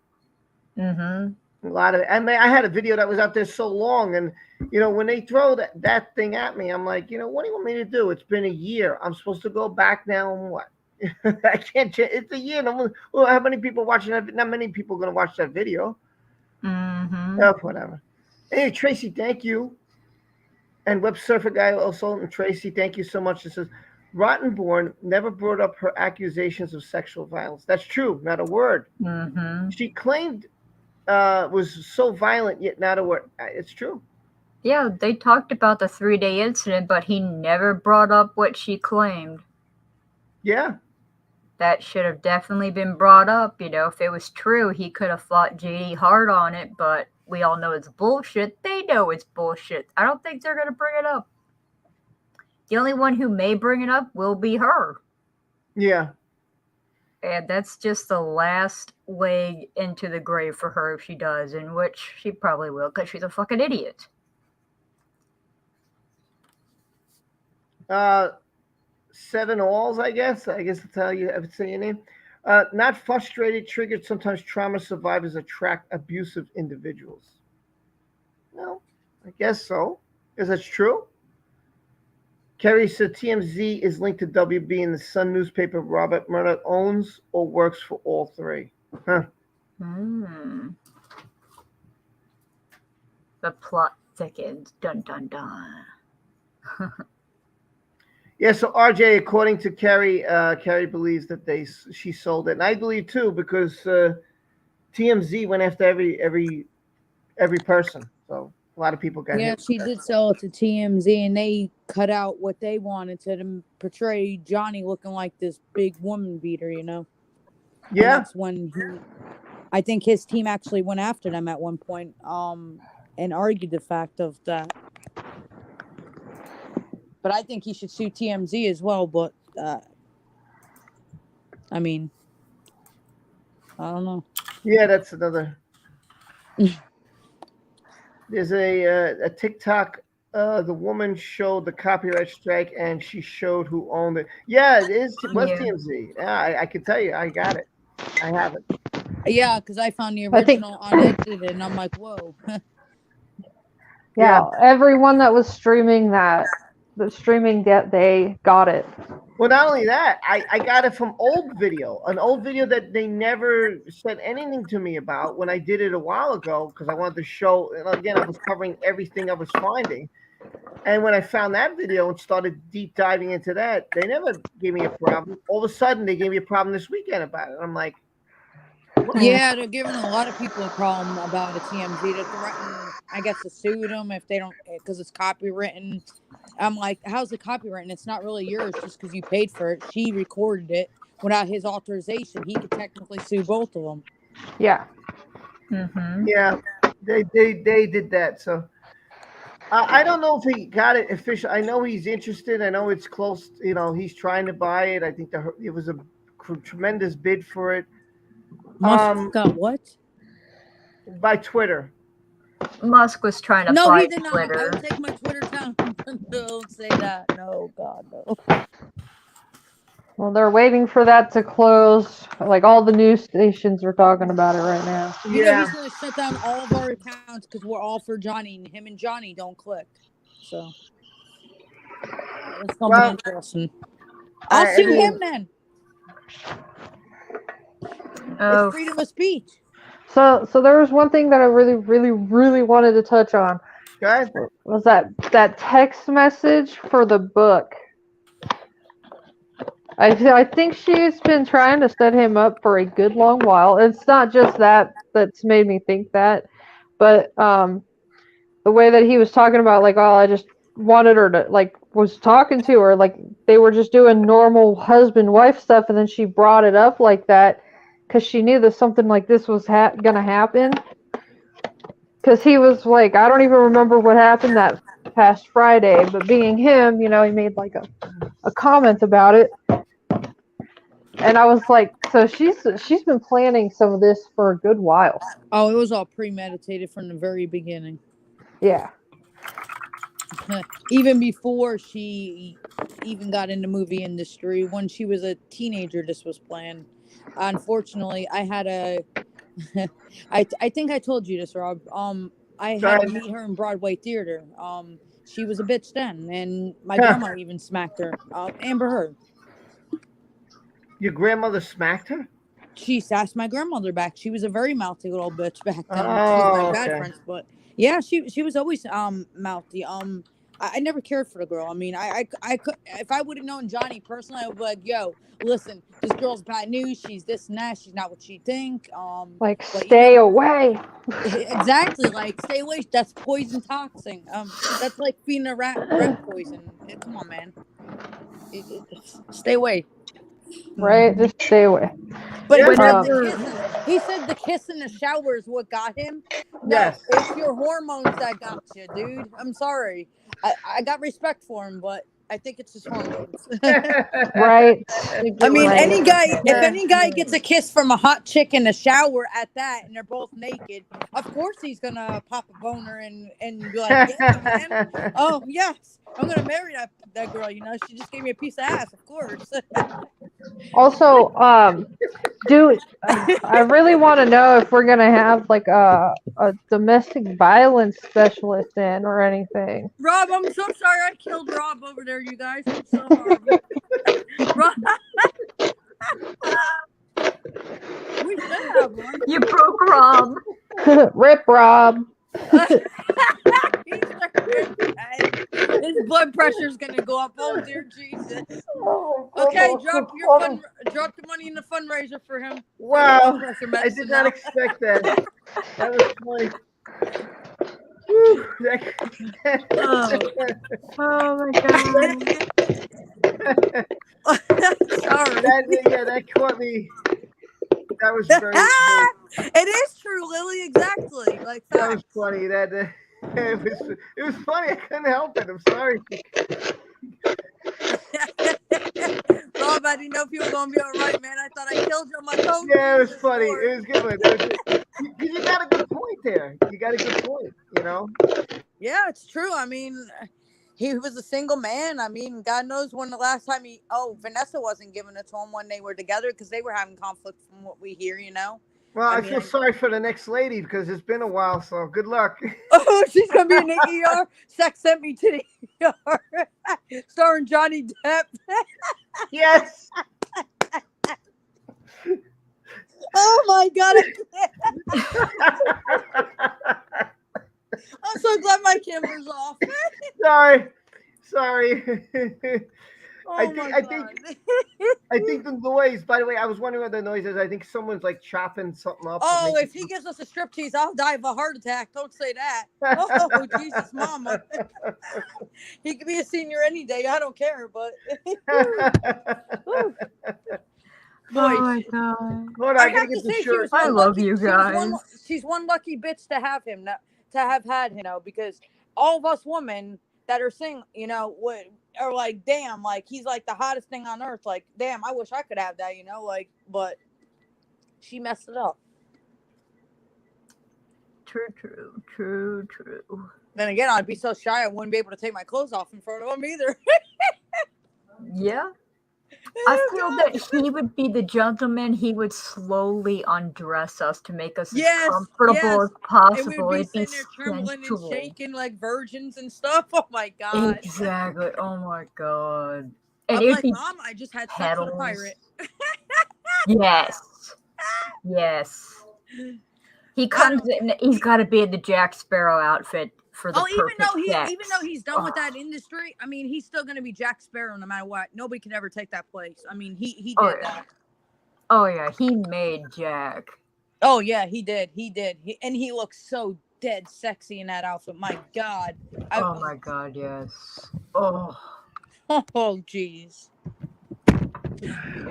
Mm-hmm. A lot of, I mean, I had a video that was out there so long, and when they throw that thing at me, I'm like, what do you want me to do? It's been a year. I'm supposed to go back now and what? I can't change. It's a year. Well, how many people watching that? Not many people are going to watch that video. Mm-hmm. Oh, whatever. Anyway, Tracy, thank you. And Web Surfer Guy also, and Tracy, thank you so much. It says, Rottenborn never brought up her accusations of sexual violence. That's true. Not a word. Mm-hmm. She claimed was so violent, yet not a word. It's true. Yeah, they talked about the 3-day incident, but he never brought up what she claimed. Yeah. That should have definitely been brought up. If it was true, he could have fought JD hard on it, but we all know it's bullshit. They know it's bullshit. I don't think they're going to bring it up. The only one who may bring it up will be her. Yeah. And that's just the last leg into the grave for her if she does, in which she probably will, because she's a fucking idiot. 7 alls, I guess. I guess that's how you ever say your name. Not frustrated, triggered. Sometimes trauma survivors attract abusive individuals. No, I guess so. Is that true? Kerry said TMZ is linked to WB and the Sun newspaper Robert Murdoch owns or works for all three. Huh. The plot thickens. Dun dun dun. Yeah, so RJ, according to Kerry, Kerry believes that she sold it, and I believe too because TMZ went after every person. So a lot of people got Yeah, hit. she did sell it to TMZ, and they cut out what they wanted to portray Johnny looking like this big woman beater, Yeah. And that's when I think his team actually went after them at one point, and argued the fact of that. But I think he should sue TMZ as well. But I mean, I don't know. Yeah, that's another. There's a TikTok. The woman showed the copyright strike, and she showed who owned it. Yeah, it was TMZ. Yeah, I can tell you, I got it. I have it. Yeah, because I found the I think- original unedited, and I'm like, whoa. Yeah, everyone that was streaming they got it. Well, not only that, I got it from an old video that they never said anything to me about when I did it a while ago because I wanted to show. And again, I was covering everything I was finding. And when I found that video and started deep diving into that, they never gave me a problem. All of a sudden, they gave me a problem this weekend about it. I'm like, Yeah, they're giving a lot of people a problem about it. TMZ, they're threatening, I guess, to sue them if they don't, because it's copywritten. I'm like, how's it copywritten? It's not really yours just because you paid for it. She recorded it without his authorization. He could technically sue both of them. Yeah. Yeah, they did that. So I don't know if he got it official. I know he's interested. I know it's close. You know, he's trying to buy it. I think it was a tremendous bid for it. Musk got what? By Twitter. Musk was trying to No, buy he did not. I Twitter. will take my Twitter down. Don't say that. No, God, no. Well, they're waiting for that to close. Like all the news stations are talking about it right now. You know, he's going to shut down all of our accounts because we're all for Johnny, and him and Johnny don't click. So, that's going to be interesting. I'll sue him then. It's freedom of speech. So there was one thing that I really wanted to touch on. Okay. Was that text message for the book? I think she's been trying to set him up for a good long while. It's not just that's made me think that, but the way that he was talking about, like, oh, I just wanted her to, like, was talking to her, like they were just doing normal husband-wife stuff, and then she brought it up like that because she knew that something like this was gonna happen. Because he was like, I don't even remember what happened that past Friday, but being him, you know, he made like a comment about it. And I was like, so she's been planning some of this for a good while. Oh, it was all premeditated from the very beginning. Yeah. Even before she even got in the movie industry, when she was a teenager, this was planned. Unfortunately, I had I think I told you this, Rob. I had to meet her in Broadway theater. She was a bitch then, and my grandma even smacked her. Amber Heard. Your grandmother smacked her? She sassed my grandmother back. She was a very mouthy little bitch back then. Oh, She's my bad okay. friends, but yeah, she was always mouthy. I never cared for the girl. I mean, I could, if I would have known Johnny personally, I would be like, yo, listen, this girl's bad news. She's this and that. She's not what you think. Like, but, stay away. Exactly. Like, stay away. That's poison toxin. That's like feeding a rat poison. Come on, man. Stay away. Right? Just stay away. But he said the kiss in the shower is what got him. No, Yes. it's your hormones that got you, dude. I'm sorry. I got respect for him, but I think it's his hormones. Right. I mean, Right. if any guy gets a kiss from a hot chick in the shower at that, and they're both naked, of course he's gonna pop a boner and be like, yeah, man. Oh yes, I'm gonna marry that girl. You know, she just gave me a piece of ass. Of course. Also, I really want to know if we're gonna have like a domestic violence specialist in or anything. Rob, I'm so sorry I killed Rob over there, you guys. I'm so horrible. Rob. We should have one. You broke Rob. Rip Rob. His blood pressure's gonna go up. Oh dear Jesus. Okay, drop the money in the fundraiser for him. Wow, I did not expect that. That was funny. Whew, Oh my god. Sorry. That caught me. That was very. It is true, Lily. Exactly. Like that was funny. It was funny. I couldn't help it. I'm sorry. Rob, I didn't know if you were gonna be all right, man. I thought I killed you on my phone. Yeah, it was funny. It was good. You got a good point there. You got a good point. You know. Yeah, it's true. I mean, he was a single man. I mean, God knows when the last time Vanessa wasn't giving it to him when they were together because they were having conflict from what we hear, you know? Well, I feel sorry for the next lady because it's been a while, so good luck. Oh, she's going to be in the ER? Sex sent me to the ER. Starring Johnny Depp. Yes. Oh, my God. I'm so glad my camera's off. Sorry. Oh my God. I think the noise. By the way, I was wondering what the noise is. I think someone's like chopping something up. or Oh, making if he gives us a striptease, I'll die of a heart attack. Don't say that. Oh, Jesus, Mama. He could be a senior any day. I don't care, but. Woo. Boy, Oh my god. Hold on, I I gotta have to get the say, she was shirt. I one love lucky. you She was one. guys. She's one lucky bitch to have him. To have had him, because all of us women that are single, are like, damn, like he's like the hottest thing on earth. Like, damn, I wish I could have that, like, but she messed it up. True. Then again, I'd be so shy I wouldn't be able to take my clothes off in front of him either. Yeah. I feel that he would be the gentleman. He would slowly undress us to make us as comfortable as And possible. we'd be It'd be sitting there trembling and sensual. shaking like virgins and stuff. Oh my God. Exactly. Oh my god. And I'm it'd like, be Mom, I just had sex with a petals. pirate. Yes. He comes in. He's got to be in the Jack Sparrow outfit for the perfect sex. Even though he's done with that industry, I mean, he's still going to be Jack Sparrow no matter what. Nobody can ever take that place. I mean, he did that. Oh yeah, he made Jack. Oh yeah, he did. And he looks so dead sexy in that outfit. My God. Oh my god, yes. Oh. Oh jeez.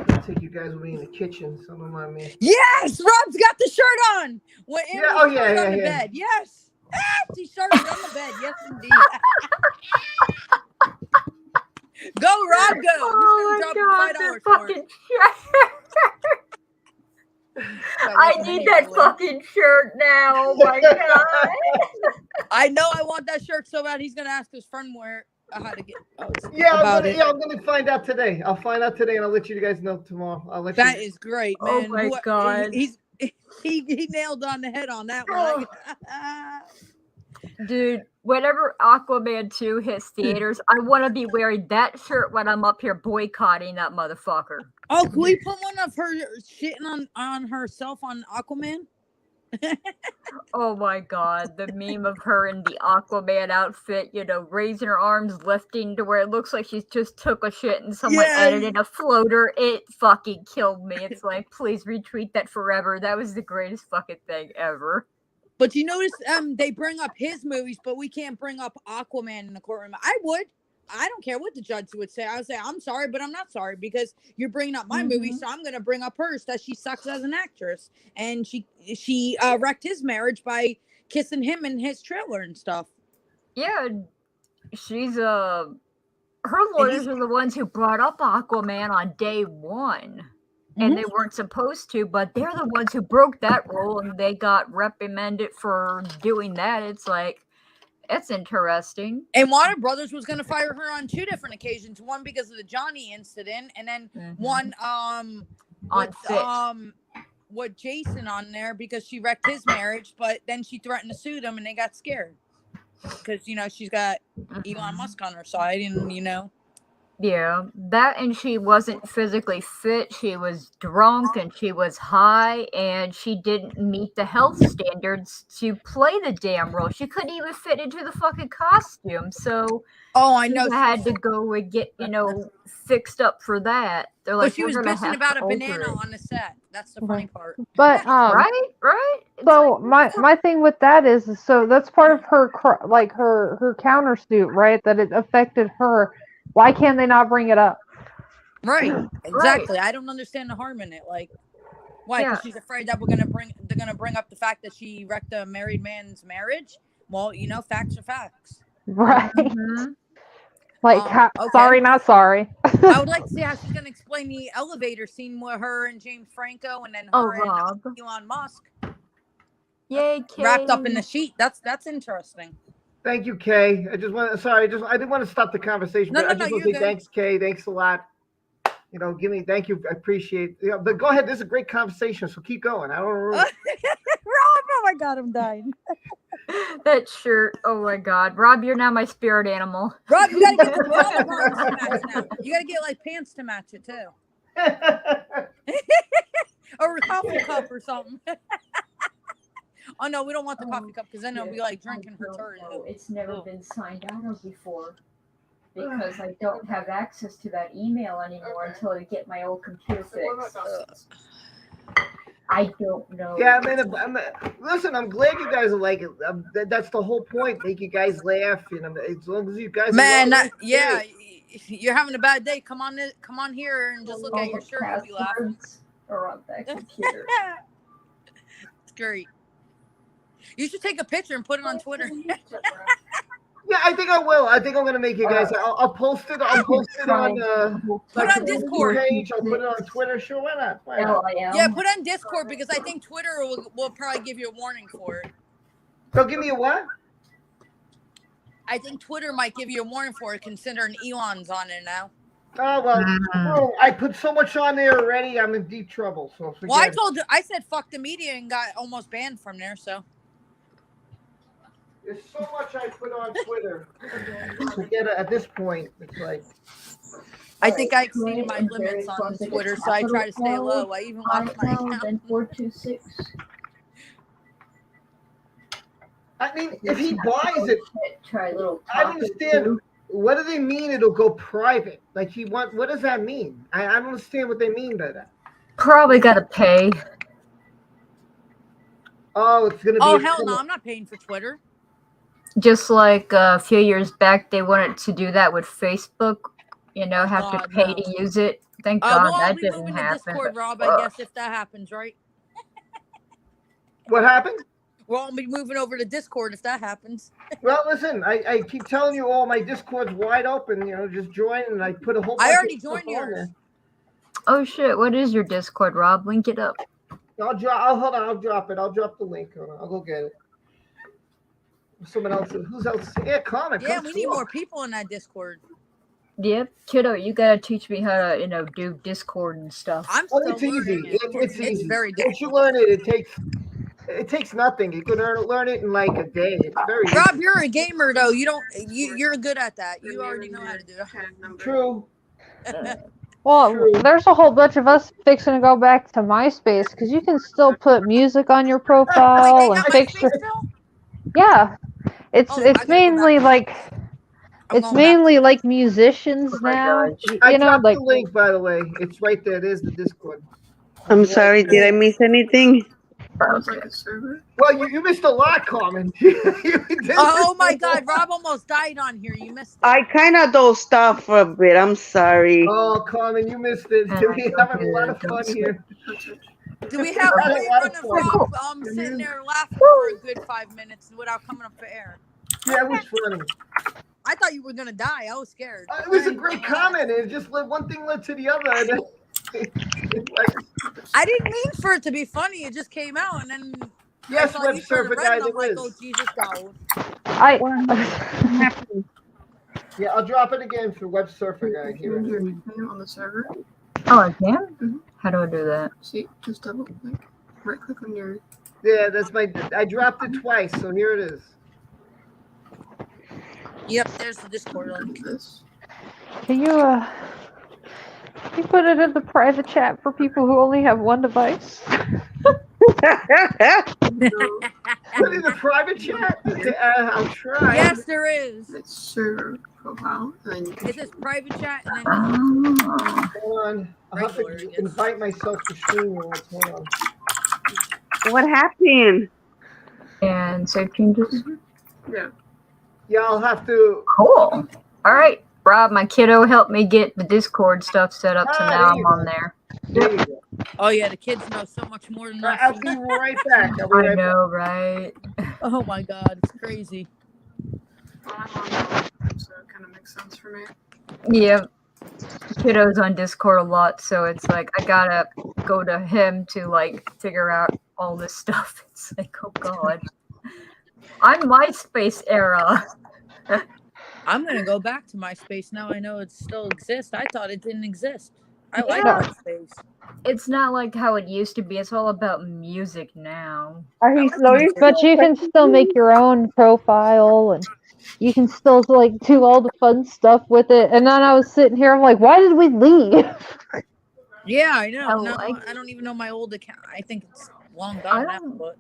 I'll take you guys with me in the kitchen. So don't mind me. Yes, Rob's got the shirt on. When Yeah, started on the yeah. bed. Yes. He started on the bed. Yes, indeed. Go, Rob, go. Oh Who's my gonna god, drop that $5 for fucking it? shirt. I need that fucking shirt now. Oh my god. I know I want that shirt so bad. He's gonna ask his friend how to get. I'm gonna find out today. I'll find out today, and I'll let you guys know tomorrow. That is great, man. Oh my god. He nailed on the head on that one. Dude, whenever Aquaman 2 hits theaters, I want to be wearing that shirt when I'm up here boycotting that motherfucker. Oh, can we put one of her shitting on herself on Aquaman? Oh my god, the meme of her in the Aquaman outfit, raising her arms, lifting to where it looks like she's just took a shit and someone edited a floater. It fucking killed me. It's like, please retweet that forever. That was the greatest fucking thing ever. But you notice they bring up his movies, but we can't bring up Aquaman in the courtroom. I would. I don't care what the judge would say. I would say, I'm sorry, but I'm not sorry because you're bringing up my movie, so I'm going to bring up hers that she sucks as an actress. And she wrecked his marriage by kissing him in his trailer and stuff. Yeah, she's her lawyers are the ones who brought up Aquaman on day one. And they weren't supposed to, but they're the ones who broke that rule and they got reprimanded for doing that. It's like, it's interesting. And Warner Brothers was going to fire her on 2 different occasions. One because of the Johnny incident, and then one with Jason on there because she wrecked his marriage, but then she threatened to sue them and they got scared. Because, she's got Elon Musk on her side and, Yeah, that and she wasn't physically fit. She was drunk and she was high and she didn't meet the health standards to play the damn role. She couldn't even fit into the fucking costume. So I know she had to go and get, fixed up for that. They're like, but she was bitching about a banana on the set. That's the funny part. But right. So my thing with that is so that's part of her her countersuit, right? That it affected her. Why can't they not bring it up? Right, exactly. I don't understand the harm in it. Like, why? Because she's afraid that they're gonna bring up the fact that she wrecked a married man's marriage. Well, facts are facts. Right. Sorry, not sorry. I would like to see how she's gonna explain the elevator scene with her and James Franco, and then her and Elon Musk. Yay, Kay. Wrapped up in the sheet. That's interesting. Thank you, Kay. I didn't want to stop the conversation. No, but I just want to say good. thanks, Kay. Thanks a lot. Thank you. I appreciate it. But go ahead. This is a great conversation, so keep going. I don't know. Rob, oh my God, I'm dying. That shirt. Oh my God. Rob, you're now my spirit animal. Rob, you gotta get the pants to match now. You gotta get like pants to match it too. Or a coffee cup or something. Oh no, we don't want the coffee cup because then it'll be like drinking her turd. It's never been signed out of before. because I don't have access to that email anymore until I get my old computer fixed. I don't know. Yeah, listen, I'm glad you guys are like it. That's the whole point. Make you guys laugh. As long as you guys. Man, are yeah, you're having a bad day. Come on here and just look at your shirt. You'll be laughing. Are on that computer. It's great. You should take a picture and put it on Twitter. Yeah, I think I will. I think I'm gonna make you guys. I'll post it. I'll post it on put on Discord page. I'll put it on Twitter. Sure, why not? Why not? Yeah, put on Discord because I think Twitter will probably give you a warning for it. So give me a what? I think Twitter might give you a warning for it, considering Elon's on it now. Oh well, bro, I put so much on there already. I'm in deep trouble. So forget well, I said fuck the media and got almost banned from there. So. There's so much I put on Twitter. Forget it. At this point, it's like. I think I exceeded my limits on Twitter, so I try to stay low. I even lost my account. Then 426. I mean, if he buys it, try little. I don't understand. What do they mean? It'll go private. Like what does that mean? I don't understand what they mean by that. Probably gotta pay. Oh, it's gonna be. Oh hell no! I'm not paying for Twitter. Just like a few years back, they wanted to do that with Facebook. Have to pay to use it. Thank God that didn't happen. Discord, Rob, I guess if that happens, right? What happened? Well, I'll be moving over to Discord if that happens. Well, listen, I keep telling you all my Discord's wide open. Just join, and I put a whole. I already joined yours. Oh shit! What is your Discord, Rob? Link it up. Hold on. I'll drop it. I'll drop the link. I'll go get it. Someone else. Who's else? Yeah, comment. Yeah, we need more people in that Discord. Yep, kiddo, you gotta teach me how to, do Discord and stuff. It's easy. It's easy. Very difficult. Once you learn it, it takes nothing. You can learn it in like a day. It's very. Rob, you're a gamer though. You're good at that. You already know how to do it. True. Well, there's a whole bunch of us fixing to go back to MySpace because you can still put music on your profile and picture. Yeah, it's mainly like musicians now. I dropped the link, by the way. It's right there. There's the Discord. I'm sorry. Did I miss anything? Sounds like a server. Well, you missed a lot, Carmen. Oh my God, Rob almost died on here. You missed it. I kind of dozed off for a bit. I'm sorry. Oh, Carmen, you missed it. We having a lot of fun here. Do we have all you running Rob sitting there laughing for a good 5 minutes without coming up for air? Yeah, it was funny. I thought you were gonna die. I was scared. It was a great comment. It just one thing led to the other. I didn't mean for it to be funny. It just came out, and then yes, I web surfer guy. I'm like, oh Jesus, God. Yeah, I'll drop it again for web surfer guy here. On the server. Oh, I can? Mm-hmm. How do I do that? See, just double click, right click on your. Yeah, that's I dropped it twice, so here it is. Yep, there's the Discord link. Can you put it in the private chat for people who only have one device? Put in the private chat? I'll try. Yes, there is. It's server profile. It says private chat and then. Hold on. I'll have to invite myself to stream once. Hold on. What happened? And save changes. Yeah. Yeah, I'll have to. Cool. All right. Rob, my kiddo helped me get the Discord stuff set up, so now I'm on there. There you go. Oh yeah, the kids know so much more than us. I'll be right back. I know, right? Oh my God, it's crazy. Well, I'm on that, so it kind of makes sense for me. Yeah. Kiddo's on Discord a lot, so it's like I gotta go to him to like figure out all this stuff. It's like, oh God. I'm MySpace era. I'm gonna go back to MySpace now. I know it still exists. I thought it didn't exist. I like MySpace. It's not like how it used to be. It's all about music now. But you can still make your own profile and you can still like do all the fun stuff with it. And then I was sitting here, I'm like, why did we leave? Yeah, I know. No, I don't even know my old account. I think it's long gone now. But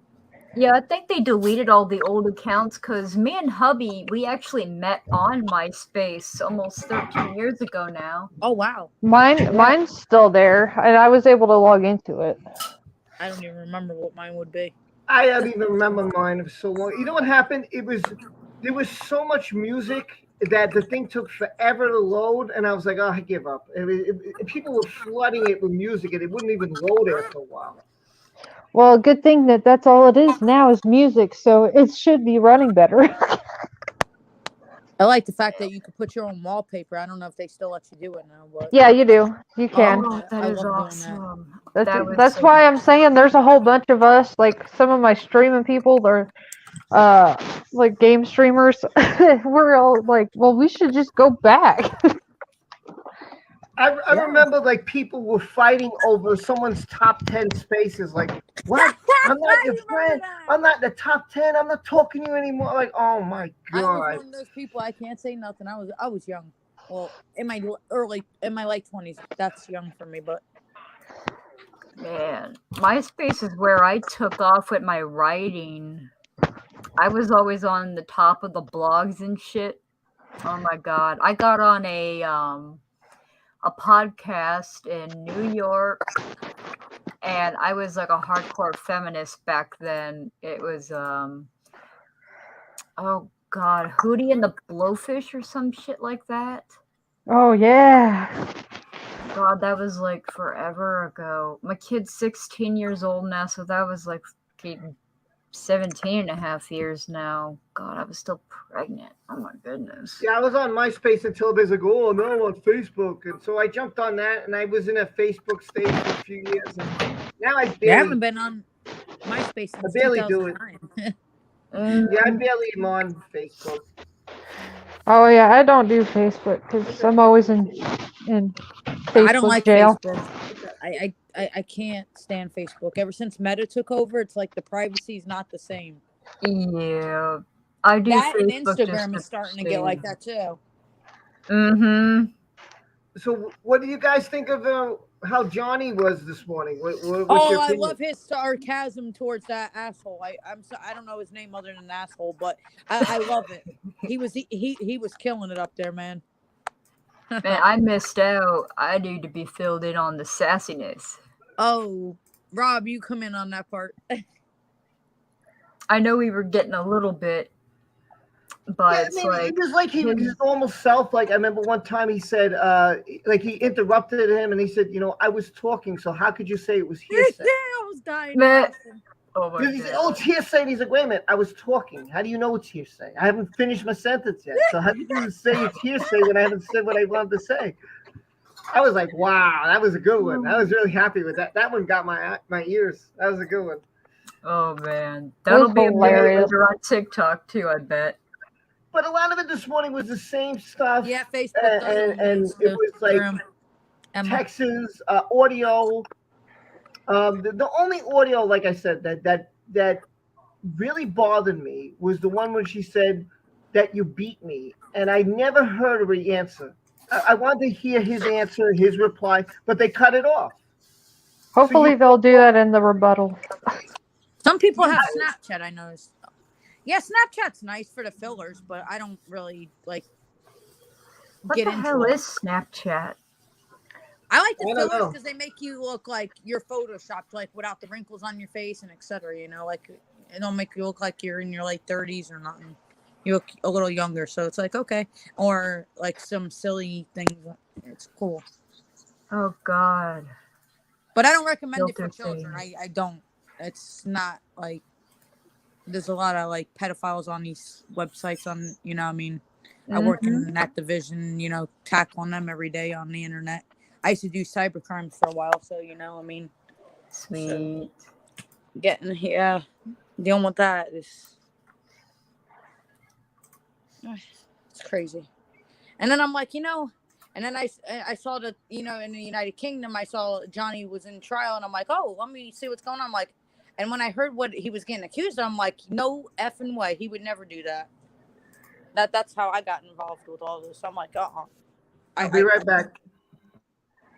Yeah, I think they deleted all the old accounts because me and hubby, we actually met on MySpace almost 13 years ago now. Oh wow. Mine's still there, and I was able to log into it. I don't even remember what mine would be. I don't even remember mine. It was so long. You know what happened? There was so much music that the thing took forever to load, and I was like, oh, I give up. People were flooding it with music, and it wouldn't even load after a while. Well, good thing that that's all it is now is music, so it should be running better. I like the fact that you could put your own wallpaper. I don't know if they still let you do it now, but Yeah, you do. You can. Oh, that I is love doing awesome. that. That was That's so why I'm saying there's a whole bunch of us, like some of my streaming people, they're like game streamers. We're all like, well, we should just go back. I remember like people were fighting over someone's top 10 spaces. Like, what? I'm not your friend. I'm not in the top 10. I'm not talking to you anymore. Like, oh my I was god. one of those people. I can't say nothing. I was young. Well, in my late 20s. That's young for me, but Man, MySpace is where I took off with my writing. I was always on the top of the blogs and shit. Oh my god. I got on a podcast in New York, and I was like a hardcore feminist back then. It was oh god, Hootie and the Blowfish or some shit like that. Oh yeah. God, that was like forever ago. My kid's 16 years old now, so that was like 17 and a half years now. God, I was still pregnant. Oh my goodness. Yeah, I was on MySpace until there's like, oh, no, I'm on Facebook. And so I jumped on that, and I was in a Facebook stage for a few years. And now I haven't been on MySpace since I barely do it. 2009. Yeah, I barely am on Facebook. Oh yeah, I don't do Facebook because I'm always in Facebook I don't like jail. Facebook. I can't stand Facebook. Ever since Meta took over, it's like the privacy is not the same. Yeah, I do. That and Facebook Instagram just is starting to get like that too. Mm-hmm. So, what do you guys think of how Johnny was this morning? What's your Oh, I opinion? love his sarcasm towards that asshole. I don't know his name other than asshole, but I love it. He was killing it up there, man. Man, I missed out. I need to be filled in on the sassiness. Oh, Rob, you come in on that part. I know we were getting a little bit, but Yeah, it's I mean, like it was like he was his normal self. Like I remember one time he said, like he interrupted him and he said, I was talking, so how could you say it was hearsay? I was dying. Man. Oh my Because he said, oh, it's hearsay. And he's like, wait a minute, I was talking. How do you know it's hearsay? I haven't finished my sentence yet. So how do you say it's hearsay when I haven't said what I wanted to say? I was like, wow, that was a good one. I was really happy with that. That one got my ears. That was a good one. Oh man, that'll be hilarious on TikTok too, I bet. But a lot of it this morning was the same stuff. Yeah, Facebook and it was like Texas audio. The only audio, like I said, that really bothered me was the one when she said that you beat me, and I never heard her answer. I wanted to hear his answer, his reply, but they cut it off. Hopefully they'll do that in the rebuttal. Some people have Snapchat, I noticed. Yeah, Snapchat's nice for the fillers, but I don't really like What the hell is Snapchat? I like the I don't fillers know. because they make you look like you're photoshopped, like without the wrinkles on your face and etc. Like it don't make you look like you're in your late 30s or nothing. You look a little younger, so it's like okay, or like some silly things. It's cool, Oh God. but I don't recommend it for Filter children. I don't. It's not like there's a lot of like pedophiles on these websites. I work in that division. Tackling them every day on the internet. I used to do cyber crimes for a while, so Sweet. Dealing with that is it's crazy. And then I'm like, and then I saw that in the United Kingdom, I saw Johnny was in trial, and I'm like, oh, let me see what's going on. I'm like, and when I heard what he was getting accused of, I'm like, no effing way, he would never do that. That's how I got involved with all this. I'm like, I'll be right back.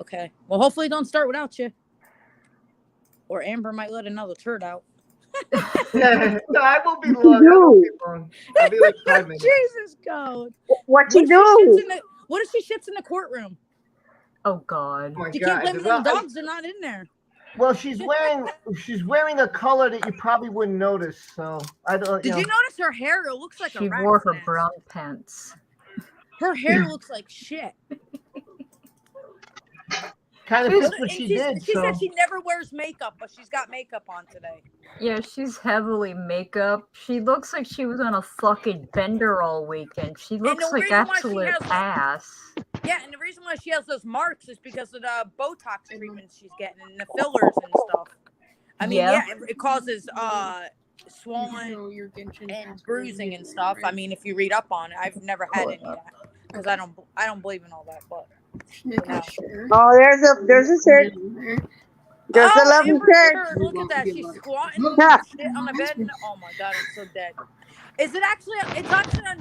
Okay. Well, hopefully don't start without you. Or Amber might let another turd out. No, I won't be What she long. I won't be do? long. I'll be like 5 minutes. Jesus God. What she What if she shits do? in the What if she shits in the courtroom? Oh God. Oh my You can't God. blame Well, them dogs. They're not in there. well, she's wearing a color that you probably wouldn't notice. So I don't. Did you notice her hair? It looks like a She rat's wore her nest. brown pants. Her hair looks like shit. Kind of Well, fits what and she she did. said So she never wears makeup, but she's got makeup on today. Yeah, she's heavily makeup. She looks like she was on a fucking bender all weekend. She looks the like reason why she absolute has ass. Yeah, and the reason why she has those marks is because of the Botox treatment she's getting and the fillers and stuff. I mean, Yeah. it causes swollen and bruising and stuff. I mean, if you read up on it, I've never had any yet because I don't believe in all that. But no. Oh, there's a shirt. There's a lovely Amber's shirt. shirt. Look at that. She's squatting and shit on the bed. Oh my God, I'm so dead. It's actually on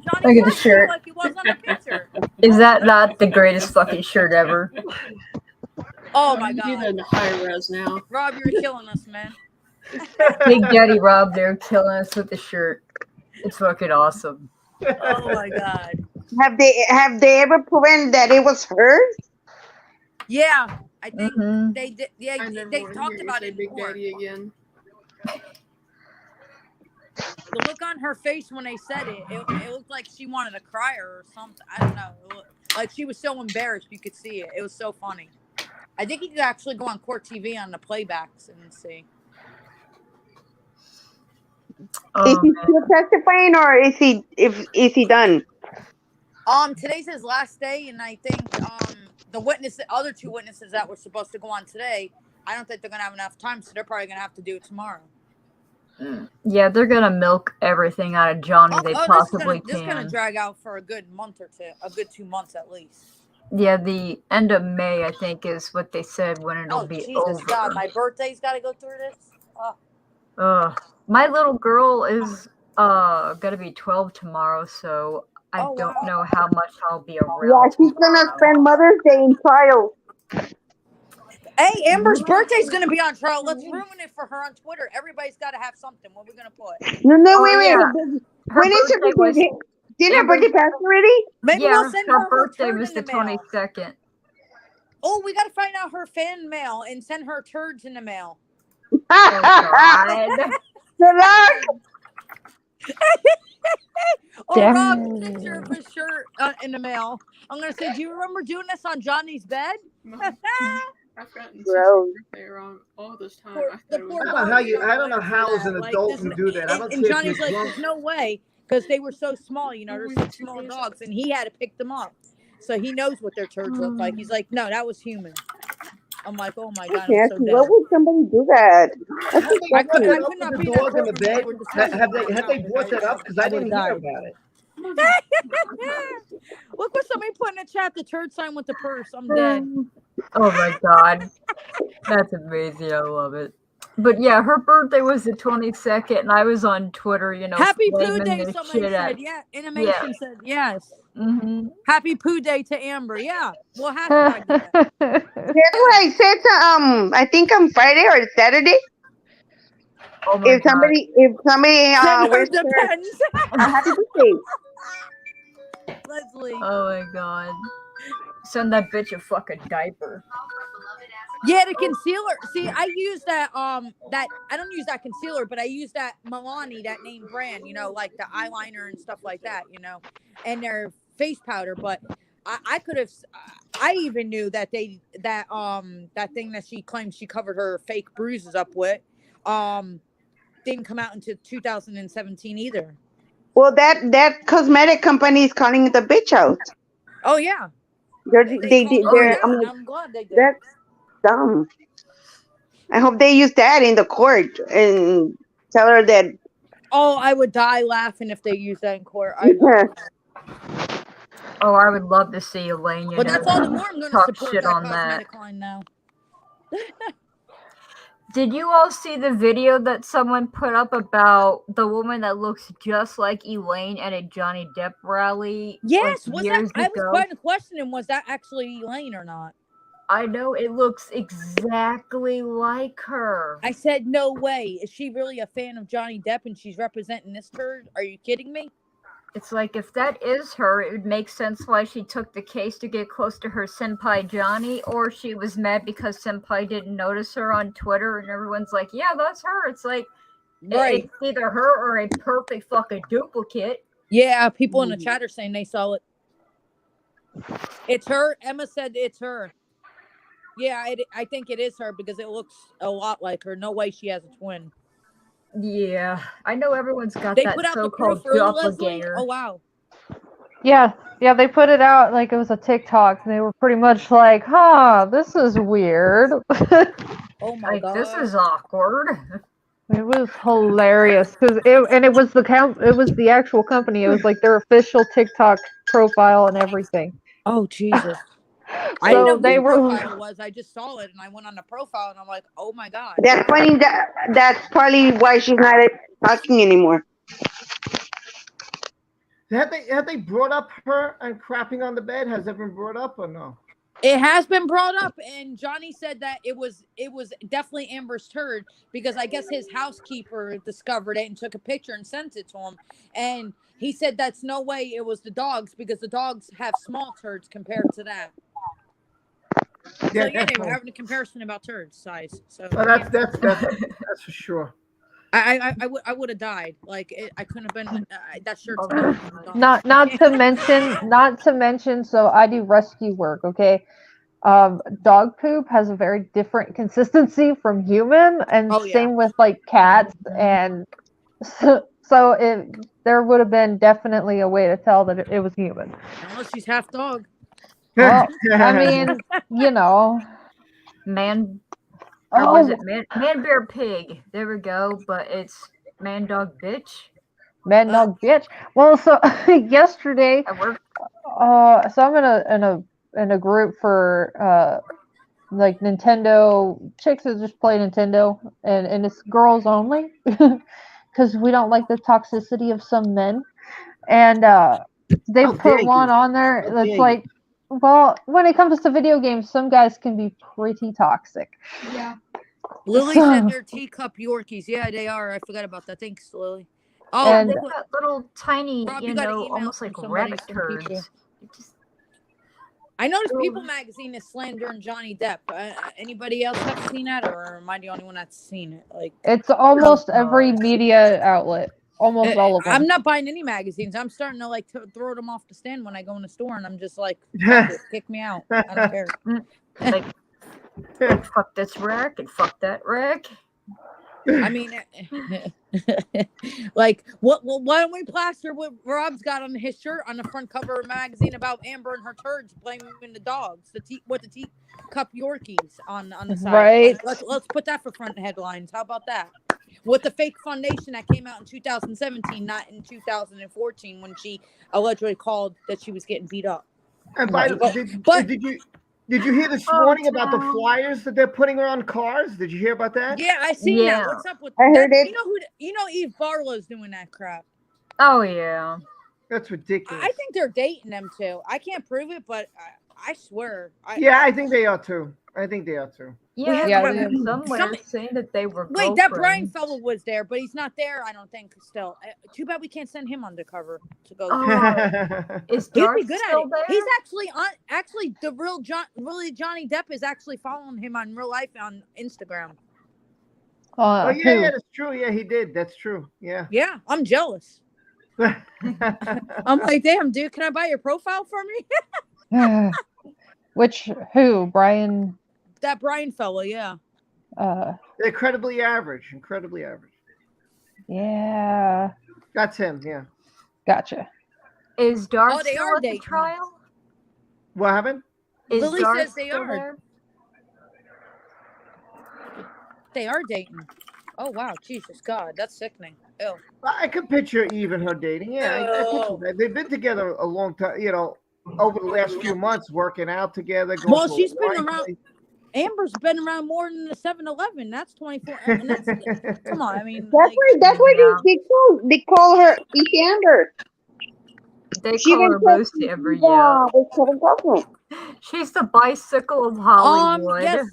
Johnny's Look at the shirt, shirt. like it was on the picture. Is that not the greatest fucking shirt ever? Oh my God. Do that in high res now. Rob, you're killing us, man. Big Daddy Rob there killing us with the shirt. It's fucking awesome. Oh my God. Have they ever proven that it was hers? Yeah, I think Mhm. they did. Yeah, they talked about it. Big Daddy again. The look on her face when they said it looked like she wanted to cry or something. I don't know. Like she was so embarrassed, you could see it. It was so funny. I think you could actually go on Court TV on the playbacks and see. Is he still testifying, or is he done? Today's his last day, and I think the other two witnesses that were supposed to go on today, I don't think they're gonna have enough time, so they're probably gonna have to do it tomorrow. Yeah, they're gonna milk everything out of Johnny they possibly This is gonna can. drag out for a good month or two, a good 2 months at least. Yeah, the end of May, I think, is what they said when it'll be Jesus over. God, my birthday's got to go through this. My little girl is gonna be 12 tomorrow, so I don't know how much I'll be around. Yeah, she's gonna spend Mother's Day in trial. Hey, Amber's birthday's gonna be on trial. Let's ruin it for her on Twitter. Everybody's got to have something. What are we gonna put? No, wait. Yeah. When is her birthday? Did her birthday pass already? Maybe Yeah, we'll send her her birthday turd was in the the mail. 22nd. Oh, we got to find out her fan mail and send her turds in the mail. Good luck. Rob, a picture of his shirt in the mail. I'm gonna say, do you remember doing this on Johnny's bed? I've gotten Gross. birthday around all this time. I don't know how as an adult you do that. I don't And care if Johnny's you're like, drunk. there's no way, because they were so small, they're such small dogs, and he had to pick them up. So he knows what their turds look like. He's like, no, that was human. I'm like, oh my God, I'm Nancy, so dead. why would somebody do that? That's I could disgusting. not The be in dog that in the courtroom. bed. They were discussing Have they brought that up? Because I didn't hear about it. Look what somebody put in the chat, the turd sign with the purse. I'm dead. Oh my God. That's amazing. I love it. But yeah, her birthday was the 22nd, and I was on Twitter, Happy Poo flaming Day, the somebody shit said. out. Yeah, Animation said yes. Mm-hmm. Happy Poo Day to Amber. Yeah, we'll hashtag that. That's what I said to, I think on Friday or Saturday. Oh my If somebody Send her wears the her pens. happy birthday. Leslie. Oh my God. Send that bitch a fucking diaper. Yeah, the concealer. See, I use that that I don't use that concealer, but I use that Milani, that name brand, like the eyeliner and stuff like that, and their face powder. But I could have. I even knew that that thing that she claimed she covered her fake bruises up with, didn't come out until 2017 either. Well, that cosmetic company is calling it the bitch out. Oh yeah. I'm glad they did. That's dumb. I hope they use that in the court and tell her that. Oh, I would die laughing if they used that in court. Oh, I would love to see Elaine. But that's all the more I'm going to talk support shit that on that. cosmetic line now. Did you all see the video that someone put up about the woman that looks just like Elaine at a Johnny Depp rally? Yes, like was years that? I was ago? quite questioning, was that actually Elaine or not? I know it looks exactly like her. I said, no way. Is she really a fan of Johnny Depp and she's representing this turd? Are you kidding me? It's like if that is her, it would make sense why she took the case to get close to her senpai Johnny, or she was mad because senpai didn't notice her on Twitter and everyone's like, yeah, that's her. It's like, Right. it's either her or a perfect fucking duplicate. Yeah, people in the chat are saying they saw it. It's her. Emma said it's her. Yeah, I think it is her because it looks a lot like her. No way she has a twin. Yeah, I know everyone's got They that put out the so-called proof early, Leslie? doppelganger. Oh, wow. Yeah, they put it out like it was a TikTok, and they were pretty much like, "Huh, this is weird." Oh my Like, god, this is awkward. It was hilarious because it was the actual company. It was like their official TikTok profile and everything. Oh Jesus! I So didn't know who they the were. profile was. I just saw it and I went on the profile and I'm like, oh my god. That's funny. That's probably why she's not talking anymore. Have they brought up her and crapping on the bed? Has that been brought up or no? It has been brought up, and Johnny said that it was definitely Amber's turd because I guess his housekeeper discovered it and took a picture and sent it to him. And he said that's no way it was the dogs because the dogs have small turds compared to that. Yeah, So yeah, they were definitely. having a comparison about turd size. So Well, that's for sure. I would have died. Like I couldn't have been. That shirt's Not to mention. So I do rescue work. Okay, dog poop has a very different consistency from human, and Oh, yeah. same with like cats, and so there would have been definitely a way to tell that it was human. Unless she's half dog. Well, I mean, you know, Man, or was Oh. it man bear pig? There we go. But it's man dog bitch. man dog bitch. Well, so yesterday, so I'm in a group for like Nintendo chicks that just play Nintendo, and it's girls only because we don't like the toxicity of some men, and they How put dare one you. on there How that's dare like, well, when it comes to video games, some guys can be pretty toxic. Yeah. Lily said they're teacup Yorkies. Yeah, they are. I forgot about that. Thanks, Lily. Oh, Yeah, And- they've got little tiny, Rob, you you got an know, email almost from like somebody, rabbit some people. turds. It just- I noticed People Magazine is slandering Johnny Depp. Anybody else have seen that, or am I the only one that's seen it? Like, It's almost every media outlet, almost all of them. I'm not buying any magazines. I'm starting to like throw them off the stand when I go in the store, and I'm just like, fuck it, kick me out. I don't care. Like fuck this rack and fuck that rack. I mean, like, why don't we plaster what Rob's got on his shirt on the front cover of a magazine about Amber and her turds blaming the dogs, the teacup Yorkies on the side. Right. Let's put that for front headlines. How about that? With the fake foundation that came out in 2017, not in 2014, when she allegedly called that she was getting beat up. And by the way, did you hear this morning about the flyers that they're putting around cars? Did you hear about that? Yeah, I seen that. What's up with I heard that? it. You know Eve Barlow's doing that crap. Oh yeah. That's ridiculous. I think they're dating them too. I can't prove it, but I swear. I think they are too. I think they are too. Yeah, somewhere saying that they were. Wait, that Brian girlfriends. fellow was there, but he's not there. I don't think. Still, too bad we can't send him undercover to go. Is He'd Darth be good at still it. there? He's actually on. Actually, the real Johnny Depp is actually following him on real life on Instagram. Oh yeah, that's true. Yeah, he did. That's true. Yeah. Yeah, I'm jealous. I'm like, damn, dude, can I buy your profile for me? Who? Brian? That Brian fella, yeah. Incredibly average. Incredibly average. Yeah. That's him. Yeah. Gotcha. Is Darth they still are at the dating. trial? What happened? Is Lily Darth says they still are. there? They are dating. Oh wow, Jesus God, that's sickening. Ew. I could picture even her dating. Yeah, I picture that. They've been together a long time. You know, over the last few months, working out together. Going Well, to a she's been wine around. place. Amber's been around more than the 7-Eleven. That's 24. And that's, come on, I mean, That's why they call her East Amber. They She call even her said Lucy she's, every year. with Kevin Costner. She's the bicycle of Hollywood. Yes,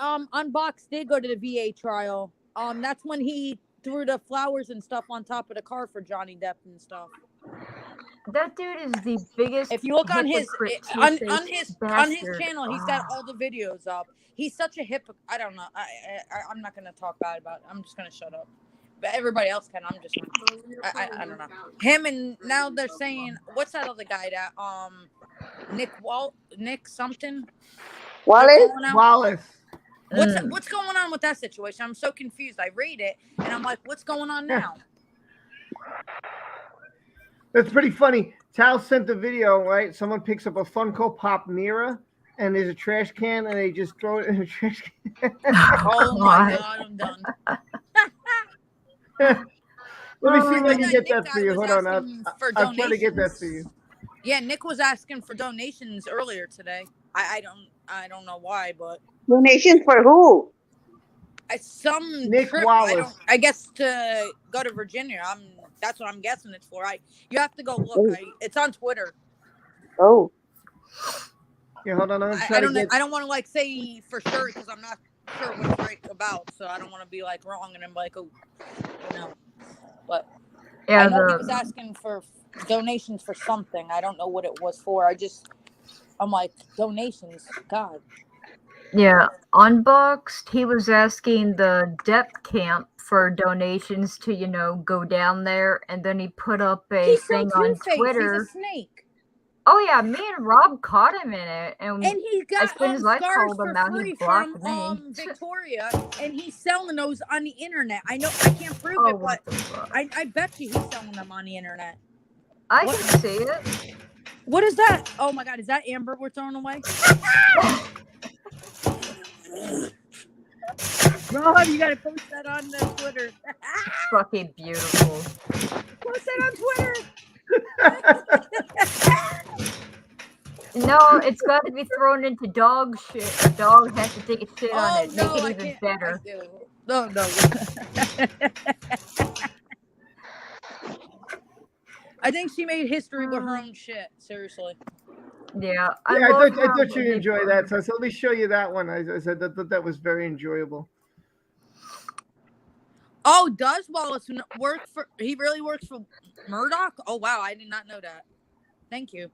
Unbox did go to the VA trial. That's when he threw the flowers and stuff on top of the car for Johnny Depp and stuff. That dude is the biggest. If you look on his hypocrite, on his bastard. channel, he's got all the videos up. He's such a hypocrite. I don't know. I'm not gonna talk bad about it. I'm just gonna shut up. But everybody else can. I'm just. I don't know. Him and now they're saying what's that other guy that Nick something. Wallace. What's going on with that situation? I'm so confused. I read it and I'm like, what's going on now? That's pretty funny. Tal sent the video, right? Someone picks up a Funko Pop mirror and there's a trash can and they just throw it in a trash can. Oh my God, I'm done. Let me see if I can get that for you. Hold on. I'll try to get that for you. Yeah, Nick was asking for donations earlier today. I don't know why, but donations for who? Some Nick trip, Wallace. I guess to go to Virginia. That's what I'm guessing it's for. You have to go look. It's on Twitter. Oh. Yeah, hold on. I don't want to like say for sure because I'm not sure what it's right about, so I don't want to be like wrong and I'm like, oh, you know. But yeah, I know he was asking for donations for something. I don't know what it was for. I'm like, donations, God. Yeah, Unboxed, he was asking the Depp camp for donations to, go down there, and then he put up a thing on Twitter. He's a snake. Oh yeah, me and Rob caught him in it, and he got as soon as I scars called him for out, free he blocked from me. Victoria, and he's selling those on the internet. I know I can't prove it, but I bet you he's selling them on the internet. I can see it. What is that? Oh my God, is that Amber we're throwing away? Rob, you gotta post that on the Twitter. Fucking beautiful. Post that on Twitter. No, it's got to be thrown into dog shit. A dog has to take a shit on it, make it even better. No. I think she made history with her own shit. Seriously. Yeah, I thought you'd enjoy that. So let me show you that one. I said that was very enjoyable. Oh, does Wallace work for? He really works for Murdoch? Oh wow, I did not know that. Thank you.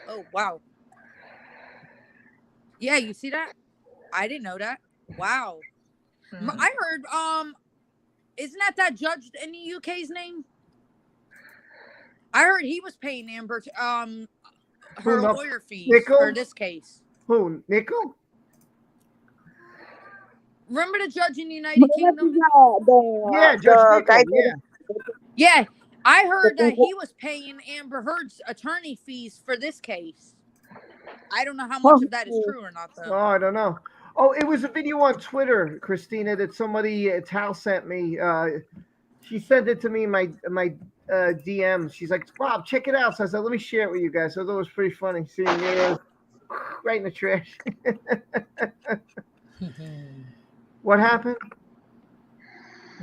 Oh wow. Yeah, you see that? I didn't know that. Wow. I heard. Isn't that judge in the UK's name? I heard he was paying Amber her lawyer fees for this case. Who? Nickel? Remember the judge in the United Kingdom? Yeah, Judge Nickel. Yeah. Yeah, I heard that he was paying Amber Heard's attorney fees for this case. I don't know how much of that is true or not, though. Oh, I don't know. Oh, it was a video on Twitter, Christina, that somebody Tal sent me. She sent it to me in my DM. She's like, Rob, check it out. So I said, let me share it with you guys. So I thought it was pretty funny seeing me right in the trash. What happened?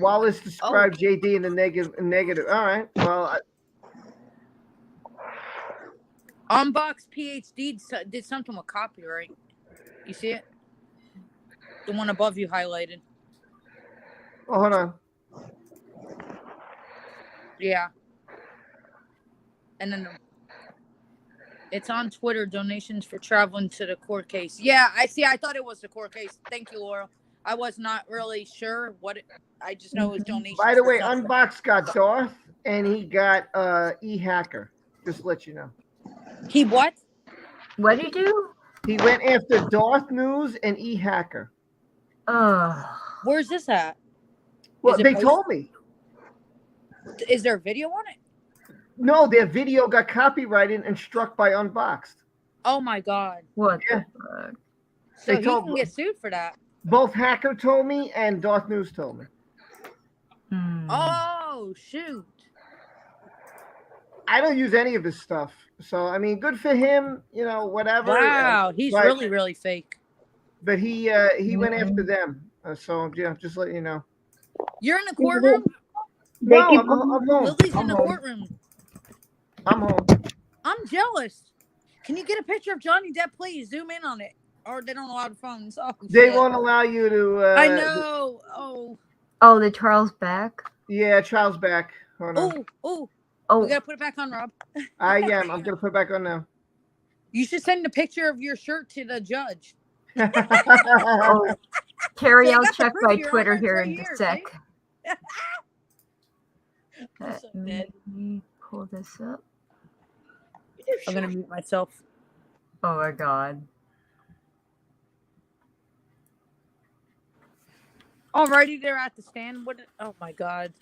Wallace described JD in the negative. All right. Well, Unbox PhD did something with copyright. You see it? The one above you highlighted. Oh, hold on. Yeah. And then it's on Twitter, donations for traveling to the court case. Yeah, I see. I thought it was the court case. Thank you, Laura. I was not really sure I just know it was donations. By the way, Unbox got Darth and he got E-Hacker. Just to let you know. He what? What did he do? He went after Darth News and E-Hacker. Where's this at? Well, they told me. Is there a video on it? No, their video got copyrighted and struck by Unboxed. Oh my God. What? Yeah. So he can get sued for that. Both Hacker told me and Darth News told me. Oh, shoot. I don't use any of his stuff. So, I mean, good for him, whatever. Wow, he's really, really fake. But he went after them. So, yeah, just letting you know. You're in the courtroom? No, I'm home. Lily's in the courtroom. I'm home. I'm jealous. Can you get a picture of Johnny Depp, please? Zoom in on it. Or they don't allow the phones. Oh, They shit. won't allow you to. I know. Oh. Oh, the trial's back? Yeah, trial's back. Hold on. Oh. We gotta put it back on, Rob. I am. I'm gonna put it back on now. You should send a picture of your shirt to the judge. Oh, Carrie, Say, I I'll got the check proof my here, Twitter Albert, it's here right in here, a sec. see? I'm so dead. Let me pull this up. I'm gonna mute myself. Oh my god. Alrighty, they're at the stand. What? Oh my god.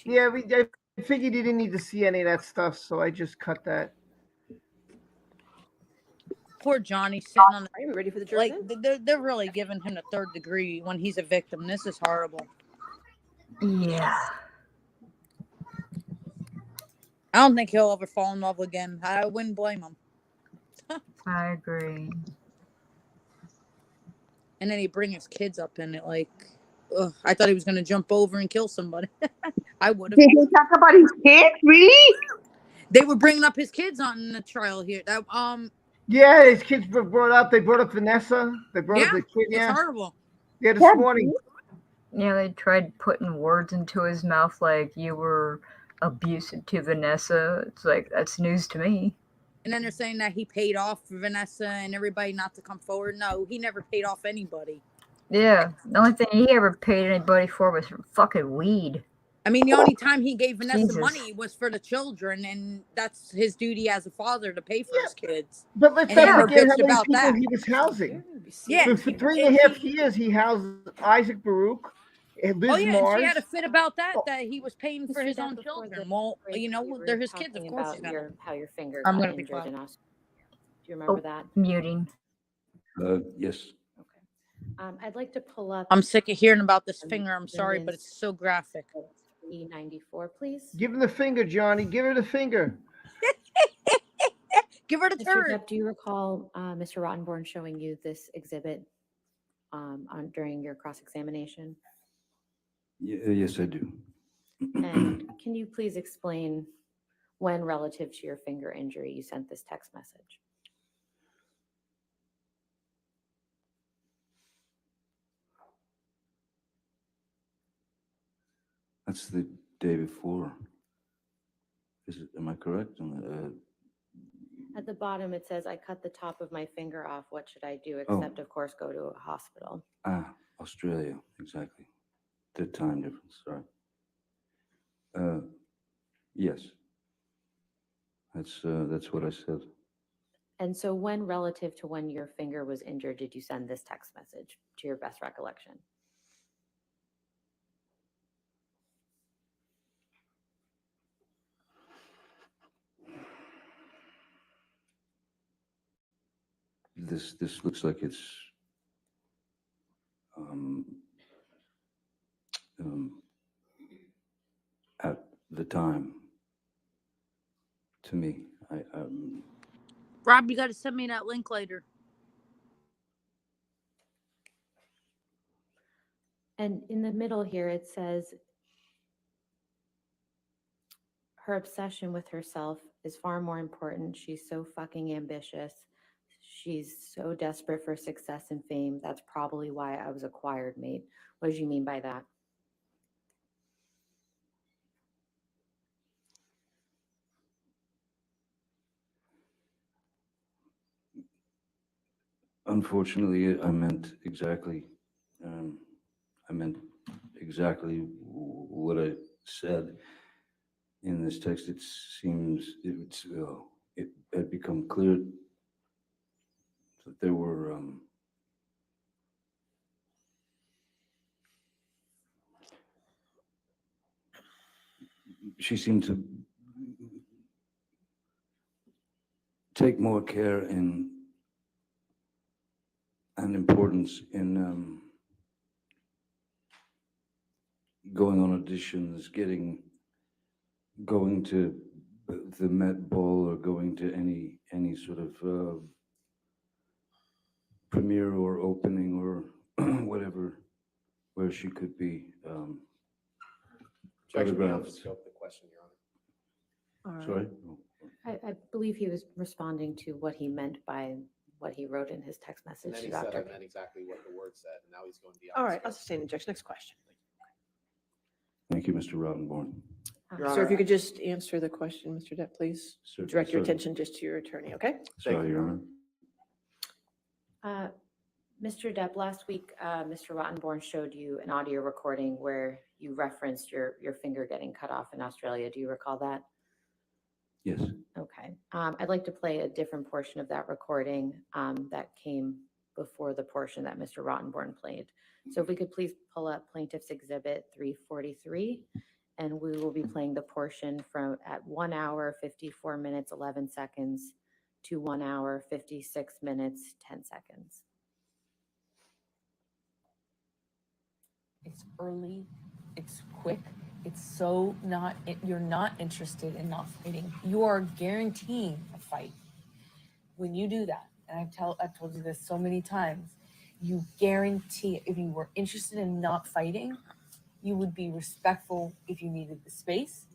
Yeah, I figured you didn't need to see any of that stuff, so I just cut that. Poor Johnny sitting on the. Are you ready for the jury? Like they're really giving him the third degree when he's a victim. This is horrible. Yeah. I don't think he'll ever fall in love again. I wouldn't blame him. I agree. And then he bring his kids up in it like, ugh, I thought he was gonna jump over and kill somebody. I would have. Did he talk about his kids? Really? They were bringing up his kids on the trial here. That Yeah, his kids were brought up. They brought up Vanessa. They brought up the kid. It's Yeah, horrible. yeah. This morning. Yeah, they tried putting words into his mouth like you were abusive to Vanessa. It's like, that's news to me. And then they're saying that he paid off for Vanessa and everybody not to come forward. No, he never paid off anybody. Yeah, the only thing he ever paid anybody for was fucking weed. I mean, the only time he gave Vanessa Jesus. money was for the children, and that's his duty as a father to pay for his kids. But let's And not never forget how bitched many about people that. he was housing. Yeah, For 3.5 years, he housed Isaac Baruch, Liz Oh yeah, and Mars. she had a fit about that he was paying for Mr. his Depp, own before children. the Well, break, you know, you were they're his kids, of talking course. about He's gonna. how your finger I'm got gonna be injured quiet. in Australia. Do you remember that? Muting. Yes. I'd like to pull up. I'm sick of hearing about this finger. I'm sorry, but it's so graphic. E94, please. Give him the finger, Johnny. Give her the finger. Give her the Mr. turd. Depp, do you recall Mr. Rottenborn showing you this exhibit during your cross-examination? Yes, I do. And can you please explain when, relative to your finger injury, you sent this text message? That's the day before. Am I correct? At the bottom, it says, I cut the top of my finger off. What should I do? Oh. Except, of course, go to a hospital. Australia, exactly. The time difference, sorry. Yes. That's what I said. And so when, relative to when your finger was injured, did you send this text message to your best recollection? This looks like it's at the time to me. Rob, you got to send me that link later. And in the middle here, it says, her obsession with herself is far more important. She's so fucking ambitious. She's so desperate for success and fame. That's probably why I was acquired mate. What did you mean by that? Unfortunately, I meant exactly what I said in this text. It seems it had become clear that there were she seemed to take more care and importance in going on auditions, going to the Met Ball or going to any sort of premiere or opening or whatever, where she could be Objection beyond the photographed. scope of the question, Your Honor. All right. Sorry? I believe he was responding to what he meant by what he wrote in his text And message then to he said I Dr. meant exactly what the word said, and now he's going beyond. All the right, I'll scope. sustain the objection. Next question. Thank you, Mr. Rottenborn. Sir, Your if Honor, you could just answer the question, Mr. Depp, please. Sir, Direct your sorry. attention just to your attorney, okay? Sorry, Your Honor. Mr. Depp, last week, Mr. Rottenborn showed you an audio recording where you referenced your finger getting cut off in Australia. Do you recall that? Yes. Okay. I'd like to play a different portion of that recording that came before the portion that Mr. Rottenborn played. So if we could please pull up Plaintiff's Exhibit 343, and we will be playing the portion from at 1 hour, 54 minutes, 11 seconds to 1 hour, 56 minutes, 10 seconds. It's early, it's quick, it's so not, you're not interested in not fighting. You are guaranteeing a fight. When you do that, and I've told you this so many times, you guarantee, if you were interested in not fighting, you would be respectful if you needed the space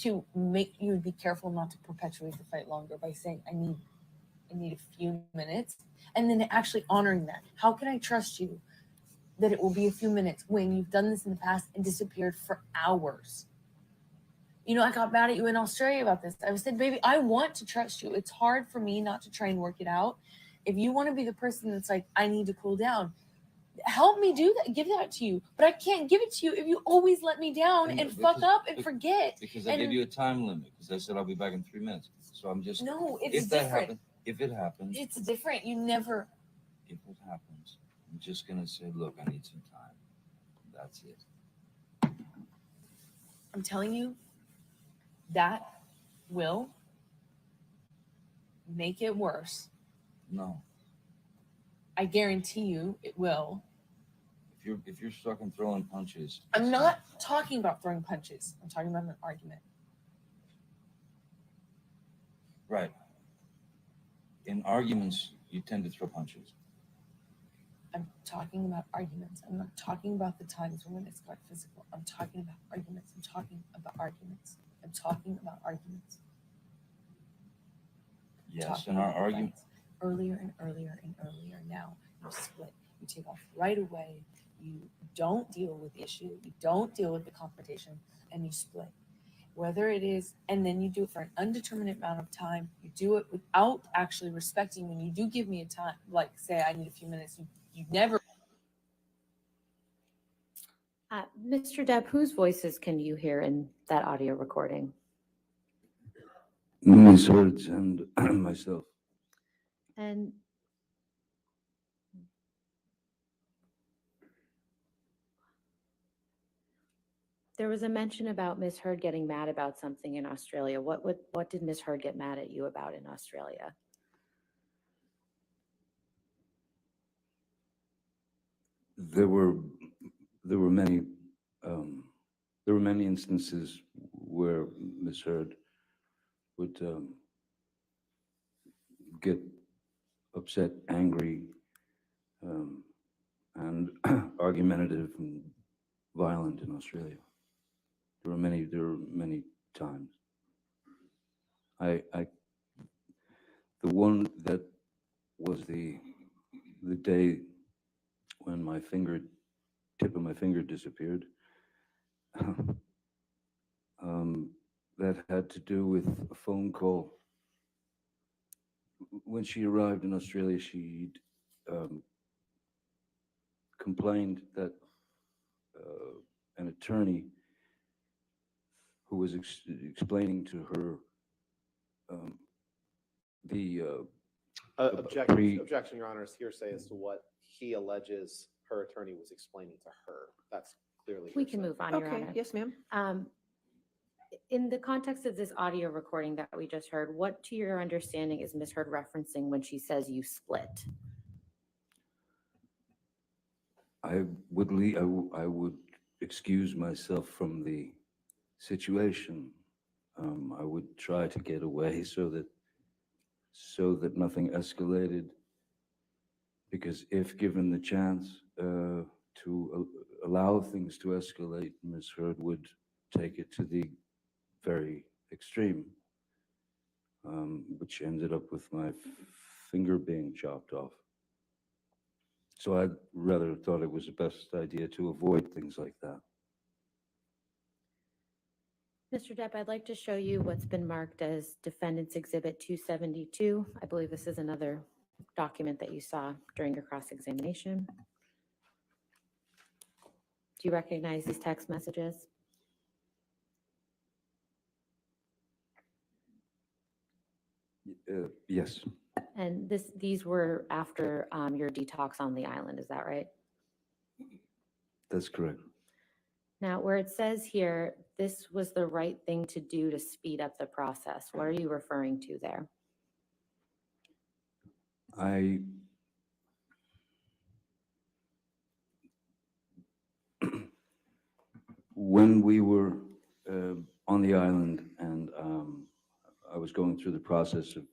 to make, you would be careful not to perpetuate the fight longer by saying, I need a few minutes, and then actually honoring that. How can I trust you that it will be a few minutes when you've done this in the past and disappeared for hours? You know, I got mad at you in Australia about this. I said, baby, I want to trust you. It's hard for me not to try and work it out. If you want to be the person that's like, I need to cool down, help me do that, give that to you. But I can't give it to you if you always let me down and fuck up and forget. Because I gave you a time limit, because I said I'll be back in 3 minutes. So I'm just. No, it's if that different. happens, if it happens. It's different. You never. If it happens, I'm just going to say, look, I need some time. That's it. I'm telling you, that will make it worse. No. I guarantee you it will. If you're stuck in throwing punches. I'm not talking about throwing punches. I'm talking about an argument. Right. In arguments, you tend to throw punches. I'm talking about arguments. I'm not talking about the times when it's got physical. I'm talking about arguments. I'm talking about arguments. I'm talking about arguments. Yes, in our argument. Earlier and earlier and earlier. Now you split. You take off right away. You don't deal with the issue. You don't deal with the confrontation, and you split. Whether it is, and then you do it for an undeterminate amount of time. You do it without actually respecting. When you do give me a time, like say I need a few minutes, you never. Mr. Depp, whose voices can you hear in that audio recording? Ms. Hertz and myself. And there was a mention about Ms. Heard getting mad about something in Australia. What did Ms. Heard get mad at you about in Australia? There were many instances where Ms. Heard would get upset, angry, and argumentative and violent in Australia. There were many times. The one that was the day when my tip of my finger disappeared. That had to do with a phone call. When she arrived in Australia, she complained that an attorney who was explaining to her Objection, Your Honor, is hearsay as to what he alleges her attorney was explaining to her. That's clearly We hearsay. can move on, Your Okay, Honor. yes, ma'am. In the context of this audio recording that we just heard, what to your understanding is Ms. Heard referencing when she says you split? I would excuse myself from the situation. I would try to get away so that nothing escalated. Because if given the chance to allow things to escalate, Ms. Heard would take it to the very extreme. which ended up with my finger being chopped off. So I rather thought it was the best idea to avoid things like that. Mr. Depp, I'd like to show you what's been marked as Defendant's Exhibit 272. I believe this is another document that you saw during your cross-examination. Do you recognize these text messages? Yes, And these were after your detox on the island, is that right? that's correct. Now, where it says here, this was the right thing to do to speed up the process, what are you referring to there? When we were on the island and I was going through the process of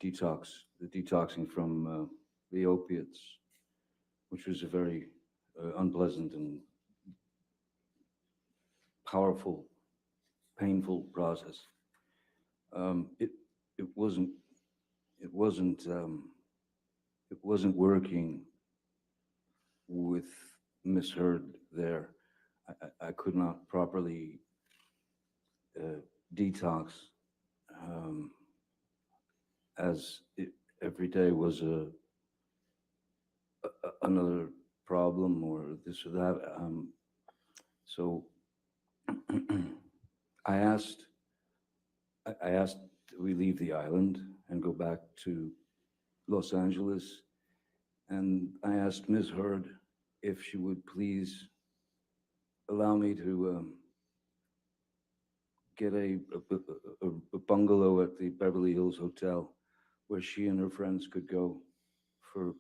detoxing from the opiates, which was a very unpleasant and powerful, painful process. It wasn't working with Miss Heard there. I could not properly detox, as every day was another problem or this or that. So I asked we leave the island and go back to Los Angeles, and I asked Ms. Heard if she would please allow me to get a bungalow at the Beverly Hills Hotel where she and her friends could go for,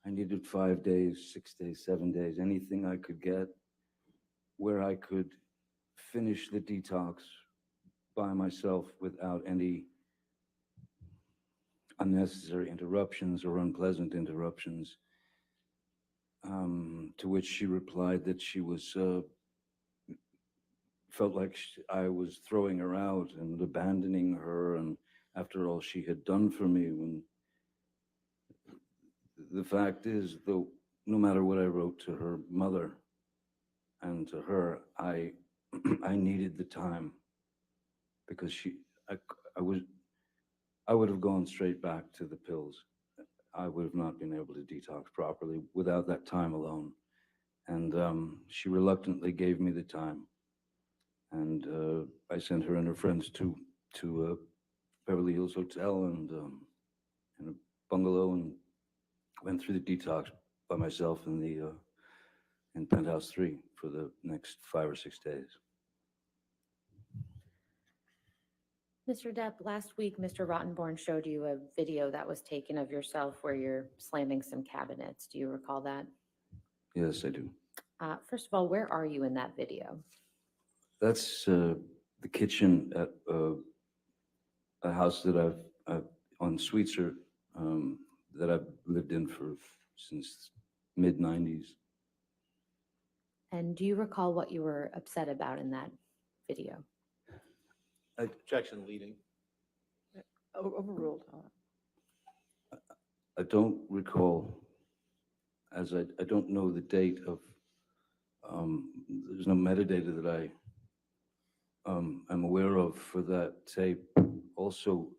I needed 5 days, 6 days, 7 days, anything I could get where I could finish the detox by myself without any unnecessary interruptions or unpleasant interruptions. To which she replied that she was felt like I was throwing her out and abandoning her, and after all she had done for me, when the fact is, though, no matter what I wrote to her mother and to her, I needed the time, because I would have gone straight back to the pills. I would have not been able to detox properly without that time alone. And she reluctantly gave me the time. And I sent her and her friends to Beverly Hills Hotel and in a bungalow, and went through the detox by myself in Penthouse 3 for the next 5 or 6 days. Mr. Depp, last week, Mr. Rottenborn showed you a video that was taken of yourself where you're slamming some cabinets. Do you recall that? Yes, I do. First of all, where are you in that video? That's the kitchen at a house that I've on Sweetser that I've lived in since mid-90s. And do you recall what you were upset about in that video? Objection leading. Overruled. I don't recall, as I don't know the date of, there's no metadata that I am aware of for that tape. Also,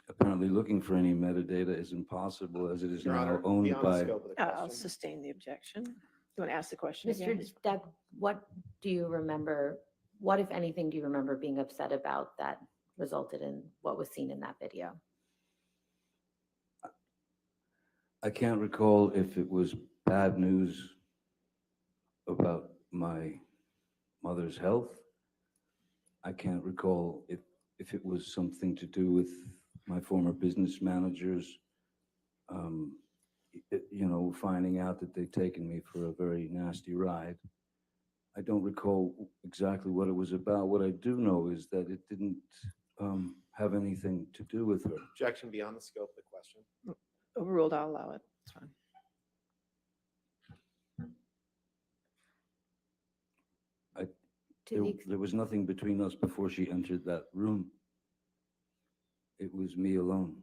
apparently looking for any metadata is impossible, as it is Your now Honor, owned beyond the by. scope of the I'll question. sustain the objection. You want to ask the question Mr. again? Depp, what do you remember, what, if anything, do you remember being upset about that resulted in what was seen in that video? I can't recall if it was bad news about my mother's health. I can't recall if it was something to do with my former business managers, finding out that they'd taken me for a very nasty ride. I don't recall exactly what it was about. What I do know is that it didn't have anything to do with her. Objection beyond the scope of the question. Overruled, I'll allow it. It's fine. There was nothing between us before she entered that room. It was me alone.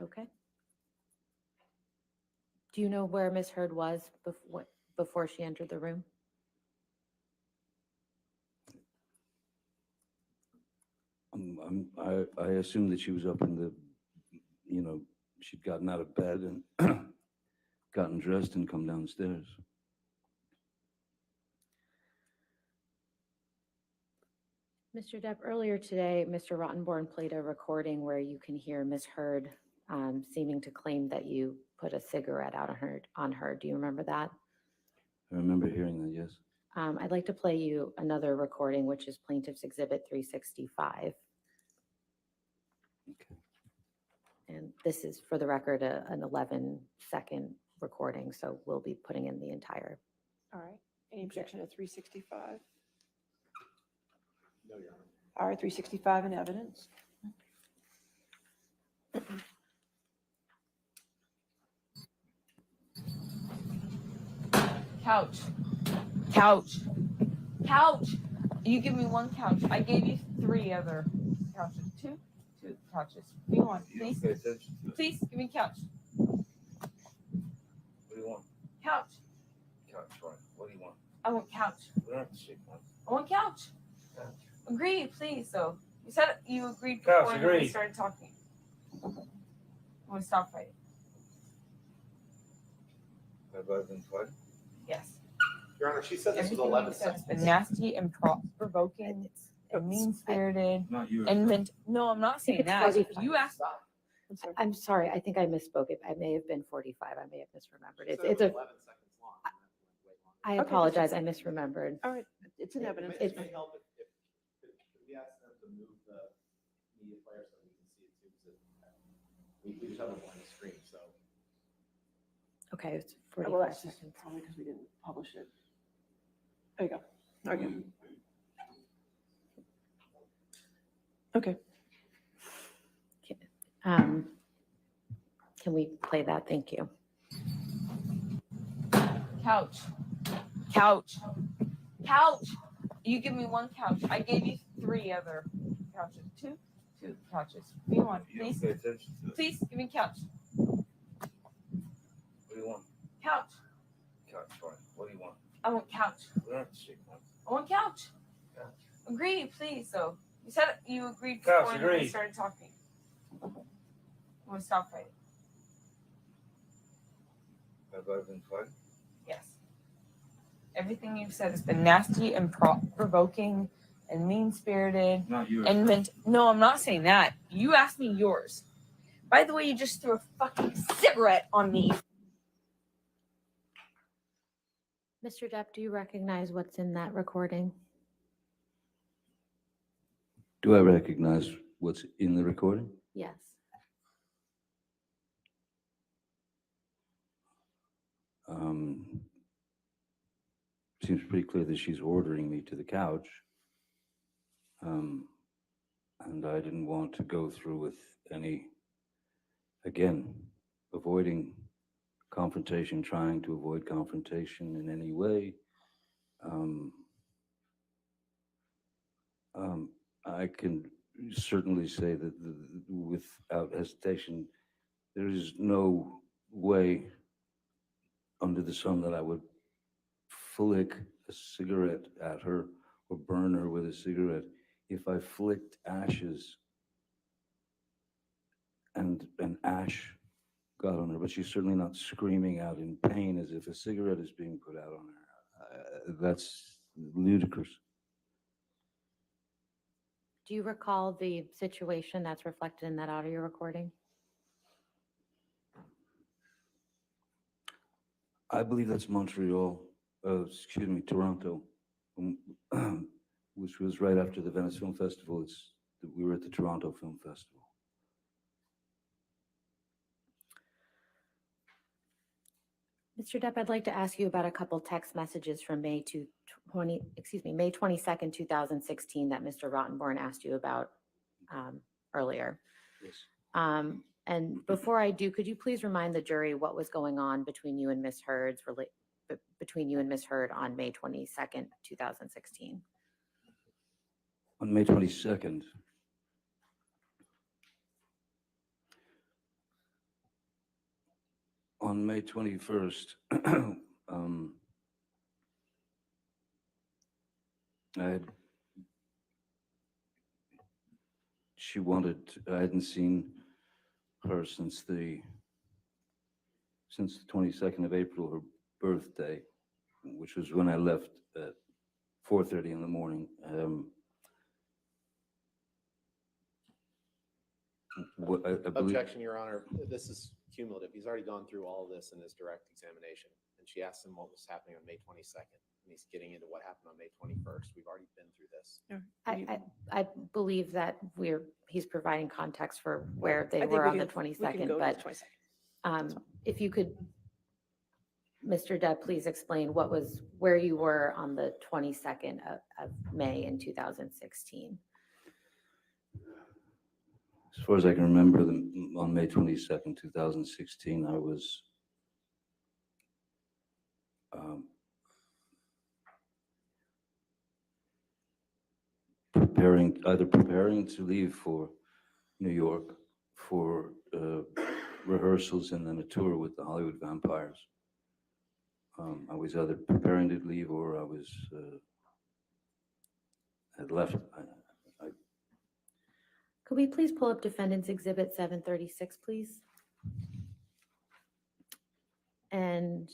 Okay. Do you know where Miss Heard was before she entered the room? I assumed that she was up in the, she'd gotten out of bed and gotten dressed and come downstairs. Mr. Depp, earlier today, Mr. Rottenborn played a recording where you can hear Miss Heard seeming to claim that you put a cigarette out on her. Do you remember that? I remember hearing that, yes. I'd like to play you another recording, which is Plaintiff's Exhibit 365. Okay. And this is, for the record, an 11-second recording, so we'll be putting in the entire. All right. Any objection to 365? No, Your Honor. All right, 365 in evidence. Couch. Couch. Couch. You give me one couch. I gave you 3 other couches. Two couches. Give me one, please. Please give me a couch. What do you want? Couch. Couch, right. What do you want? I want couch. We don't have to shake hands. I want couch. Agree, please. Though you said you agreed Couch, before we agree. started talking. I want to stop fighting. Have I been fighting? Yes. Your Honor, she said this was Everything 11 you said has seconds. been nasty and provoking, mean-spirited, Not you. and no, I'm not saying it's that. 45. You asked. I'm sorry, I think I misspoke. I may have been 45. I may have misremembered. She It's said it it's was a. 11 seconds long. I Okay, apologize. I misremembered. All right, it's in evidence. It may help if we ask them to move the media player so we can see it too, because we just have a blank screen, so. Okay, it's Well, 45 that's just seconds. probably because we didn't publish it. There you go. Okay. Okay. Can we play that? Thank you. Couch. Couch. Couch. You give me one couch. I gave you 3 other couches. Two couches. Give me one, You don't please. pay attention to it. Please give me a couch. What do you want? Couch. Couch, right. What do you want? I want couch. We don't have to shake hands. I want couch. Couch. Agree, please. Though you said you agreed Couch, before agree. we started talking. I want to stop fighting. Have I been fighting? Yes. Everything you've said has been nasty and provoking and mean-spirited. Not you. No, I'm not saying that. You asked me yours. By the way, you just threw a fucking cigarette on me. Mr. Depp, do you recognize what's in that recording? Do I recognize what's in the recording? Yes. Seems pretty clear that she's ordering me to the couch. And I didn't want to go through with any, again, avoiding confrontation, trying to avoid confrontation in any way. I can certainly say that without hesitation, there is no way under the sun that I would flick a cigarette at her or burn her with a cigarette. If I flicked ashes and an ash got on her, but she's certainly not screaming out in pain as if a cigarette is being put out on her. That's ludicrous. Do you recall the situation that's reflected in that audio recording? I believe that's Toronto, which was right after the Venice Film Festival. We were at the Toronto Film Festival. Mr. Depp, I'd like to ask you about a couple text messages from May 22nd, 2016 that Mr. Rottenborn asked you about earlier. Yes. And before I do, could you please remind the jury what was going on between you and Ms. Heard's between you and Ms. Heard on May 22nd, 2016? On May 22nd, on May 21st, I hadn't seen her since the 22nd of April, her birthday, which was when I left at 4:30 in the morning. I believe, Objection, Your Honor. This is cumulative. He's already gone through all of this in his direct examination. And she asked him what was happening on May 22nd. And he's getting into what happened on May 21st. We've already been through this. I believe that he's providing context for where I they think were we on the can- we can 22nd, go to but the 22nd. if you could, Mr. Depp, please explain where you were on the 22nd of May in 2016. as far as I can remember, on May 22nd, 2016, I was preparing to leave for New York for rehearsals and then a tour with the Hollywood Vampires. I was either preparing to leave or I was had left. Could we please pull up Defendant's Exhibit 736, please? And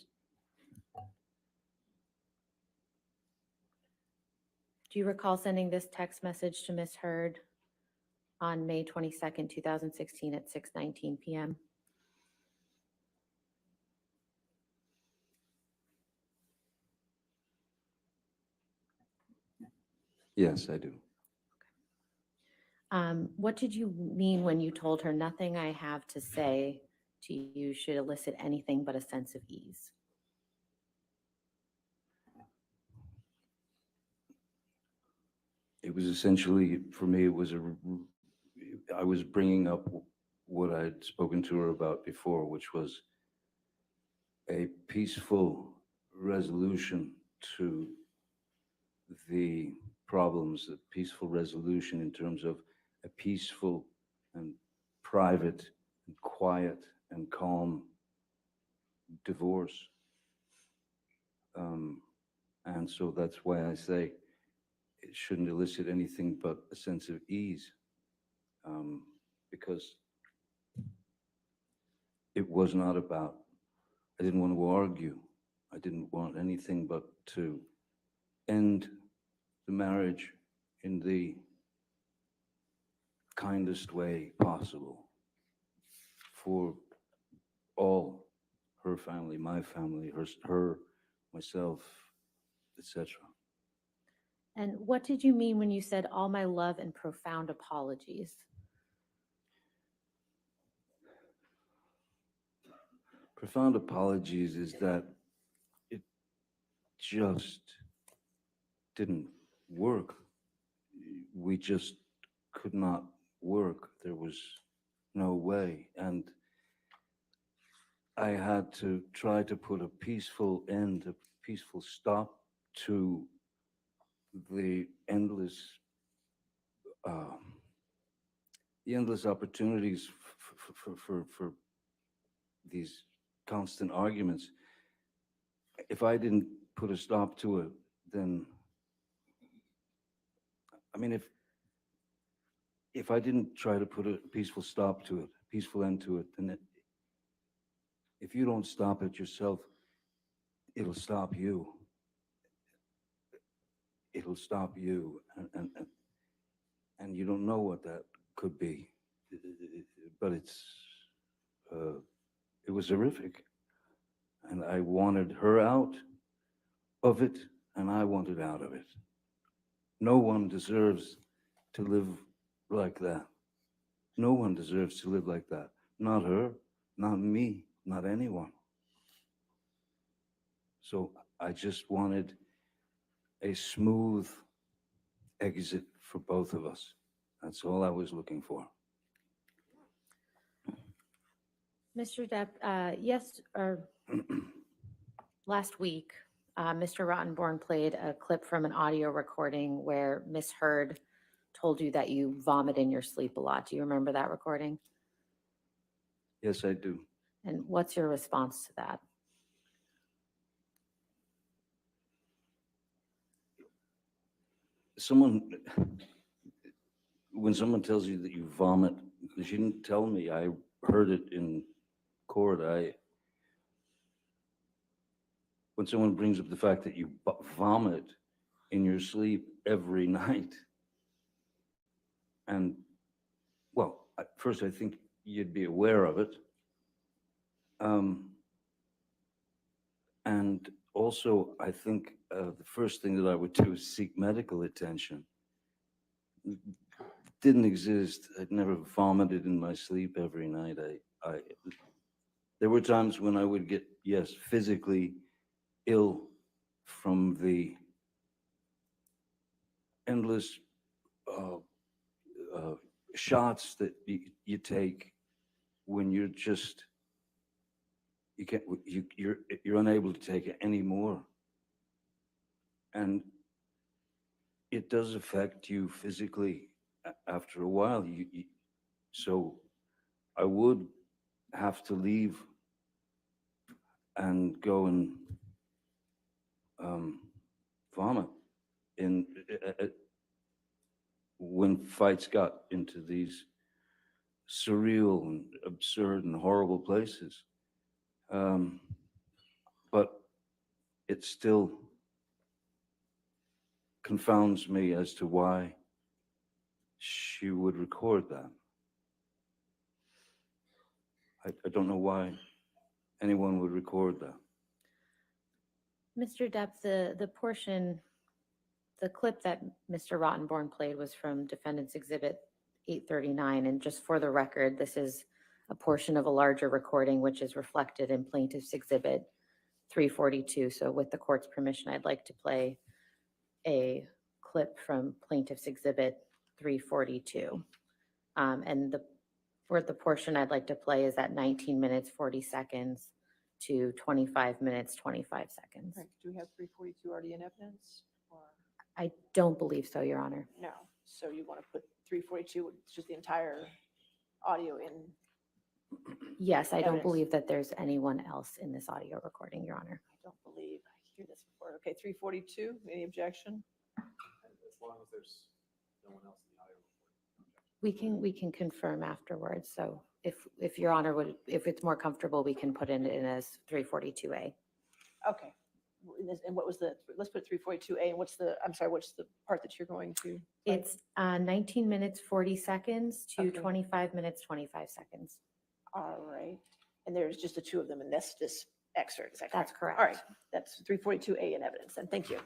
do you recall sending this text message to Ms. Heard on May 22nd, 2016 at 6:19 p.m.? Yes, I do. What did you mean when you told her nothing I have to say to you should elicit anything but a sense of ease? It was essentially, for me, I was bringing up what I'd spoken to her about before, which was a peaceful resolution to the problems, a peaceful resolution in terms of a peaceful and private and quiet and calm divorce. And so that's why I say it shouldn't elicit anything but a sense of ease, because it was not about, I didn't want to argue. I didn't want anything but to end the marriage in the kindest way possible for all, her family, my family, her, myself, etc. And what did you mean when you said all my love and profound apologies? Profound apologies is that it just didn't work. We just could not work. There was no way. And I had to try to put a peaceful end, a peaceful stop to the endless opportunities for these constant arguments. If I didn't put a stop to it, then, I mean, if I didn't try to put a peaceful stop to it, peaceful end to it, then if you don't stop it yourself, it'll stop you. It'll stop you, and you don't know what that could be, but it was horrific, and I wanted her out of it, and I wanted out of it. No one deserves to live like that. No one deserves to live like that. Not her, not me, not anyone. So I just wanted a smooth exit for both of us. That's all I was looking for. Mr. Depp, yes, or Last week, Mr. Rottenborn played a clip from an audio recording where Miss Heard told you that you vomit in your sleep a lot. Do you remember that recording? Yes, I do. And what's your response to that? When someone tells you that you vomit, she didn't tell me, I heard it in court. When someone brings up the fact that you vomit in your sleep every night, and well, first I think you'd be aware of it. And also, I think the first thing that I would do is seek medical attention. It didn't exist. I'd never vomited in my sleep every night. There were times when I would get, yes, physically ill from the endless shots that you take when you're just you're unable to take it anymore, and it does affect you physically after a while. So I would have to leave and go and vomit when fights got into these surreal and absurd and horrible places. But it still confounds me as to why she would record that. I don't know why anyone would record that. Mr. Depp, the clip that Mr. Rottenborn played was from Defendant's Exhibit 839. And just for the record, this is a portion of a larger recording, which is reflected in Plaintiff's Exhibit 342. So with the court's permission, I'd like to play a clip from Plaintiff's Exhibit 342. And for the portion I'd like to play is at 19 minutes, 40 seconds to 25 minutes, 25 seconds. Right, do we have 342 already in evidence? Or I don't believe so, Your Honor. no? So you want to put 342, just the entire audio in? Yes, I don't Evidence. believe that there's anyone else in this audio recording, Your Honor. I don't believe I hear this before. Okay, 342, any objection? As long as there's no one else in the audio. We can confirm afterwards. So if Your Honor would, if it's more comfortable, we can put it in as 342A. Okay. And what was let's put 342A, and what's the part that you're going to? It's 19 minutes, 40 seconds to Okay. 25 minutes, 25 seconds. All right. And there's just the two of them in this excerpt, is that correct? That's correct. All right, that's 342A in evidence, and thank you.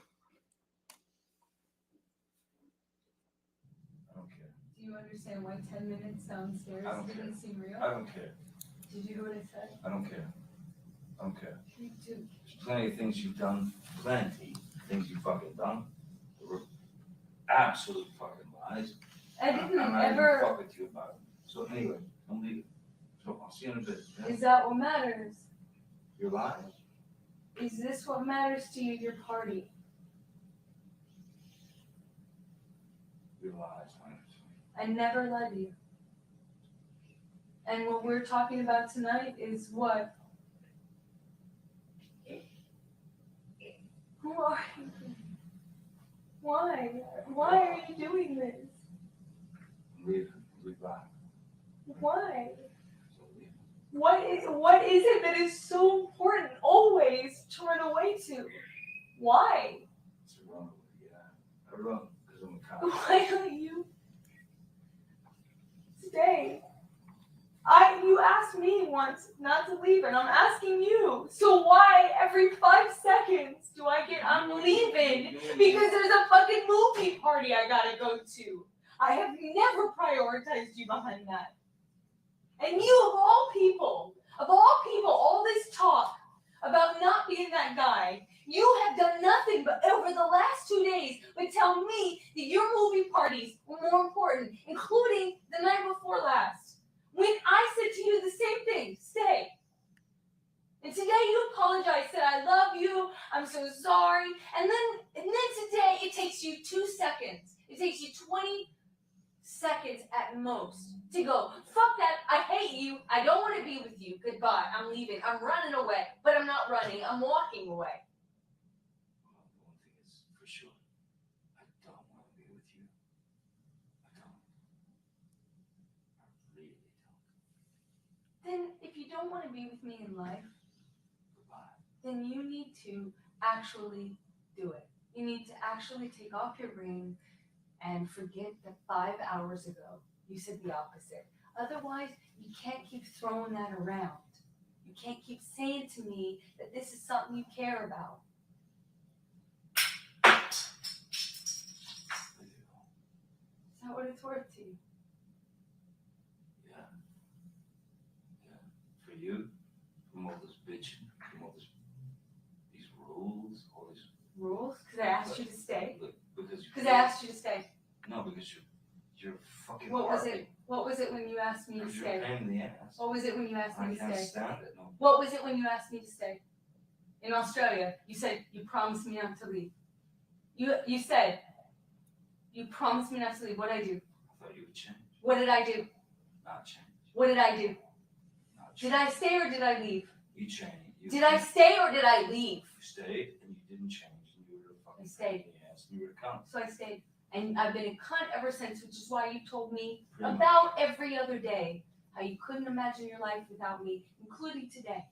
Do you understand why 10 minutes downstairs I don't care. didn't seem real? I don't care. Did you hear what I said? I don't care. I don't care. You do. There's plenty of things you've done, plenty of things you've fucking done. They were absolute fucking lies. I didn't I'm not ever- even fuck with you about it. So anyway, don't leave it. So I'll see you in a bit. Yeah? Is that what matters? Your lies. Is this what matters to you, your party? Your lies, honey. I never led you. And what we're talking about tonight is what? Who are you? Why? Why are you doing this? Leave back. Why? What is it that is so important always to run away to? Why? It's a runaway, yeah. I run because I'm a cop. Why don't you stay? You asked me once not to leave, and I'm asking you. So why every 5 seconds do I get I'm leaving because there's a fucking movie party I gotta go to? I have never prioritized you behind that. And you of all people, all this talk about not being that guy, you have done nothing but over the last 2 days but tell me that your movie parties were more important, including the night before last. When I said to you the same thing, stay. And today you apologized, said I love you don't want to be with you. Goodbye. I'm leaving. I'm running away. But I'm not running. I'm walking away. One thing is for sure, I don't want to be with you. I don't. I really don't. Then if you don't want to be with me in life, Goodbye. then you need to actually do it. You need to actually take off your ring and forget that 5 hours ago you said the opposite. Otherwise, you can't keep throwing that around. You can't keep saying to me that this is something you care about. Is that what it's worth to you? Yeah. Yeah. For you, from all this bitching, from all these rules, all these. Rules? Because I asked you to stay. Because I asked you to stay. No, because you're fucking. What was it? What was it when you asked me to Because you're stay? a pain in the ass. What was it when you asked me I to can't stay? stand it. No. What was it when you asked me to stay? In Australia, you said you promised me not to leave. You said you promised me not to leave. What did I do? I thought you would change. What did I do? Not change. What did I do? Not change. Did I stay or did I leave? You changed. Did I stay or did I leave? You stayed and you didn't change. And you were a fucking. I stayed. Yes, you were a cunt. So I stayed. And I've been a cunt ever since, which is why you told me Pretty about every other day how you couldn't imagine your life without me, including today.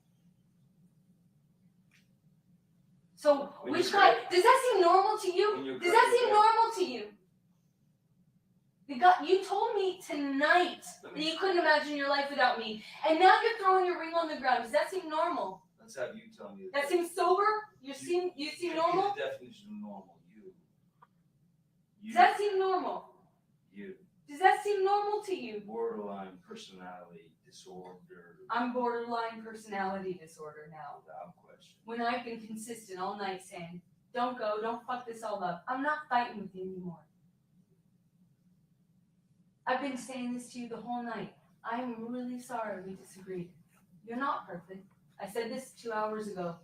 So When which you guy, said- does that seem normal to when you? you're Does that crazy, seem yeah. normal to you? You told me tonight that you couldn't imagine your life without me, and now you're throwing your ring on the ground. Does that seem normal? Let's have you tell me. That seems sober? You seem normal? The definition of normal. Does that seem normal? You. Does that seem normal to you? Borderline personality disorder. I'm borderline personality disorder now. Without question. When I've been consistent all night saying, don't go, don't fuck this all up. I'm not fighting with you anymore. I've been saying this to you the whole night. I'm really sorry we disagreed. You're not perfect. I said this 2 hours ago.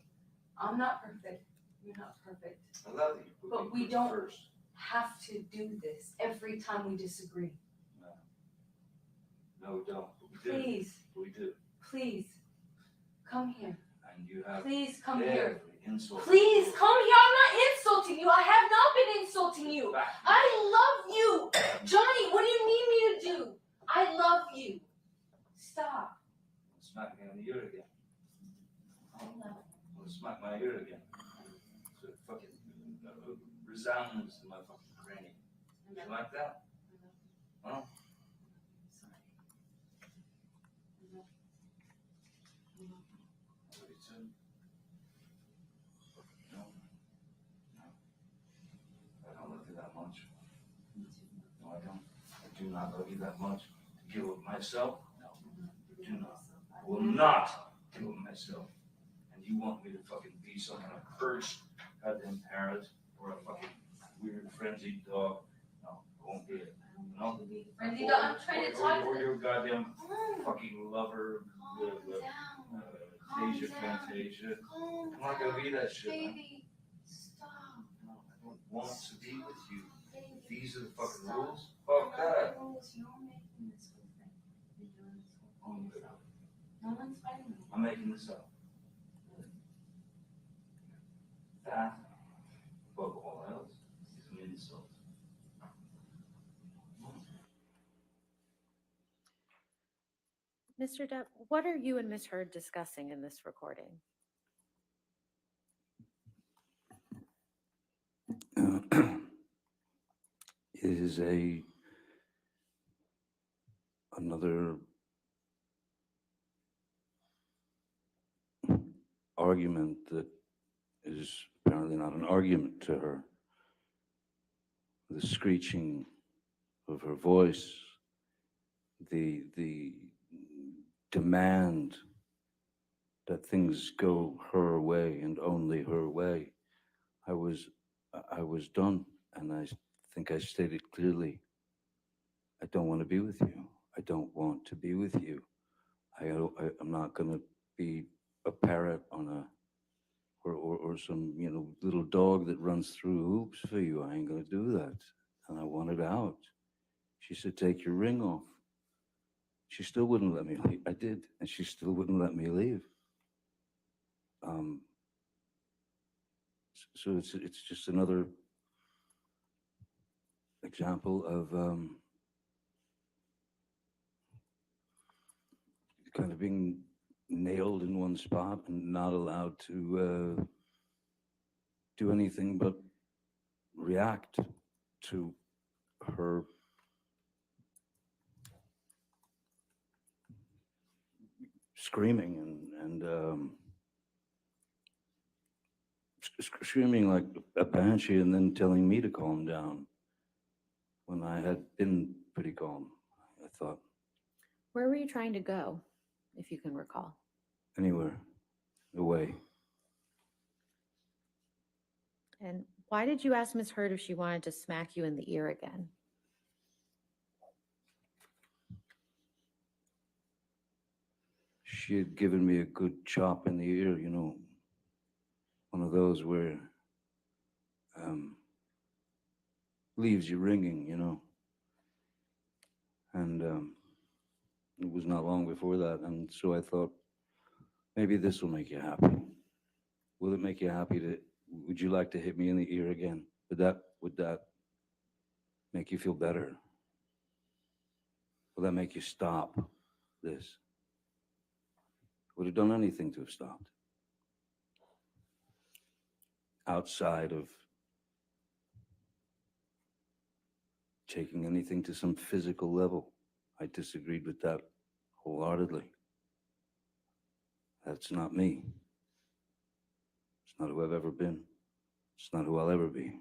I'm not perfect. You're not perfect. I love you. But we don't have to do this every time we disagree. No, we don't. But we do. Please. We do. Please. Come here. And you have. Please come every here. insult. Please come here. I'm not insulting you. I have not been insulting you. I love you. Johnny, what do you need me to do? I love you. Stop. Smack me on the ear again. I love I'll smack my ear again. So it fucking resounds in my fucking cranium. You like that? Huh? Love you too. No. No. I don't love you that much. No, I don't. I do not love you that much. To give up myself? No. I do not. I will not give up myself. And you want me to fucking be some kind of cursed goddamn parrot or a fucking weird frenzied dog? No, I won't be it. No? Frenzied dog? I'm trying to talk Or to your goddamn fucking lover. Calm Tasia, down. Fantasia. Calm I'm not gonna be that shit. man. Baby, stop. No, I don't want to be with you. Baby, These are the fucking stop. rules. Fuck that. Rules. You're making this whole thing. You're doing this whole Oh, thing yourself. No one's fighting me. I'm making this up. That, above all else, is an insult. Mr. Depp, what are you and Miss Heard discussing in this recording? It is another argument that is apparently not an argument to her. The screeching of her voice, the demand that things go her way and only her way. I was done, and I think I stated clearly, I don't want to be with you. I don't want to be with you. I'm not going to be a parrot on a or some little dog that runs through hoops for you. I ain't going to do that. And I wanted out. She said, take your ring off. She still wouldn't let me leave. I did, and she still wouldn't let me leave. So it's just another example of kind of being nailed in one spot and not allowed to do anything but react to her screaming and screaming like a banshee and then telling me to calm down when I had been pretty calm, I thought. Where were you trying to go, if you can recall? Anywhere, away. And why did you ask Miss Heard if she wanted to smack you in the ear again? She had given me a good chop in the ear, you know, one of those where leaves you ringing, you know. And it was not long before that, and so I thought, maybe this will make you happy. Will it make you happy would you like to hit me in the ear again? Would that make you feel better? Will that make you stop this? Would have done anything to have stopped. Outside of taking anything to some physical level, I disagreed with that wholeheartedly. That's not me. It's not who I've ever been. It's not who I'll ever be.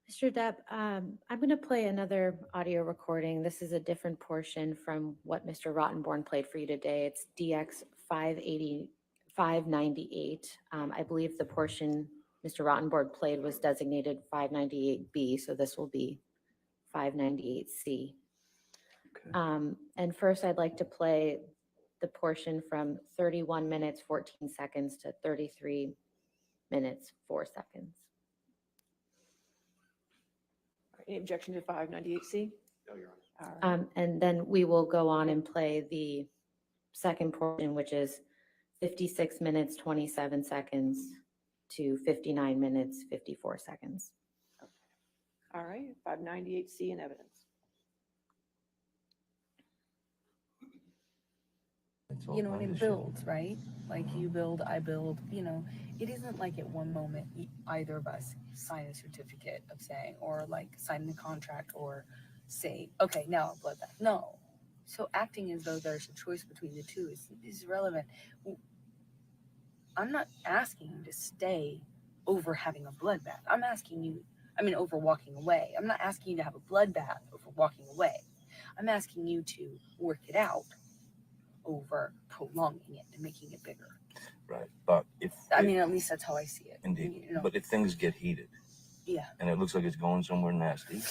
Mr. Depp, I'm going to play another audio recording. This is a different portion from what Mr. Rottenborn played for you today. It's DX 598. I believe the portion Mr. Rottenborn played was designated 598B, so this will be 598C. Okay. And first, I'd like to play the portion from 31 minutes, 14 seconds to 33 minutes, 4 seconds. Any objection to 598C? No, Your Honor. All right. And then we will go on and play the second portion, which is 56 minutes, 27 seconds to 59 minutes, 54 seconds. All right, 598C in evidence. You know, and it builds, right? Like you build, I build, you know, it isn't like at one moment either of us sign a certificate of saying, or like sign the contract or say, okay, now I'll blood bath. No. So acting as though there's a choice between the two is irrelevant. I'm not asking you to stay over having a bloodbath. I'm asking you, over walking away. I'm not asking you to have a bloodbath over walking away. I'm asking you to work it out over prolonging it and making it bigger. Right, but at least that's how I see it. Indeed. You know? But if things get heated, Yeah. and it looks like it's going somewhere nasty,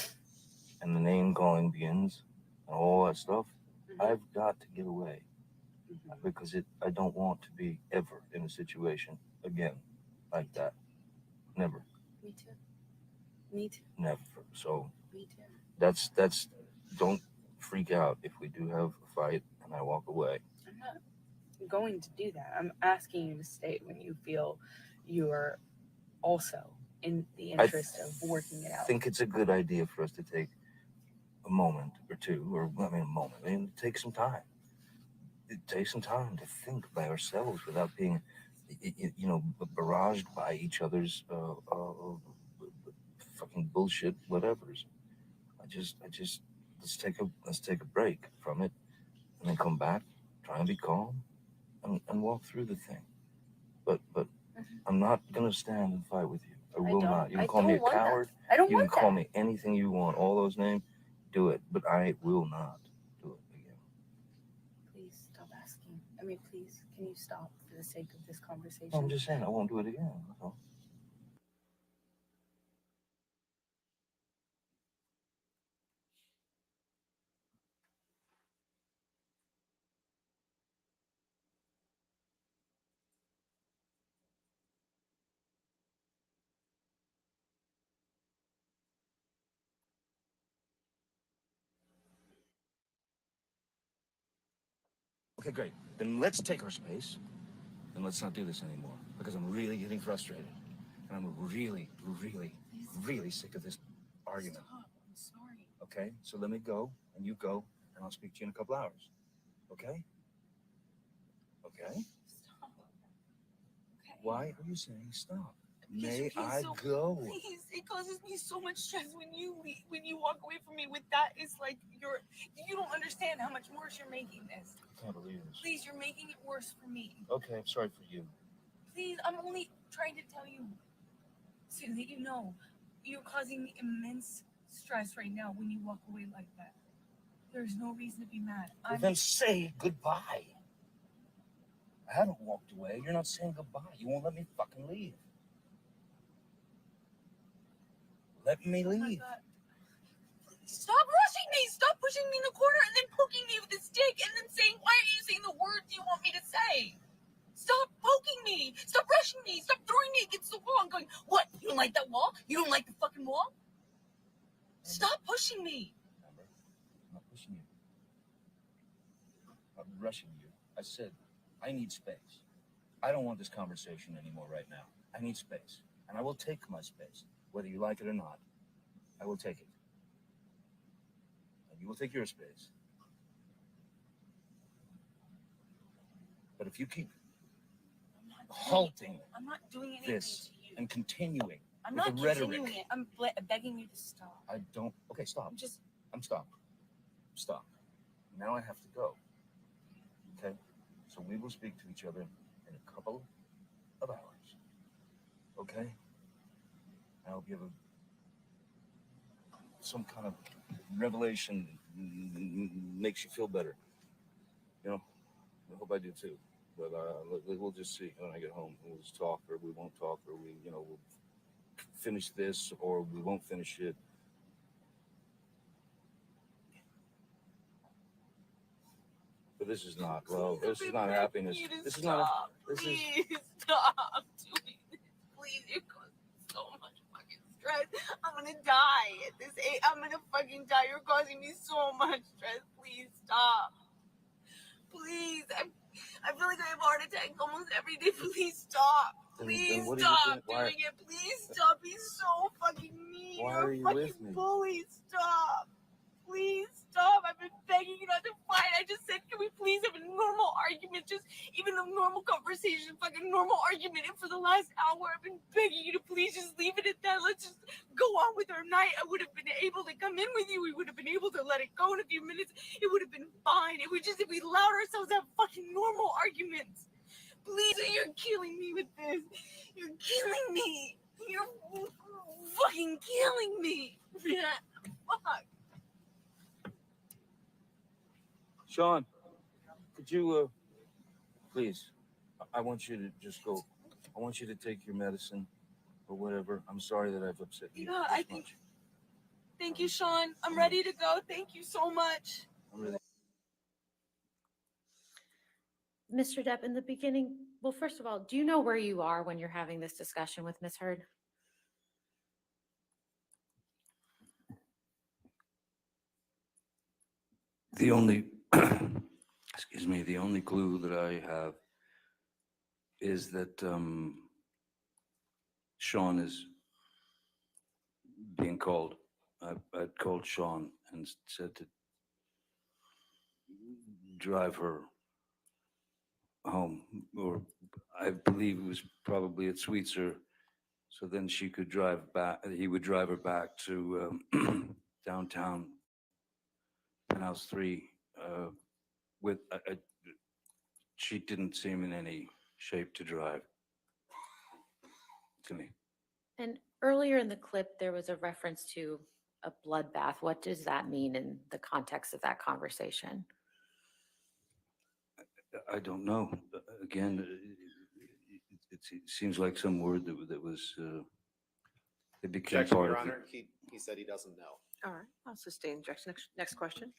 and the name calling begins, and all that stuff, I've got to get away. Because I don't want to be ever in a situation again like that. Never. Me too. Me too. Never. So Me too. that's don't freak out if we do have a fight and I walk away. I'm not going to do that. I'm asking you to stay when you feel you are also in the interest of working it out. I think it's a good idea for us to take a moment or two, or take some time. Take some time to think by ourselves without being, barraged by each other's fucking bullshit, whatever's. I just let's take a break from it, and then come back, try and be calm, and walk through the thing. But I'm not gonna stand and fight with you. I will not. You can call me a coward. I don't You can want call that. me anything you want. All those names, do it. But I will not do it again. Please stop asking. Please, can you stop for the sake of this conversation? I'm just saying I won't do it again. That's all. Okay, great. Then let's take our space and let's not do this anymore because I'm really getting frustrated. And I'm really, really, really sick of this argument. Stop. I'm sorry. Okay, so let me go and you go and I'll speak to you in a couple hours. Okay? Okay? Stop. Okay. Why are you saying stop? Because May you're being I so, go? Please, it causes me so much stress when you leave, when you walk away from me with that. It's like you don't understand how much worse you're making this. I can't believe this. Please, you're making it worse for me. Okay, I'm sorry for you. Please, I'm only trying to tell you so that you know you're causing me immense stress right now when you walk away like that. There's no reason to be mad. Well, then say goodbye. I haven't walked away. You're not saying goodbye. You won't let me fucking leave. Let me leave. Stop rushing me! Stop pushing me in the corner and then poking me with a stick and then saying, why are you saying the words you want me to say? Stop poking me! Stop rushing me! Stop throwing me against the wall and going, what? You don't like that wall? You don't like the fucking wall? Stop pushing me! Amber, I'm not pushing you. I'm not rushing you. I said, I need space. I don't want this conversation anymore right now. I need space. And I will take my space. Whether you like it or not, I will take it. And you will take your space. But if you keep halting I'm not doing anything this to you. and continuing I'm with not the rhetoric, continuing it. I'm begging you to stop. I don't. Okay, stop. I'm stopped. Stop. Now I have to go. Okay? So we will speak to each other in a couple of hours. Okay? I hope you have some kind of revelation makes you feel better. You know, I hope I do too. But we'll just see when I get home. We'll just talk, or we won't talk, or we'll finish this, or we won't finish it. But this is not love. This is not happiness. This is not. This is. Please stop doing this. Please, you're causing so much fucking stress. I'm gonna die at this age. I'm gonna fucking die. You're causing me so much stress. Please stop. Please, I feel like I have a heart attack almost every day. Please stop. Please what are you stop doing? doing it. Please stop. He's so fucking mean. Why You're are a you fucking with me? bully. Stop. Please stop. I've been begging you not to fight. I just said, can we please have a normal argument? Just even a normal conversation, fucking normal argument. And for the last hour, I've been begging you to please just leave it at that. Let's just go on with our night. I would have been able to come in with you. We would have been able to let it go in a few minutes. It would have been fine. It would just, if we allowed ourselves to have fucking normal arguments. Please, you're killing me with this. You're killing me. You're fucking killing me. Fuck. Sean, could you, please, I want you to just go. I want you to take your medicine or whatever. I'm sorry that I've upset you. Yeah, I think. Thank you, Sean. I'm ready to go. Thank you so much. Mr. Depp, in the beginning, well, first of all, do you know where you are when you're having this discussion with Ms. Heard? The only, excuse me, the only clue that I have is that Sean is being called. I called Sean and said to drive her home, or I believe it was probably at Sweetser, so then she could drive back. He would drive her back to downtown Penthouse 3 with. She didn't seem in any shape to drive to me. And earlier in the clip, there was a reference to a bloodbath. What does that mean in the context of that conversation? I don't know. Again, it seems like some word that was. It became Objection, part Your of Honor. He said he doesn't know. All right, I'll sustain objection. Next question.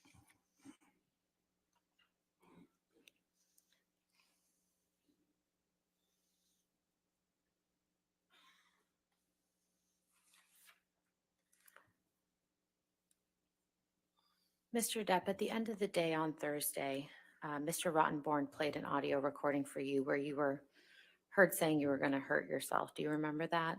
Mr. Depp, at the end of the day on Thursday, Mr. Rottenborn played an audio recording for you where you were heard saying you were going to hurt yourself. Do you remember that?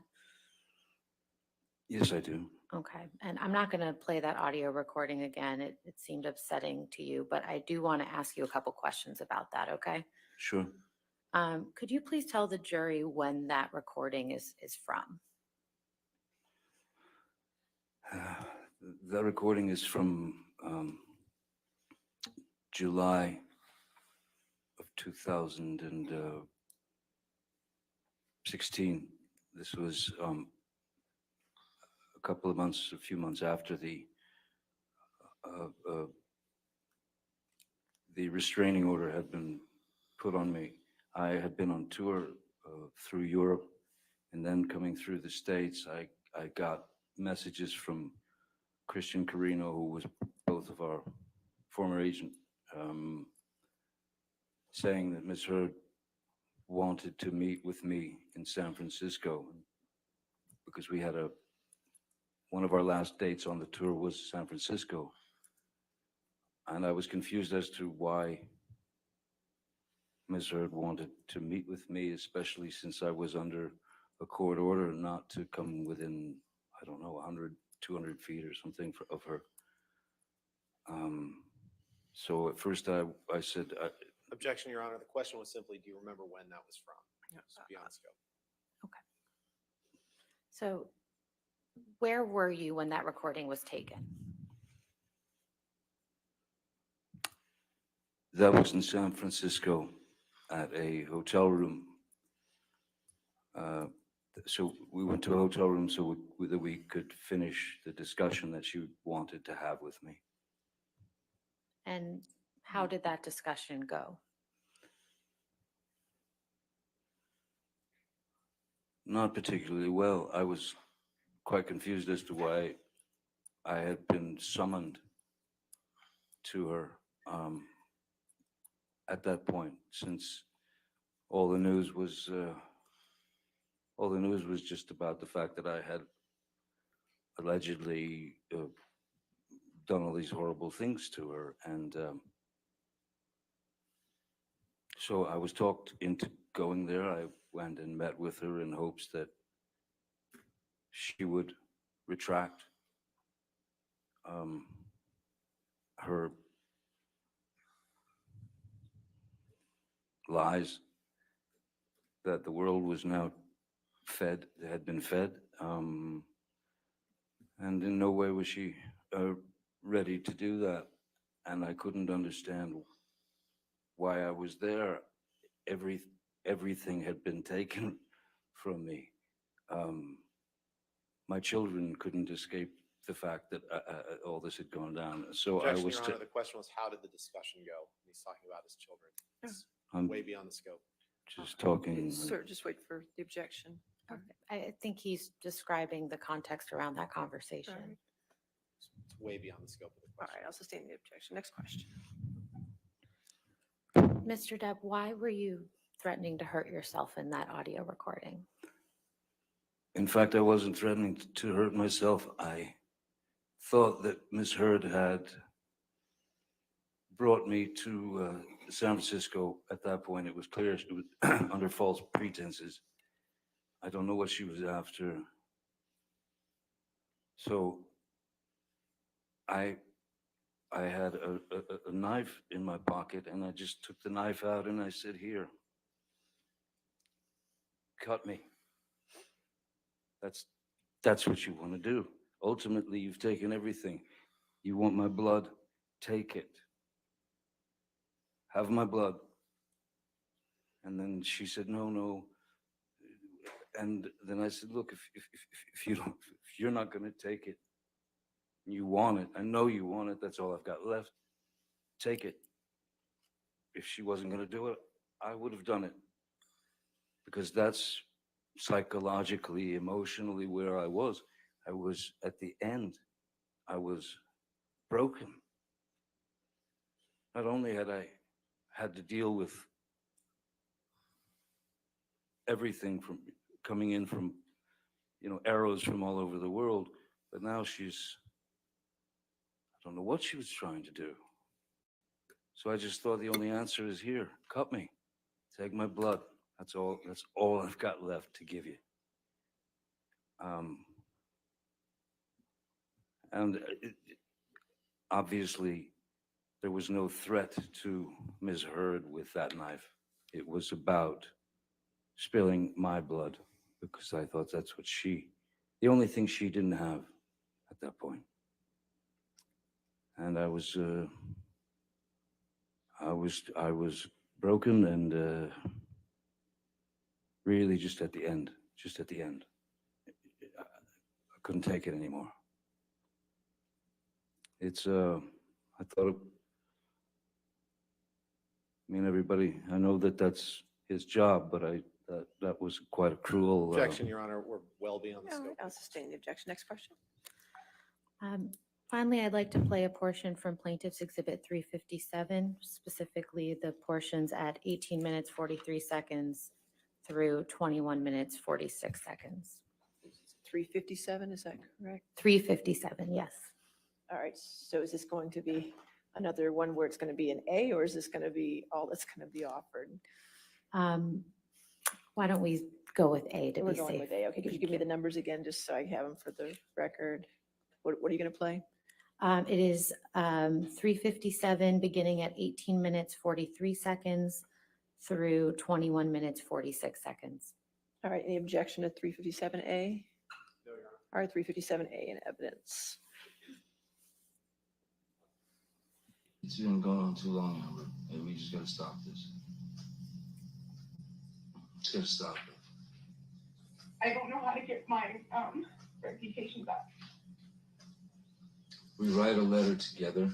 Yes, I do. Okay. And I'm not going to play that audio recording again. It seemed upsetting to you, but I do want to ask you a couple questions about that, okay? Sure. Could you please tell the jury when that recording is from? That recording is from July of 2016. This was a few months after the restraining order had been put on me. I had been on tour through Europe, and then coming through the States, I got messages from Christian Carino, who was both of our former agent, saying that Ms. Heard wanted to meet with me in San Francisco because we had one of our last dates on the tour was San Francisco. And I was confused as to why Ms. Heard wanted to meet with me, especially since I was under a court order not to come within, I don't know, 100, 200 feet or something of her. So at first I said, Objection, Your Honor. The question was simply, do you remember when that was from? It's beyond scope. Okay. So where were you when that recording was taken? that was in San Francisco at a hotel room. So we went to a hotel room so that we could finish the discussion that she wanted to have with me. And how did that discussion go? Not particularly well. I was quite confused as to why I had been summoned to her at that point, since all the news was just about the fact that I had allegedly done all these horrible things to her, and so I was talked into going there. I went and met with her in hopes that she would retract her lies that the world was now had been fed, and in no way was she ready to do that. And I couldn't understand why I was there. Everything had been taken from me. My children couldn't escape the fact that all this had gone down. So Objection, I was. Your Honor. The question was, how did the discussion go? He's talking about his children. It's I'm way beyond the scope. just talking. Sir, just wait for the objection. I think he's describing the context around that conversation. All right. It's way beyond the scope of the All question. right, I'll sustain the objection. Next question. Mr. Depp, why were you threatening to hurt yourself in that audio recording? In fact, I wasn't threatening to hurt myself. I thought that Miss Heard had brought me to San Francisco. At that point, it was clear she was under false pretenses. I don't know what she was after. So I had a knife in my pocket, and I just took the knife out and I said, "Here, cut me." That's what you want to do. Ultimately, you've taken everything. You want my blood? Take it. Have my blood. And then she said, "No, no." And then I said, "Look, if you're not going to take it, you want it. I know you want it. That's all I've got left. Take it." If she wasn't going to do it, I would have done it, because that's psychologically, emotionally where I was. I was at the end. I was broken. Not only had I had to deal with everything from coming in from, arrows from all over the world, but now I don't know what she was trying to do. So I just thought the only answer is here. Cut me. Take my blood. That's all I've got left to give you. Obviously, there was no threat to Ms. Heard with that knife. It was about spilling my blood because I thought that's what the only thing she didn't have at that point. And I was broken and really just at the end. I couldn't take it anymore. I thought, everybody, I know that that's his job, but that was quite a cruel. Objection, Your Honor. We're well beyond the All scope. right, I'll sustain the objection. Next question. Finally, I'd like to play a portion from Plaintiff's Exhibit 357, specifically the portions at 18 minutes, 43 seconds through 21 minutes, 46 seconds. 357, is that correct? 357, yes. All right, so is this going to be another one where it's going to be an A, or is this going to be all that's going to be offered? Why don't we go with A to We're be going safe? with A. Okay, could you give me the numbers again, just so I have them for the record? What are you going to play? It is 357, beginning at 18 minutes, 43 seconds through 21 minutes, 46 seconds. All right, any objection to 357A? All right, 357A in evidence. It's been going on too long, Amber. Maybe we just gotta stop this. Just gotta stop it. I don't know how to get my reputation back. We write a letter together.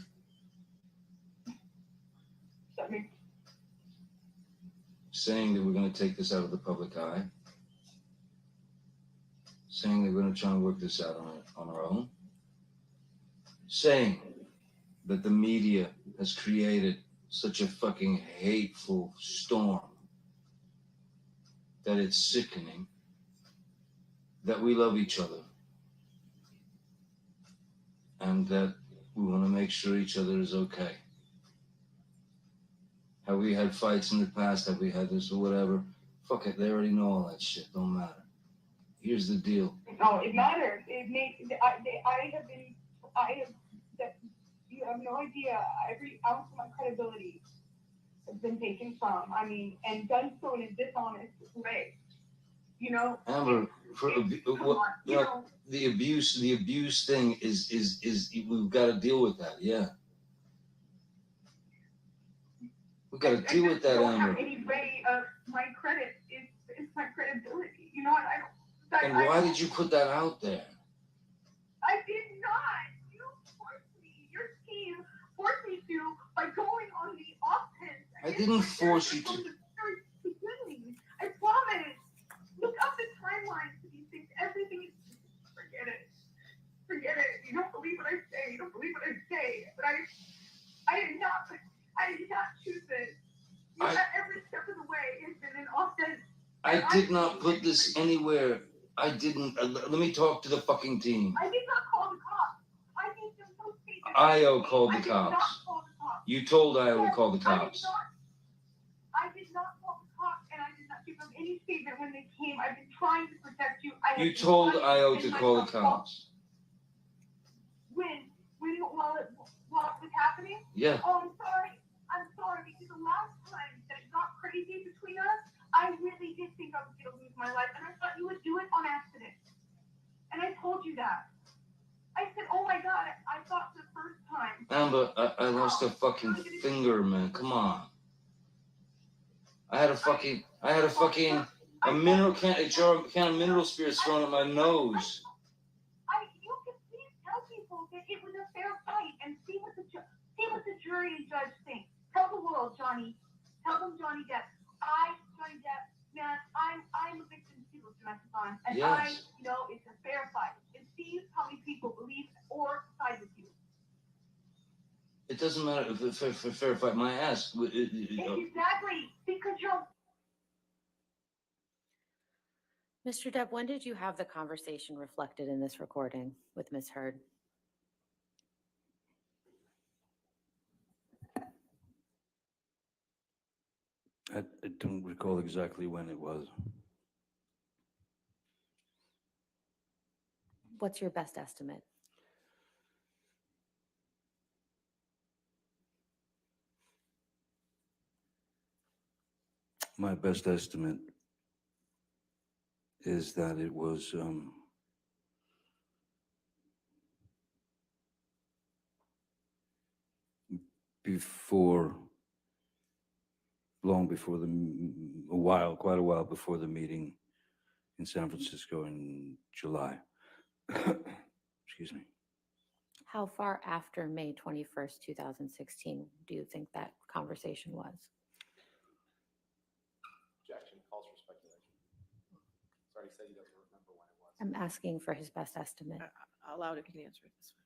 That means Saying that we're gonna take this out of the public eye. Saying that we're gonna try and work this out on our own. Saying that the media has created such a fucking hateful storm that it's sickening, that we love each other, and that we want to make sure each other is okay. Have we had fights in the past? Have we had this or whatever? Fuck it, they already know all that shit. Don't matter. Here's the deal. no, it matters. It makes you have no idea. Every ounce of my credibility has been taken from. And done so in a dishonest way. Amber, the abuse thing is we've got to deal with that. Yeah, we've got to deal with that, don't Amber. have any way of my credit is my credibility. And why did you put that out there? I did not. You forced me. Your team forced me to by going on the offense. I didn't force you to. I promise. Look up the timelines to these things. Everything is. Forget it. Forget it. You don't believe what I say. You don't believe what I say. But I did not choose this. Every step of the way has been an offense. I did not put this anywhere. I didn't. Let me talk to the fucking team. I did not call the cops. I made them so statements. IO called the I did not cops. call the cops. You told IO to call the I cops. did not call the cops, and I did not give them any statement when they came. I've been trying to protect you. You told IO to call the cops. When while it was happening? Yeah. Oh, I'm sorry, because the last time that it got crazy between us, I really did think I was going to lose my life, and I thought you would do it on accident. And I told you that. I said, oh my God, I thought the first time. Amber, I lost a fucking finger, man. Come on. I had a mineral can of mineral spirits thrown at my nose. You can please tell people that it was a fair fight and see what the jury and judge think. Tell the world, Johnny. Tell them Johnny Depp. Johnny Depp, man, I'm a victim of people's domestic violence, and yes. I know it's a fair fight. And see how many people believe or side with you. It doesn't matter if it's a fair fight. My ass. Exactly, because you're. Mr. Depp, when did you have the conversation reflected in this recording with Ms. Heard? I don't recall exactly when it was. What's your best estimate? My best estimate is that it was long before quite a while before the meeting in San Francisco in July. Excuse me. How far after May 21st, 2016 do you think that conversation was? Objection, calls for speculation. Sorry, he said he doesn't remember when it was. I'm asking for his best estimate. Allowed it, can answer it this way.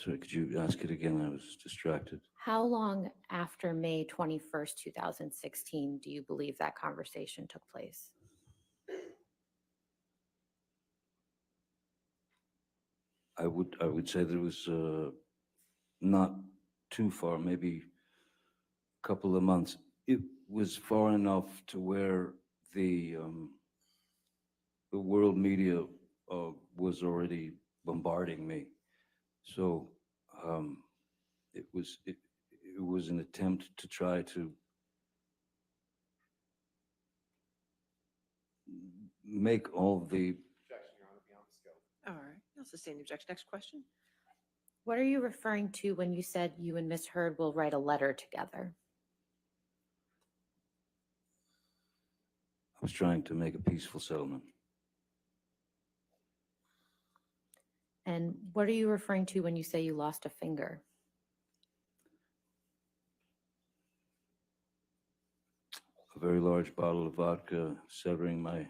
Sorry, could you ask it again? I was distracted. How long after May 21st, 2016 do you believe that conversation took place? I would say that it was not too far, maybe a couple of months. It was far enough to where the world media was already bombarding me. So it was an attempt to try to make all the. Objection, Your Honor, beyond the scope. All right, I'll sustain the objection. Next question. What are you referring to when you said you and Miss Heard will write a letter together? I was trying to make a peaceful settlement. And what are you referring to when you say you lost a finger? A very large bottle of vodka severing my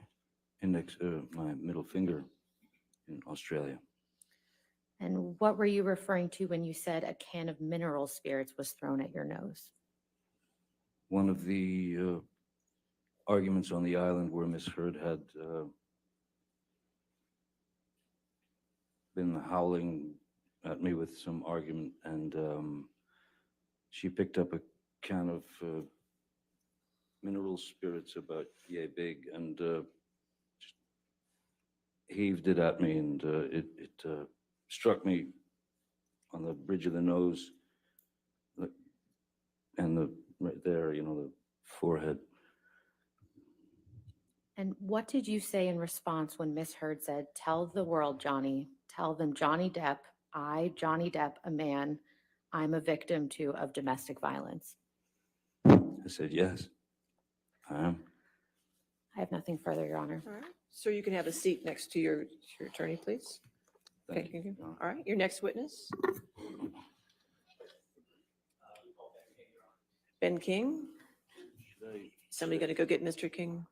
my middle finger in Australia. And what were you referring to when you said a can of mineral spirits was thrown at your nose? One of the arguments on the island where Miss Heard had been howling at me with some argument, and she picked up a can of mineral spirits about yay big and just heaved it at me, and it struck me on the bridge of the nose and right there, the forehead. And what did you say in response when Miss Heard said, "Tell the world, Johnny, tell them Johnny Depp, Johnny Depp, a man, I'm a victim too of domestic violence"? I said, yes, I am. I have nothing further, Your Honor. All right, sir, you can have a seat next to your attorney, please. Thank you. All right, your next witness. Ben King. Somebody going to go get Mr. King?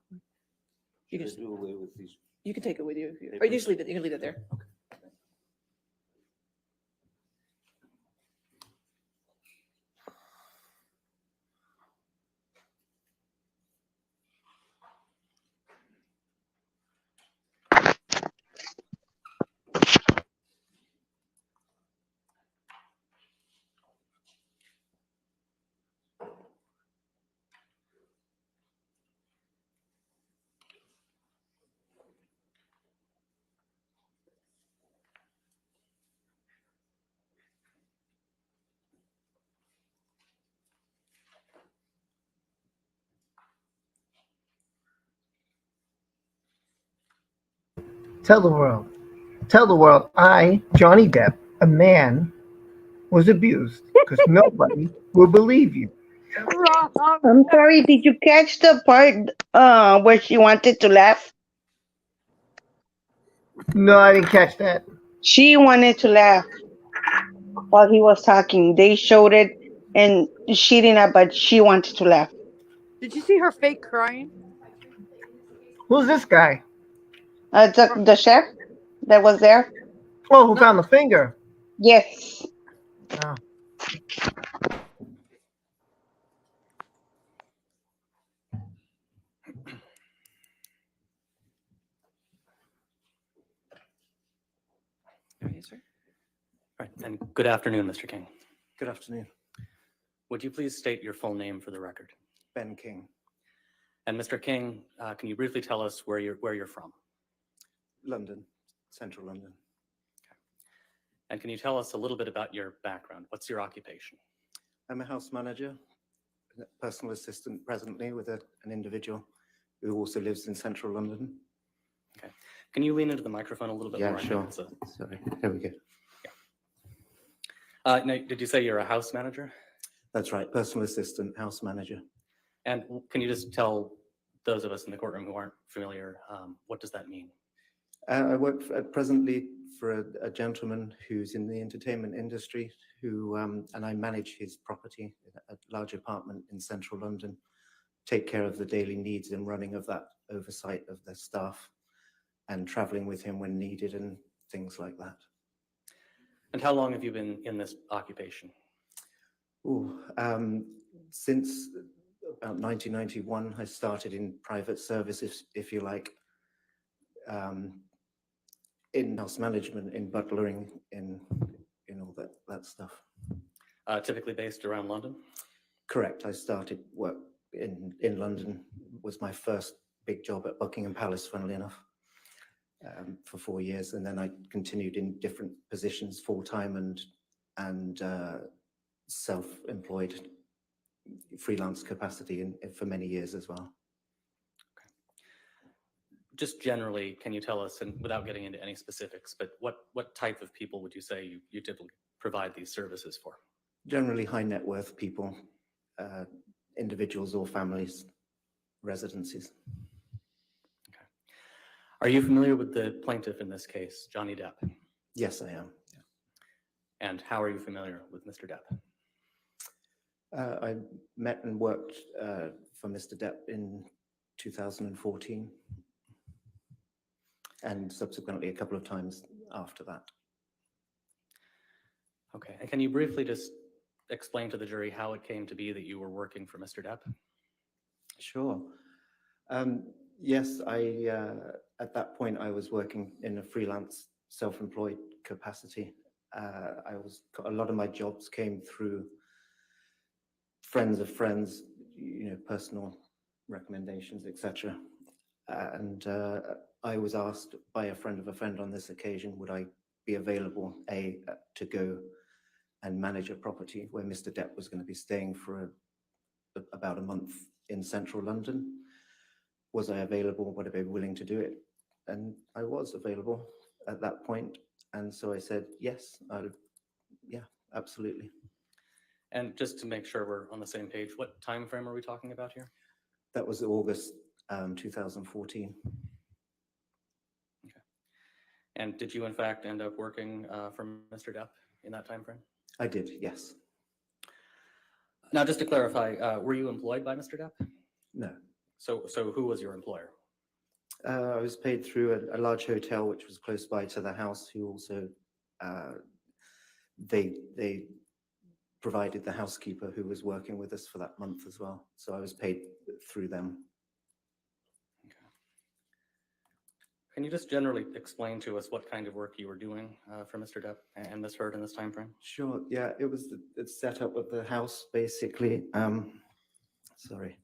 You can do away with these. You can take it with you. Or you just leave it. You can leave it there. Okay. Tell the world, I, Johnny Depp, a man, was abused because nobody will believe you. I'm sorry, did you catch the part where she wanted to laugh? No, I didn't catch that. She wanted to laugh while he was talking. They showed it and she didn't, but she wanted to laugh. Did you see her fake crying? Who's this guy? The chef that was there? Oh, who found the finger? Yes. Oh. Yes, sir. All right, and good afternoon, Mr. King. Good afternoon. Would you please state your full name for the record? Ben King, And Mr. King, can you briefly tell us where you're from? London, central London. And can you tell us a little bit about your background? What's your occupation? I'm a house manager, personal assistant presently with an individual who also lives in central London. Okay. Can you lean into the microphone a little bit more? Yeah, I sure. think it's Sorry, here we go. Now, did you say you're a house manager? That's right, personal assistant, house manager. And can you just tell those of us in the courtroom who aren't familiar, what does that mean? I work presently for a gentleman who's in the entertainment industry, who and I manage his property, a large apartment in central London, take care of the daily needs and running of that, oversight of the staff, and traveling with him when needed and things like that. And how long have you been in this occupation? Ooh, since about 1991, I started in private service, if you like, in house management, in butlering, in all that stuff. Typically based around London? Correct. I started work in London, was my first big job at Buckingham Palace, funnily enough, for 4 years. And then I continued in different positions, full-time and self-employed, freelance capacity for many years as well. Just generally, can you tell us, and without getting into any specifics, but what type of people would you say you typically provide these services for? Generally high net worth people, individuals or families, residencies. Okay. Are you familiar with the plaintiff in this case, Johnny Depp? Yes, I am. Yeah. And how are you familiar with Mr. Depp? I met and worked for Mr. Depp in 2014. And subsequently a couple of times after that. Okay, and can you briefly just explain to the jury how it came to be that you were working for Mr. Depp? Sure. Yes, at that point I was working in a freelance, self-employed capacity. A lot of my jobs came through friends of friends, personal recommendations, etc. And I was asked by a friend of a friend on this occasion, would I be available, to go and manage a property where Mr. Depp was going to be staying for about a month in central London. Was I available? Would I be willing to do it? And I was available at that point. And so I said, yes, yeah, absolutely. And just to make sure we're on the same page, what time frame are we talking about here? That was August 2014. And did you in fact end up working for Mr. Depp in that time frame? I did, yes. Now, just to clarify, were you employed by Mr. Depp? No. So who was your employer? I was paid through a large hotel which was close by to the house, who also they provided the housekeeper who was working with us for that month as well. So I was paid through them. Can you just generally explain to us what kind of work you were doing for Mr. Depp and Ms. Heard in this time frame? Sure. Yeah, it was the setup of the house, basically. Sorry.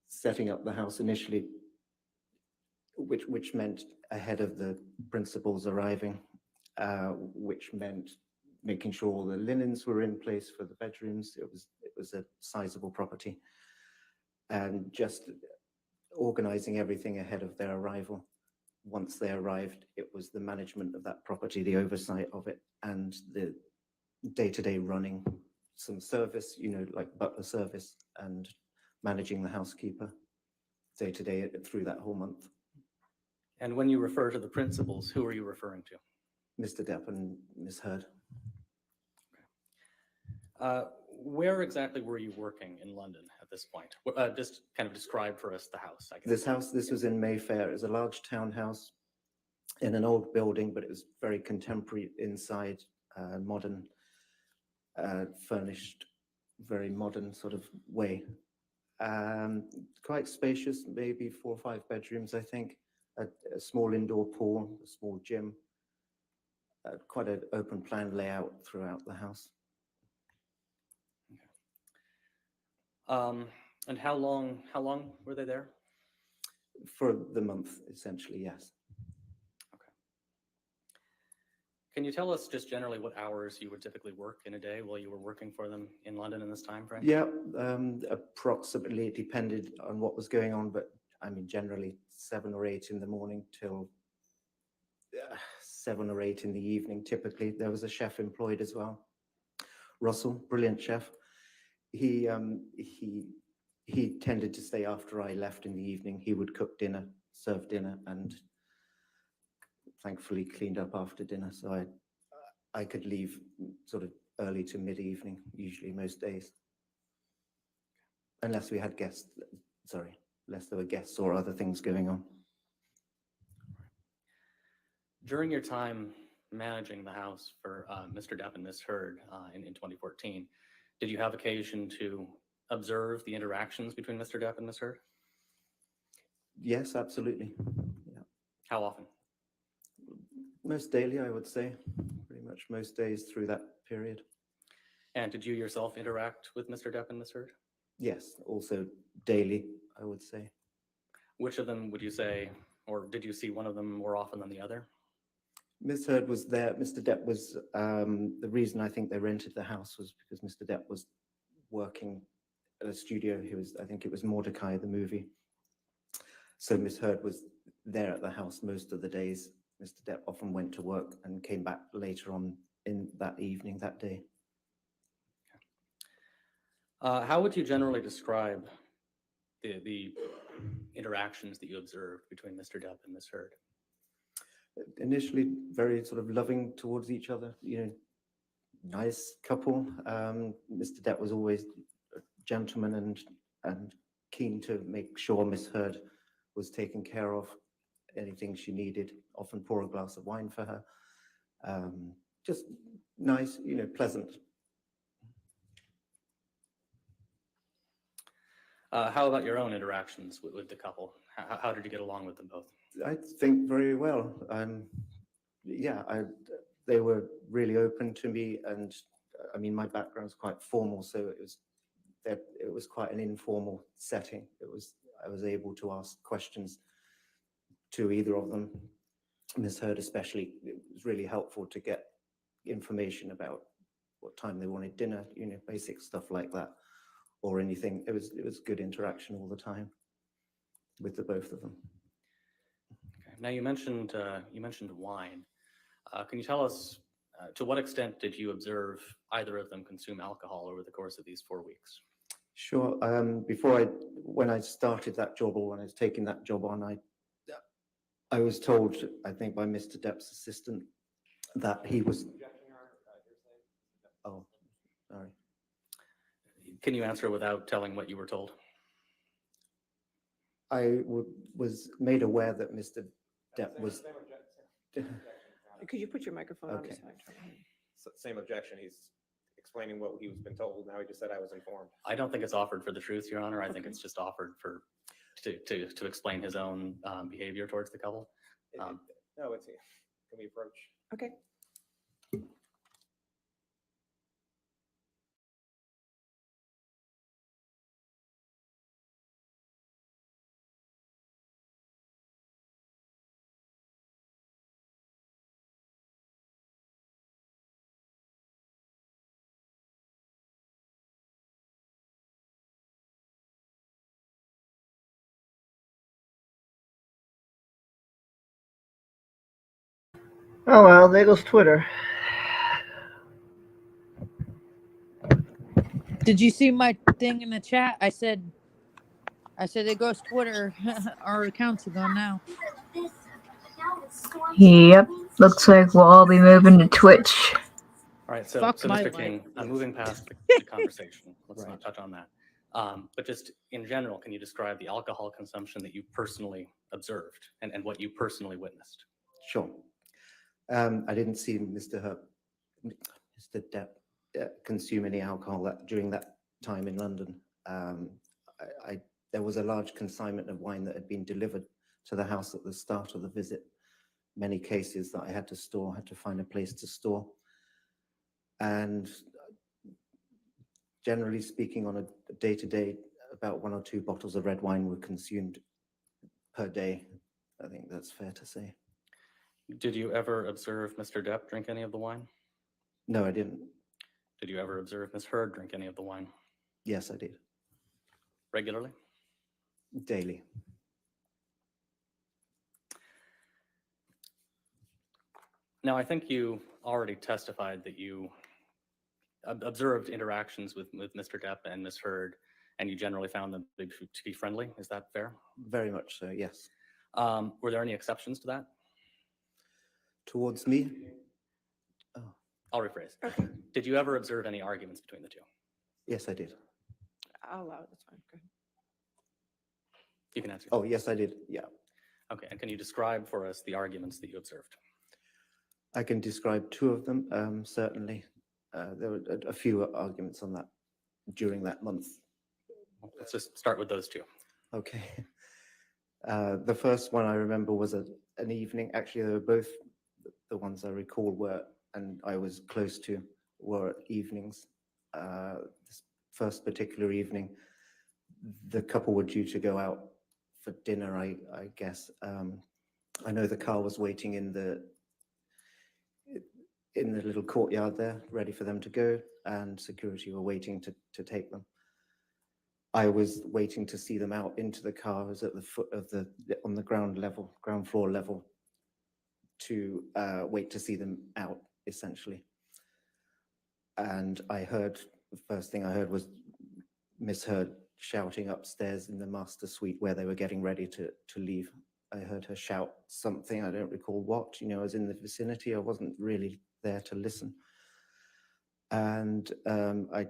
Setting up the house initially, which meant ahead of the principals arriving, which meant making sure all the linens were in place for the bedrooms. It was a sizable property, and just organizing everything ahead of their arrival. Once they arrived, it was the management of that property, the oversight of it, and the day-to-day running, some service, like butler service, and managing the housekeeper day-to-day through that whole month. And when you refer to the principals, who are you referring to? Mr. Depp and Ms. Heard. Where exactly were you working in London at this point? Just kind of describe for us the house, I guess. This was in Mayfair. It was a large townhouse in an old building, but it was very contemporary inside, modern, furnished, very modern sort of way. Quite spacious, maybe 4 or 5 bedrooms, I think. A small indoor pool, a small gym. Quite an open plan layout throughout the house. And how long were they there? For the month, essentially, yes. Can you tell us just generally what hours you would typically work in a day while you were working for them in London in this time frame? Yeah, approximately. It depended on what was going on, but I mean, generally 7 or 8 in the morning till 7 or 8 in the evening. Typically, there was a chef employed as well. Russell, brilliant chef. He tended to stay after I left in the evening. He would cook dinner, serve dinner, and thankfully cleaned up after dinner. So I could leave sort of early to mid-evening, usually most days. Unless we had guests, unless there were guests or other things going on. During your time managing the house for Mr. Depp and Ms. Heard in 2014, did you have occasion to observe the interactions between Mr. Depp and Ms. Heard? Yes, absolutely. Yeah. How often? Most daily, I would say. Pretty much most days through that period. And did you yourself interact with Mr. Depp and Ms. Heard? Yes, also daily, I would say. Which of them would you say, or did you see one of them more often than the other? Ms. Heard was there. Mr. Depp was, the reason I think they rented the house was because Mr. Depp was working at a studio. I think it was Mordecai, the movie. So Ms. Heard was there at the house most of the days. Mr. Depp often went to work and came back later on in that evening, that day. How would you generally describe the interactions that you observed between Mr. Depp and Ms. Heard? Initially, very sort of loving towards each other, nice couple. Mr. Depp was always a gentleman and keen to make sure Miss Heard was taken care of, anything she needed, often pour a glass of wine for her. Just nice, pleasant. How about your own interactions with the couple? How did you get along with them both? I think very well. They were really open to me, and I mean, my background's quite formal, so it was quite an informal setting. I was able to ask questions to either of them. Ms. Heard especially, it was really helpful to get information about what time they wanted dinner, basic stuff like that, or anything. It was good interaction all the time with the both of them. Okay. Now you mentioned wine. Can you tell us to what extent did you observe either of them consume alcohol over the course of these 4 weeks? Sure. When I started that job, or when I was taking that job on, I was told, I think by Mr. Depp's assistant, that he was. Oh, sorry. Can you answer without telling what you were told? I was made aware that Mr. Depp was. Could you put your microphone on? Okay. Same objection. He's explaining what he was been told. Now he just said I was informed. I don't think it's offered for the truth, Your Honor. I think it's just offered to explain his own behavior towards the couple. No, it's can we approach? Okay. Oh well, there goes Twitter. Did you see my thing in the chat? I said there goes Twitter. Our accounts are gone now. Yep. Looks like we'll all be moving to Twitch. All right, so Fuck my Mr. life. King, I'm moving past the conversation. Let's not touch on that. But just in general, can you describe the alcohol consumption that you personally observed and what you personally witnessed? Sure. I didn't see Mr. Depp consume any alcohol during that time in London. There was a large consignment of wine that had been delivered to the house at the start of the visit. Many cases that I had to find a place to store. And generally speaking, on a day to day, about 1 or 2 bottles of red wine were consumed per day. I think that's fair to say. Did you ever observe Mr. Depp drink any of the wine? No, I didn't. Did you ever observe Miss Heard drink any of the wine? Yes, I did. Regularly? Daily. Now, I think you already testified that you observed interactions with Mr. Depp and Miss Heard, and you generally found them to be friendly. Is that fair? Very much so, yes. Were there any exceptions to that? Towards me? I'll rephrase. Did you ever observe any arguments between the two? Yes, I did. I'll allow it, that's fine. Go ahead. You can answer. Oh, yes, I did. Yeah. Okay, and can you describe for us the arguments that you observed? I can describe 2 of them, certainly. There were a few arguments on that during that month. Let's just start with those 2. Okay. The first one I remember was an evening. Actually, they were both the ones I recall were, and I was close to, were evenings. This first particular evening, the couple were due to go out for dinner, I guess. I know the car was waiting in the little courtyard there, ready for them to go, and security were waiting to take them. I was waiting to see them out into the car. I was at the foot of on the ground floor level, to wait to see them out, essentially. And the first thing I heard was Miss Heard shouting upstairs in the master suite where they were getting ready to leave. I heard her shout something, I don't recall what, I was in the vicinity, I wasn't really there to listen. And I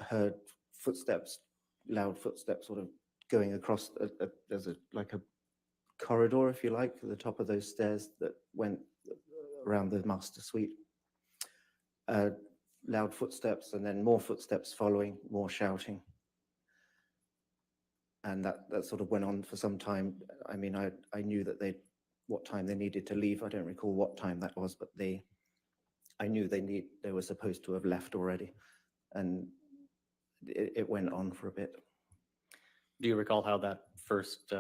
heard footsteps, loud footsteps sort of going across, there's like a corridor, if you like, at the top of those stairs that went around the master suite. Loud footsteps, and then more footsteps following, more shouting. And that sort of went on for some time. I mean, I knew that what time they needed to leave. I don't recall what time that was, but I knew they were supposed to have left already. And it went on for a bit. Do you recall how that first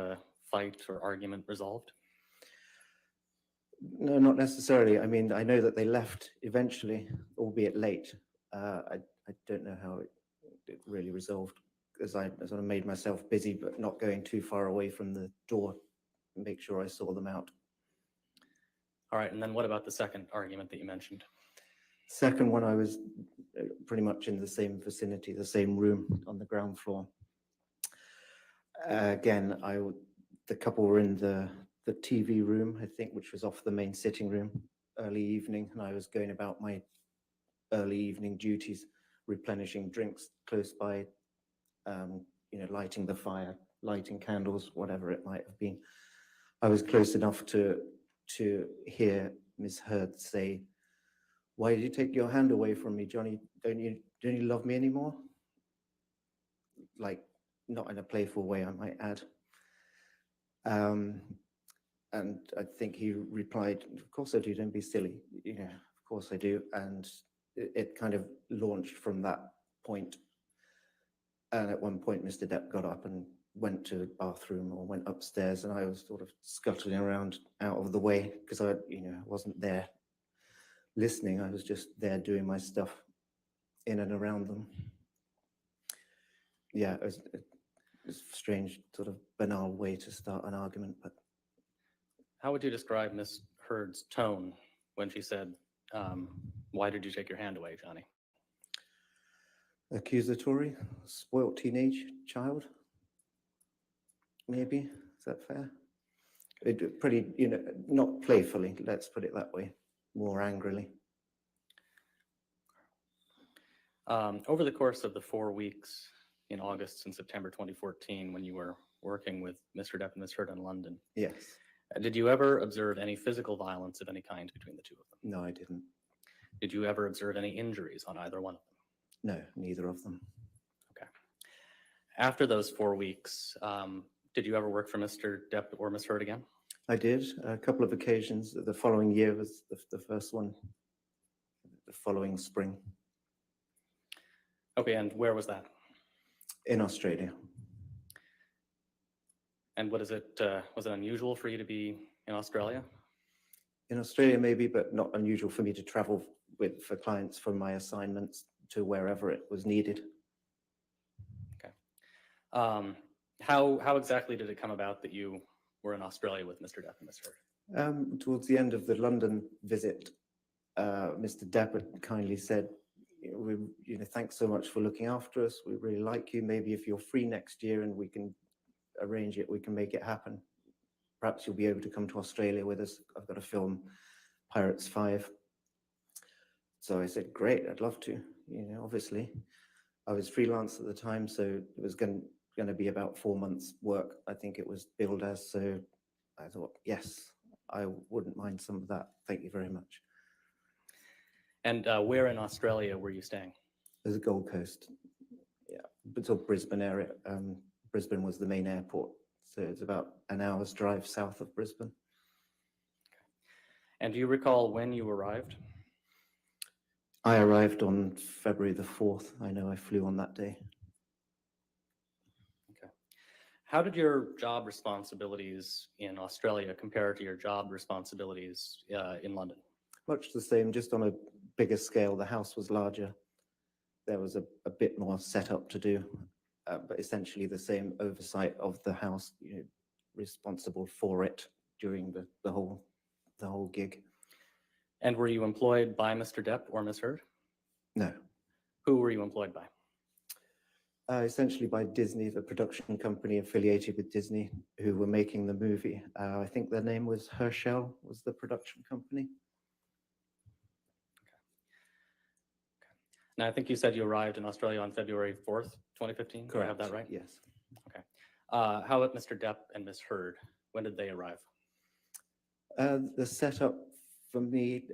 fight or argument resolved? No, not necessarily. I mean, I know that they left eventually, albeit late. I don't know how it really resolved, because I sort of made myself busy, but not going too far away from the door to make sure I saw them out. All right, and then what about the second argument that you mentioned? Second one, I was pretty much in the same vicinity, the same room on the ground floor. Again, the couple were in the TV room, I think, which was off the main sitting room, early evening, and I was going about my early evening duties, replenishing drinks close by, lighting the fire, lighting candles, whatever it might have been. I was close enough to hear Miss Heard say, "Why did you take your hand away from me, Johnny? Don't you love me anymore?" Like, not in a playful way, I might add. And I think he replied, "Of course I do, don't be silly. Of course I do." And it kind of launched from that point. And at one point, Mr. Depp got up and went to the bathroom or went upstairs, and I was sort of scuttling around out of the way because I wasn't there listening. I was just there doing my stuff in and around them. Yeah, it was a strange, sort of banal way to start an argument. But how would you describe Miss Heard's tone when she said, "Why did you take your hand away, Johnny?" Accusatory, spoiled teenage child, maybe. Is that fair? Pretty, not playfully, let's put it that way, more angrily. Over the course of the 4 weeks in August and September 2014, when you were working with Mr. Depp and Miss Heard in London, yes. Did you ever observe any physical violence of any kind between the two of them? No, I didn't. Did you ever observe any injuries on either one of them? No, neither of them. Okay. After those 4 weeks, did you ever work for Mr. Depp or Miss Heard again? I did. A couple of occasions. The following year was the first one, the following spring. Okay, and where was that? In Australia. And what is it? Was it unusual for you to be in Australia? In Australia, maybe, but not unusual for me to travel for clients for my assignments to wherever it was needed. How exactly did it come about that you were in Australia with Mr. Depp and Ms. Heard? Towards the end of the London visit, Mr. Depp had kindly said, thanks so much for looking after us. We really like you. Maybe if you're free next year and we can arrange it, we can make it happen. Perhaps you'll be able to come to Australia with us. I've got to film Pirates 5. So I said, great, I'd love to. Obviously, I was freelance at the time, so it was going to be about 4 months work, I think it was billed as. So I thought, yes, I wouldn't mind some of that. Thank you very much. And where in Australia were you staying? There's a Gold Coast, yeah, it's all Brisbane area. Brisbane was the main airport, so it's about an hour's drive south of Brisbane. And do you recall when you arrived? I arrived on February the 4th. I know I flew on that day. Okay. How did your job responsibilities in Australia compare to your job responsibilities in London? Much the same, just on a bigger scale. The house was larger. There was a bit more setup to do, but essentially the same oversight of the house, responsible for it during the whole gig. And were you employed by Mr. Depp or Ms. Heard? No. Who were you employed by? Essentially by Disney, the production company affiliated with Disney, who were making the movie. I think their name was Herschel, was the production company. Now, I think you said you arrived in Australia on February 4th, 2015. Do I have that right? Yes. Okay. How about Mr. Depp and Ms. Heard? When did they arrive? The setup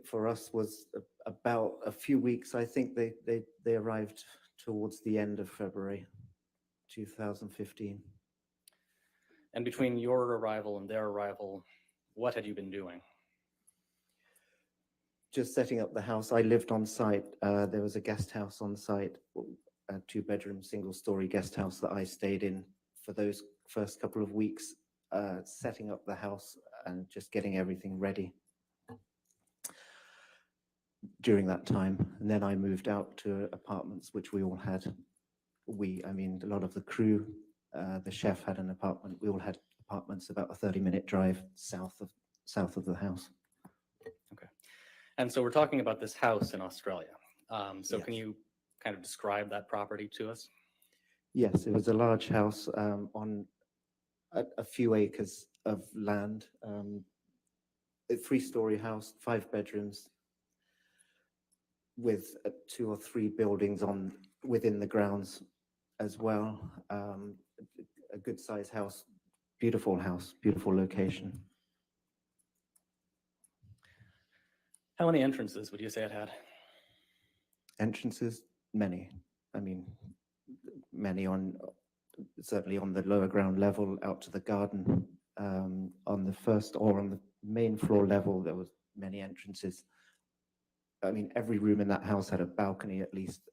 for us was about a few weeks. I think they arrived towards the end of February 2015. And between your arrival and their arrival, what had you been doing? Just setting up the house. I lived on site. There was a guest house on site, a 2-bedroom, single-story guest house that I stayed in for those first couple of weeks, setting up the house and just getting everything ready during that time. And then I moved out to apartments, which we all had. I mean, a lot of the crew, the chef had an apartment. We all had apartments about a 30-minute drive south of the house. Okay. And so we're talking about this house in Australia. So Yes. Can you kind of describe that property to us? Yes, it was a large house on a few acres of land. A 3-story house, 5 bedrooms, with 2 or 3 buildings within the grounds as well. A good sized house, beautiful location. How many entrances would you say it had? Entrances, many. I mean, many certainly on the lower ground level out to the garden. On the first or on the main floor level, there was many entrances. I mean, every room in that house had a balcony at least.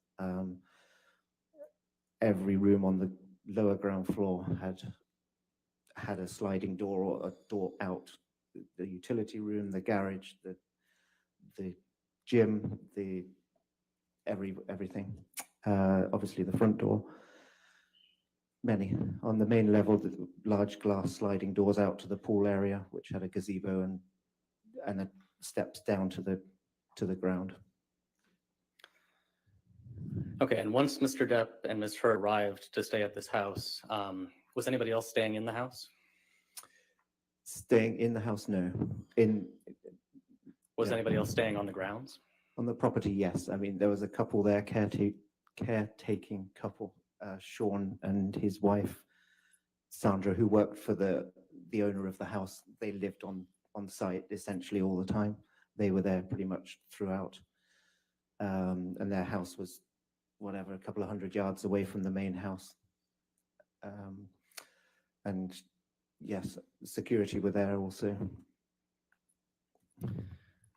Every room on the lower ground floor had a sliding door or a door out. The utility room, the garage, the gym, everything. Obviously the front door. Many. On the main level, the large glass sliding doors out to the pool area, which had a gazebo and steps down to the ground. Okay, and once Mr. Depp and Ms. Heard arrived to stay at this house, was anybody else staying in the house? Staying in the house, no. Was anybody else staying on the grounds? On the property, yes. I mean, there was a couple there, caretaking couple, Sean and his wife, Sandra, who worked for the owner of the house. They lived on site essentially all the time. They were there pretty much throughout. And their house was a couple of 100 yards away from the main house. And yes, security were there also.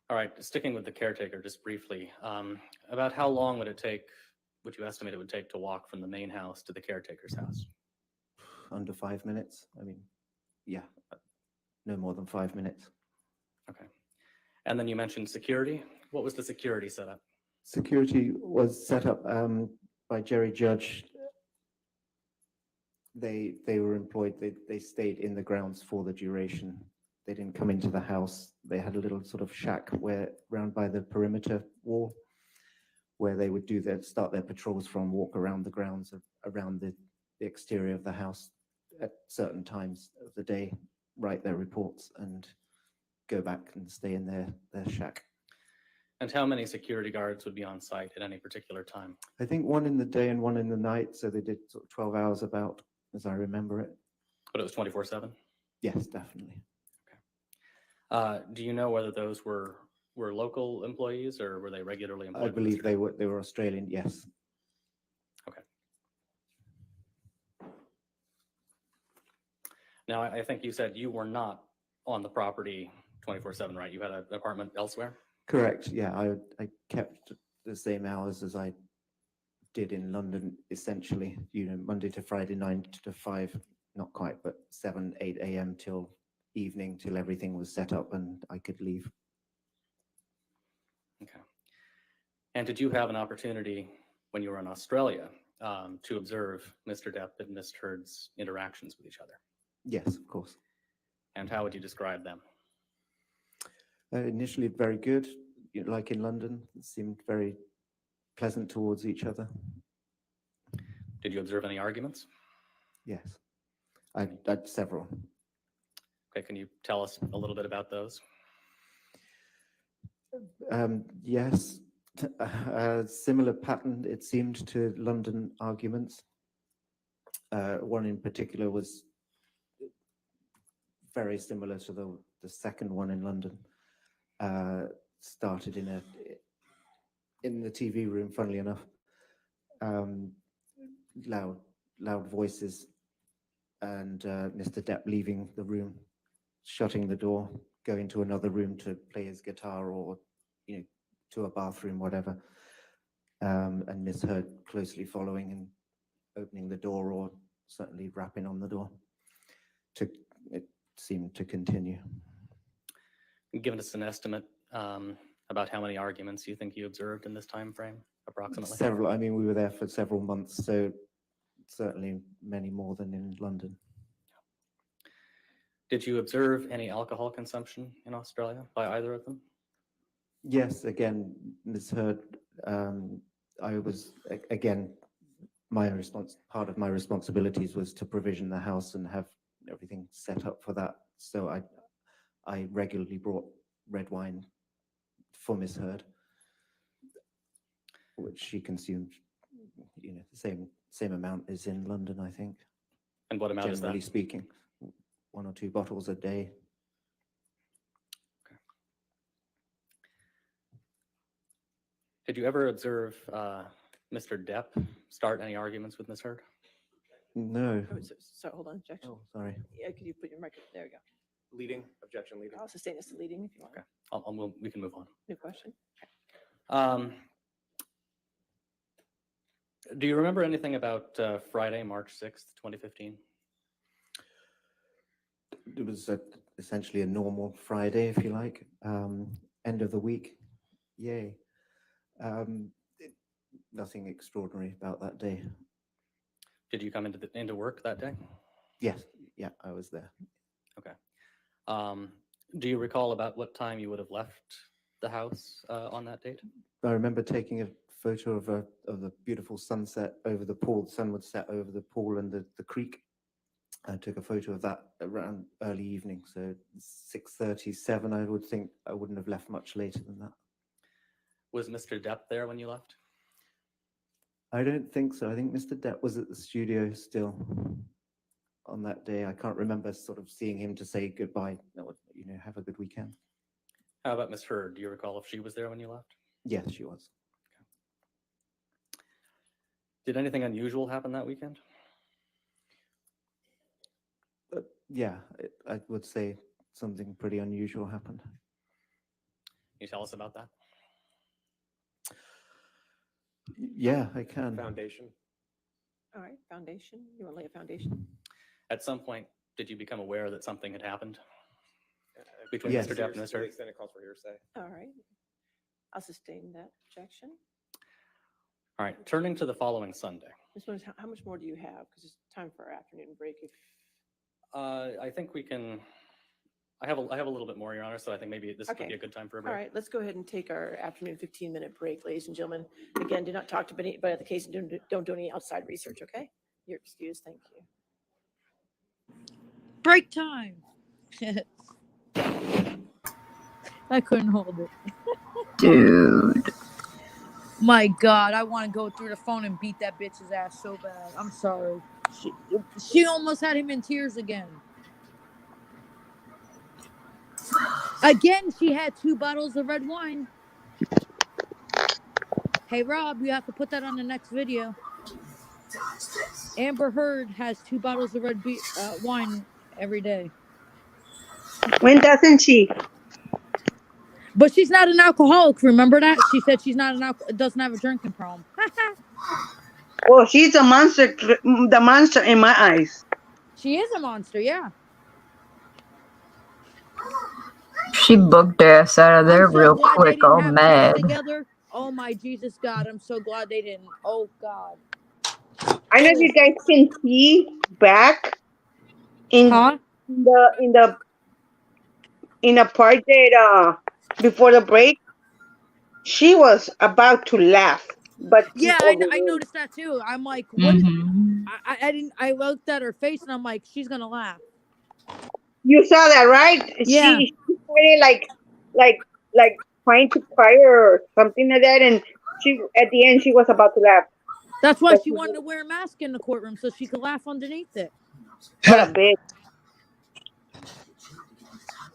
All right, sticking with the caretaker just briefly, about how long would it take would you estimate it would take to walk from the main house to the caretaker's house? Under 5 minutes. I mean, yeah, no more than 5 minutes. Okay. And then you mentioned security. What was the security setup? Security was set up by Jerry Judge. They were employed. They stayed in the grounds for the duration. They didn't come into the house. They had a little sort of shack where round by the perimeter wall, where they would start their patrols from, walk around the grounds around the exterior of the house at certain times of the day, write their reports, and go back and stay in their shack. And how many security guards would be on site at any particular time? I think one in the day and one in the night, so they did sort of 12 hours about, as I remember it. But it was 24/7? Yes, definitely. Do you know whether those were local employees or were they regularly employed? I believe they were Australian, yes. Okay. Now, I think you said you were not on the property 24/7, right? You had an apartment elsewhere? Correct, yeah. I kept the same hours as I did in London, essentially, Monday to Friday, 9 to 5, not quite, but 7, 8 a.m. till evening, till everything was set up and I could leave. Okay. And did you have an opportunity when you were in Australia to observe Mr. Depp and Ms. Heard's interactions with each other? Yes, of course. And how would you describe them? Initially very good, like in London, it seemed very pleasant towards each other. Did you observe any arguments? Yes, I had several. Okay, can you tell us a little bit about those? Yes, a similar pattern, it seemed, to London arguments. One in particular was very similar to the second one in London. Started in the TV room, funnily enough. Loud voices, and Mr. Depp leaving the room, shutting the door, going to another room to play his guitar or to a bathroom, whatever. And Miss Heard closely following and opening the door or certainly rapping on the door. It seemed to continue. Give us an estimate about how many arguments you think you observed in this time frame, approximately? Several. I mean, we were there for several months, so certainly many more than in London. Did you observe any alcohol consumption in Australia by either of them? Yes, again, Ms. Heard, I was, again, part of my responsibilities was to provision the house and have everything set up for that. So I regularly brought red wine for Ms. Heard, which she consumed, the same amount as in London, I think. And what amount is that? Generally speaking, 1 or 2 bottles a day. Did you ever observe Mr. Depp start any arguments with Ms. Heard? No. Oh, so hold on, objection. Oh, sorry. Yeah, could you put your mic, there we go. Leading, objection, leading. I'll sustain this to leading if you want. Okay, we can move on. New question. Do you remember anything about Friday, March 6th, 2015? It was essentially a normal Friday, if you like, end of the week. Yay. Nothing extraordinary about that day. Did you come into work that day? Yes, yeah, I was there. Okay. Do you recall about what time you would have left the house on that date? I remember taking a photo of the beautiful sunset over the pool. The sun would set over the pool and the creek. I took a photo of that around early evening, so 6:37. I would think I wouldn't have left much later than that. Was Mr. Depp there when you left? I don't think so. I think Mr. Depp was at the studio still on that day. I can't remember sort of seeing him to say goodbye. Have a good weekend. How about Ms. Heard? Do you recall if she was there when you left? Yes, she was. Okay. Did anything unusual happen that weekend? Yeah, I would say something pretty unusual happened. Can you tell us about that? Yeah, I can. Foundation. All right, foundation. You want to lay a foundation? At some point, did you become aware that something had happened between Yes. Mr. Depp and Ms. To the Heard? extent it calls for hearsay. All right. I'll sustain that objection. All right, turning to the following Sunday. Ms. Williams, how much more do you have? Because it's time for our afternoon break. If I think we can. I have a little bit more, Your Honor, so I think maybe this would be a good time for a All break. right, let's go ahead and take our afternoon 15-minute break, ladies and gentlemen. Again, do not talk to anybody at the case and don't do any outside research, okay? You're excused, thank you. Break time. I couldn't hold it. Dude. My God, I want to go through the phone and beat that bitch's ass so bad. I'm sorry. She almost had him in tears again. Again, she had 2 bottles of red wine. Hey, Rob, you have to put that on the next video. Amber Heard has 2 bottles of red wine every day. When doesn't she? But she's not an alcoholic. Remember that? She said she's not doesn't have a drinking problem. Well, she's a monster. The monster in my eyes. She is a monster, yeah. She booked their ass out of there I'm so real glad they quick, didn't all have mad. kids together. Oh my Jesus God, I'm so glad they didn't. Oh God. I don't know if you guys can see back in the part that before the break, she was about to laugh, but Yeah, I noticed that too. I'm like, what? I didn't. I looked at her face and I'm like, she's gonna laugh. You saw that, right? Yeah. She started like trying to cry or something like that, and she at the end she was about to laugh. That's why But she wanted to wear a mask in the courtroom so she could laugh underneath it. What a bitch.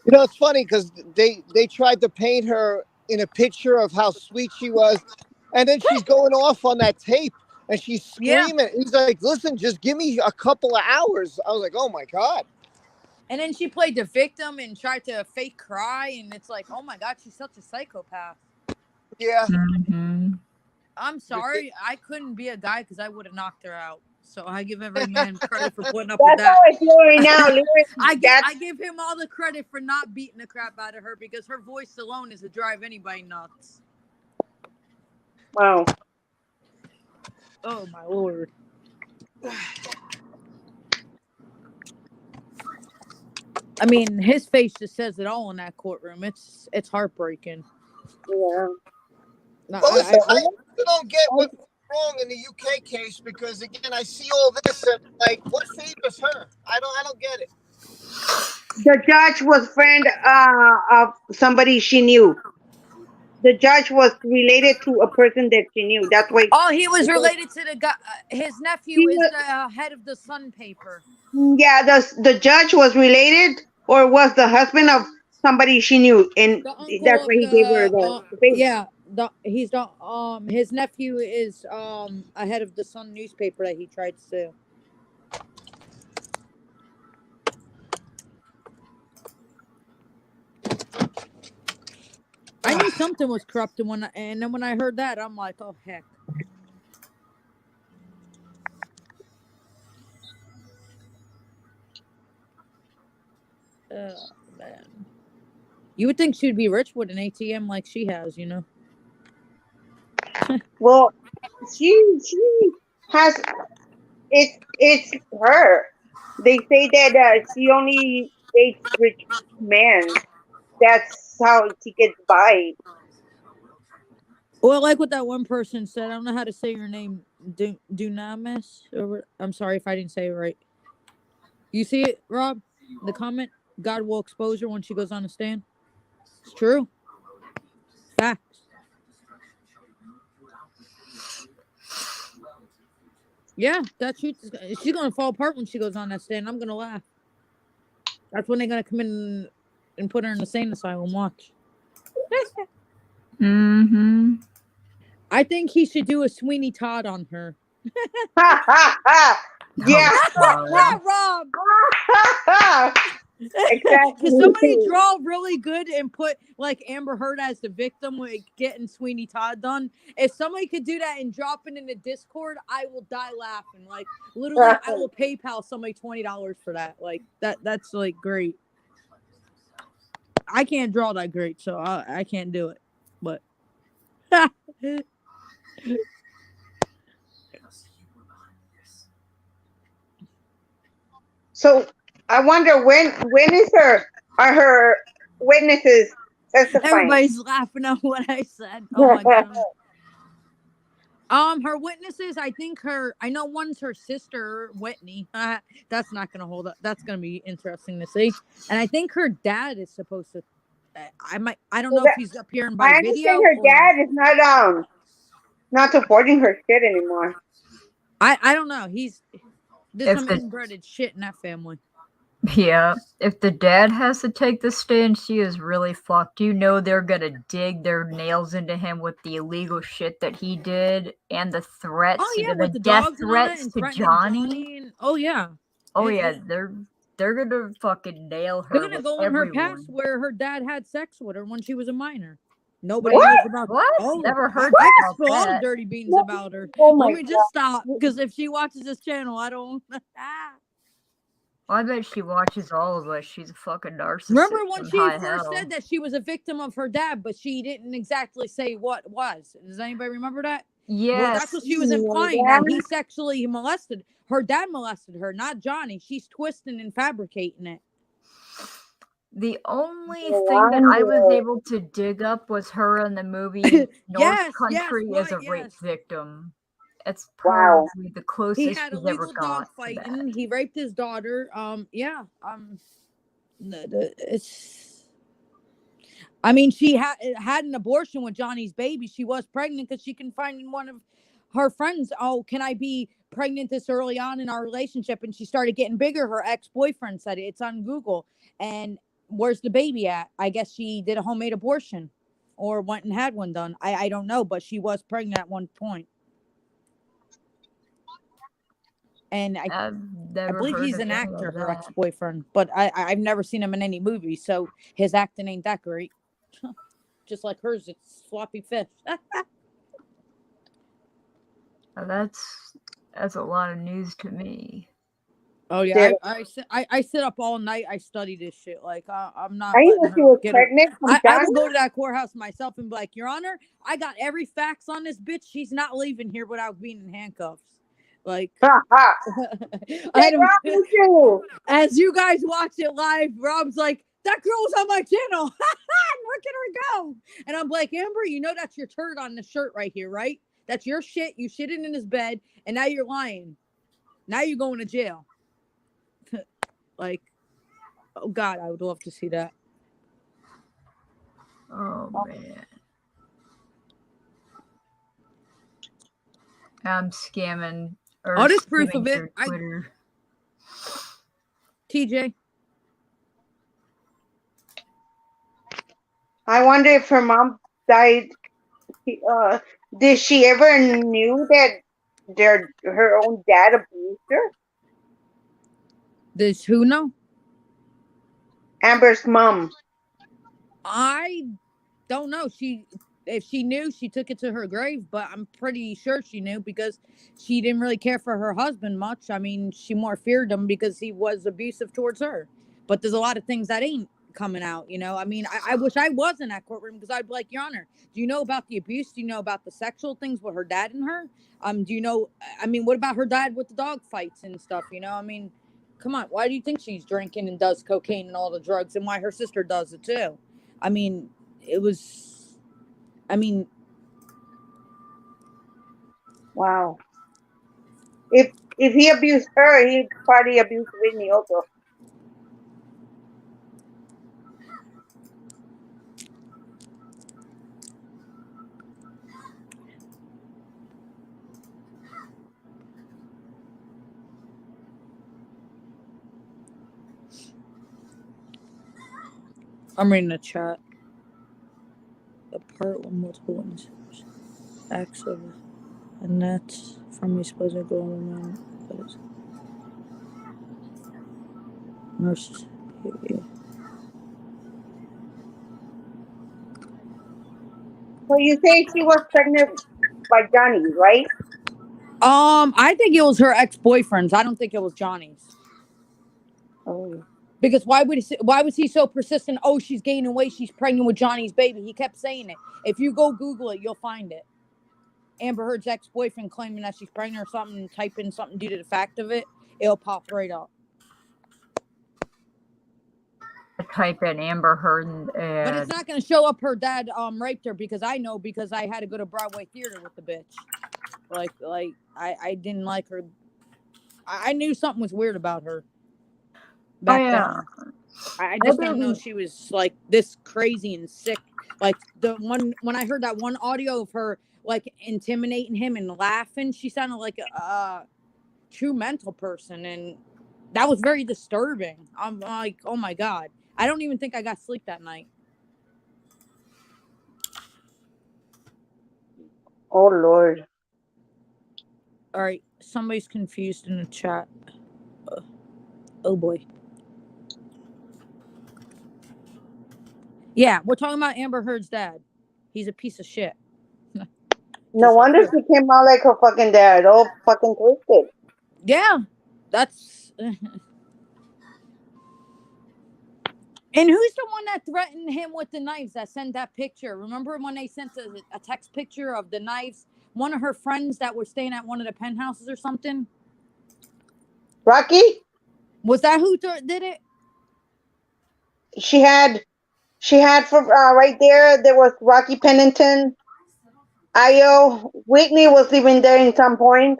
You know, it's funny because they tried to paint her in a picture of how sweet she was, and then she's going off on that tape and she's screaming. Yeah. He's like, "Listen, just give me a couple of hours." I was like, "Oh my God." And then she played the victim and tried to fake cry, and it's like, oh my God, she's such a psychopath. Yeah. I'm sorry, I couldn't be a guy because I would have knocked her out. So I give every man credit for putting up with that. That's how I feel right now. I give him all the credit for not beating the crap out of her because her voice alone is to drive anybody nuts. Wow. Oh my Lord. I mean, his face just says it all in that courtroom. It's heartbreaking. Yeah. No, Well, listen, I don't get what's wrong in the UK case because again, I see all this and like, what favors her? I don't get it. The judge was friend of somebody she knew. The judge was related to a person that she knew. That's why. Oh, he was related to the guy. His nephew is the head of the Sun paper. Yeah, the judge was related or was the husband of somebody she knew, and that's why he gave her the favor. Yeah, he's the his nephew is a head of the Sun newspaper that he tried to sue. I knew something was corrupt, and then when I heard that, I'm like, oh heck. Oh man. You would think she'd be rich with an ATM like she has, you know. Well, she has it's her. They say that she only dates rich men. That's how she gets by. Well, like what that one person said, I don't know how to say your name, Dunamis. I'm sorry if I didn't say it right. You see it, Rob? The comment, God will expose her when she goes on the stand. It's true. Facts. Yeah, that truth she's gonna fall apart when she goes on that stand. I'm gonna laugh. That's when they're gonna come in and put her in the sane asylum. Watch. I think he should do a Sweeney Todd on her. Yeah. Rob. Exactly. Can somebody draw really good and put like Amber Heard as the victim with getting Sweeney Todd done? If somebody could do that and drop it in the Discord, I will die laughing. Like literally, I will PayPal somebody $20 for that. Like that's like great. I can't draw that great, so I can't do it. But So I wonder when are her witnesses testifying? everybody's laughing at what I said. Oh my god. Her witnesses, I know one's her sister, Whitney. That's not gonna hold up. That's gonna be interesting to see. And I think her dad is supposed to. I don't know if he's appearing by I video. understand her Or, dad is not supporting her shit anymore. I don't know. There's If some the- inbred shit in that family. Yeah, if the dad has to take the stand, she is really fucked. You know they're gonna dig their nails into him with the illegal shit that he did and the threats, Oh yeah, the with the death dogs and all that, threats and to threatening Johnny. and, oh yeah. Oh And- yeah, and they're gonna fucking nail her. they're gonna with go in her everyone. past where her dad had sex with her when she was a minor. Nobody What? knows about What? Oh, Never heard I can about spill all the that. dirty beans about her. Oh my Let me just stop, because if she watches this channel, I don't. Well, I bet she watches all of us. She's a fucking narcissist. Remember when from she high first hell. said that she was a victim of her dad, but she didn't exactly say what was? Does anybody remember that? Well, that's Yes. what she was implying, that he sexually molested her. Dad molested her, not Johnny. She's twisting and fabricating it. The only thing that I was able to dig up was her in the movie North Country as a rape victim. It's probably the He closest had she's ever illegal got dog to fighting. that. He raped his daughter. It's. I mean, she had an abortion with Johnny's baby. She was pregnant because she confided in one of her friends. Oh, can I be pregnant this early on in our relationship? And she started getting bigger. Her ex-boyfriend said it. It's on Google. And where's the baby at? I guess she did a homemade abortion or went and had one done. I don't know, but she was pregnant at one point. And I believe heard he's of an any actor, of her that. ex-boyfriend. But I've never seen him in any movie, so his acting ain't that great. Just like hers, it's floppy fish. That's a lot of news to me. Oh yeah, I sit up all night. I study this shit. Like I'm not Are you letting she her was get her. pregnant from I Johnny? will go to that courthouse myself and be like, Your Honor, I got every facts on this bitch. She's not leaving here without being in handcuffs. Like, I don't. As you guys watch it live, Rob's like, that girl's on my channel. Look at her go. And I'm like, Amber, you know that's your turd on the shirt right here, right? That's your shit. You shitted in his bed, and now you're lying. Now you're going to jail. Like, oh God, I would love to see that. Oh man. I'm scamming. Oh, there's proof skimming of it. through Twitter. TJ. I wonder if her mom died. Did she ever knew that her own dad abused her? Does who know? Amber's mom. I don't know. If she knew, she took it to her grave, but I'm pretty sure she knew because she didn't really care for her husband much. I mean, she more feared him because he was abusive towards her. But there's a lot of things that ain't coming out, you know? I mean, I wish I was in that courtroom because I'd be like, Your Honor, do you know about the abuse? Do you know about the sexual things with her dad and her? Do you know, I mean, what about her dad with the dog fights and stuff, you know? I mean, come on, why do you think she's drinking and does cocaine and all the drugs and why her sister does it too? I mean, Wow. If he abused her, he probably abused Whitney also. I'm reading the chat. The part with multiple witnesses. Acts of Annette from his supposed girl man. Nurses. So you say she was pregnant by Johnny, right? I think it was her ex-boyfriend's. I don't think it was Johnny's. Oh. Because why was he so persistent? Oh, she's gaining weight. She's pregnant with Johnny's baby. He kept saying it. If you go Google it, you'll find it. Amber Heard's ex-boyfriend claiming that she's pregnant or something, and type in something due to the fact of it, it'll pop right up. Type in Amber Heard But it's not going to show up her dad raped her, because I know, because I had to go to Broadway Theater with the bitch. Like I didn't like her. I knew something was weird about her back then. I just didn't know she was like this crazy and sick. Like the one, when I heard that one audio of her like intimidating him and laughing, she sounded like a true mental person, and that was very disturbing. I'm like, oh my God. I don't even think I got sleep that night. Oh Lord. All right, somebody's confused in the chat. Oh boy. Yeah, we're talking about Amber Heard's dad. He's a piece of shit. No wonder she came out like her fucking dad, all fucking twisted. Yeah, that's. And who's the one that threatened him with the knives that sent that picture? Remember when they sent a text picture of the knives? One of her friends that were staying at one of the penthouses or something? Rocky? Was that who did it? She had for right there was Rocky Pennington. Io. Whitney was even there in some point.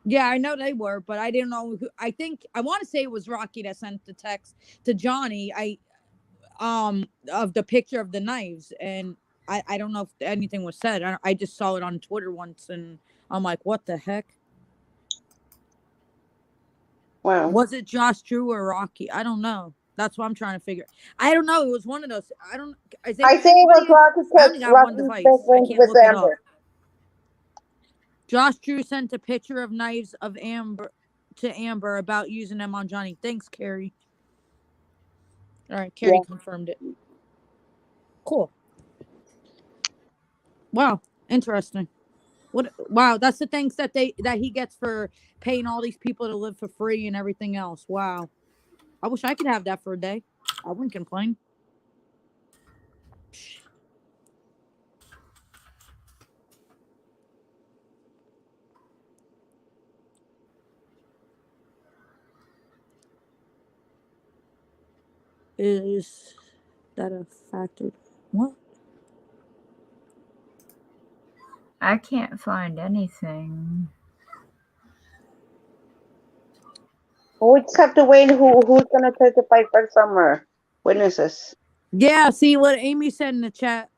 Yeah, I know they were, but I didn't know who. I want to say it was Rocky that sent the text to Johnny. Of the picture of the knives, and I don't know if anything was said. I just saw it on Twitter once, and I'm like, what the heck? Wow. Was it Josh Drew or Rocky? I don't know. That's what I'm trying to figure. I don't know. It was one of those. I say it was Rocky I only got one Rocky's device. best I friend can't with look it up. Amber. Josh Drew sent a picture of knives of Amber to Amber about using them on Johnny. Thanks, Carrie. All right, Carrie confirmed it. Cool. Wow, interesting. What? Wow, that's the things that he gets for paying all these people to live for free and everything else. Wow, I wish I could have that for a day. I wouldn't complain. Is that a factor? What? I can't find anything. We just have to wait who's gonna testify first from her witnesses. Yeah, see what Amy said in the chat.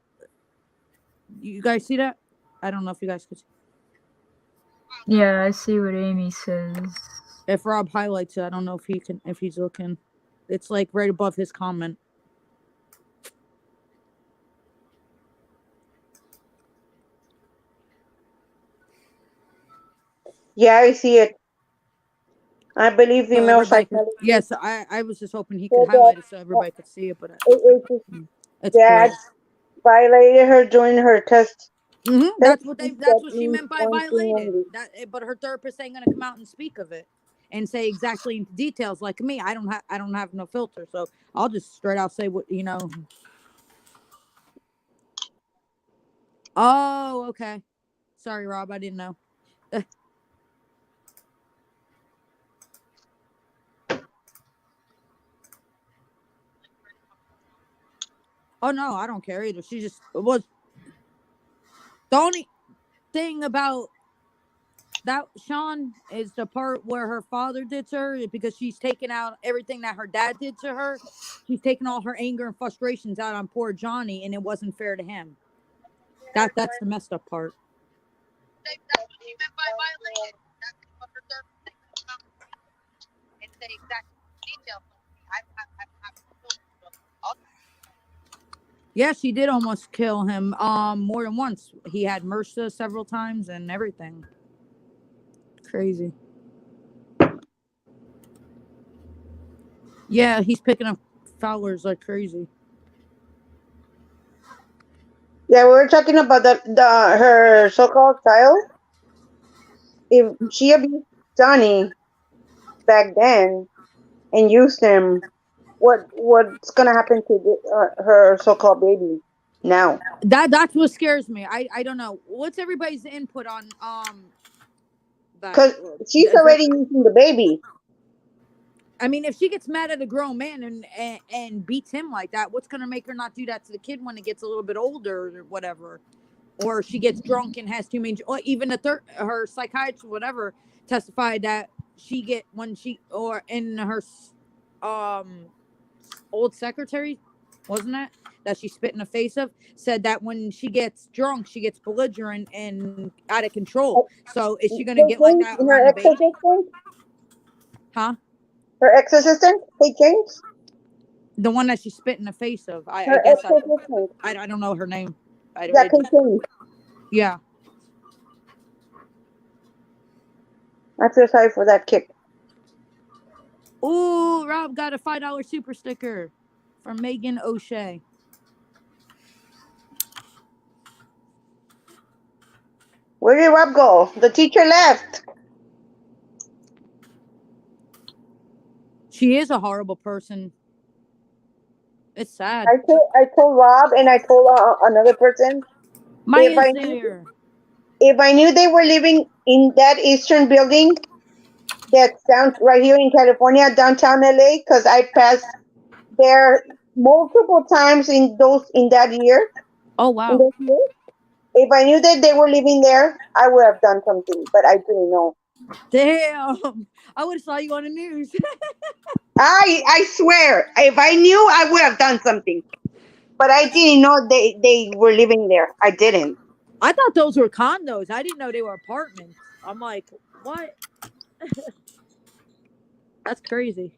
You guys see that? I don't know if you guys could see. Yeah, I see what Amy says. If Rob highlights it, I don't know if he's looking. It's like right above his comment. Yeah, I see it. I believe female psychology. Yes, I was just hoping he could highlight it so everybody could see it, but it's Dad clear. violated her during her test. That's what she meant by violated. But her therapist ain't gonna come out and speak of it and say exactly into details like me. I don't have no filter, so I'll just straight out say what you know. Oh, okay. Sorry, Rob, I didn't know. Oh no, I don't care either. She just was the only thing about that, Sean, is the part where her father did to her, because she's taken out everything that her dad did to her. She's taken all her anger and frustrations out on poor Johnny, and it wasn't fair to him. That's the messed up part. Yeah, she did almost kill him more than once. He had MRSA several times and everything. Crazy. Yeah, he's picking up followers like crazy. Yeah, we were talking about the her so-called child. If she abused Johnny back then and used him, what's gonna happen to her so-called baby now? That's what scares me. I don't know. What's everybody's input on that? Because she's Is there, already using the baby. I mean, if she gets mad at a grown man and beats him like that, what's gonna make her not do that to the kid when it gets a little bit older or whatever? Or she gets drunk and has too many. Or even her psychiatrist, whatever, testified that she get when she or in her old secretary, wasn't that she spit in the face of, said that when she gets drunk, she gets belligerent and out of control. So is she gonna Hey, get like James, that and around her the baby? ex-assistant? Huh? Her ex-assistant? Hey, James? The one that she spit in the face of. I Her guess ex-assistant. I don't know her name. Yeah, James. Yeah. I feel sorry for that kid. Ooh, Rob got a $5 super sticker from Megan O'Shea. Where did Rob go? The teacher left. She is a horrible person. It's sad. I told Rob and I told another person Maya's there. if I knew they were living in that Eastern building that's down right here in California, downtown LA, because I passed there multiple times in that year. Oh wow. In those years. If I knew that they were living there, I would have done something, but I didn't know. Damn. I would have saw you on the news. I swear, if I knew, I would have done something. But I didn't know they were living there. I didn't. I thought those were condos. I didn't know they were apartments. I'm like, what? That's crazy.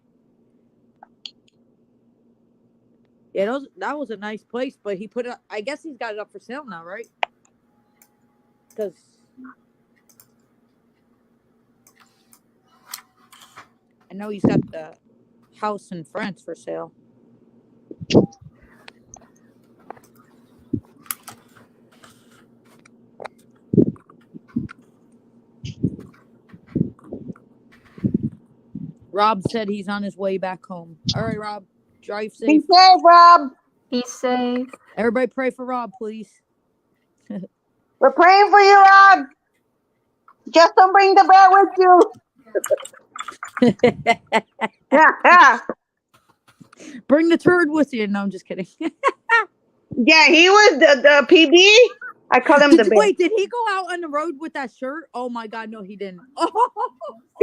Yeah, that was a nice place, but he put it. I guess he's got it up for sale now, right? Because I know he's got the house in France for sale. Rob said he's on his way back home. All right, Rob, drive safe. Be safe, Rob. He's safe. Everybody pray for Rob, please. We're praying for you, Rob. Just don't bring the bear with you. Yeah. Bring the turd with you. No, I'm just kidding. Yeah, he was the PB. I call him the bear. Wait, did he go out on the road with that shirt? Oh my God, no, he didn't.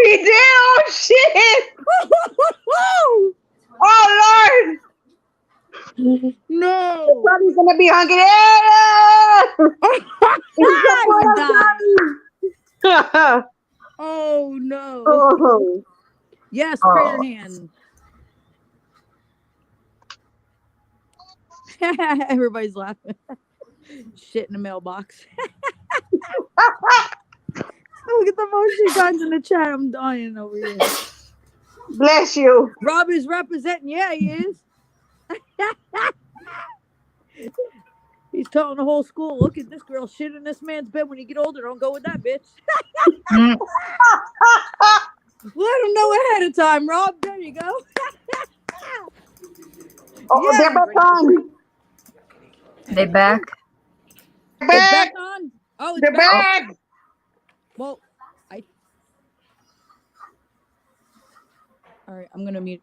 He did. Oh shit! Oh Lord! No. He's probably gonna be hungry. Oh no. Oh. Yes, prayer hand. Everybody's laughing. Shit in the mailbox. Look at the motion guns in the chat. I'm dying over here. Bless you. Rob is representing. Yeah, he is. He's telling the whole school, look at this girl shit in this man's bed. When you get older, don't go with that bitch. Let him know ahead of time, Rob. There you go. Oh, yeah, they're back on. They back? It's back on? Oh, it's they're back. Well, all right, I'm going to mute.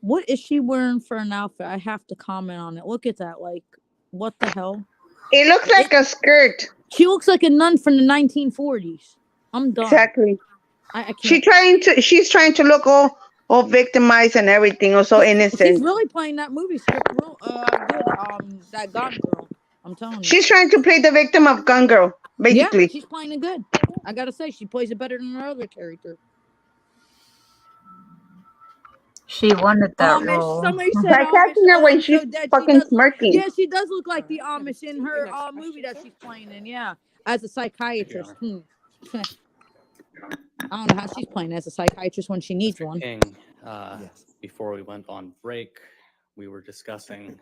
What is she wearing for an outfit? I have to comment on it. Look at that. Like, what the hell? It looks like a skirt. She looks like a nun from the 1940s. I'm done. Exactly. I can't. She's trying to look all victimized and everything, or so innocent. She's really playing that movie script real good. That Gone Girl. I'm telling you. She's trying to play the victim of Gone Girl. basically. Yeah, she's playing it good. I gotta say, she plays it better than her other character. She wanted that Amish. role. Somebody said Start Amish. catching her Oh, when I'm she's so dead. She fucking does. smirking. Yeah, she does look like the Amish in her movie that she's playing in. Yeah, as a psychiatrist. I don't know how she's playing as a psychiatrist when she needs Mr. one. King, before we went on break, we were discussing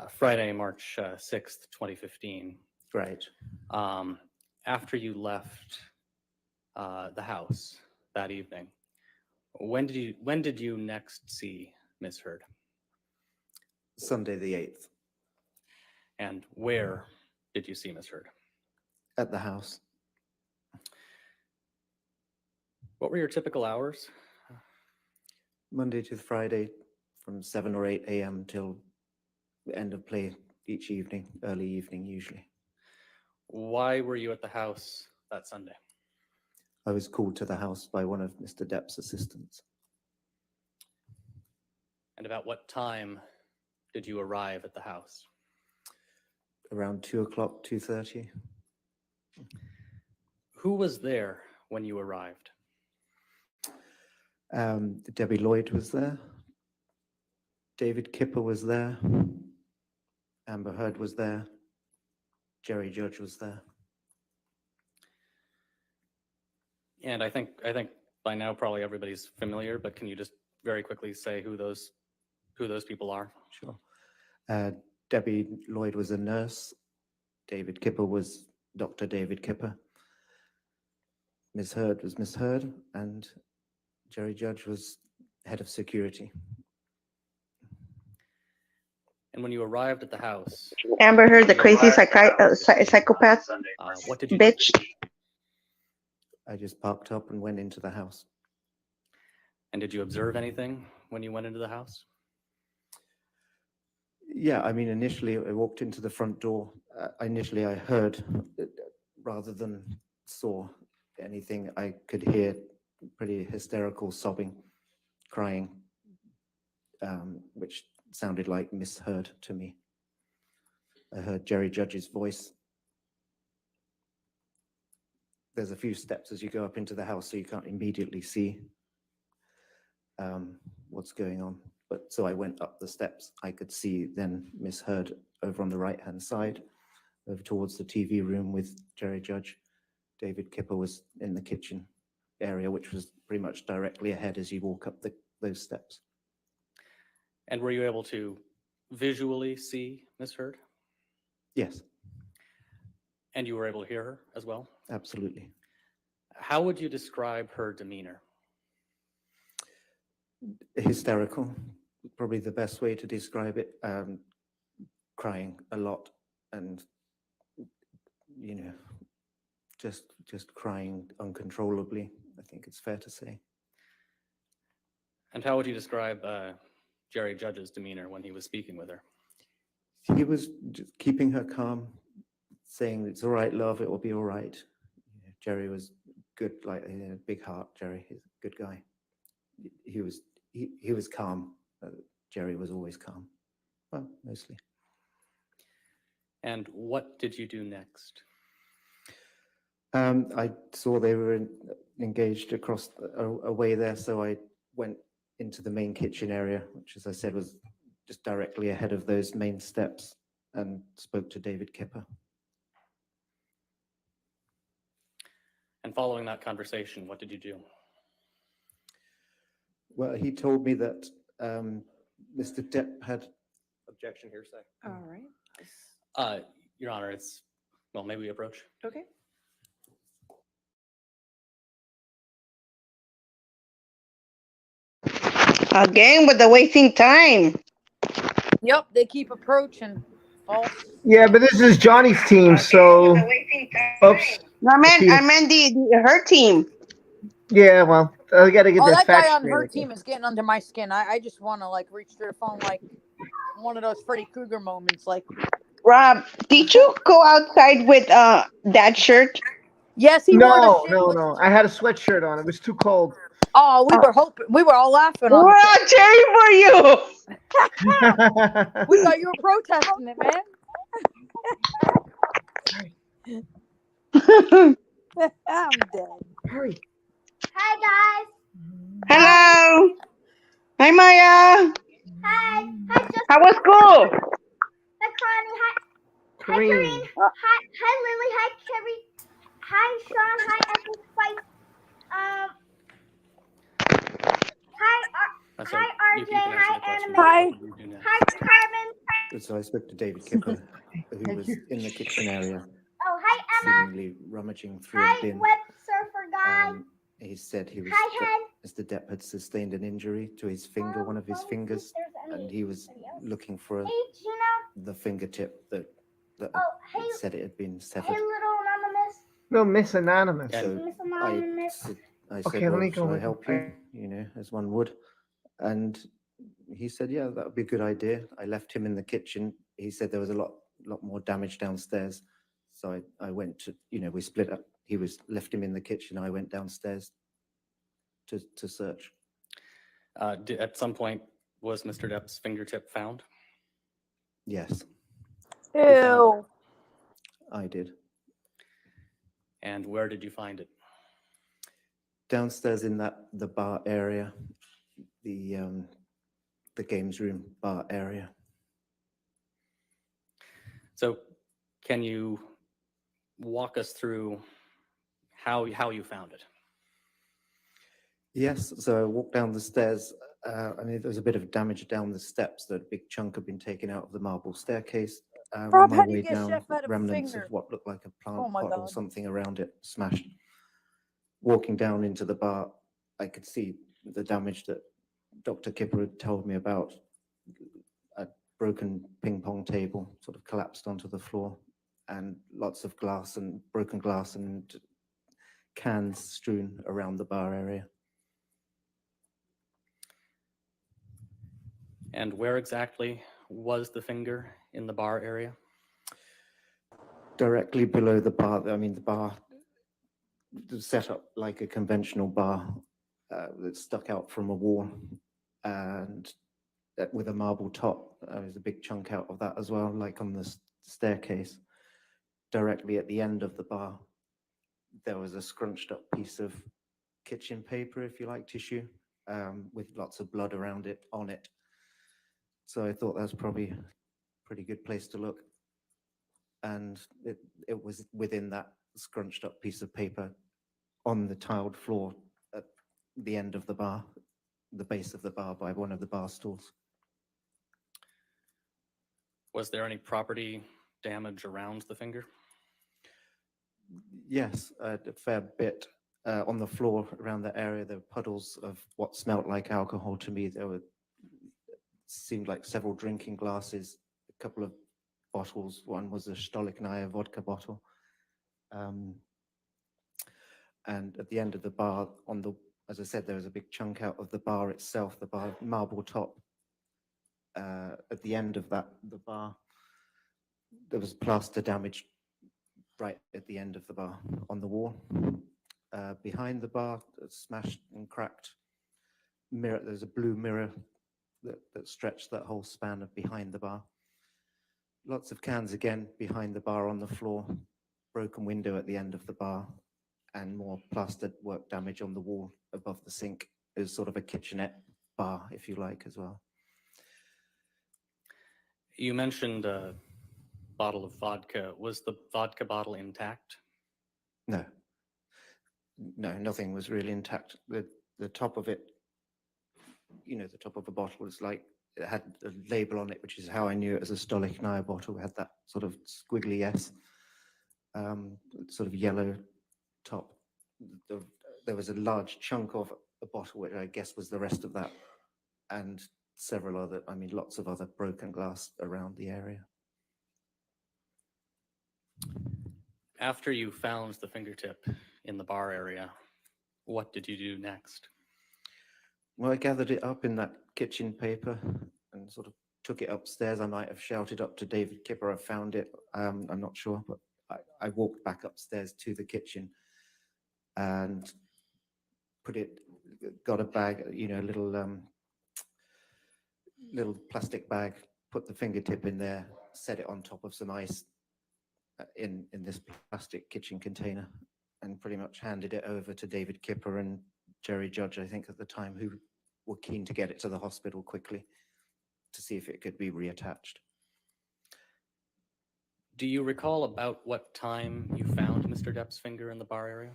Friday, March 6th, 2015. Right. After you left the house that evening, when did you next see Miss Heard? Sunday the 8th. And where did you see Miss Heard? At the house. What were your typical hours? Monday to Friday from 7 or 8 a.m. till the end of play each evening, early evening usually. Why were you at the house that Sunday? I was called to the house by one of Mr. Depp's assistants. And about what time did you arrive at the house? Around 2 o'clock, 2:30. Who was there when you arrived? Debbie Lloyd was there. David Kipper was there. Amber Heard was there. Jerry Judge was there. And I think by now probably everybody's familiar, but can you just very quickly say who those people are? Sure. Debbie Lloyd was a nurse. David Kipper was Dr. David Kipper. Miss Heard was Miss Heard, and Jerry Judge was head of security. And when you arrived at the house, Amber Heard, the crazy psychopath what did you bitch. I just parked up and went into the house. And did you observe anything when you went into the house? Yeah, I mean, initially I walked into the front door. Initially I heard rather than saw anything. I could hear pretty hysterical sobbing, crying, which sounded like Miss Heard to me. I heard Jerry Judge's voice. There's a few steps as you go up into the house, so you can't immediately see what's going on. But so I went up the steps. I could see then Miss Heard over on the right-hand side, over towards the TV room with Jerry Judge. David Kipper was in the kitchen area, which was pretty much directly ahead as you walk up those steps. And were you able to visually see Miss Heard? Yes, And you were able to hear her as well? absolutely. How would you describe her demeanor? Hysterical, probably the best way to describe it. Crying a lot, and just crying uncontrollably. I think it's fair to say. And how would you describe Jerry Judge's demeanor when he was speaking with her? He was just keeping her calm, saying, "It's all right, love. It will be all right." Jerry was good, like a big heart. Jerry, he's a good guy. He was calm. Jerry was always calm. Well, mostly. And what did you do next? I saw they were engaged across away there, so I went into the main kitchen area, which, as I said, was just directly ahead of those main steps, and spoke to David Kipper. And following that conversation, what did you do? Well, he told me that Mr. Depp had Objection, hearsay. All right. Your Honor, it's, well, maybe we approach. Okay. Again with the wasting time. Yep, they keep approaching. False. Yeah, but this is Johnny's team, so. Oops. I meant her team. Yeah, well, I gotta get Oh, the that guy facts on her straight. team is getting under my skin. I just want to like reach through the phone like one of those Freddy Krueger moments. Like, Rob, did you go outside with that shirt? yes, he wore the No, shit. no. I had a sweatshirt on. It was too cold. Oh, we were hoping. We were all laughing on We're it. all cheering for you. We thought you were protesting it, man. I'm dead. Hurry. Hi guys. Hello. Hi, Maya. Hi. Hi Justin. How was school? Hi Connie. Hi. Hi Kareem. Kareen. Hi Lily. Hi Carrie. Hi Sean. Hi Epic Fight. So Hi you RJ. can answer Hi the question. Anime. What did you do next? Hi Carmen. So I spoke to David Kipper, who was in the kitchen area, Oh, hi Emma. seemingly rummaging through a Hi bin. Web Surfer Guy. He said he was Hi Hen. Mr. Depp had sustained an injury to his finger, one of his fingers, and he was looking for Hey Gina. the fingertip that Oh, hey. it said it had been severed. Hey little anonymous. No, Miss Anonymous. So Miss I Anonymous. said, Okay, let well, me go shall I with help him. you? As one would. And he said, yeah, that would be a good idea. I left him in the kitchen. He said there was a lot more damage downstairs. So I went to, we split up. He was left him in the kitchen. I went downstairs to search. At some point, was Mr. Depp's fingertip found? Yes, Ew. I did. And where did you find it? Downstairs in the bar area, the games room bar area. So can you walk us through how you found it? Yes, so I walked down the stairs. There was a bit of damage down the steps. That a big chunk had been taken out of the marble staircase. Rob, On my how do you way get down, chef out of a remnants finger? of what looked like a plant Oh my pot or God. something around it smashed. Walking down into the bar, I could see the damage that Dr. Kipper had told me about. A broken ping pong table sort of collapsed onto the floor, and lots of glass and broken glass and cans strewn around the bar area. And where exactly was the finger in the bar area? Directly below the bar. The bar was set up like a conventional bar that stuck out from a wall, and with a marble top. There's a big chunk out of that as well, like on the staircase. Directly at the end of the bar, there was a scrunched up piece of kitchen paper, if you like, tissue, with lots of blood around it, on it. So I thought that was probably a pretty good place to look. And it was within that scrunched up piece of paper on the tiled floor at the end of the bar, the base of the bar by one of the bar stools. Was there any property damage around the finger? Yes, a fair bit. On the floor around that area, there were puddles of what smelt like alcohol to me. Seemed like several drinking glasses, a couple of bottles. One was a Stolichnaya vodka bottle. And at the end of the bar, as I said, there was a big chunk out of the bar itself, the bar marble top. At the end of the bar, there was plaster damage right at the end of the bar on the wall. Behind the bar, smashed and cracked mirror. There's a blue mirror that stretched that whole span of behind the bar. Lots of cans again behind the bar on the floor. Broken window at the end of the bar, and more plastered work damage on the wall above the sink. It was sort of a kitchenette bar, if you like, as well. You mentioned a bottle of vodka. Was the vodka bottle intact? No, nothing was really intact. The top of it, the top of a bottle was like, it had a label on it, which is how I knew it was a Stolichnaya bottle. It had that sort of squiggly S, sort of yellow top. There was a large chunk of a bottle, which I guess was the rest of that, and several other, lots of other broken glass around the area. After you found the fingertip in the bar area, what did you do next? Well, I gathered it up in that kitchen paper and sort of took it upstairs. I might have shouted up to David Kipper, I found it. I'm not sure, but I walked back upstairs to the kitchen and got a bag, a little plastic bag, put the fingertip in there, set it on top of some ice, in this plastic kitchen container, and pretty much handed it over to David Kipper and Jerry Judge, I think at the time, who were keen to get it to the hospital quickly to see if it could be reattached. Do you recall about what time you found Mr. Depp's finger in the bar area?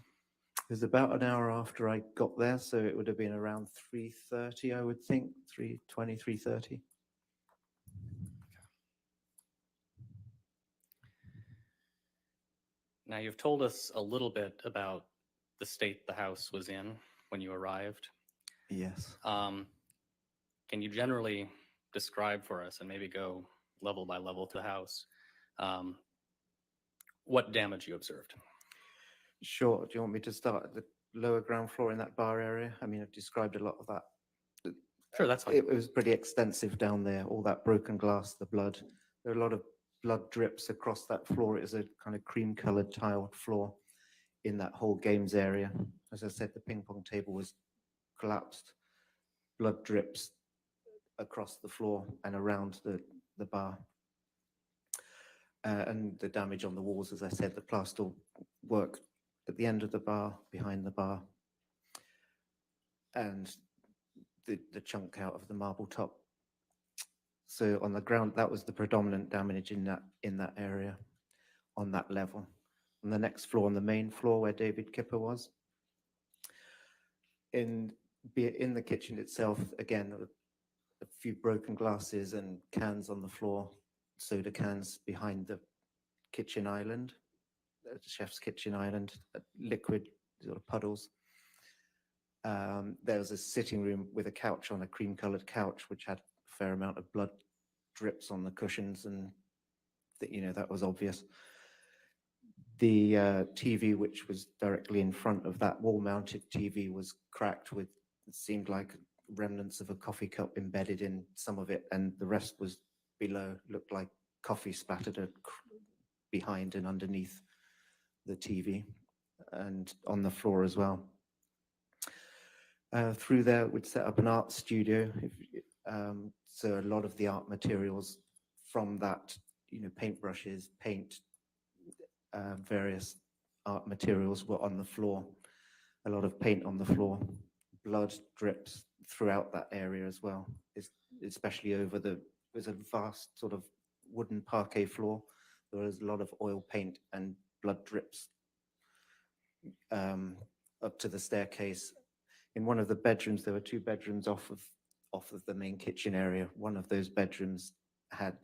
It was about an hour after I got there, so it would have been around 3:30, I would think, 3:20, 3:30. Now, you've told us a little bit about the state the house was in when you arrived. Yes. Can you generally describe for us, and maybe go level by level to the house, what damage you observed? Sure. Do you want me to start at the lower ground floor in that bar area? I mean, I've described a lot of that. Sure, that's fine. It was pretty extensive down there, all that broken glass, the blood. There are a lot of blood drips across that floor. It is a kind of cream-colored tiled floor in that whole games area. As I said, the ping pong table was collapsed. Blood drips across the floor and around the bar. And the damage on the walls, as I said, the plaster work at the end of the bar, behind the bar, and the chunk out of the marble top. So on the ground, that was the predominant damage in that area, on that level. On the next floor, on the main floor where David Kipper was, in the kitchen itself, again, a few broken glasses and cans on the floor, soda cans behind the kitchen island, the chef's kitchen island, liquid sort of puddles. There was a sitting room with a couch on a cream-colored couch, which had a fair amount of blood drips on the cushions, and that was obvious. The TV, which was directly in front of that wall-mounted TV, was cracked with, it seemed like remnants of a coffee cup embedded in some of it, and the rest was below, looked like coffee splattered behind and underneath the TV, and on the floor as well. Through there, we'd set up an art studio. So a lot of the art materials from that, paintbrushes, paint, various art materials were on the floor. A lot of paint on the floor. Blood drips throughout that area as well, especially there's a vast sort of wooden parquet floor. There was a lot of oil paint and blood drips up to the staircase. In one of the bedrooms, there were two bedrooms off of the main kitchen area. One of those bedrooms had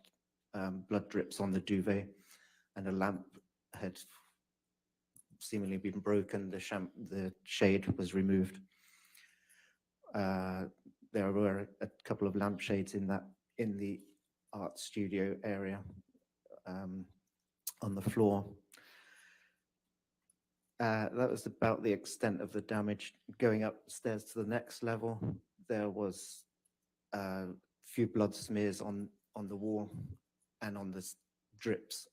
blood drips on the duvet, and a lamp had seemingly been broken. The shade was removed. There were a couple of lampshades in the art studio area on the floor. That was about the extent of the damage. Going upstairs to the next level, there was a few blood smears on the wall and on the drips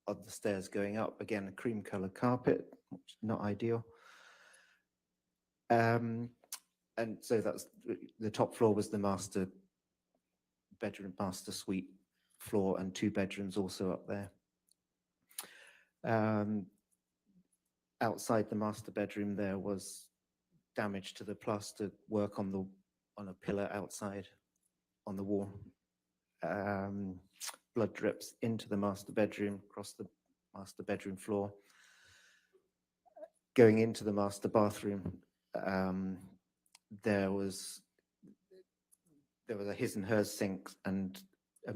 of the stairs going up. Again, a cream colored carpet, which is not ideal. And so that's the top floor was the master bedroom, master suite floor, and two bedrooms also up there. Outside the master bedroom, there was damage to the plaster work on a pillar outside on the wall. Blood drips into the master bedroom, across the master bedroom floor. Going into the master bathroom, there was a his and hers sink and a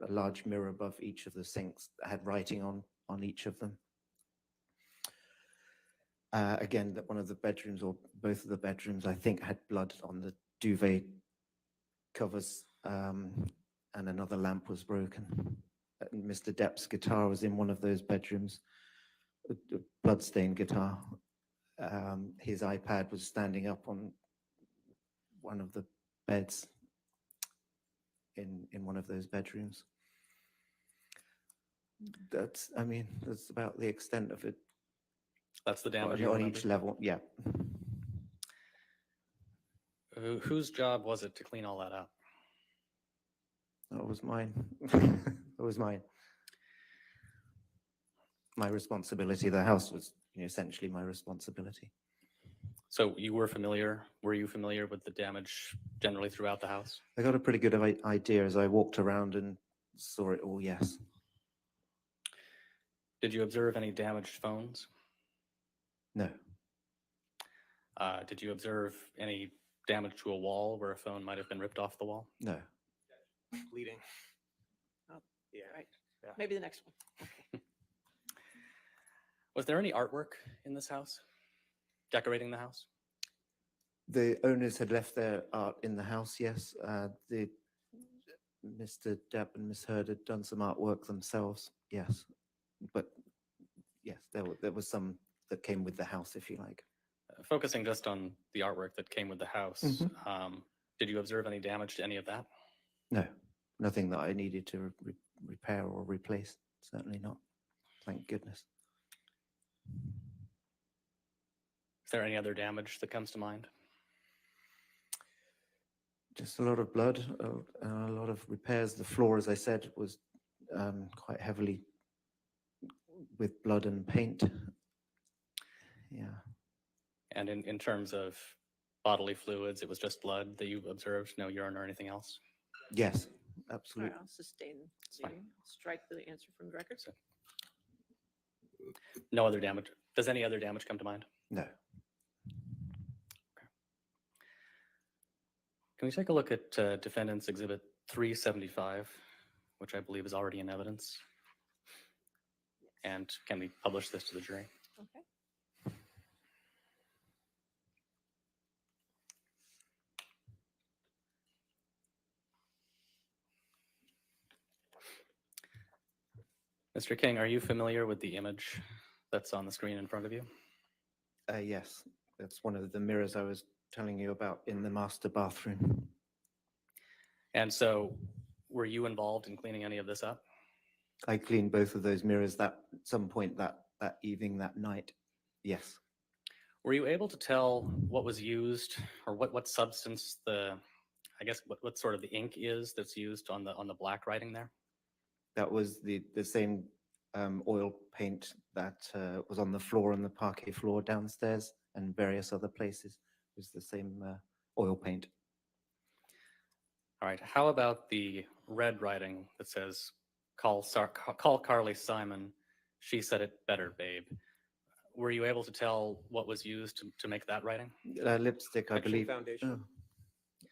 large mirror above each of the sinks that had writing on each of them. Again, that one of the bedrooms, or both of the bedrooms, I think, had blood on the duvet covers, and another lamp was broken. Mr. Depp's guitar was in one of those bedrooms, a bloodstained guitar. His iPad was standing up on one of the beds in one of those bedrooms. That's about the extent of it. That's the damage on each level, yeah. Whose job was it to clean all that up? That was mine. That was mine. my responsibility. The house was essentially my responsibility. So were you familiar with the damage generally throughout the house? I got a pretty good idea as I walked around and saw it all, yes. Did you observe any damaged phones? No. Did you observe any damage to a wall where a phone might have been ripped off the wall? No. Bleeding. Oh, Yeah. right. Yeah. Maybe the next one. Was there any artwork in this house? Decorating the house? The owners had left their art in the house, yes. Mr. Depp and Miss Heard had done some artwork themselves, yes. But yes, there was some that came with the house, if you like. Focusing just on the artwork that came with the house, did you observe any damage to any of that? No, nothing that I needed to repair or replace. Certainly not. Thank goodness. Is there any other damage that comes to mind? Just a lot of blood, a lot of repairs. The floor, as I said, was quite heavily with blood and paint. Yeah. And in terms of bodily fluids, it was just blood that you observed, no urine or anything else? Yes, All absolutely. right, I'll sustain the strike the answer from the record. No other damage. Does any other damage come to mind? No. Can we take a look at Defendant's Exhibit 375, which I believe is already in evidence? And can we publish this to the jury? Okay. Mr. King, are you familiar with the image that's on the screen in front of you? Yes, that's one of the mirrors I was telling you about in the master bathroom. And so were you involved in cleaning any of this up? I cleaned both of those mirrors at some point that evening, that night. Yes. Were you able to tell what was used or what substance I guess what sort of the ink is that's used on the black writing there? That was the same oil paint that was on the floor, on the parquet floor downstairs and various other places. It was the same oil paint. All right. How about the red writing that says, call Carly Simon. She said it better, babe. Were you able to tell what was used to make that writing? Lipstick, I Objection believe. Foundation.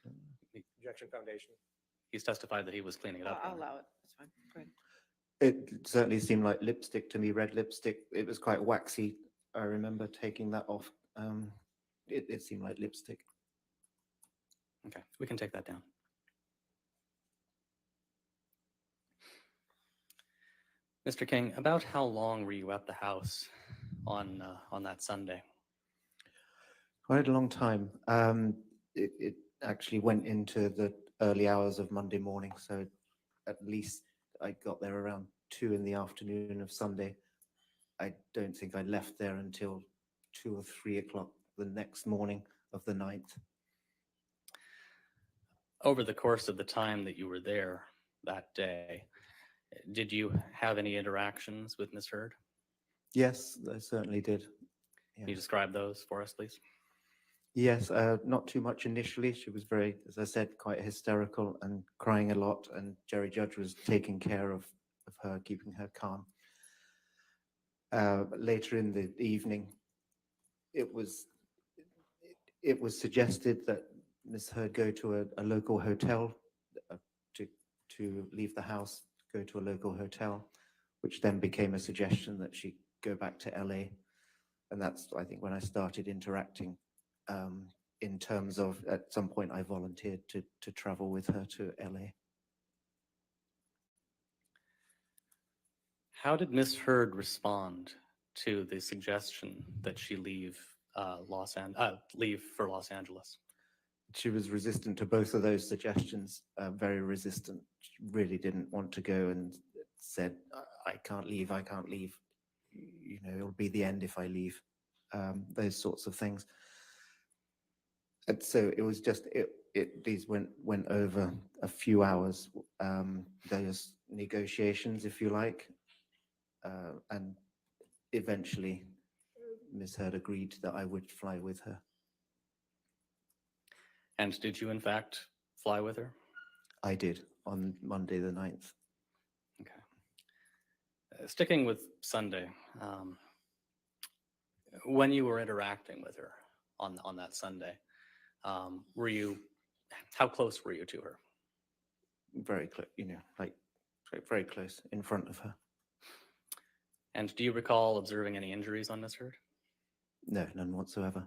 Oh. Objection Foundation. He's testified that he was cleaning it up. I'll allow it. That's fine. Go ahead. It certainly seemed like lipstick to me, red lipstick. It was quite waxy. I remember taking that off. It seemed like lipstick. Okay, we can take that down. Mr. King, about how long were you at the house on that Sunday? Quite a long time. It actually went into the early hours of Monday morning, so at least I got there around 2 in the afternoon of Sunday. I don't think I left there until 2 or 3 o'clock the next morning of the 9th. Over the course of the time that you were there that day, did you have any interactions with Ms. Heard? Yes, I certainly did. Can you describe those for us, please? Yes, not too much initially. She was very, as I said, quite hysterical and crying a lot, and Jerry Judge was taking care of her, keeping her calm. Later in the evening, it was suggested that Ms. Heard go to a local hotel, to leave the house, go to a local hotel, which then became a suggestion that she go back to LA. And that's, I think, when I started interacting in terms of, at some point I volunteered to travel with her to LA. How did Ms. Heard respond to the suggestion that she leave leave for Los Angeles? She was resistant to both of those suggestions, very resistant. She really didn't want to go and said, I can't leave, I can't leave. You know, it'll be the end if I leave. Those sorts of things. And so it was just, these went over a few hours, those negotiations, if you like. And eventually Miss Heard agreed that I would fly with her. And did you in fact fly with her? I did on Monday the 9th. Okay. Sticking with Sunday, when you were interacting with her on that Sunday, how close were you to her? Very close, like very close in front of her. And do you recall observing any injuries on Miss Heard? No, none whatsoever.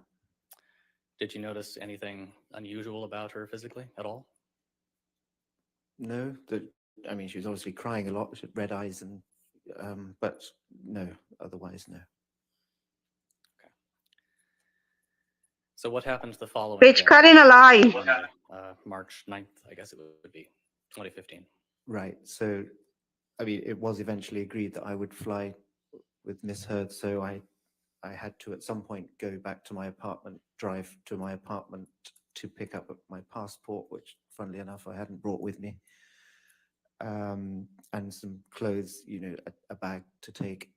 Did you notice anything unusual about her physically at all? No, she was obviously crying a lot. She had red eyes, and but no, otherwise no. So what happened the following Bitch, day? cut in a lie. Monday, March 9th, I guess it would be, 2015. Right. So, it was eventually agreed that I would fly with Miss Heard. So I had to at some point go back to my apartment, drive to my apartment to pick up my passport, which, funnily enough, I hadn't brought with me, and some clothes, a bag to take.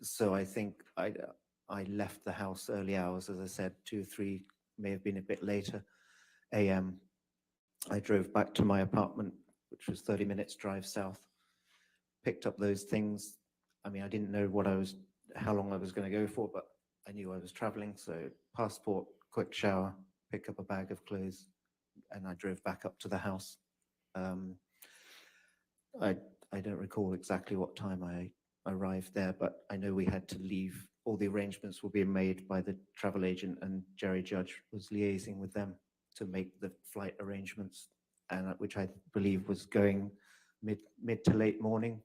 So I think I left the house early hours, as I said, 2 or 3, may have been a bit later, a.m. I drove back to my apartment, which was 30 minutes drive south, picked up those things. I didn't know how long I was going to go for, but I knew I was traveling. So passport, quick shower, pick up a bag of clothes, and I drove back up to the house. I don't recall exactly what time I arrived there, but I know we had to leave. All the arrangements were being made by the travel agent, and Jerry Judge was liaising with them to make the flight arrangements, and which I believe was going mid to late morning.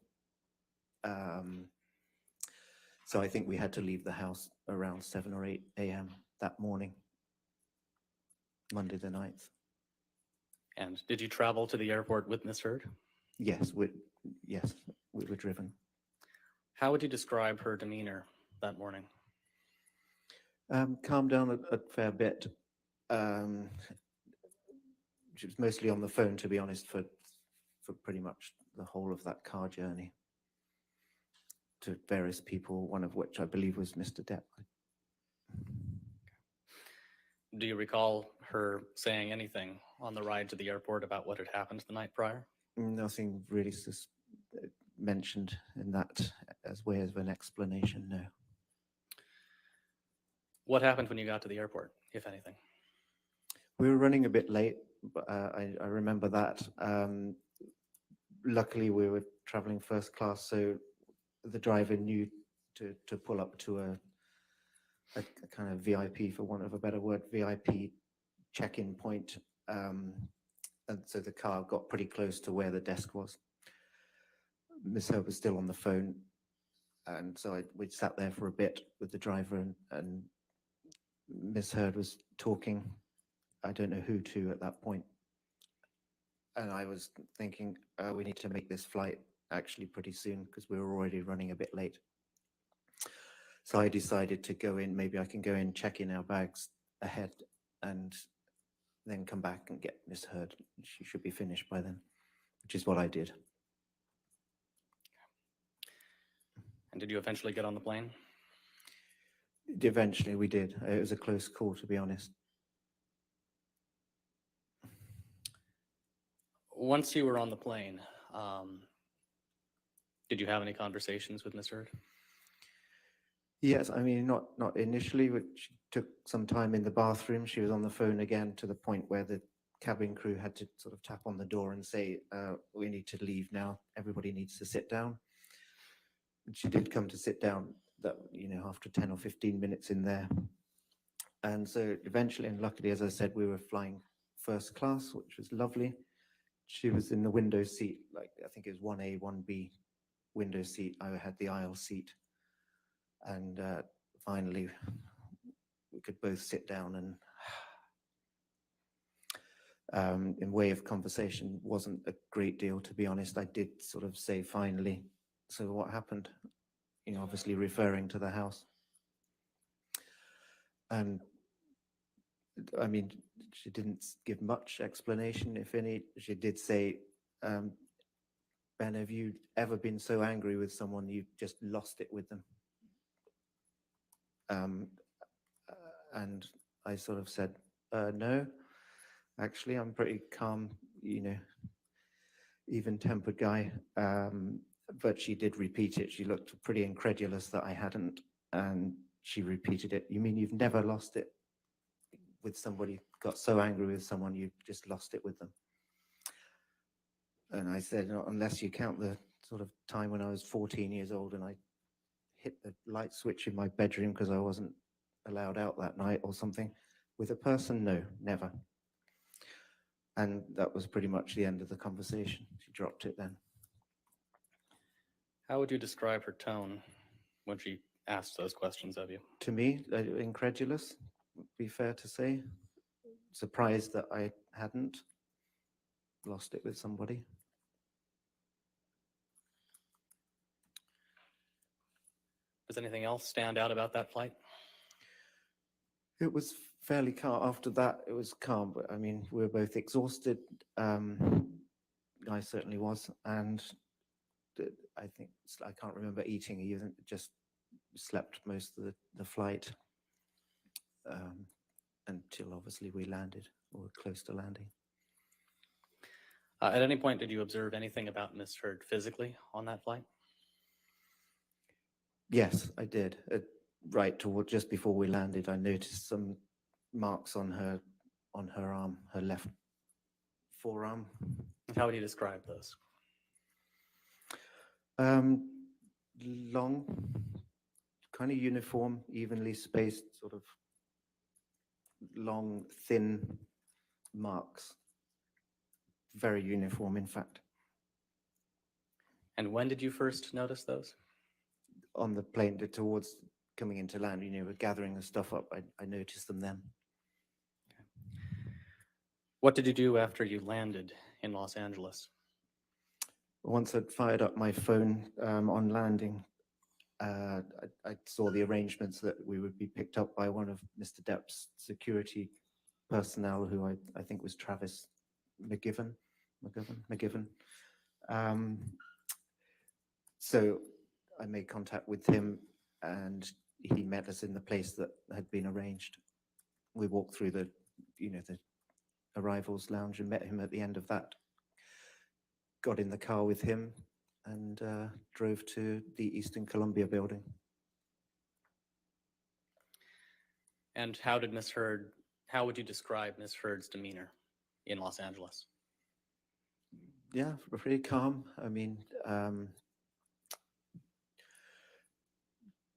So I think we had to leave the house around 7 or 8 a.m. that morning, Monday the 9th. And did you travel to the airport with Miss Heard? Yes, we were driven. How would you describe her demeanor that morning? Calmed down a fair bit. She was mostly on the phone, to be honest, for pretty much the whole of that car journey to various people, one of which I believe was Mr. Depp. Do you recall her saying anything on the ride to the airport about what had happened the night prior? Nothing really mentioned in that as way of an explanation, no. What happened when you got to the airport, if anything? We were running a bit late, but I remember that. Luckily, we were traveling first class, so the driver knew to pull up to a kind of VIP, for want of a better word, VIP check-in point. And so the car got pretty close to where the desk was. Miss Heard was still on the phone, and so we sat there for a bit with the driver, and Miss Heard was talking. I don't know who to at that point. And I was thinking, we need to make this flight actually pretty soon because we were already running a bit late. So I decided to go in, maybe I can go in, check in our bags ahead, and then come back and get Miss Heard. She should be finished by then, which is what I did. And did you eventually get on the plane? Eventually we did. It was a close call, to be honest. Once you were on the plane, did you have any conversations with Miss Heard? Yes, not initially, but she took some time in the bathroom. She was on the phone again to the point where the cabin crew had to sort of tap on the door and say, we need to leave now. Everybody needs to sit down. And she did come to sit down after 10 or 15 minutes in there. And so eventually, and luckily, as I said, we were flying first class, which was lovely. She was in the window seat, like I think it was 1A, 1B window seat. I had the aisle seat. And finally, we could both sit down, and in way of conversation, wasn't a great deal, to be honest. I did sort of say, finally, so what happened? Obviously referring to the house. And she didn't give much explanation, if any. She did say, Ben, have you ever been so angry with someone you've just lost it with them? Um, and I sort of said, no, actually, I'm pretty calm, even-tempered guy. But she did repeat it. She looked pretty incredulous that I hadn't. And she repeated it. You mean you've never lost it with somebody, got so angry with someone, you just lost it with them? And I said, "No, unless you count the sort of time when I was 14 years old and I hit the light switch in my bedroom because I wasn't allowed out that night or something. With a person, no, never." And that was pretty much the end of the conversation. She dropped it then. How would you describe her tone when she asked those questions of you? To me, incredulous, would be fair to say. Surprised that I hadn't lost it with somebody. Does anything else stand out about that flight? It was fairly calm. After that, it was calm, but I mean, we were both exhausted. I certainly was, and I think I can't remember eating even. Just slept most of the flight until obviously we landed or were close to landing. At any point, did you observe anything about Miss Heard physically on that flight? Yes, I did. Right toward just before we landed, I noticed some marks on her arm, her left forearm. How would you describe those? Long, kind of uniform, evenly spaced, sort of long, thin marks. Very uniform, in fact. And when did you first notice those? On the plane towards coming into land, we're gathering the stuff up. I noticed them then. What did you do after you landed in Los Angeles? Once I'd fired up my phone on landing, I saw the arrangements that we would be picked up by one of Mr. Depp's security personnel, who I think was Travis McGivern. So I made contact with him, and he met us in the place that had been arranged. We walked through the arrivals lounge and met him at the end of that. Got in the car with him and drove to the Eastern Columbia building. And how would you describe Miss Heard's demeanor in Los Angeles? Yeah, pretty calm. I mean,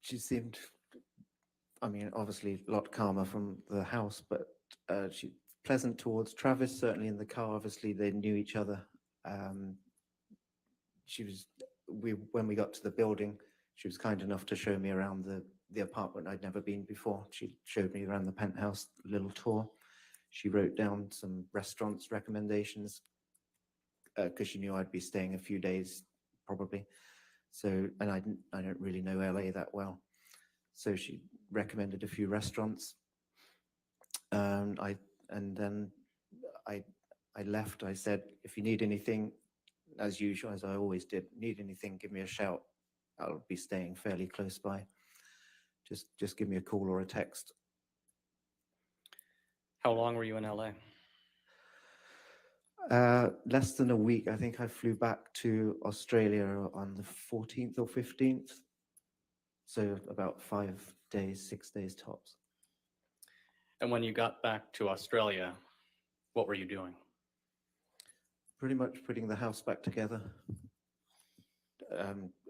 she seemed, obviously a lot calmer from the house, but she pleasant towards Travis, certainly in the car. Obviously, they knew each other. When we got to the building, she was kind enough to show me around the apartment. I'd never been before. She showed me around the penthouse, little tour. She wrote down some restaurants recommendations because she knew I'd be staying a few days probably. So, and I don't really know LA that well. So she recommended a few restaurants. And then I left. I said, if you need anything, as usual, as I always did, need anything, give me a shout. I'll be staying fairly close by. Just give me a call or a text. How long were you in LA? Less than a week. I think I flew back to Australia on the 14th or 15th. So about 5 days, 6 days tops. And when you got back to Australia, what were you doing? Pretty much putting the house back together,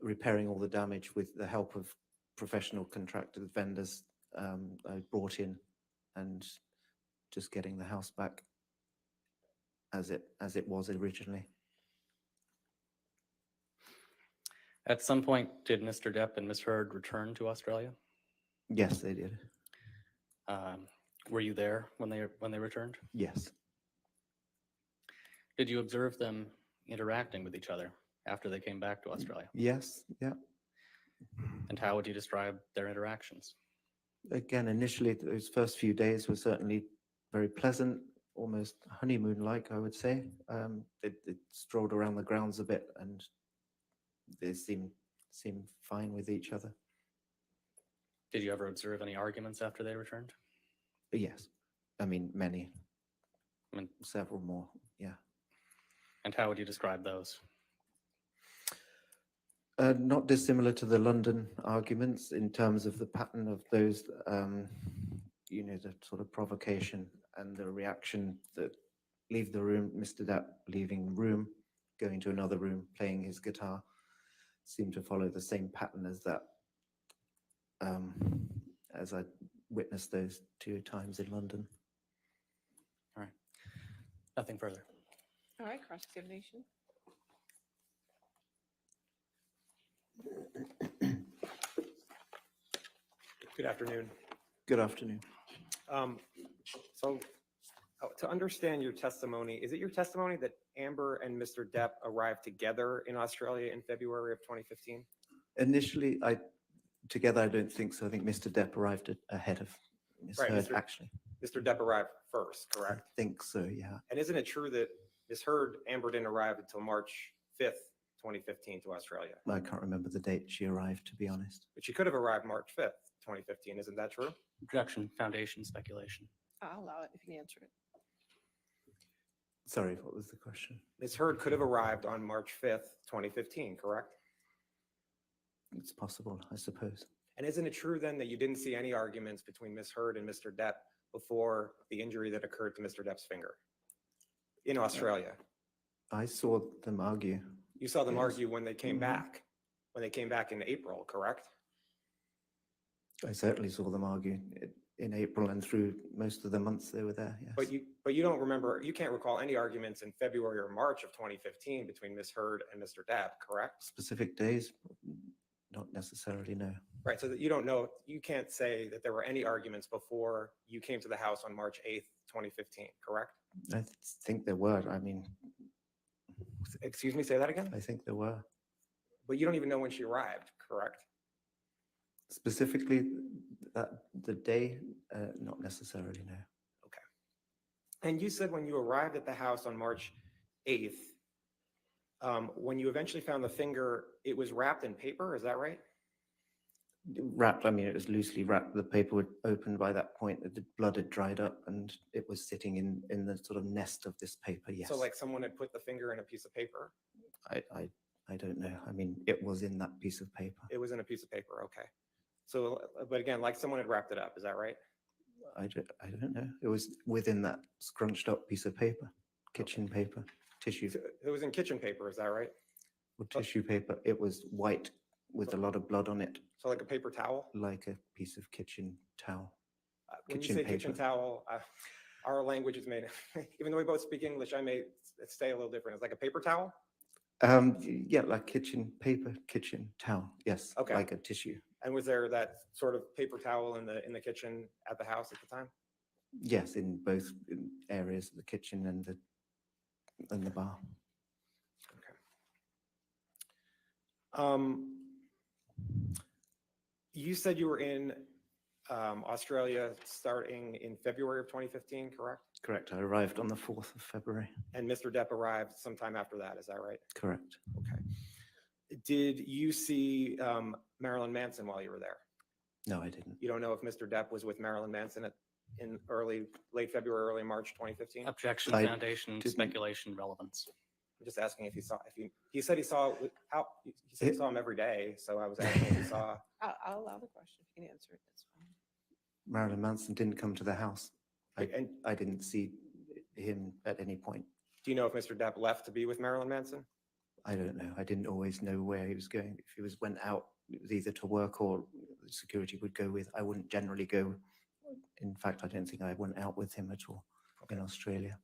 repairing all the damage with the help of professional contracted vendors I brought in, and just getting the house back as it was originally. At some point, did Mr. Depp and Miss Heard return to Australia? Yes, they did. Were you there when they returned? Yes. Did you observe them interacting with each other after they came back to Australia? Yes, yeah. And how would you describe their interactions? Again, initially, those first few days were certainly very pleasant, almost honeymoon-like, I would say. They strolled around the grounds a bit, and they seemed fine with each other. Did you ever observe any arguments after they returned? Yes. I mean, many. I mean, several more. Yeah. And how would you describe those? Not dissimilar to the London arguments in terms of the pattern of those, the sort of provocation and the reaction that leave the room, Mr. Depp leaving room, going to another room, playing his guitar, seem to follow the same pattern as that, as I witnessed those 2 times in London. All right. Nothing further. All right, cross-examination. Good afternoon. Good afternoon. So to understand your testimony, is it your testimony that Amber and Mr. Depp arrived together in Australia in February of 2015? Initially, together, I don't think so. I think Mr. Depp arrived ahead of Ms. Right, Heard, Mr. actually. Mr. Depp arrived first, correct? I think so, yeah. And isn't it true that Ms. Heard, Amber didn't arrive until March 5th, 2015 to Australia? I can't remember the date she arrived, to be honest. But she could have arrived March 5th, 2015. Isn't that true? Objection, foundation, speculation. I'll allow it if you can answer it. Sorry, what was the question? Ms. Heard could have arrived on March 5th, 2015, correct? It's possible, I suppose. And isn't it true then that you didn't see any arguments between Ms. Heard and Mr. Depp before the injury that occurred to Mr. Depp's finger in Australia? I saw them argue. You saw them Yes. argue when they came Mhm. back, in April, correct? I certainly saw them argue in April and through most of the months they were there, yes. But you don't remember, you can't recall any arguments in February or March of 2015 between Ms. Heard and Mr. Depp, correct? Specific days? Not necessarily, no. Right, so that you don't know, you can't say that there were any arguments before you came to the house on March 8th, 2015, correct? I think there were. I mean, Excuse me, say that again? I think there were. But you don't even know when she arrived, correct? Specifically, the day, not necessarily, no. And you said when you arrived at the house on March 8th, when you eventually found the finger, it was wrapped in paper, is that right? Wrapped, I mean, it was loosely wrapped. The paper was opened by that point. The blood had dried up and it was sitting in the sort of nest of this paper, yes. So like someone had put the finger in a piece of paper? I don't know. I mean, it was in that piece of paper. It was in a piece of paper, okay. So, but again, like someone had wrapped it up, is that right? I don't know. It was within that scrunched up piece of paper, kitchen paper, tissue. It was in kitchen paper, is that right? Or tissue paper. It was white with a lot of blood on it. So like a paper towel? Like a piece of kitchen towel. When you say kitchen towel, our language is made, even though we both speak English, I may stay a little different. It's like a paper towel? Yeah, like kitchen paper, kitchen towel. Yes, Okay. like a tissue. And was there that sort of paper towel in the kitchen at the house at the time? Yes, in both areas, the kitchen and the bar. You said you were in Australia starting in February of 2015, correct? Correct. I arrived on the 4th of February. And Mr. Depp arrived sometime after that, is that right? Correct. Okay. Did you see Marilyn Manson while you were there? No, I didn't. You don't know if Mr. Depp was with Marilyn Manson in late February, early March 2015? Objection, I foundation, didn't- speculation, relevance. I'm just asking if he said he saw him every day, so I was asking if he saw. I'll allow the question if you can answer it. That's fine. Marilyn Manson didn't come to the house. I didn't see him at any point. Do you know if Mr. Depp left to be with Marilyn Manson? I don't know. I didn't always know where he was going. If he went out, it was either to work or the security would go with. I wouldn't generally go. In fact, I don't think I went out with him at all in Australia.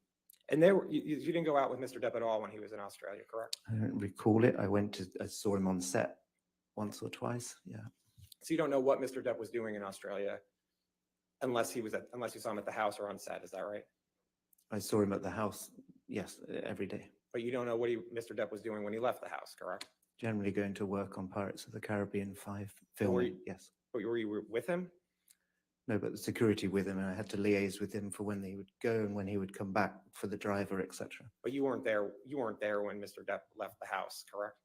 And you didn't go out with Mr. Depp at all when he was in Australia, correct? I don't recall it. I saw him on set once or twice. Yeah. So you don't know what Mr. Depp was doing in Australia unless you saw him at the house or on set, is that right? I saw him at the house, yes, every day. But you don't know what Mr. Depp was doing when he left the house, correct? Generally going to work on Pirates of the Caribbean 5 filming, yes. But were you with him? No, but the security with him, and I had to liaise with him for when he would go and when he would come back for the driver, etc. But you weren't there when Mr. Depp left the house, correct?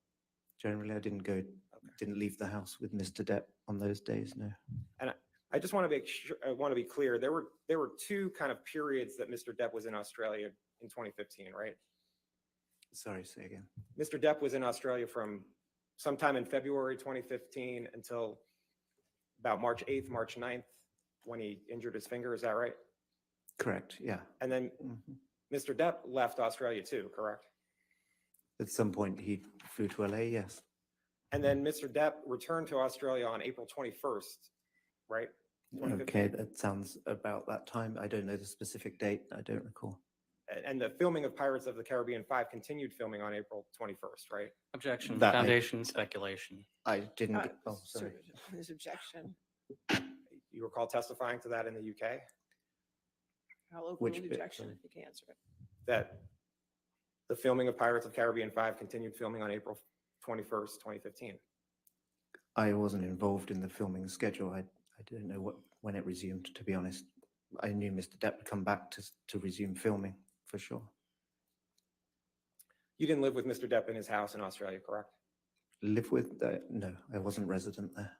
Generally, I didn't leave the house with Mr. Depp on those days, no. And I just want to make sure, I want to be clear. There were two kind of periods that Mr. Depp was in Australia in 2015, right? Sorry, say again. Mr. Depp was in Australia from sometime in February 2015 until about March 8th, March 9th, when he injured his finger. Is that right? Correct, yeah. And then Mr. Depp left Australia too, correct? At some point, he flew to LA, yes. And then Mr. Depp returned to Australia on April 21st, right? Okay, that sounds about that time. I don't know the specific date. I don't recall. And the filming of Pirates of the Caribbean 5 continued filming on April 21st, right? Objection. That Foundation speculation. I didn't get, oh, sorry. His objection. You recall testifying to that in the UK? I'll overrule Which the bit, objection sorry? if you can answer it. That the filming of Pirates of Caribbean 5 continued filming on April 21st, 2015. I wasn't involved in the filming schedule. I didn't know when it resumed, to be honest. I knew Mr. Depp would come back to resume filming, for sure. You didn't live with Mr. Depp in his house in Australia, correct? Live with? No, I wasn't resident there.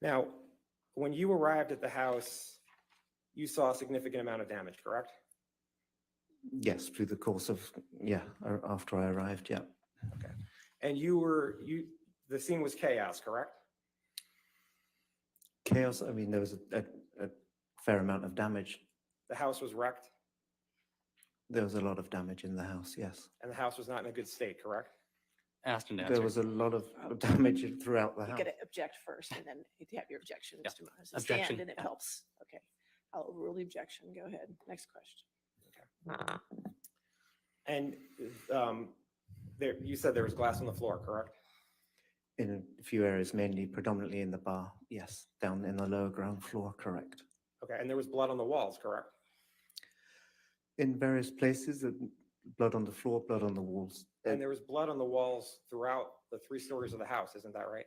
Now, when you arrived at the house, you saw a significant amount of damage, correct? Yes, through the course of, yeah, after I arrived, yeah. Okay. And the scene was chaos, correct? Chaos, I mean, there was a fair amount of damage. The house was wrecked There was a lot of damage in the house, yes. and the house was not in a good state, correct? Asked and There answered. was a lot of damage throughout the You house. got to object first, and then you have your objection, Yeah. Mr. Myers. Objection. Stand, and it helps. Okay. I'll overrule the objection. Go ahead. Next question. And you said there was glass on the floor, correct? In a few areas, mainly predominantly in the bar, yes. Down in the lower ground floor, correct. Okay, and there was blood on the walls, correct? In various places, blood on the floor, blood on the walls. And there was blood on the walls throughout the 3 stories of the house, isn't that right?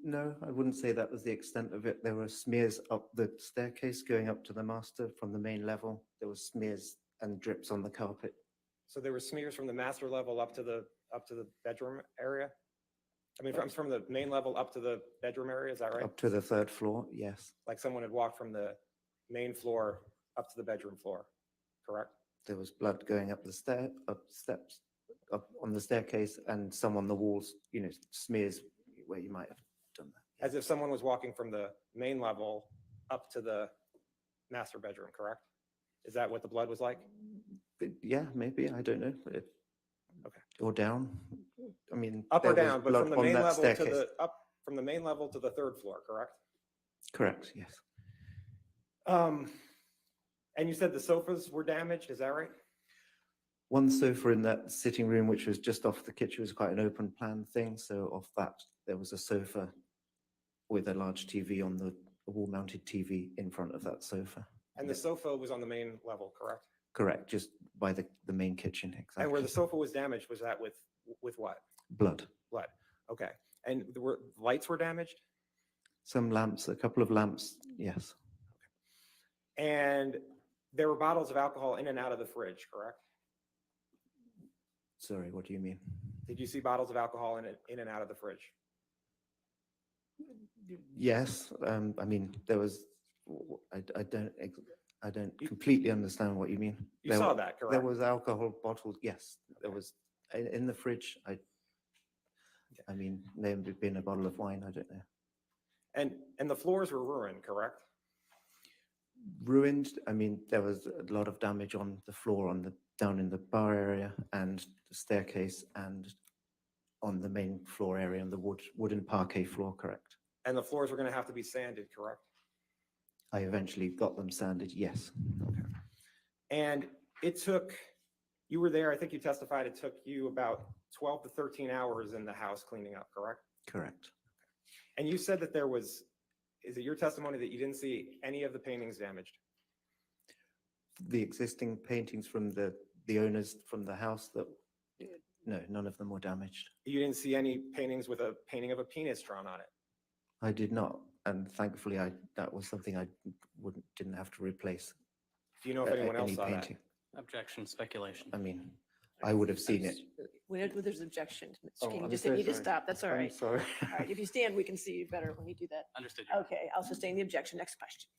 No, I wouldn't say that was the extent of it. There were smears up the staircase going up to the master from the main level. There were smears and drips on the carpet. So there were smears from the master level up to the bedroom area? I mean, from the main level up to the bedroom area, is that right? Up to the 3rd floor, yes. Like someone had walked from the main floor up to the bedroom floor, correct? There was blood going up the steps, up on the staircase, and some on the walls, smears where you might have done that. As if someone was walking from the main level up to the master bedroom, correct? Is that what the blood was like? Yeah, maybe, I don't know. Okay. Or down. I mean, Up or there was down, but blood from the on main that level to staircase. from the main level to the 3rd floor, correct? Correct, yes. And you said the sofas were damaged, is that right? One sofa in that sitting room, which was just off the kitchen, was quite an open plan thing. So off that, there was a sofa with a large TV on a wall-mounted TV in front of that sofa. And the sofa was on the main level, correct? Correct, just by the main kitchen, exactly. And where the sofa was damaged, was that with what? Blood. Blood, okay. And lights were damaged? Some lamps, a couple of lamps, yes. And there were bottles of alcohol in and out of the fridge, correct? Sorry, what do you mean? Did you see bottles of alcohol in and out of the fridge? Yes, I mean, there was, I don't completely understand what you mean. You saw that, correct? There was alcohol bottles, yes. There was, in the fridge, I mean, there may have been a bottle of wine, I don't know. And the floors were ruined, correct? Ruined, I mean, there was a lot of damage on the floor, down in the bar area and the staircase and on the main floor area and the wooden parquet floor, correct. And the floors were going to have to be sanded, correct? I eventually got them sanded, yes. Okay. And you were there, I think you testified, it took you about 12 to 13 hours in the house cleaning up, correct? Correct. And you said that is it your testimony that you didn't see any of the paintings damaged? The existing paintings from the owners from the house no, none of them were damaged. You didn't see any paintings with a painting of a penis drawn on it? I did not, and thankfully that was something I didn't have to replace. Do you know if anyone else any saw painting. Objection, speculation. I mean, I would have seen it. When there's objection, Mr. Oh, King, I'm just so need to sorry. stop. That's all I'm right. sorry. All right, if you stand, we can see you better when you do that. Understood. Okay, I'll sustain the objection. Next question.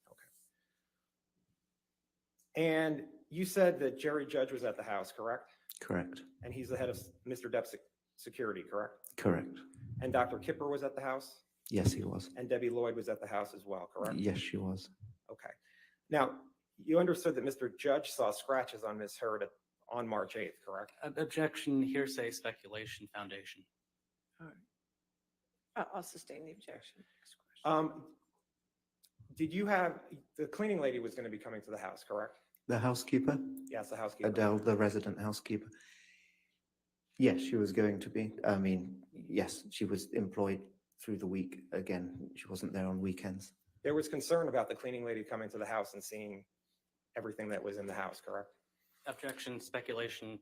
And you said that Jerry Judge was at the house, correct? Correct. And he's the head of Mr. Depp's security, correct? Correct. And Dr. Kipper was at the house? Yes, he was. And Debbie Lloyd was at the house as well, correct? Yes, she was. Okay. Now, you understood that Mr. Judge saw scratches on Ms. Heard on March 8th, correct? Objection, hearsay, speculation, foundation. All right. I'll sustain the objection. Did you have, the cleaning lady was going to be coming to the house, correct? The housekeeper? Yes, the housekeeper. Adele, the resident housekeeper. Yes, she was going to be. I mean, yes, she was employed through the week. Again, she wasn't there on weekends. There was concern about the cleaning lady coming to the house and seeing everything that was in the house, correct? Objection, speculation,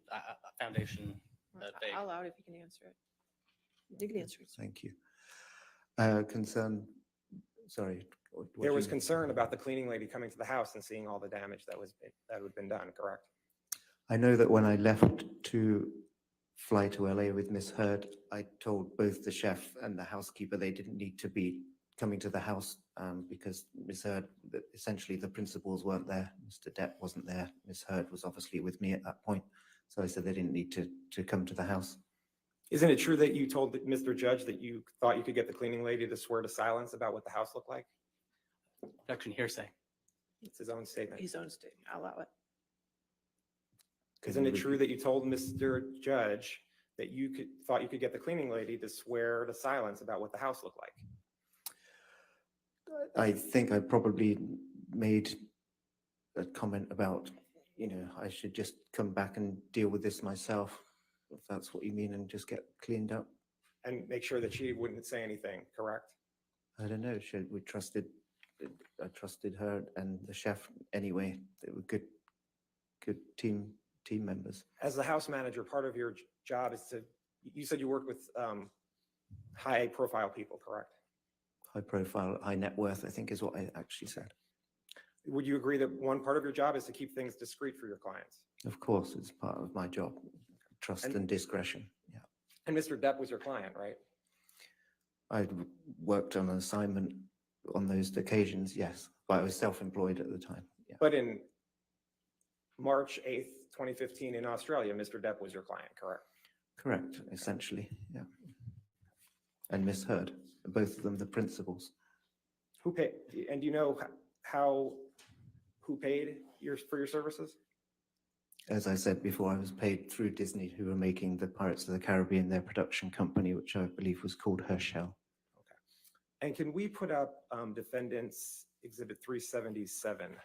foundation, vague. I'll allow it if you can answer it. You can answer it. Thank you. Concern, sorry. what There do was you- concern about the cleaning lady coming to the house and seeing all the damage that had been done, correct? I know that when I left to fly to LA with Miss Heard, I told both the chef and the housekeeper they didn't need to be coming to the house because Miss Heard, essentially the principals weren't there. Mr. Depp wasn't there. Miss Heard was obviously with me at that point. So I said they didn't need to come to the house. Isn't it true that you told Mr. Judge that you thought you could get the cleaning lady to swear to silence about what the house looked like? Objection, hearsay. It's his own statement. His own statement. I'll allow it. Isn't it true that you told Mr. Judge that you thought you could get the cleaning lady to swear to silence about what the house looked like? I think I probably made a comment about, I should just come back and deal with this myself, if that's what you mean, and just get cleaned up. And make sure that she wouldn't say anything, correct? I don't know. I trusted her and the chef anyway. They were good team members. As the house manager, part of your job is you said you work with high profile people, correct? High profile, high net worth, I think is what I actually said. Would you agree that one part of your job is to keep things discreet for your clients? Of course, it's part of my job. Trust and discretion. Yeah. And Mr. Depp was your client, right? I worked on an assignment on those occasions, yes, but I was self-employed at the time. Yeah. But in March 8th, 2015 in Australia, Mr. Depp was your client, correct? Correct, essentially, yeah. And Miss Heard, both of them the principals. Who paid? And do you know who paid for your services? As I said before, I was paid through Disney, who were making the Pirates of the Caribbean, their production company, which I believe was called Herschel. And can we put up Defendants Exhibit 377,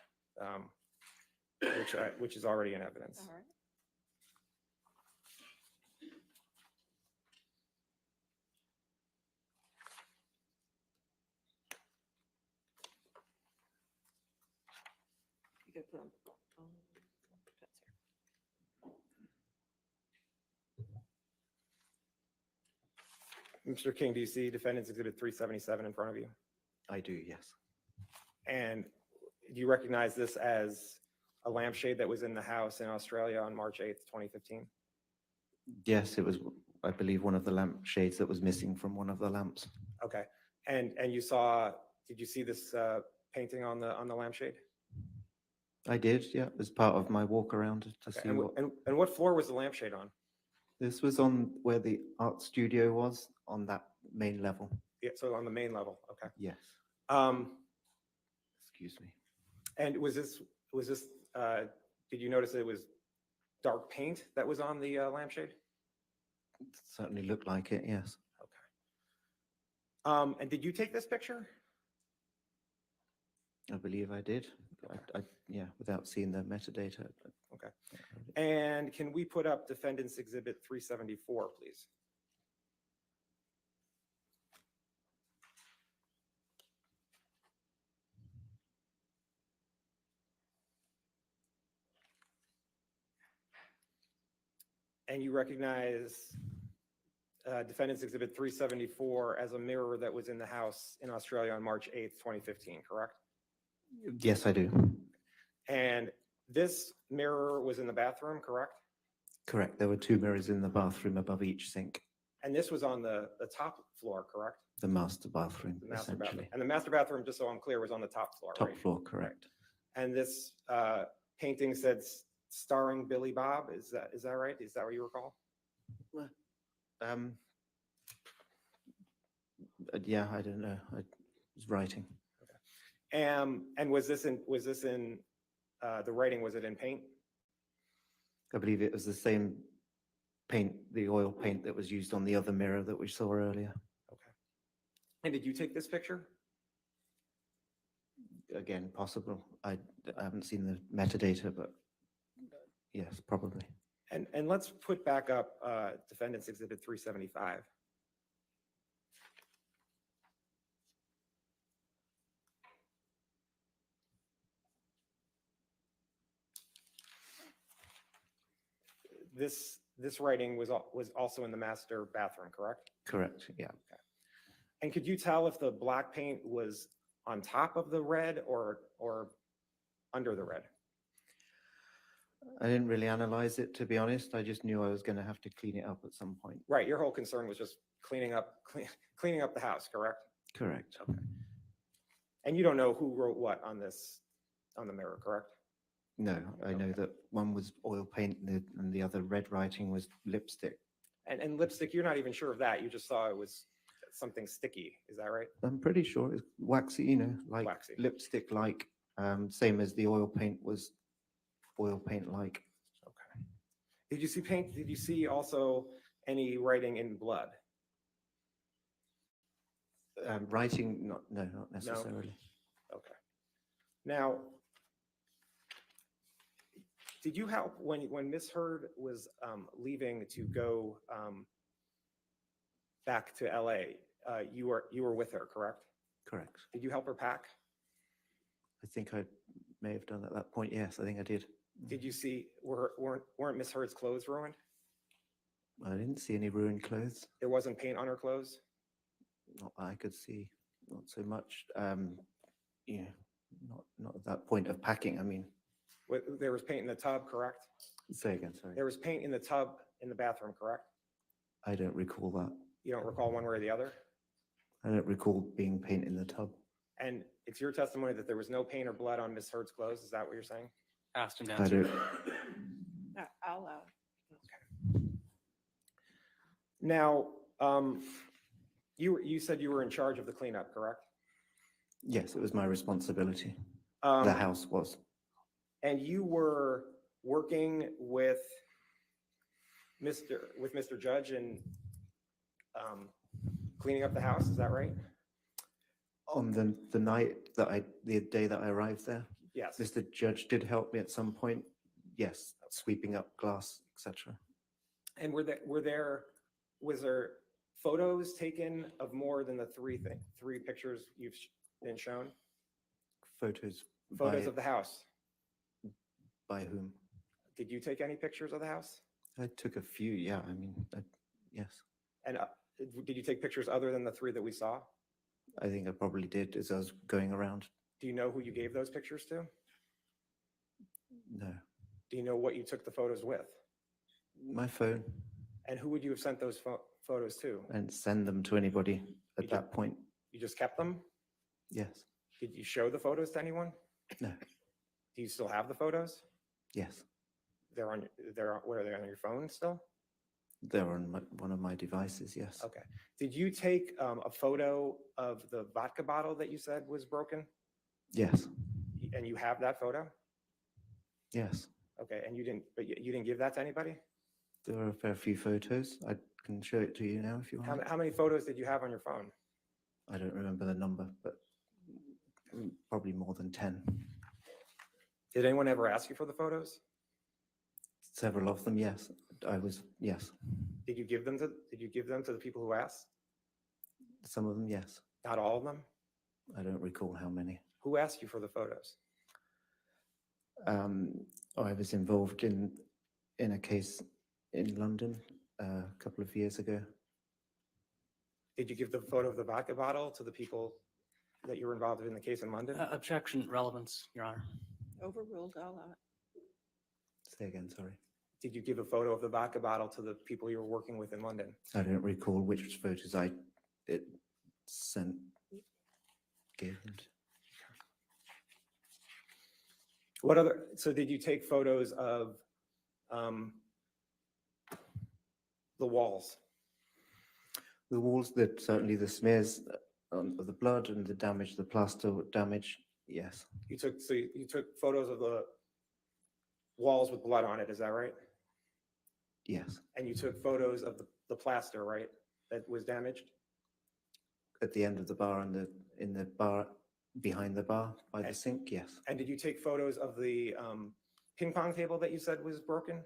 which is already in evidence? All right. You could put on. That's here. Mr. King, do you see Defendants Exhibit 377 in front of you? I do, yes. And do you recognize this as a lampshade that was in the house in Australia on March 8th, 2015? Yes, it was, I believe, one of the lampshades that was missing from one of the lamps. Okay. And did you see this painting on the lampshade? I did, yeah, as part of my walk around to Okay. see And, what. and what floor was the lampshade on? This was on where the art studio was, on that main level. Yeah, so on the main level. Okay. Yes. Excuse me. And was this did you notice it was dark paint that was on the lampshade? It certainly looked like it, yes. And did you take this picture? I believe I did. Yeah, without seeing the metadata. Okay. And can we put up Defendants Exhibit 374, please? And you recognize Defendants Exhibit 374 as a mirror that was in the house in Australia on March 8th, 2015, correct? Yes, I do. And this mirror was in the bathroom, correct? Correct. There were 2 mirrors in the bathroom above each sink, And this was on the top floor, correct? the master bathroom, The master bathroom. essentially. And the master bathroom, just so I'm clear, was on the top floor, Top right? floor, correct. And this painting said starring Billy Bob. Is that right? Is that what you recall? Um, yeah, I don't know. I was writing. And was this in the writing? Was it in paint? I believe it was the same paint, the oil paint that was used on the other mirror that we saw earlier. And did you take this picture? Again, possible. I haven't seen the metadata, but yes, probably. And let's put back up Defendant's Exhibit 375. This writing was also in the master bathroom, correct? Correct, yeah. And could you tell if the black paint was on top of the red or under the red? I didn't really analyze it, to be honest. I just knew I was going to have to clean it up at some point. Right, your whole concern was just cleaning up the house, correct? Correct. Okay. And you don't know who wrote what on the mirror, correct? No, I know that one was oil paint and the other red writing was lipstick. And lipstick, you're not even sure of that. You just saw it was something sticky. Is that right? I'm pretty sure it's waxy, like Waxy. lipstick-like, same as the oil paint was oil paint-like. Okay. Did you see paint? Did you see also any writing in blood? Writing, not necessarily. Okay. Now, did you help when Miss Heard was leaving to go back to LA? You were with her, correct? Correct. Did you help her pack? I think I may have done at that point. Yes, I think I did. Did you see weren't Miss Heard's clothes ruined? I didn't see any ruined clothes. There wasn't paint on her clothes? Not that I could see, not so much. Yeah, not at that point of packing. I mean, There was paint in the tub, correct? say again, sorry. There was paint in the tub in the bathroom, correct? I don't recall that. You don't recall one way or the other? I don't recall being paint in the tub. And it's your testimony that there was no paint or blood on Miss Heard's clothes. Is that what you're saying? Asked and I answered. don't. I'll allow. Now, you said you were in charge of the cleanup, correct? Yes, it was my responsibility. Um, The house was. And you were working with Mr. Judge and cleaning up the house. Is that right? On the night that the day that I arrived there, Yes. Mr. Judge did help me at some point. Yes, sweeping up glass, etc. And was there photos taken of more than the three pictures you've been shown? Photos. Photos of the house. By whom? Did you take any pictures of the house? I took a few. Yeah, I mean, yes. And did you take pictures other than the 3 that we saw? I think I probably did as I was going around. Do you know who you gave those pictures to? No, Do you know what you took the photos with? my phone, And who would you have sent those photos to? and send them to anybody at that point. You just kept them? Yes. Did you show the photos to anyone? No. Do you still have the photos? Yes. Where are they on your phone still? They're on one of my devices. Yes. Okay. Did you take a photo of the vodka bottle that you said was broken? Yes. And you have that photo? Yes. Okay. And you didn't give that to anybody? There are a fair few photos. I can show it to you now if you want. How many photos did you have on your phone? I don't remember the number, but probably more than 10. Did anyone ever ask you for the photos? Several of them, yes. Yes. Did you give them to the people who asked? Some of them, yes. Not all of them? I don't recall how many. Who asked you for the photos? I was involved in a case in London a couple of years ago. Did you give the photo of the vodka bottle to the people that you were involved in the case in London? Objection, relevance, Your Honor. Overruled, I'll allow it. Say again, sorry. Did you give a photo of the vodka bottle to the people you were working with in London? I don't recall which photos it sent. Gave them to. What other, so did you take photos of the walls? The walls, certainly the smears of the blood and the damage, the plaster damage, yes. You took photos of the walls with blood on it, is that right? Yes. And you took photos of the plaster, right, that was damaged? At the end of the bar and in the bar, behind the bar by the sink, yes. And did you take photos of the ping pong table that you said was broken?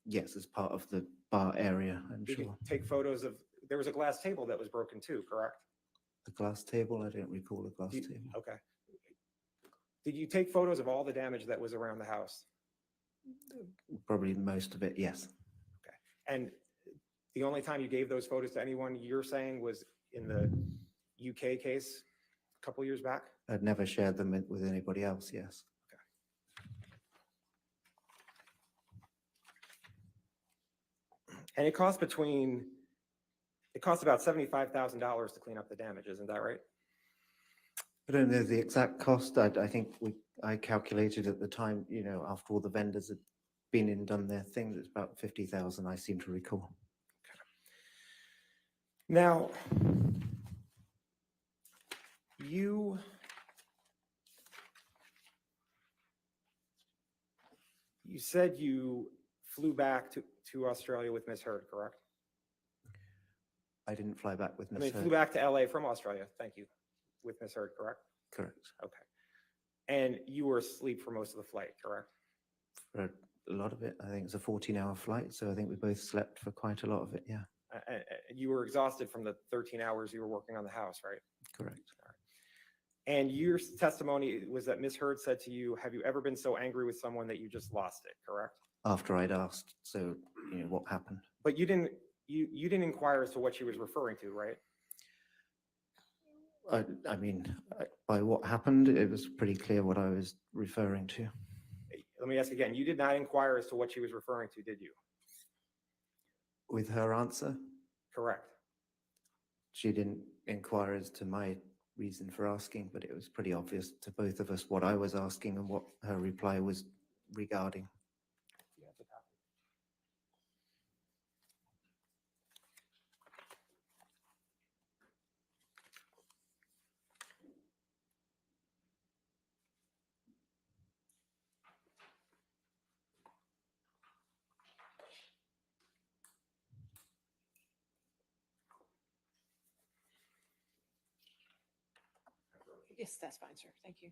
Yes, as part of the bar area, I'm Did sure. you take photos of, there was a glass table that was broken too, correct? The glass table, I don't recall a glass table. Okay. Did you take photos of all the damage that was around the house? Probably most of it, yes. Okay. And the only time you gave those photos to anyone, you're saying, was in the UK case a couple years back? I'd never shared them with anybody else, yes. And it costs about $75,000 to clean up the damage, isn't that right? I don't know the exact cost. I think I calculated at the time, after all the vendors had been and done their thing, it's about 50,000, I seem to recall. Now, you said you flew back to Australia with Miss Heard, correct? I didn't fly back with Miss Heard. Flew back to LA from Australia, thank you, with Miss Heard, correct? Correct. Okay. And you were asleep for most of the flight, correct? For a lot of it, I think it's a 14-hour flight, so I think we both slept for quite a lot of it, yeah. You were exhausted from the 13 hours you were working on the house, right? Correct. And your testimony was that Miss Heard said to you, have you ever been so angry with someone that you just lost it, correct? After I'd asked, so, what happened? But you didn't inquire as to what she was referring to, right? I mean, by what happened, it was pretty clear what I was referring to. Let me ask again, you did not inquire as to what she was referring to, did you? With her answer? Correct. She didn't inquire as to my reason for asking, but it was pretty obvious to both of us what I was asking and what her reply was regarding. Yes, that's fine, sir. Thank you.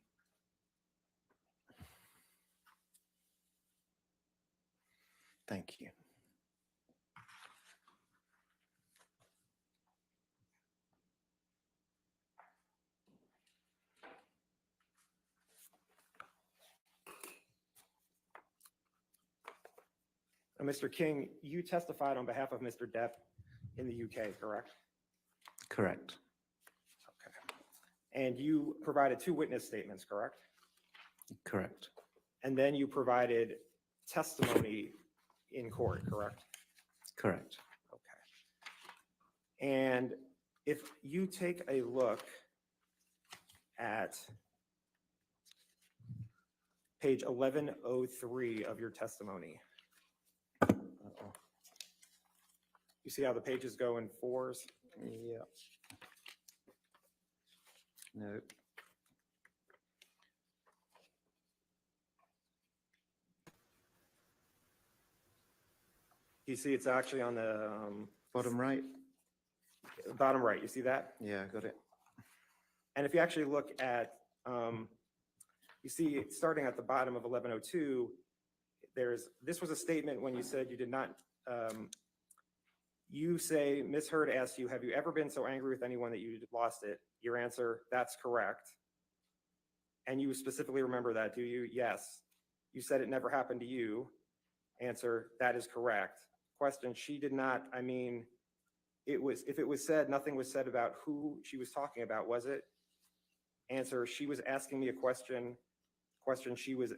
Thank you. Mr. King, you testified on behalf of Mr. Depp in the UK, correct? Correct. And you provided 2 witness statements, correct? Correct. And then you provided testimony in court, correct? Correct. Okay. And if you take a look at page 1103 of your testimony, you see how the pages go in 4s? Yeah. No. You see it's actually on the bottom right? Bottom right, you see that? Yeah, I got it. And if you actually look at, you see starting at the bottom of 1102, this was a statement when you said you did not, you say, Ms. Heard asked you, have you ever been so angry with anyone that you lost it? Your answer, that's correct. And you specifically remember that, do you? Yes. You said it never happened to you. Answer, that is correct. Question, she did not, I mean, if it was said, nothing was said about who she was talking about, was it? Answer, she was asking me a question. Question, she was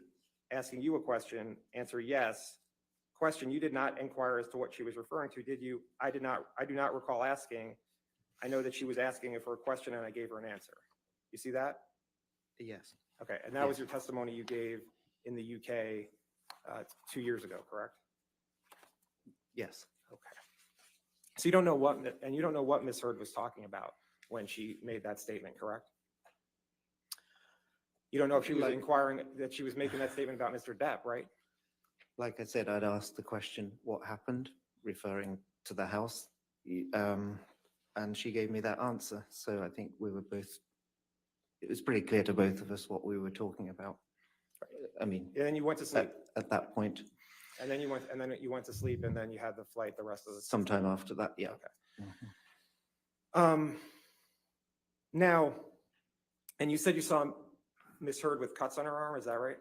asking you a question. Answer, yes. question, you did not inquire as to what she was referring to, did you? I do not recall asking. I know that she was asking for a question and I gave her an answer. You see that? Yes. Okay, and that was Yes. your testimony you gave in the UK 2 years ago, correct? Yes. Okay. So you don't know what Ms. Heard was talking about when she made that statement, correct? You don't know if she was inquiring, that she was making that statement about Mr. Depp, right? Like I said, I'd asked the question, what happened, referring to the house. And she gave me that answer. So I think we were both, it was pretty clear to both of us what we were talking about. I mean, and then you went to sleep at that point. And then you went to sleep, and then you had the flight the rest of the Sometime after that, yeah. Okay. Now, and you said you saw Ms. Heard with cuts on her arm, is that right?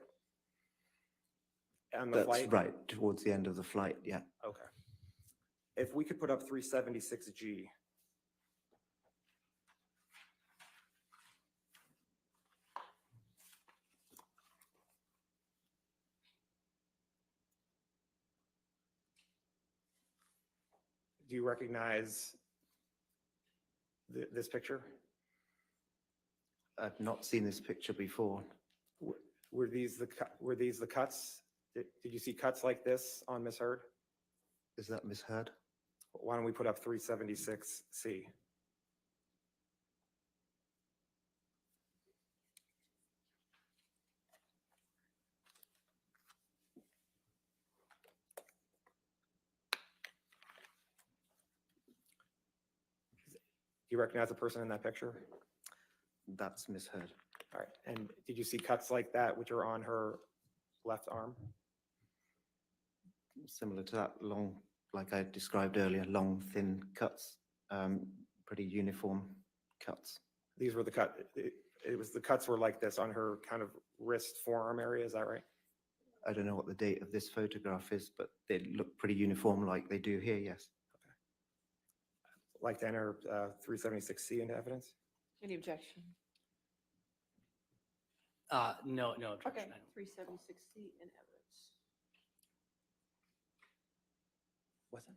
On the That's flight? right, towards the end of the flight, yeah. Okay. If we could put up 376G. Do you recognize this picture? I've not seen this picture before. Were these the cuts? Did you see cuts like this on Ms. Heard? Is that Ms. Heard? Why don't we put up 376C? Do you recognize the person in that picture? That's Ms. Heard. All right. And did you see cuts like that, which are on her left arm? Similar to that, long, like I described earlier, long, thin cuts, pretty uniform cuts. These were the the cuts were like this on her kind of wrist, forearm area. Is that right? I don't know what the date of this photograph is, but they look pretty uniform like they do here, yes. Like to enter 376C into evidence? Any objection? No objection. Okay, 376C in evidence. What's that?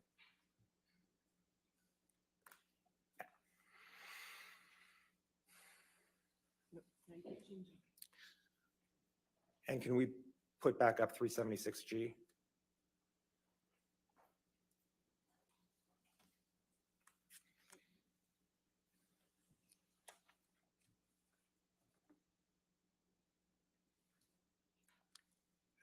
Nope, now you can't change it. And can we put back up 376G?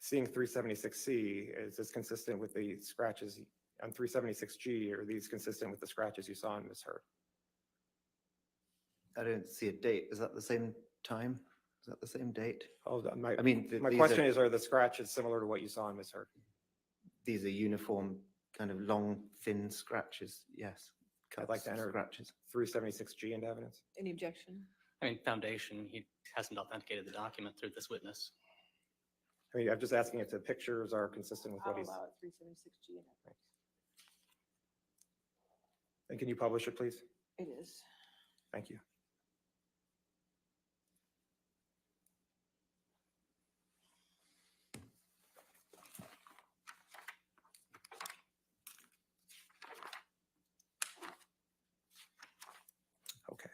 Seeing 376C, is this consistent with the scratches on 376G? Are these consistent with the scratches you saw in Ms. Heard? I don't see a date. Is that the same time? Is that the same date? Oh, my these question is, are the scratches similar to what you saw in Ms. Heard? These are uniform, kind of long, thin scratches, yes. I'd like to enter scratches. 376G into evidence. Any objection? I mean, foundation, he hasn't authenticated the document through this witness. I mean, I'm just asking if the pictures are consistent with what I'll he's. allow it 376G in evidence. And can you publish it, please? It is. Thank you. Okay.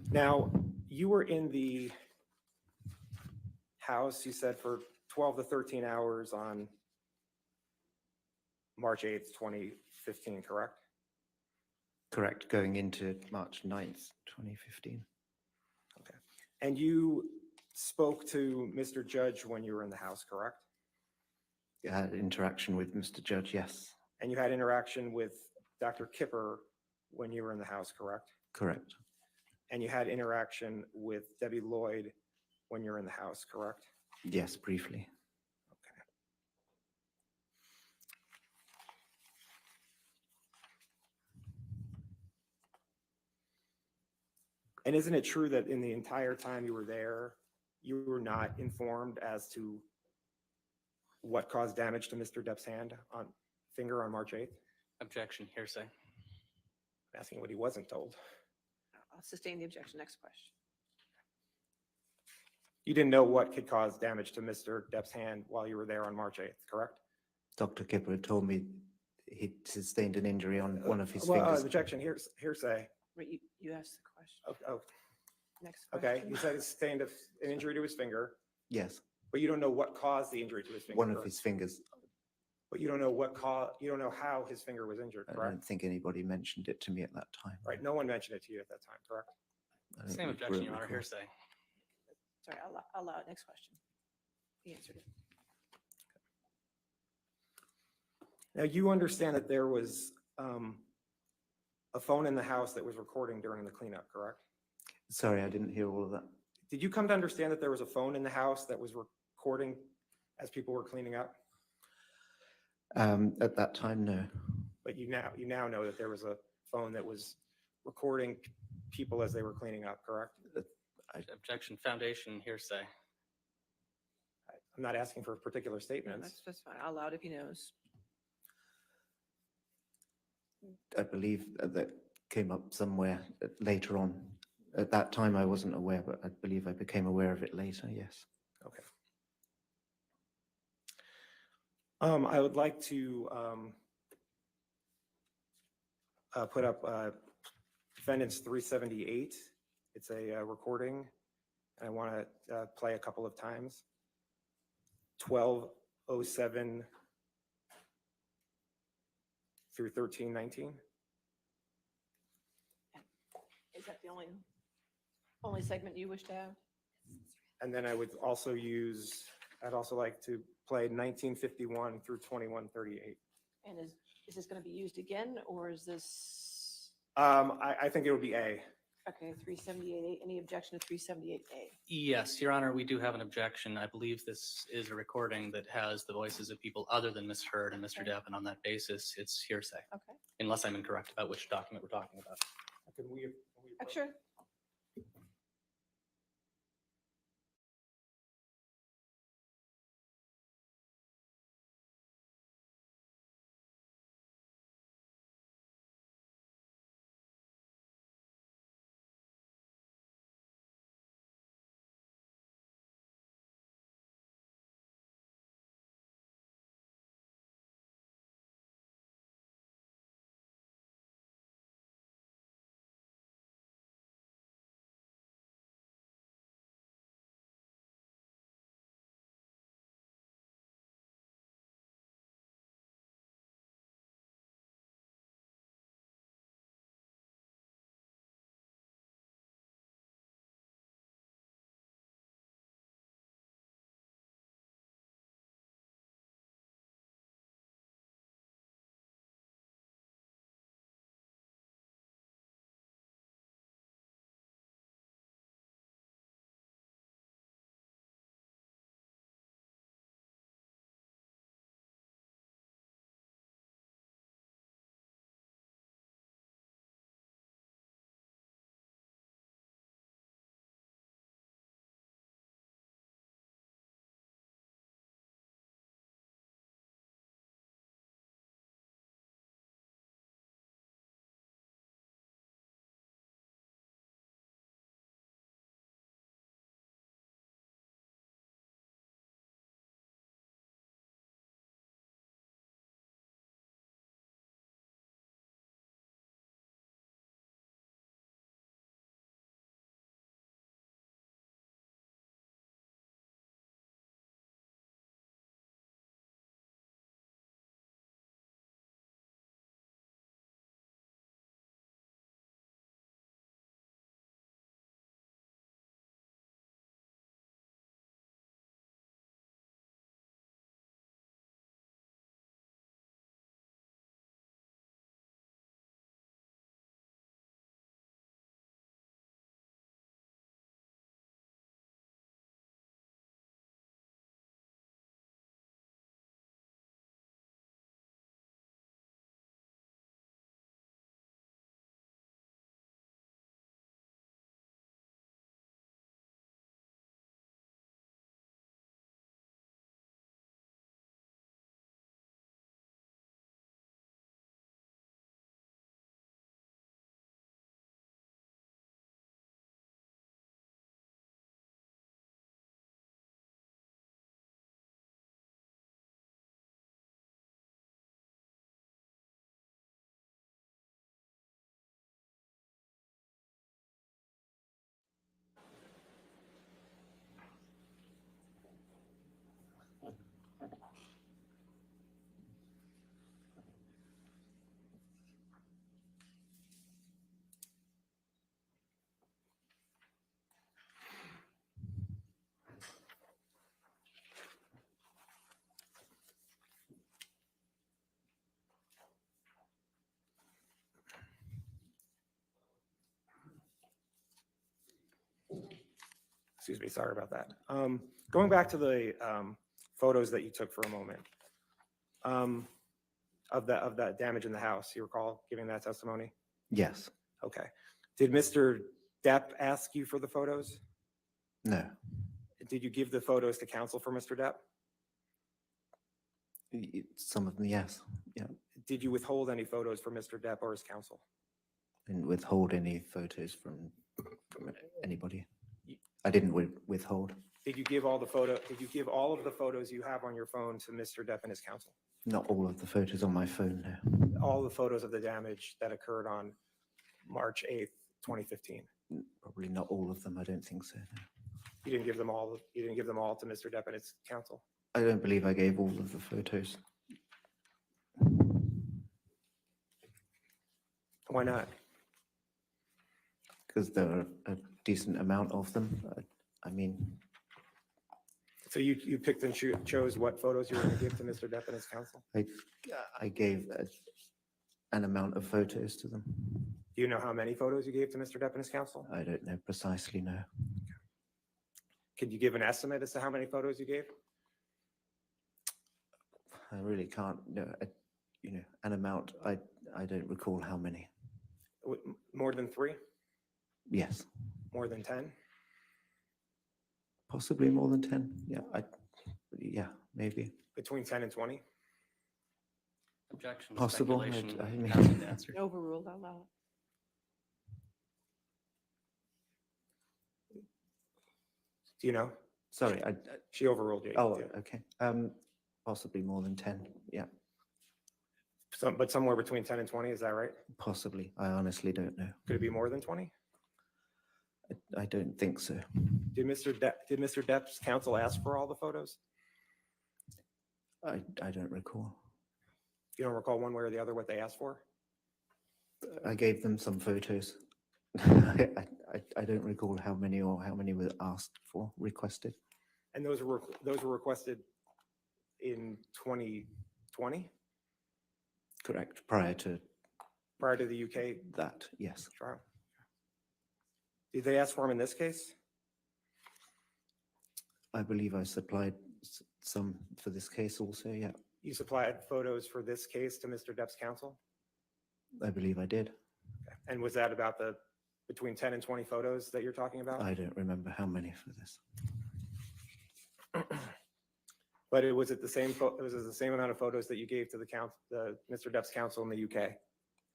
Now, you were in the house, you said, for 12 to 13 hours on March 8th, 2015, correct? Correct, going into March 9th, 2015. Okay. And you spoke to Mr. Judge when you were in the house, correct? You had interaction with Mr. Judge, yes. And you had interaction with Dr. Kipper when you were in the house, correct? Correct. And you had interaction with Debbie Lloyd when you're in the house, correct? Yes, briefly. Okay. And isn't it true that in the entire time you were there, you were not informed as to what caused damage to Mr. Depp's finger on March 8th? Objection, hearsay. I'm asking what he wasn't told. I'll sustain the objection. Next question. You didn't know what could cause damage to Mr. Depp's hand while you were there on March 8th, correct? Dr. Kipper had told me he'd sustained an injury on one of his Well, fingers. objection, hearsay. Wait, you asked the question. Oh, Next okay. question. You said he sustained an injury to his finger, Yes, but you don't know what caused the injury to his finger. one of correct? his fingers. But you don't know how his finger was injured, I correct? don't think anybody mentioned it to me at that time. Right. No one mentioned it to you at that time, correct? I don't Same recall- objection, Your Honor, recall. hearsay. Sorry, I'll allow it. Next question. He answered it. Now, you understand that there was a phone in the house that was recording during the cleanup, correct? Sorry, I didn't hear all of that. Did you come to understand that there was a phone in the house that was recording as people were cleaning up? At that time, no. But you now know that there was a phone that was recording people as they were cleaning up, correct? Objection, foundation, hearsay. I'm not asking for particular No, statements. that's fine. I'll allow it if he knows. I believe that came up somewhere later on. At that time, I wasn't aware, but I believe I became aware of it later, yes. Okay. I would like to put up defendant's 378. It's a recording. I want to play a couple of times. 12:07 through 13:19. Is that the only segment you wish to have? And then I'd also like to play 1951 through 21:38. And is this going to be used again, or is this, I think it would be A. okay, 378A? Any objection to 378A? Yes, Your Honor, we do have an objection. I believe this is a recording that has the voices of people other than Ms. Heard and Mr. Okay. Depp, and on that basis, it's hearsay. Okay. Unless I'm incorrect about which document we're talking about. Can we Sure. Excuse me, sorry about that. Going back to the photos that you took for a moment, of that damage in the house, you recall giving that testimony? Yes. Okay. Did Mr. Depp ask you for the photos? No. Did you give the photos to counsel for Mr. Depp? Some of them, yes. Yeah. Did you withhold any photos for Mr. Depp or his counsel? Didn't withhold any photos from anybody. I didn't withhold. Did you give all the photo? Did you give all of the photos you have on your phone to Mr. Depp and his counsel? Not all of the photos on my phone, no. All the photos of the damage that occurred on March 8th, 2015. Probably not all of them. I don't think so. No. You didn't give them all. You didn't give them all to Mr. Depp and his counsel. I don't believe I gave all of the photos. Why not? Because there are a decent amount of them. I mean, so you picked and chose what photos you were going to give to Mr. Depp and his counsel? I gave an amount of photos to them. Do you know how many photos you gave to Mr. Depp and his counsel? I don't know precisely, no. Could you give an estimate as to how many photos you gave? I really can't. No, an amount. I don't recall how many. More than 3? Yes. More than 10? Possibly more than 10. Yeah, maybe. Between 10 and 20? Objection. Possible. Speculation. I mean, Hasn't answered. Overruled out loud. Do you know? Sorry, she overruled you. Oh, okay. Possibly more than 10. Yeah. But somewhere between 10 and 20, is that right? Possibly. I honestly don't know. Could it be more than 20? I don't think so. Did Mr. Depp's counsel ask for all the photos? I don't recall. You don't recall one way or the other what they asked for? I gave them some photos. I don't recall how many were asked for, requested. And those were requested in 2020? Correct. Prior to the UK that, yes. trial. Did they ask for them in this case? I believe I supplied some for this case also, yeah. You supplied photos for this case to Mr. Depp's counsel? I believe I did. Okay. And was that about the between 10 and 20 photos that you're talking about? I don't remember how many for this. But it was the same amount of photos that you gave to Mr. Depp's counsel in the UK?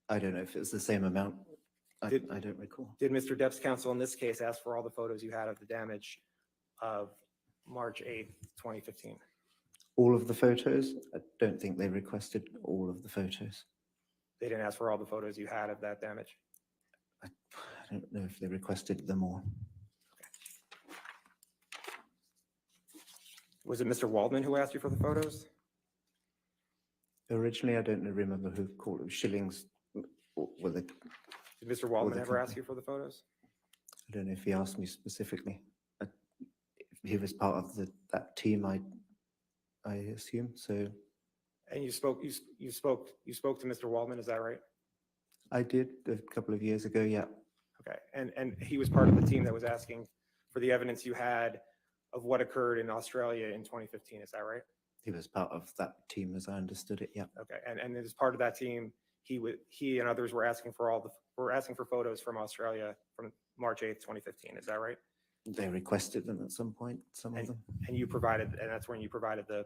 I don't know if it's the same amount. I don't recall. Did Mr. Depp's counsel in this case ask for all the photos you had of the damage of March 8th, 2015? All of the photos? I don't think they requested all of the photos. They didn't ask for all the photos you had of that damage? I don't know if they requested them all. Was it Mr. Waldman who asked you for the photos? Originally, I don't remember who called it. Shillings were the. Did Mr. Waldman ever ask you for the photos? I don't know if he asked me specifically. If he was part of that team, I assume so. And you spoke to Mr. Waldman, is that right? I did a couple of years ago, yeah. Okay, and he was part of the team that was asking for the evidence you had of what occurred in Australia in 2015, is that right? He was part of that team as I understood it, yeah. Okay, and as part of that team, he and others were asking for photos from Australia from March 8th, 2015, is that right? They requested them at some point, some of them. And you provided, and that's when you provided the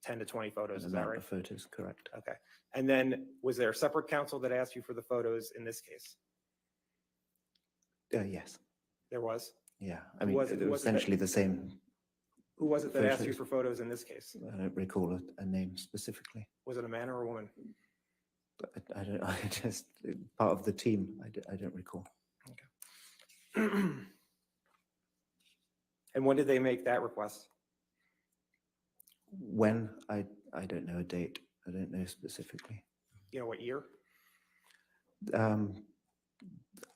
10 to 20 photos, is that right? The photos, correct. Okay, and then was there a separate counsel that asked you for the photos in this case? Yes. There was? Yeah, I mean, it was essentially the same. Who was it that asked you for photos in this case? I don't recall a name specifically. Was it a man or a woman? I don't. I just part of the team. I don't recall. Okay. And when did they make that request? When I don't know a date. I don't know specifically. You know what year?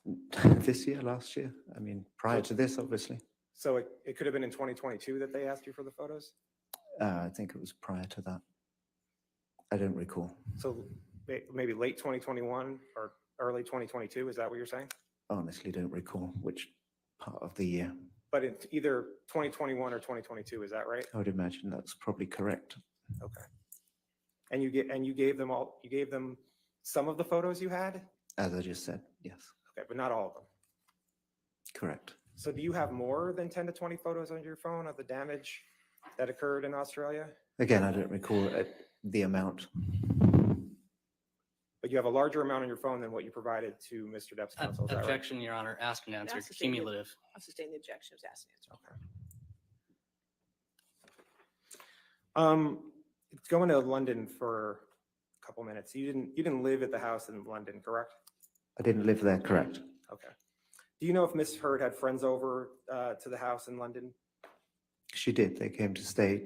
This year, last year. I mean, prior to this, obviously. So it could have been in 2022 that they asked you for the photos? I think it was prior to that. I don't recall. So maybe late 2021 or early 2022, is that what you're saying? Honestly, don't recall which part of the year. but it's either 2021 or 2022, is that right? I would imagine that's probably correct. Okay. And you gave them some of the photos you had? As I just said, yes, Okay, but not all of them. correct. So do you have more than 10 to 20 photos on your phone of the damage that occurred in Australia? Again, I don't recall the amount. But you have a larger amount on your phone than what you provided to Mr. Depp's counsel, is that right? Objection, Your Honor. Asked and answered. Cumulative. I'll sustain the objection. It was asked and answered. Okay. It's going to London for a couple minutes. You didn't live at the house in London, correct? I didn't live there, correct. Okay. Do you know if Miss Heard had friends over to the house in London? She did. They came to stay.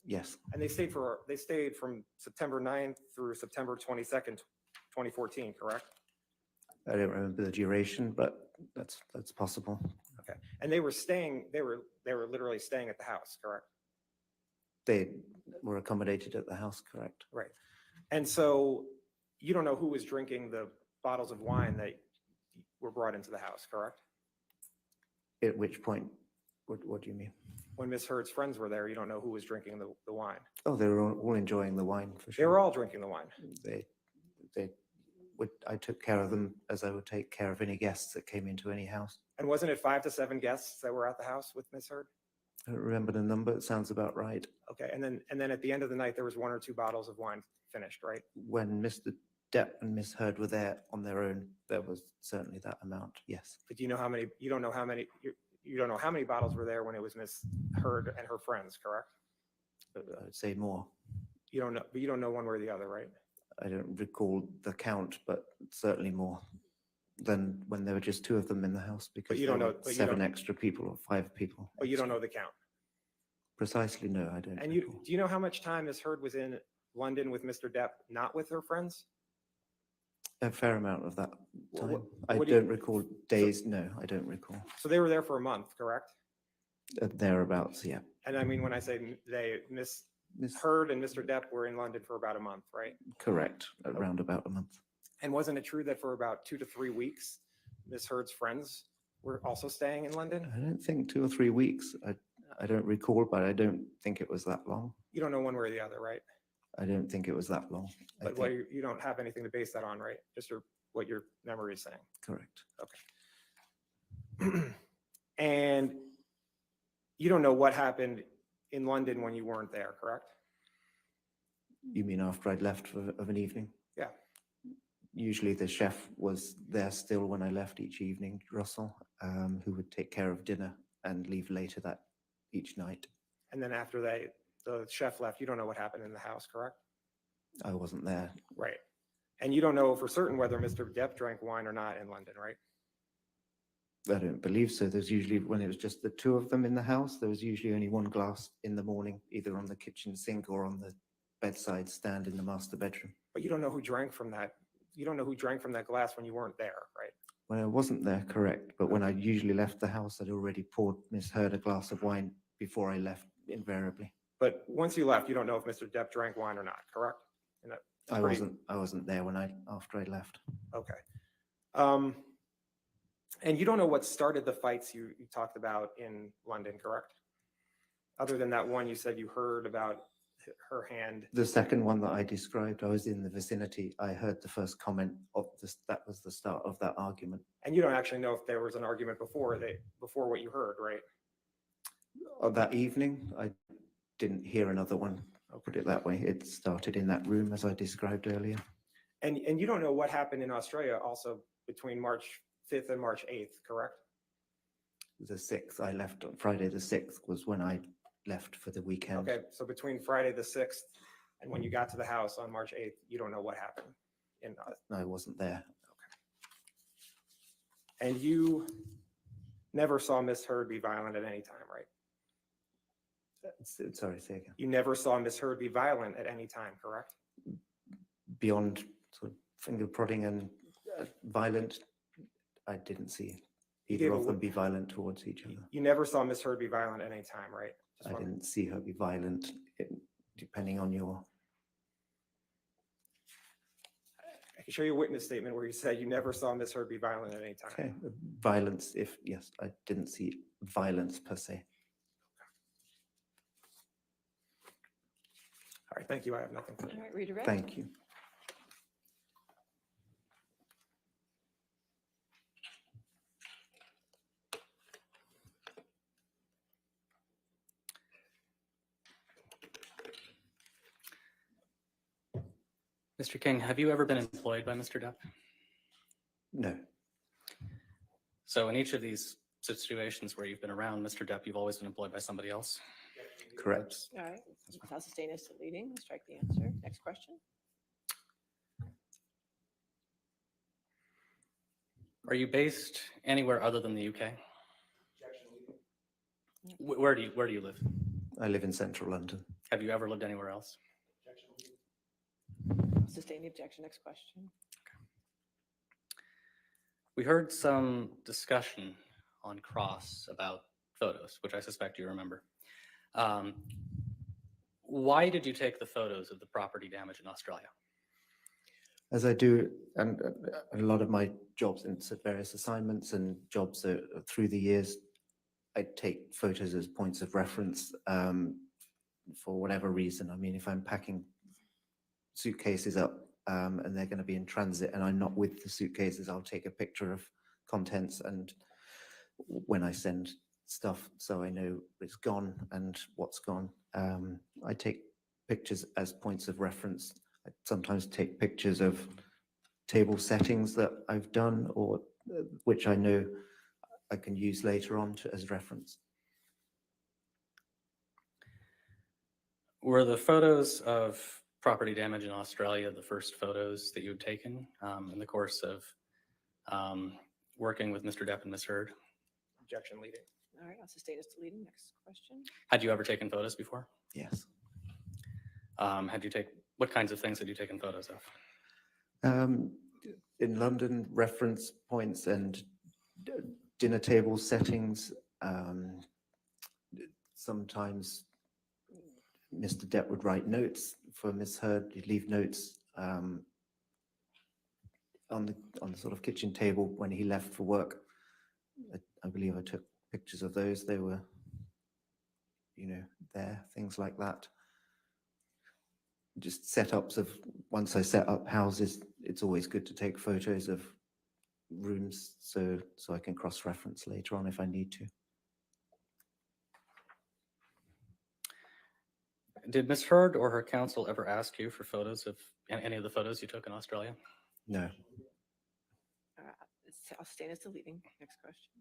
Yes, And they stayed from September 9th through September 22nd, 2014, correct? I don't remember the duration, but that's possible. Okay. And they were literally staying at the house, correct? They were accommodated at the house, correct. Right. And so you don't know who was drinking the bottles of wine that were brought into the house, correct? At which point, what do you mean? When Miss Heard's friends were there, you don't know who was drinking the wine. Oh, they were all enjoying the wine for They sure. were all drinking the wine. I took care of them as I would take care of any guests that came into any house. And wasn't it 5 to 7 guests that were at the house with Miss Heard? I don't remember the number. It sounds about right. Okay. And then at the end of the night, there was 1 or 2 bottles of wine finished, right? When Mr. Depp and Miss Heard were there on their own, there was certainly that amount. Yes. But you don't know how many bottles were there when it was Miss Heard and her friends, correct? I'd say more. You don't know, but you don't know one way or the other, right? I don't recall the count, but certainly more than when there were just 2 of them in the house because you don't there were know- but you 7 don't- extra people or 5 people. But you don't know the count. Precisely, no, I don't. And do you know how much time Miss Heard was in London with Mr. Depp, not with her friends? A fair amount of that Well, time. what I do you- don't recall days. No, I don't recall. So they were there for a month, correct? Thereabouts, yeah. And I mean, when I say they, Miss Heard and Mr. Depp were in London for about a month, right? Correct. Around about a month. And wasn't it true that for about 2 to 3 weeks, Miss Heard's friends were also staying in London? I don't think 2 or 3 weeks. I don't recall, but I don't think it was that long. You don't know one way or the other, right? I don't think it was that long. I But think- you don't have anything to base that on, right? Just what your memory is saying. Correct. Okay. And you don't know what happened in London when you weren't there, correct? You mean after I'd left of an evening? Yeah. Usually the chef was there still when I left each evening, Russell, who would take care of dinner and leave later that each night. And then after the chef left, you don't know what happened in the house, correct? I wasn't there. Right. And you don't know for certain whether Mr. Depp drank wine or not in London, right? I don't believe so. There's usually, when it was just the 2 of them in the house, there was usually only 1 glass in the morning, either on the kitchen sink or on the bedside stand in the master bedroom. But you don't know who drank from that. You don't know who drank from that glass when you weren't there, right? When I wasn't there, correct. But when I usually left the house, I'd already poured Miss Heard a glass of wine before I left, invariably. But once you left, you don't know if Mr. Depp drank wine or not, correct? And that's I pretty- wasn't there after I left. Okay. And you don't know what started the fights you talked about in London, correct? Other than that one you said you heard about her hand. The second one that I described, I was in the vicinity. I heard the first comment of this. That was the start of that argument. And you don't actually know if there was an argument before what you heard, right? That evening, I didn't hear another one. I'll put it that way. It started in that room as I described earlier. And you don't know what happened in Australia also between March 5th and March 8th, correct? The 6th, I left on Friday the 6th was when I left for the weekend. Okay, so between Friday the 6th and when you got to the house on March 8th, you don't know what happened. I wasn't there. And you never saw Miss Heard be violent at any time, right? Sorry, say again. You never saw Miss Heard be violent at any time, correct? Beyond sort of finger prodding and violent, I didn't see either of them be violent towards each other. You never saw Miss Heard be violent at any time, right? Just I wondering. didn't see her be violent, depending on your... can show you a witness statement where you said you never saw Miss Heard be violent at any time. Okay, violence, yes, I didn't see violence per se. All right, thank you. I have nothing further. All right, redirect. Thank you. Mr. King, have you ever been employed by Mr. Depp? No. So in each of these situations where you've been around Mr. Depp, you've always been employed by somebody else? Correct. All right, I'll sustain as to leading. We'll strike the answer. Next question. Are you based anywhere other than the UK? Where do you live? I live in central London. Have you ever lived anywhere else? Sustain the objection. Next question. We heard some discussion on Cross about photos, which I suspect you remember. Why did you take the photos of the property damage in Australia? As I do, and a lot of my jobs in various assignments and jobs through the years, I take photos as points of reference for whatever reason. I mean, if I'm packing suitcases up and they're going to be in transit and I'm not with the suitcases, I'll take a picture of contents and when I send stuff so I know it's gone and what's gone. I take pictures as points of reference. I sometimes take pictures of table settings that I've done or which I know I can use later on as reference. Were the photos of property damage in Australia the first photos that you had taken in the course of working with Mr. Depp and Ms. Heard? Objection leading. All right, I'll sustain as to leading. Next question. Had you ever taken photos before? Yes. What kinds of things had you taken photos of? In London, reference points and dinner table settings. Sometimes Mr. Depp would write notes for Miss Heard. He'd leave notes on the sort of kitchen table when he left for work. I believe I took pictures of those. They were, there, things like that. Just setups of, once I set up houses, it's always good to take photos of rooms so I can cross-reference later on if I need to. Did Ms. Heard or her counsel ever ask you for photos of any of the photos you took in Australia? No. I'll sustain as to leading. Next question.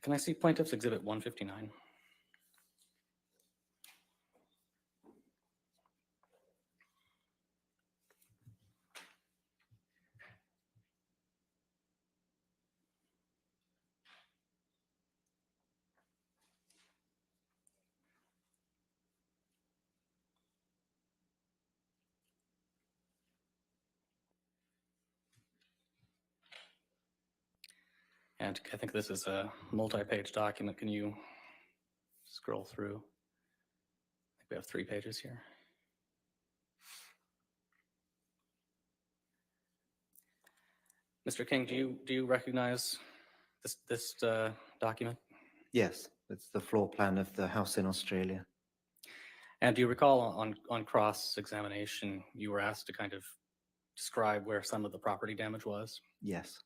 Can I see Plaintiff's Exhibit 159? And I think this is a multi-page document. Can you scroll through? I think we have 3 pages here. Mr. King, do you recognize this document? Yes, it's the floor plan of the house in Australia. And do you recall on cross-examination, you were asked to kind of describe where some of the property damage was? Yes.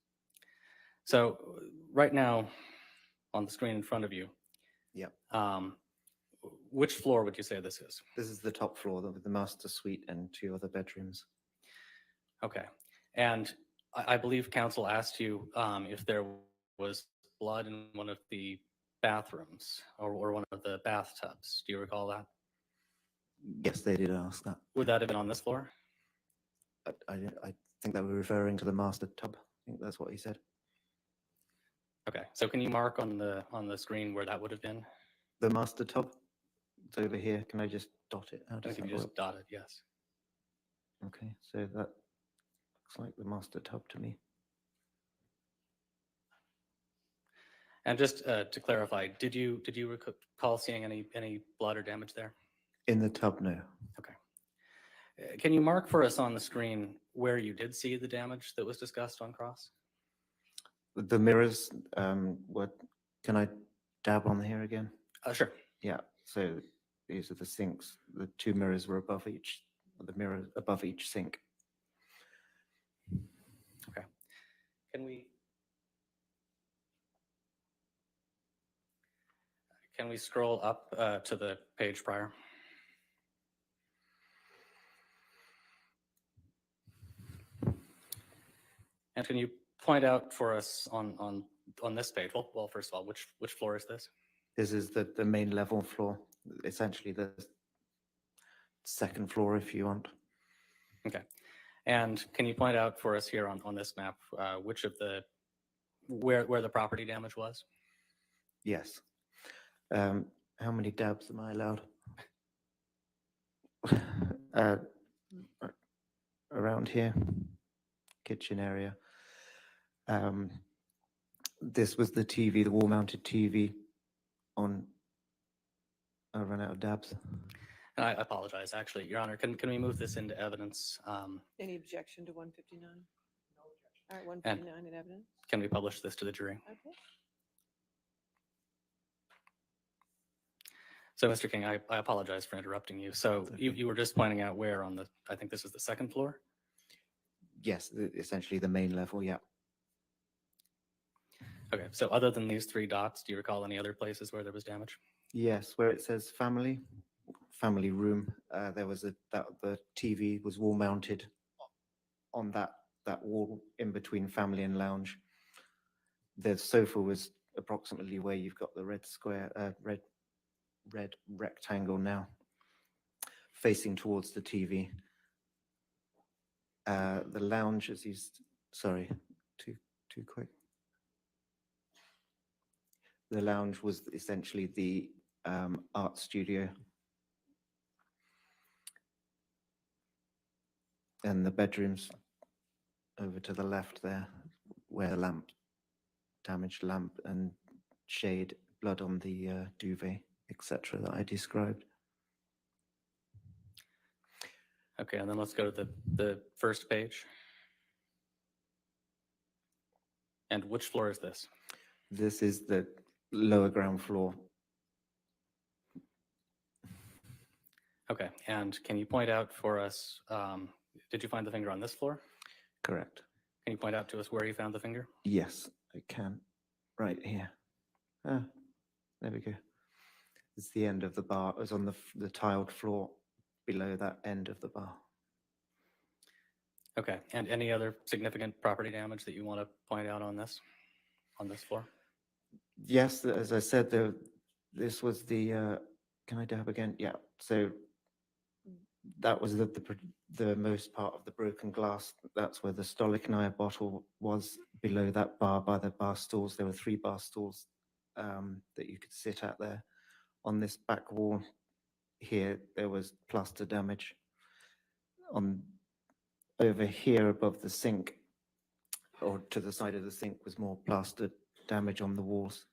So right now, on the screen in front of you, Yep. Which floor would you say this is? This is the top floor with the master suite and 2 other bedrooms. Okay. And I believe counsel asked you if there was blood in one of the bathrooms or one of the bathtubs. Do you recall that? Yes, they did ask that. Would that have been on this floor? I think they were referring to the master tub. I think that's what he said. Okay. So can you mark on the screen where that would have been? The master tub? It's over here. Can I just dot it? How I does think that you just work? dot it, yes. Okay, so that Looks like the master tub to me. And just to clarify, did you recall seeing any blood or damage there? In the tub, no. Okay. Can you mark for us on the screen where you did see the damage that was discussed on cross? The mirrors, what, can I dab on here again? Sure. Yeah, so these are the sinks. The two mirrors were above each, the mirror above each sink. Okay. Can we scroll up to the page prior? And can you point out for us on this page? Well, first of all, which floor is this? This is the main level floor, essentially the second floor if you want. Okay. And can you point out for us here on this map which of the where the property damage was? Yes. How many dabs am I allowed? Around here, kitchen area. This was the TV, the wall-mounted TV on. I ran out of dabs. I apologize, actually, Your Honor. Can we move this into evidence? Any objection to 159? All right, 159 in evidence. Can we publish this to the jury? Okay. So, Mr. King, I apologize for interrupting you. So you were just pointing out where on the, I think this is the second floor? Yes, essentially the main level, yeah. Okay, so other than these three dots, do you recall any other places where there was damage? Yes, where it says family room, there was the TV was wall mounted on that wall in between family and lounge. The sofa was approximately where you've got the red square, red rectangle now, facing towards the TV. The lounge, as you, sorry, too quick. The lounge was essentially the art studio. And the bedrooms over to the left there, where the damaged lamp and shade, blood on the duvet, etc. that I described. Okay, and then let's go to the first page. And which floor is this? This is the lower ground floor. Okay, and can you point out for us, did you find the finger on this floor? Correct. Can you point out to us where you found the finger? Yes, I can. Right here. Ah, there we go. It's the end of the bar. It was on the tiled floor below that end of the bar. Okay, and any other significant property damage that you want to point out on this floor? Yes, as I said, this was the, can I dab again? Yeah, so that was the most part of the broken glass. That's where the Stolichnaya bottle was, below that bar, by the bar stools. There were 3 bar stools that you could sit at there. On this back wall here, there was plaster damage. Over here above the sink, or to the side of the sink, was more plaster damage on the walls.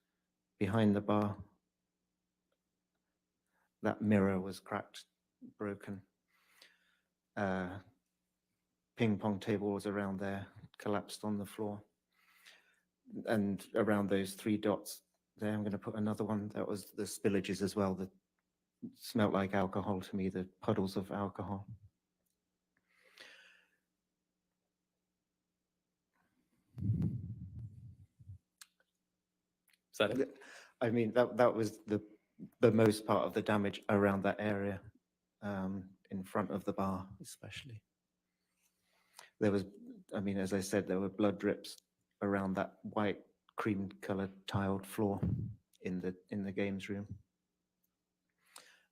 Behind the bar, that mirror was cracked, broken. Ping pong table was around there, collapsed on the floor. And around those 3 dots there, I'm going to put another one. That was the spillages as well, that smelt like alcohol to me, the puddles of alcohol. Is that it? I mean, that was the most part of the damage around that area, in front of the bar especially. There was, I mean, as I said, there were blood drips around that white cream colored tiled floor in the games room.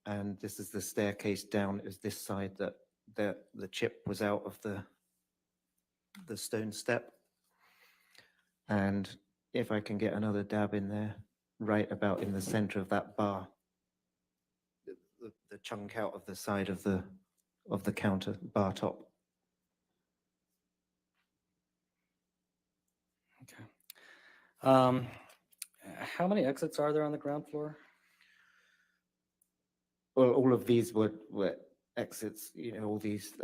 And this is the staircase down. It was this side that the chip was out of the stone step. And if I can get another dab in there, right about in the center of that bar, the chunk out of the side of the counter bar top. How many exits are there on the ground floor? Well, all of these were exits, all these,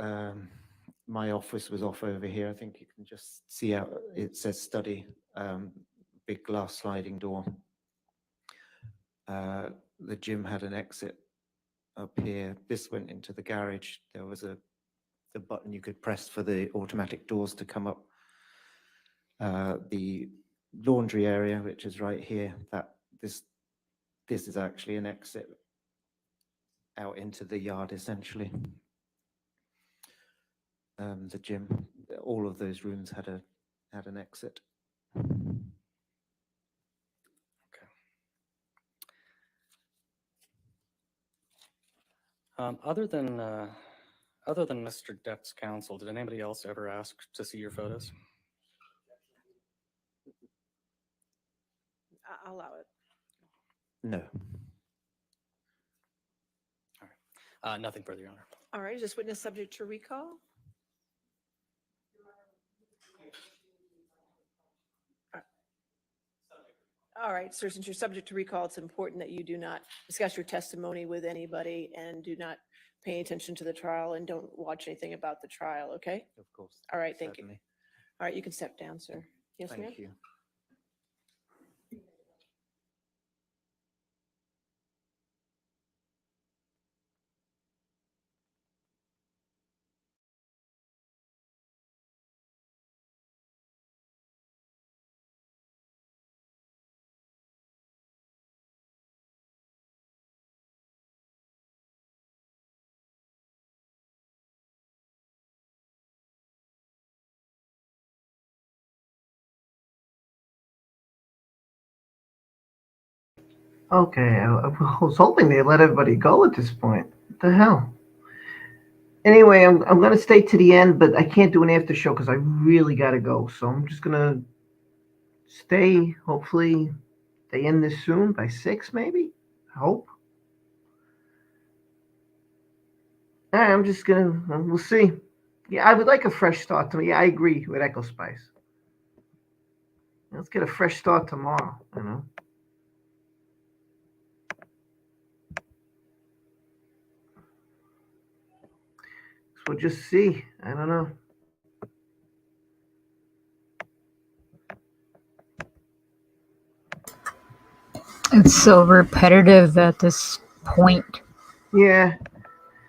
my office was off over here. I think you can just see out, it says study, big glass sliding door. The gym had an exit up here. This went into the garage. There was the button you could press for the automatic doors to come up. The laundry area, which is right here, this is actually an exit out into the yard, essentially. The gym, all of those rooms had an exit. Other than Mr. Depp's counsel, did anybody else ever ask to see your photos? I'll allow it. No. Nothing further, Your Honor. All right, is this witness subject to recall? All right, sir, since you're subject to recall, it's important that you do not discuss your testimony with anybody and do not pay attention to the trial and don't watch anything about the trial, okay? Of course. All right, thank you. Certainly. All right, you can step down, sir. Yes, ma'am? Thank you. Okay, I was hoping they let everybody go at this point. What the hell? Anyway, I'm gonna stay to the end, but I can't do an after show because I really gotta go. So I'm just gonna stay. Hopefully, they end this soon by 6, maybe. I hope. All right, I'm just gonna. We'll see. Yeah, I would like a fresh start to me. Yeah, I agree with Echo Spice. Let's get a fresh start tomorrow. So we'll just see. I don't know. It's so repetitive at this point. Yeah.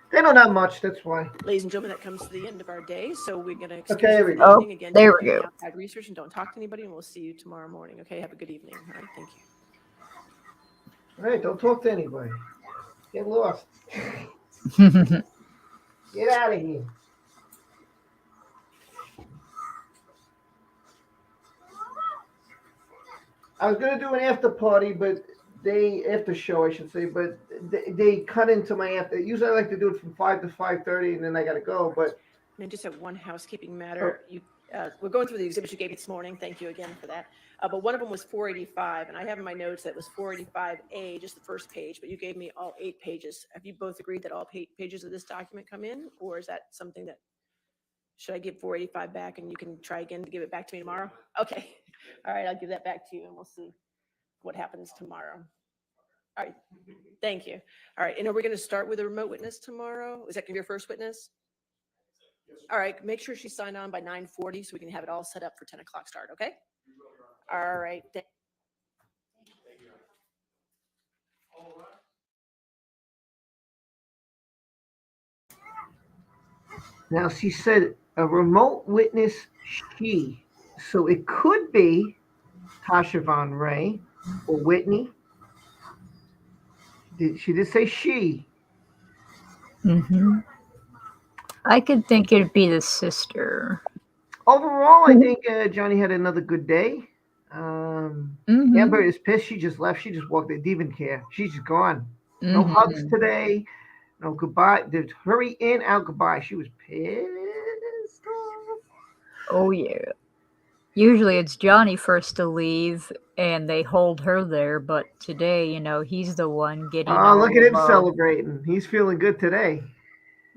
They don't have much, that's why. Ladies and gentlemen, that comes to the end of our day, so we're going to excuse Okay, there you we for go. the evening. Again, there do we any go. outside research and don't talk to anybody, and we'll see you tomorrow morning. Okay, have a good evening. All right, thank you. All right, don't talk to anybody. Get lost. Get out of here. I was gonna do an after party, but after show, I should say, but they cut into my after. Usually, I like to do it from 5 to 5:30, and then I gotta go. But And just have one housekeeping matter. We're going through the exhibits you gave me this morning. Thank you again for that. But one of them was 485, and I have in my notes that it was 485A, just the first page, but you gave me all 8 pages. Have you both agreed that all pages of this document come in, or is that something that, should I give 485 back and you can try again to give it back to me tomorrow? Okay. All right, I'll give that back to you and we'll see what happens tomorrow. All right, thank you. All right, and are we going to start with a remote witness tomorrow? Is that going to be your first witness? All right, make sure she's signed on by 9:40 so we can have it all set up for 10 o'clock start, okay? All right. now she said a remote witness, she. So it could be Tasha Von Ray or Whitney. She did say she. I could think it'd be the sister. Overall, I think Johnny had another good day. Amber is pissed. She just left. She just walked. They didn't even care. She's just gone. No hugs today. No goodbye. There's hurry in, out, goodbye. She was pissed off. Oh, yeah. Usually it's Johnny first to leave and they hold her there, but today, he's the one getting Oh, look at him all, celebrating. He's feeling good today.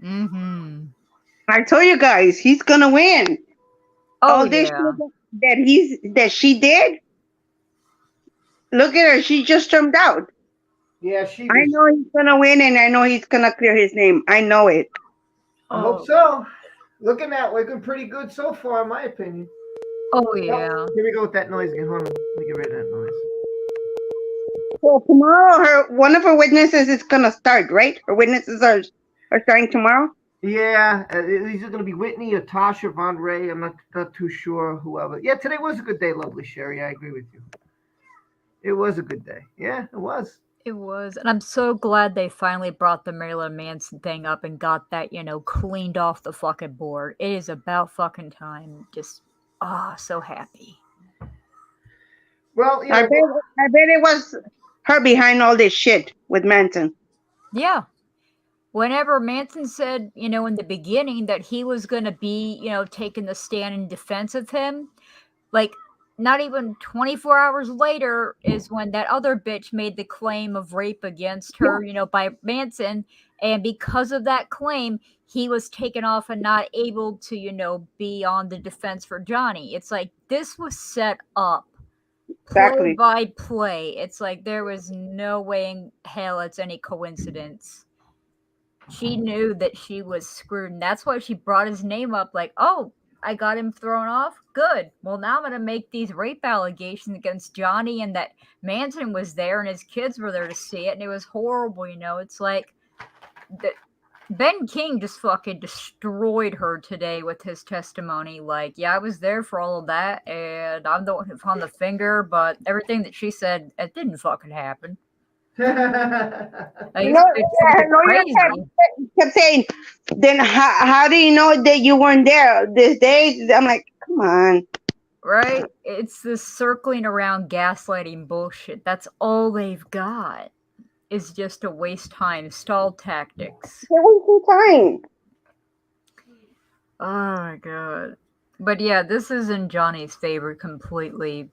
I told you guys, he's gonna win. Oh, All this yeah. shit that she did, Look at her. She just jumped out. Yeah, she I was. know he's gonna win, and I know he's gonna clear his name. I know it. I hope so. Looking pretty good so far, in my opinion. Oh yeah. Here we go with that noise again. Hold on. Let me get rid of that noise. Well, tomorrow, one of her witnesses is gonna start, right? Her witnesses are starting tomorrow. Yeah, these are going to be Whitney or Tasha Von Ray. I'm not too sure whoever. Yeah, today was a good day, lovely Sherry. I agree with you. It was a good day. Yeah, it was. It was, and I'm so glad they finally brought the Marilyn Manson thing up and got that, cleaned off the fucking board. It is about fucking time. Just, so happy. Well, I bet it was her behind all this shit with Manson. Yeah. Whenever Manson said, in the beginning that he was going to be, taking the stand in defense of him, like, not even 24 hours later is when that other bitch made the claim of rape against her, by Manson. And because of that claim, he was taken off and not able to, be on the defense for Johnny. It's like this was set up play by play. It's like there was no way in hell it's any coincidence. She knew that she was screwed, and that's why she brought his name up like, oh, I got him thrown off. Good. Well, now I'm going to make these rape allegations against Johnny, and that Manson was there and his kids were there to see it, and it was horrible, It's like Ben King just fucking destroyed her today with his testimony. Like, yeah, I was there for all of that, and I'm the one who found the finger, but everything that she said, it didn't fucking happen. Like, You kept saying, then how do you know that you weren't there this day? I'm like, come on. Right? It's this circling around gaslighting bullshit. That's all they've got. Is just a waste time, stall tactics. They're wasting time. Oh my god. But yeah, this is in Johnny's favor completely.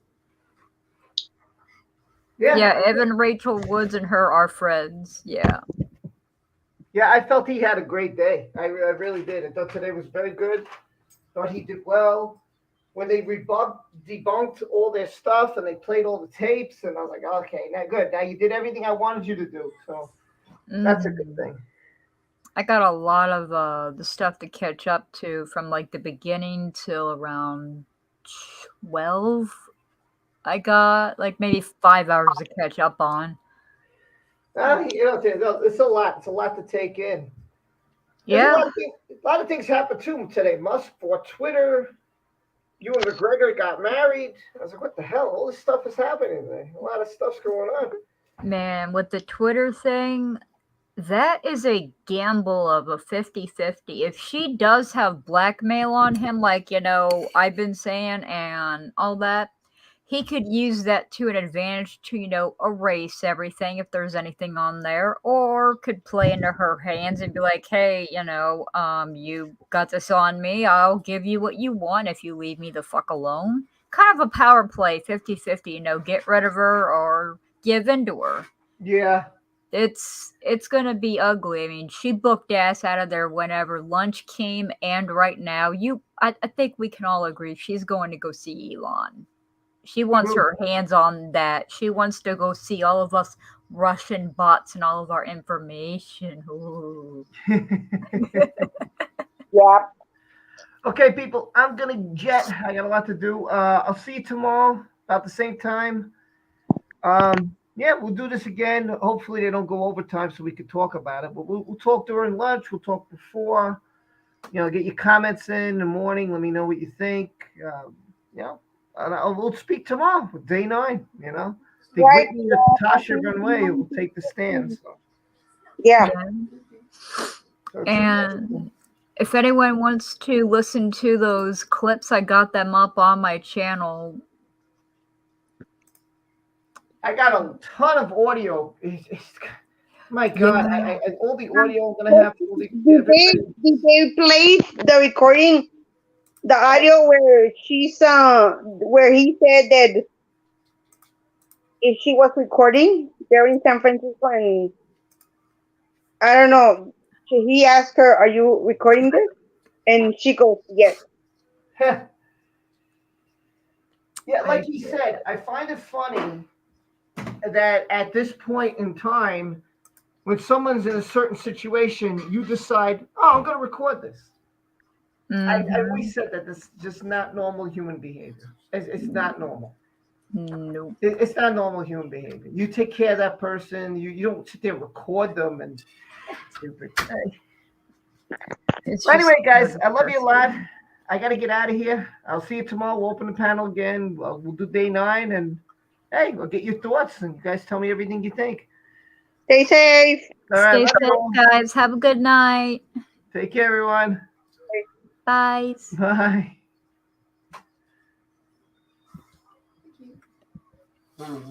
Yeah, Evan, Rachel Woods, and her are friends. Yeah. Yeah, I felt he had a great day. I really did. I thought today was very good. Thought he did well. When they debunked all their stuff and they played all the tapes, and I was like, okay, now good. Now you did everything I wanted you to do. So that's a good thing. I got a lot of the stuff to catch up to from like the beginning till around 12. I got like maybe 5 hours to catch up on. It's a lot. It's a lot to take in. There's Yeah. a lot of things happened too today. Musk bought Twitter. You and McGregor got married. I was like, what the hell? All this stuff is happening today. A lot of stuff's going on. Man, with the Twitter thing, that is a gamble of a 50-50. If she does have blackmail on him, like, I've been saying and all that, he could use that to an advantage to, erase everything if there's anything on there, or could play into her hands and be like, hey, you got this on me. I'll give you what you want if you leave me the fuck alone. Kind of a power play, 50-50, get rid of her or give into her. Yeah. It's gonna be ugly. I mean, she booked ass out of there whenever lunch came, and right now, I think we can all agree she's going to go see Elon. She wants her hands on that. She wants to go see all of us Russian bots and all of our information. Ooh. Yeah. Okay, people, I'm gonna jet. I got a lot to do. I'll see you tomorrow about the same time. Yeah, we'll do this again. Hopefully they don't go overtime so we can talk about it. But we'll talk during lunch. We'll talk before. Get your comments in the morning. Let me know what you think. And we'll speak tomorrow with day 9. I think Whitney and Tasha Runway will take the stand. So. Yeah. And if anyone wants to listen to those clips, I got them up on my channel. I got a ton of audio. My God, Yeah. I all the audio I'm gonna have. Did they play the recording, the audio where where he said that if she was recording there in San Francisco, and I don't know, he asked her, "Are you recording this?" And she goes, "Yes." Yeah, like he said, I find it funny that at this point in time, when someone's in a certain situation, you decide, oh, I'm going to record this. I always said that this is just not normal human behavior. It's not normal. Nope. It's not normal human behavior. You take care of that person. You don't sit there and record them and stupid. It's Well, anyway, just guys, I love you a person. lot. I got to get out of here. I'll see you tomorrow. We'll open the panel again. We'll do day 9. And, hey, we'll get your thoughts. And you guys tell me everything you think. Stay safe. All right. Stay love you safe, all. guys. Have a good night. Take care, everyone. Bye. Bye.